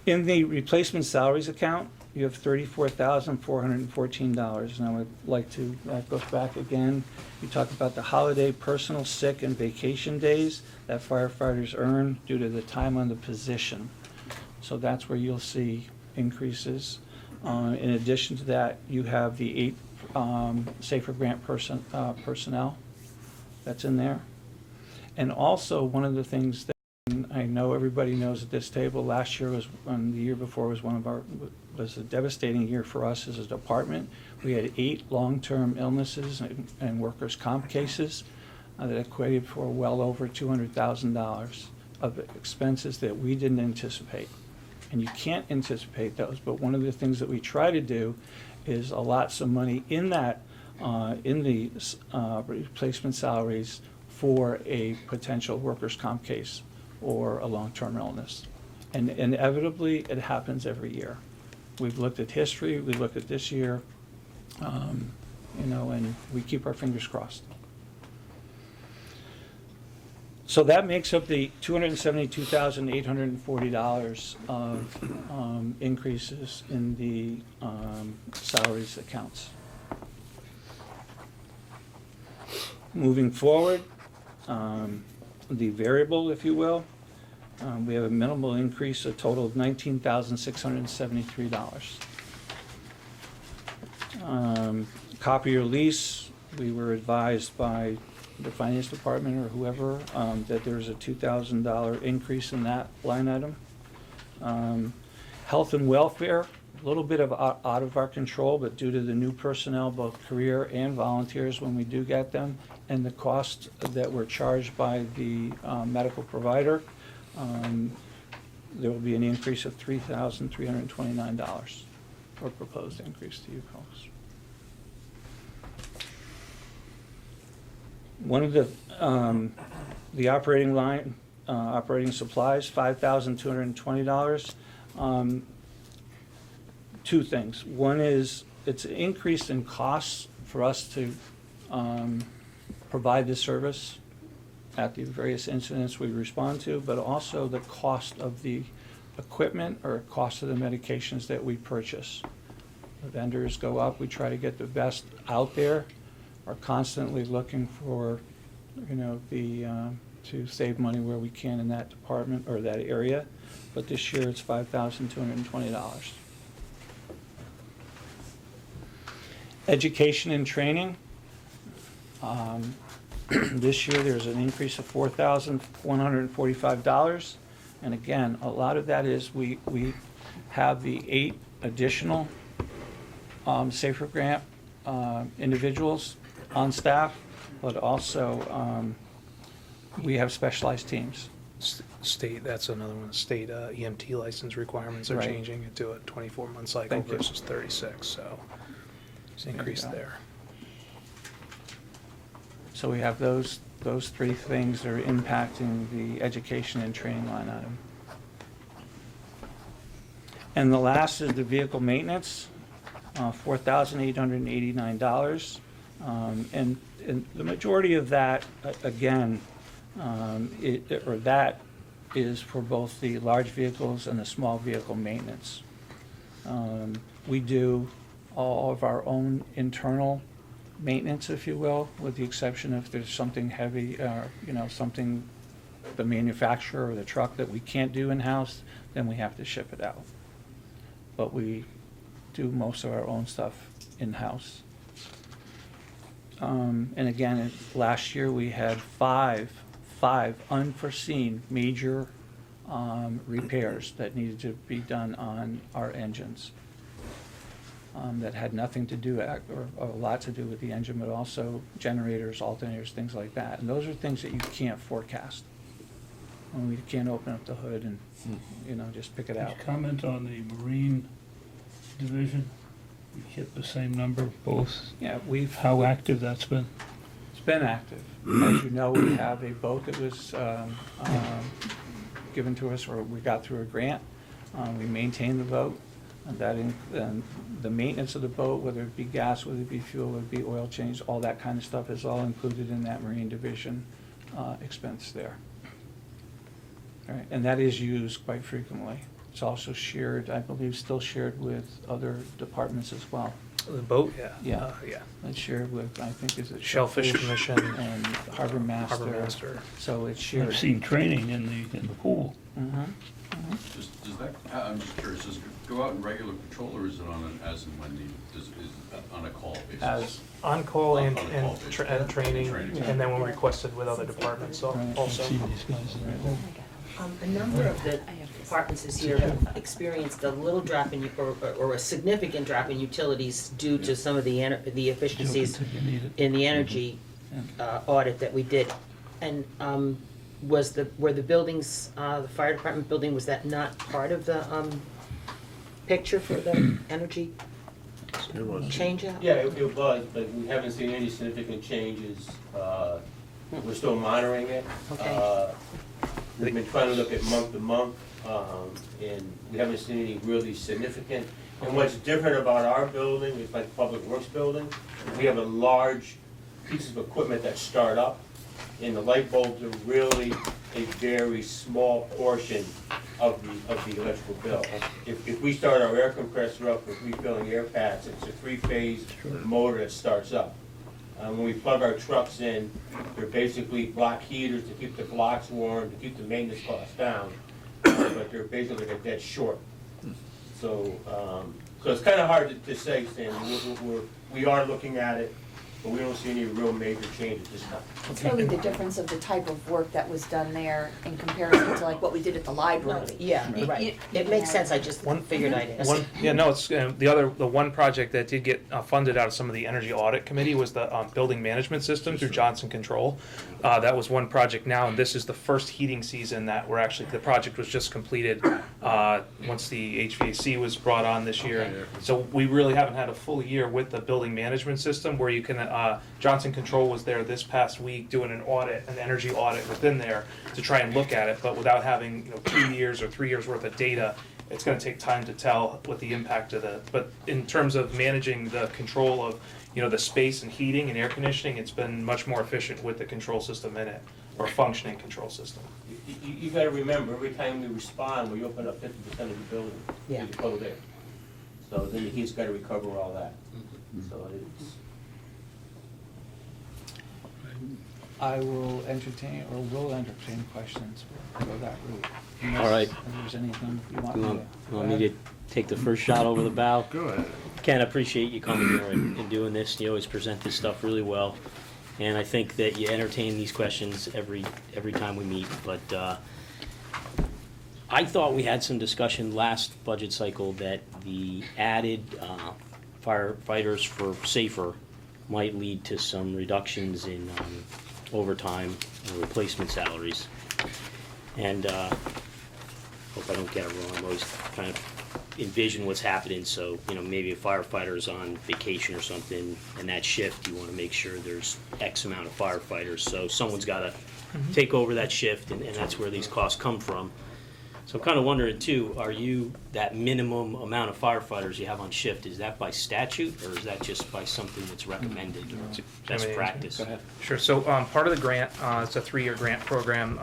D: In the replacement salaries account, you have $34,414, and I would like to, that goes back again. You talk about the holiday, personal, sick, and vacation days that firefighters earn due to the time on the position. So that's where you'll see increases. In addition to that, you have the 8 Safer Grant personnel that's in there. And also, one of the things that I know everybody knows at this table, last year was, and the year before was was a devastating year for us as a department. We had 8 long-term illnesses and workers' comp cases that equated for well over $200,000 of expenses that we didn't anticipate. And you can't anticipate those, but one of the things that we try to do is allot some money in that, in the replacement salaries for a potential workers' comp case or a long-term illness. And inevitably, it happens every year. We've looked at history, we looked at this year, and we keep our fingers crossed. So that makes up the $272,840 of increases in the salaries accounts. Moving forward, the variable, if you will, we have a minimal increase, a total of $19,673. Copier lease, we were advised by the finance department or whoever that there's a $2,000 increase in that line item. Health and welfare, a little bit of out of our control, but due to the new personnel, both career and volunteers when we do get them, and the cost that were charged by the medical provider, there will be an increase of $3,329, or proposed increase to you folks. One of the operating line, operating supplies, $5,220. Two things. One is it's an increase in costs for us to provide this service at the various incidents we respond to, but also the cost of the equipment or cost of the medications that we purchase. The vendors go up, we try to get the best out there, are constantly looking for, to save money where we can in that department or that area, but this year it's $5,220. Education and training. This year there's an increase of $4,145, and again, a lot of that is we have the 8 additional Safer Grant individuals on staff, but also we have specialized teams.
L: State, that's another one, state EMT license requirements are
D: Right.
L: changing it to a 24-month cycle
D: Thank you.
L: versus 36, so it's increased
D: There you go.
L: there.
D: So we have those 3 things that are impacting the education and training line item. And the last is the vehicle maintenance, $4,889. And the majority of that, again, that is for both the large vehicles and the small vehicle maintenance. We do all of our own internal maintenance, if you will, with the exception if there's something heavy, something the manufacturer or the truck that we can't do in-house, then we have to ship it out. But we do most of our own stuff in-house. And again, last year we had five unforeseen major repairs that needed to be done on our engines. That had nothing to do, or a lot to do with the engine, but also generators, alternators, things like that. And those are things that you can't forecast. And we can't open up the hood and, just pick it out.
O: Comment on the Marine Division? We hit the same number, both?
D: Yeah,
O: How active that's been?
D: It's been active. As you know, we have a boat that was given to us, or we got through a grant. We maintain the boat. And the maintenance of the boat, whether it be gas, whether it be fuel, whether it be oil change, all that kind of stuff is all included in that Marine Division expense there. All right, and that is used quite frequently. It's also shared, I believe, still shared with other departments as well.
L: The boat, yeah.
D: Yeah.
L: Yeah.
D: It's shared with, I think, is it
L: Shellfish Commission.
D: And Harbor Master.
L: Harbor Master.
D: So it's shared.
O: I've seen training in the pool.
P: Does that, I'm just curious, does it go out in regular patrol, or is it on an as and when needed, is it on a call basis?
D: As
L: On call and,
P: On a call
L: and,
P: basis.
L: tra- and training,
P: Training.
L: and then when requested with other departments, so also.
O: See these guys in there.
H: A number of the departments this year have experienced a little drop in, or a significant drop in utilities due to some of the efficiencies in the energy audit that we did. And were the buildings, the fire department building, was that not part of the picture for the energy change out?
Q: Yeah, it was, but we haven't seen any significant changes. We're still monitoring it.
H: Okay.
Q: We've been trying to look at month to month, and we haven't seen any really significant. And what's different about our building, it's like Public Works building, we have a large pieces of equipment that start up, and the light bulbs are really a very small portion of the electrical bill. If we start our air compressor up with refilling air pads, it's a 3-phase motor that starts up. When we plug our trucks in, they're basically block heaters to keep the blocks warm, to keep the maintenance costs down, but they're basically a dead short. So, so it's kind of hard to say, Stan. We are looking at it, but we don't see any real major change at this time.
R: It's really the difference of the type of work that was done there in comparison to like what we did at the library.
H: Yeah, right. It makes sense, I just figured I'd ask.
L: It's the one project that did get funded out of some of the energy audit committee was the building management system through Johnson Control. That was one project now, and this is the first heating season that the project was just completed once the HVAC was brought on this year. So we really haven't had a full year with the building management system where you can, Johnson Control was there this past week doing an energy audit within there to try and look at it, but without having 2 years or 3 years worth of data, it's going to take time to tell what the impact of but in terms of managing the control of the space and heating and air conditioning, it's been much more efficient with the control system in it, or functioning control system.
Q: You gotta remember, every time we respond, we open up 50% of the building to the cold air. So then the heat's gotta recover all that. So it's.
D: I will entertain questions. We'll go that route.
I: All right.
D: If there's anything you want
I: You
D: me
I: want,
D: to.
I: you want me to take the first shot over the bow?
E: Go ahead.
I: Ken, I appreciate you coming here and doing this. You always present this stuff really well. And I think that you entertain these questions every time we meet. But I thought we had some discussion last budget cycle that the added firefighters for Safer might lead to some reductions in overtime and replacement salaries. And hope I don't get it wrong, I'm always kind of envision what's happening. So, maybe a firefighter's on vacation or something, and that shift, you want to make sure there's X amount of firefighters. So someone's got to take over that shift, and that's where these costs come from. So I'm kind of wondering too, are you, that minimum amount of firefighters you have on shift, is that by statute, or is that just by something that's recommended, or best practice?
L: Go ahead. Sure, so part of the grant, it's a 3-year grant program.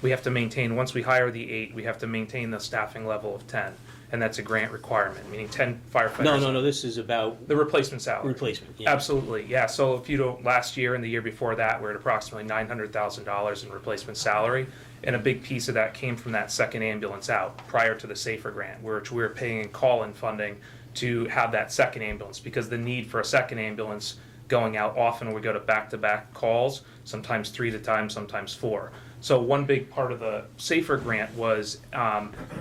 L: We have to maintain, once we hire the 8, we have to maintain the staffing level of 10. And that's a grant requirement, meaning 10 firefighters.
I: No, this is about
L: the replacement salary.
I: Replacement, yeah.
L: Absolutely, yeah. So if you don't, last year and the year before that, we're at approximately $900,000 in replacement salary. And a big piece of that came from that second ambulance out prior to the Safer grant, which we were paying call-in funding to have that second ambulance, because the need for a second ambulance going out often, we go to back-to-back calls, sometimes 3 at a time, sometimes 4. So one big part of the Safer grant was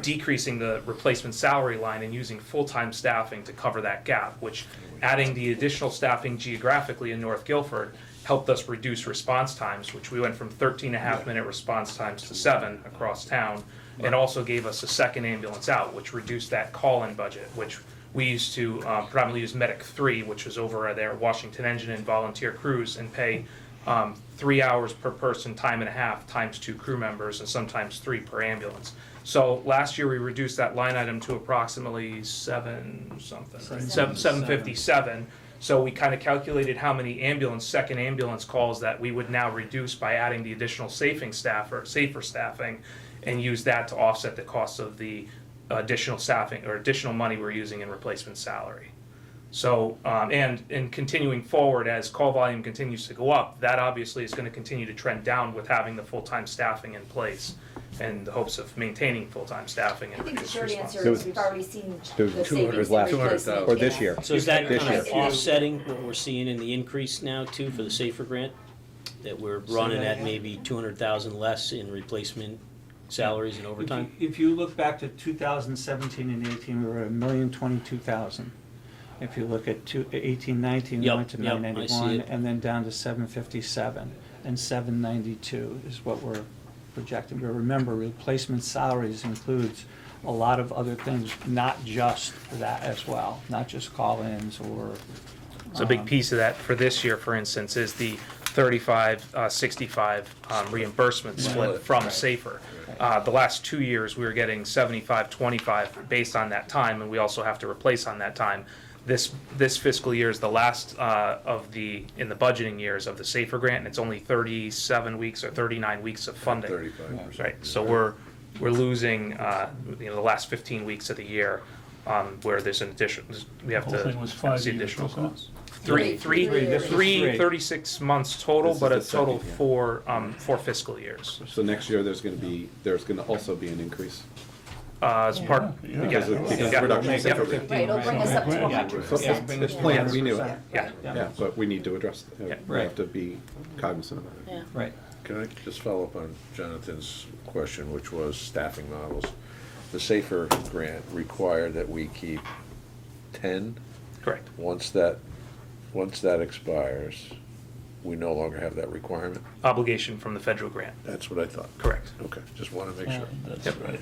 L: decreasing the replacement salary line and using full-time staffing to cover that gap, which adding the additional staffing geographically in North Guilford helped us reduce response times, which we went from 13.5-minute response times to 7 across town, and also gave us a second ambulance out, which reduced that call-in budget, which we used to predominantly use Medic 3, which was over there, Washington Engine and volunteer crews, and pay 3 hours per person, time and a half, times 2 crew members, and sometimes 3 per ambulance. So last year we reduced that line item to approximately 757. So we kind of calculated how many second ambulance calls that we would now reduce by adding the additional Safer staffing, and use that to offset the cost of the additional staffing or additional money we're using in replacement salary. So, and continuing forward, as call volume continues to go up, that obviously is going to continue to trend down with having the full-time staffing in place, and the hopes of maintaining full-time staffing and
R: I think the
L: reduced
R: short
L: response.
R: answer is we've already seen
J: There
R: the
J: was 200
R: savings
J: last
R: in
J: year,
R: replacement.
J: or this year.
I: So is that
J: This
I: kind of
J: year.
I: offsetting what we're seeing in the increase now too for the Safer grant? That we're running at maybe 200,000 less in replacement salaries and overtime?
D: If you look back to 2017 and 18, we were at $1,022,000. If you look at 18-19, we
I: Yep,
D: went to
I: yep, I see
D: 991,
I: it.
D: and then down to 757, and 792 is what we're projecting. But remember, replacement salaries includes a lot of other things, not just that as well, not just call-ins or.
L: So a big piece of that for this year, for instance, is the 35-65 reimbursement split from Safer. The last 2 years, we were getting 75-25 based on that time, and we also have to replace on that time. This fiscal year is the last in the budgeting years of the Safer grant, and it's only 37 weeks or 39 weeks of funding.
F: 35%.
L: Right, so we're losing the last 15 weeks of the year where there's an addition, we have
O: The whole
L: to
O: thing was 5
L: see
O: years,
L: additional
O: wasn't it?
L: costs.
C: Three.
L: Three, 36 months total,
J: This is
L: but a
J: the second,
L: total
J: yeah.
L: four fiscal years.
J: So next year, there's gonna also be an increase.
L: As part,
O: Yeah.
L: yeah,
J: Because of
L: yeah.
J: reduction.
L: Yeah.
R: Right, it'll bring us up to 100%.
J: It's planned, we knew it.
L: Yeah.
J: Yeah, but we need to address,
L: Yeah.
J: we have to be cognizant of it.
M: Yeah.
D: Right.
A: Can I just follow up on Jonathan's question, which was staffing models? The SAFER grant required that we keep 10.
L: Correct.
A: Once that expires, we no longer have that requirement?
L: Obligation from the federal grant.
A: That's what I thought.
L: Correct.
A: Okay, just want to make sure.
O: That's
L: Yep.
O: right.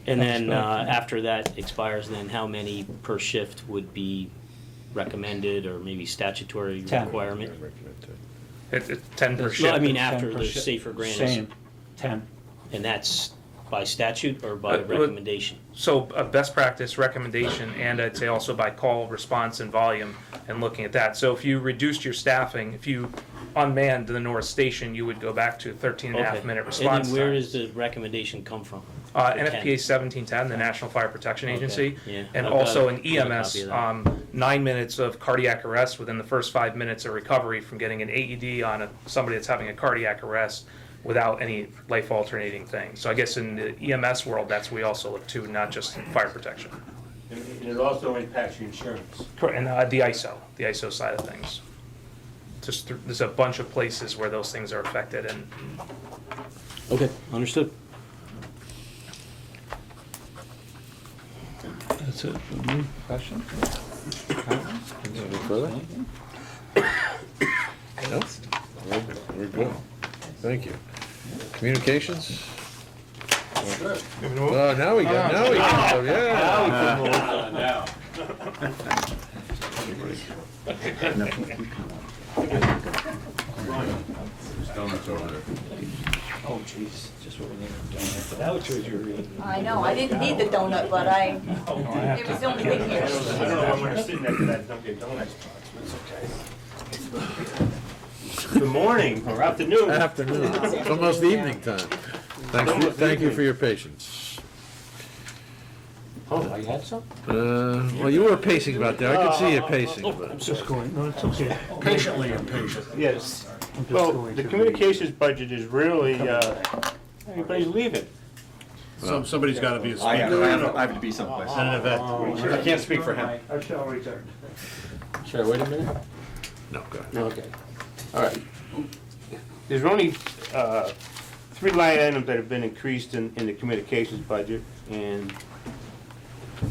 I: And then, after that expires, then how many per shift would be recommended, or maybe statutory
D: 10.
I: requirement?
L: It's 10 per
I: No,
L: shift.
I: I mean,
D: 10
I: after
D: per
I: the
D: shift.
I: safer grant is,
D: Same, 10.
I: and that's by statute or by
L: Well,
I: recommendation?
L: So a best practice recommendation, and I'd say also by call, response, and volume, and looking at that. So if you reduced your staffing, if you unmanned the North Station, you would go back to 13 and a half
I: Okay.
L: minute
I: And
L: response
I: then where
L: times.
I: does the recommendation come from?
L: NFPA 1710, the National Fire Protection
I: Okay,
L: Agency,
I: yeah.
L: and
I: I've got
L: also
I: a-
L: an
I: got a copy
L: EMS,
I: of that.
L: 9 minutes of cardiac arrest within the first 5 minutes of recovery from getting an AED on somebody that's having a cardiac arrest without any life-alternating thing. So I guess in the EMS world, that's what we also look to, not just fire protection.
Q: And it also impacts your insurance.
L: Correct, and the ISO side of things. Just there's a bunch of places where those things are affected, and
I: Okay, understood.
O: That's it for me.
D: Question?
A: Any further? No? We're good. Thank you. Communications? Well, now we got, yeah.
I: Oh, jeez, just what we need. That was what you were reading.
R: I know, I didn't need the donut, but it was the only thing here.
Q: I don't know if I'm gonna sit next to that Dunkin' Donuts box, but it's okay. Good morning, or afternoon.
A: Afternoon, it's almost evening time. Thank you for your patience.
I: Oh, I had some?
A: Well, you were pacing about there, I could see you pacing, but.
O: Just going, no, it's okay.
Q: Patiently impatient. Yes. Well, the communications budget is really, everybody's leaving.
E: Somebody's gotta be a
J: I
E: speaker.
J: have to be someplace.
E: At an event. I can't speak for him.
Q: I shall return.
I: Should I wait a minute?
A: No, go ahead.
I: Okay. All right.
Q: There's only 3 line items that have been increased in the communications budget, and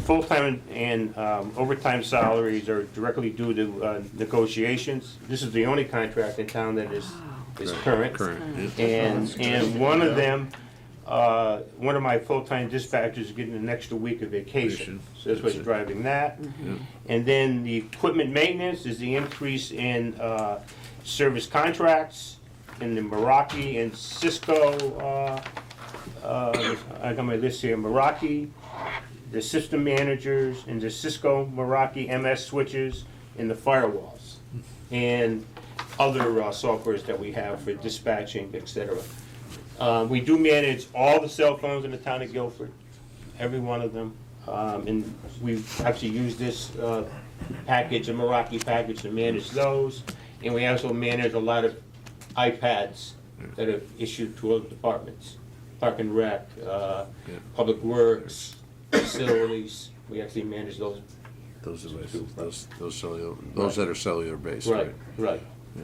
Q: full-time and overtime salaries are directly due to negotiations. This is the only contract in town that is current.
A: Current,
Q: And one of them, one of my full-time dispatchers is getting an extra week of vacation, so that's what's driving that. And then the equipment maintenance is the increase in service contracts in the Meraki and Cisco, I got my list here, Meraki, the system managers, and the Cisco Meraki MS switches, and the firewalls, and other softwares that we have for dispatching, etc. We do manage all the cell phones in the town of Guilford, every one of them, and we've actually used this package, a Meraki package, to manage those, and we also manage a lot of iPads that are issued to other departments, Park and Rec, Public Works, Facilities, we actually manage those.
A: Those devices, those cellular, those that are cellular based, right?
Q: Right.
A: Yeah.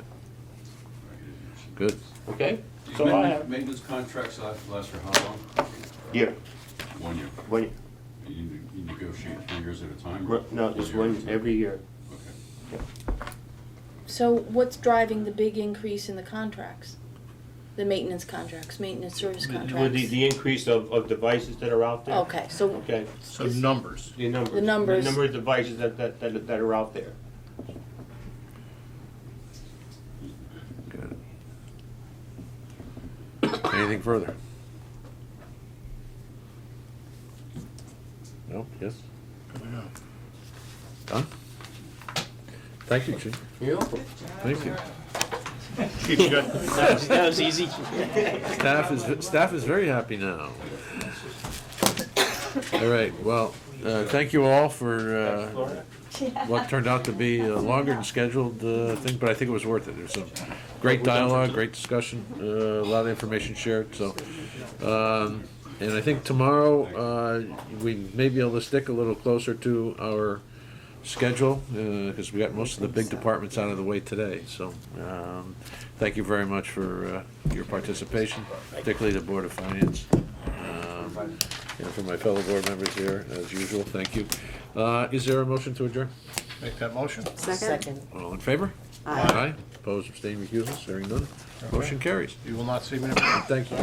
A: Good.
Q: Okay, so I have.
P: Maintenance contracts last for how long?
Q: Yeah.
P: 1 year.
Q: One,
P: You negotiate 3 years at a time?
Q: no, just one every year.
P: Okay.
M: So what's driving the big increase in the contracts? The maintenance contracts, maintenance service
Q: With
M: contracts?
Q: the increase of devices that are out there.
M: Okay, so
Q: Okay.
E: So numbers.
Q: The numbers.
M: The numbers.
Q: The number of devices that are out there.
A: Good. Anything further? No, yes? Done? Thank you, Chief. Thank you.
I: That was easy.
A: Staff is very happy now. All right, well, Thank you all for
Q: Florida.
A: what turned out to be a longer than scheduled thing, but I think it was worth it. There's some great dialogue, great discussion, a lot of information shared, so. And I think tomorrow, we may be able to stick a little closer to our schedule, because we got most of the big departments out of the way today, so. Thank you very much for your participation, particularly the Board of Finance. And for my fellow board members here, as usual, thank you. Is there a motion to adjourn?
E: Make that motion.
H: Second.
A: All in favor?
G: Aye.
A: Opposed, abstained, recusals, hearing none. Motion carries.
E: You will not see me.
A: Thank you.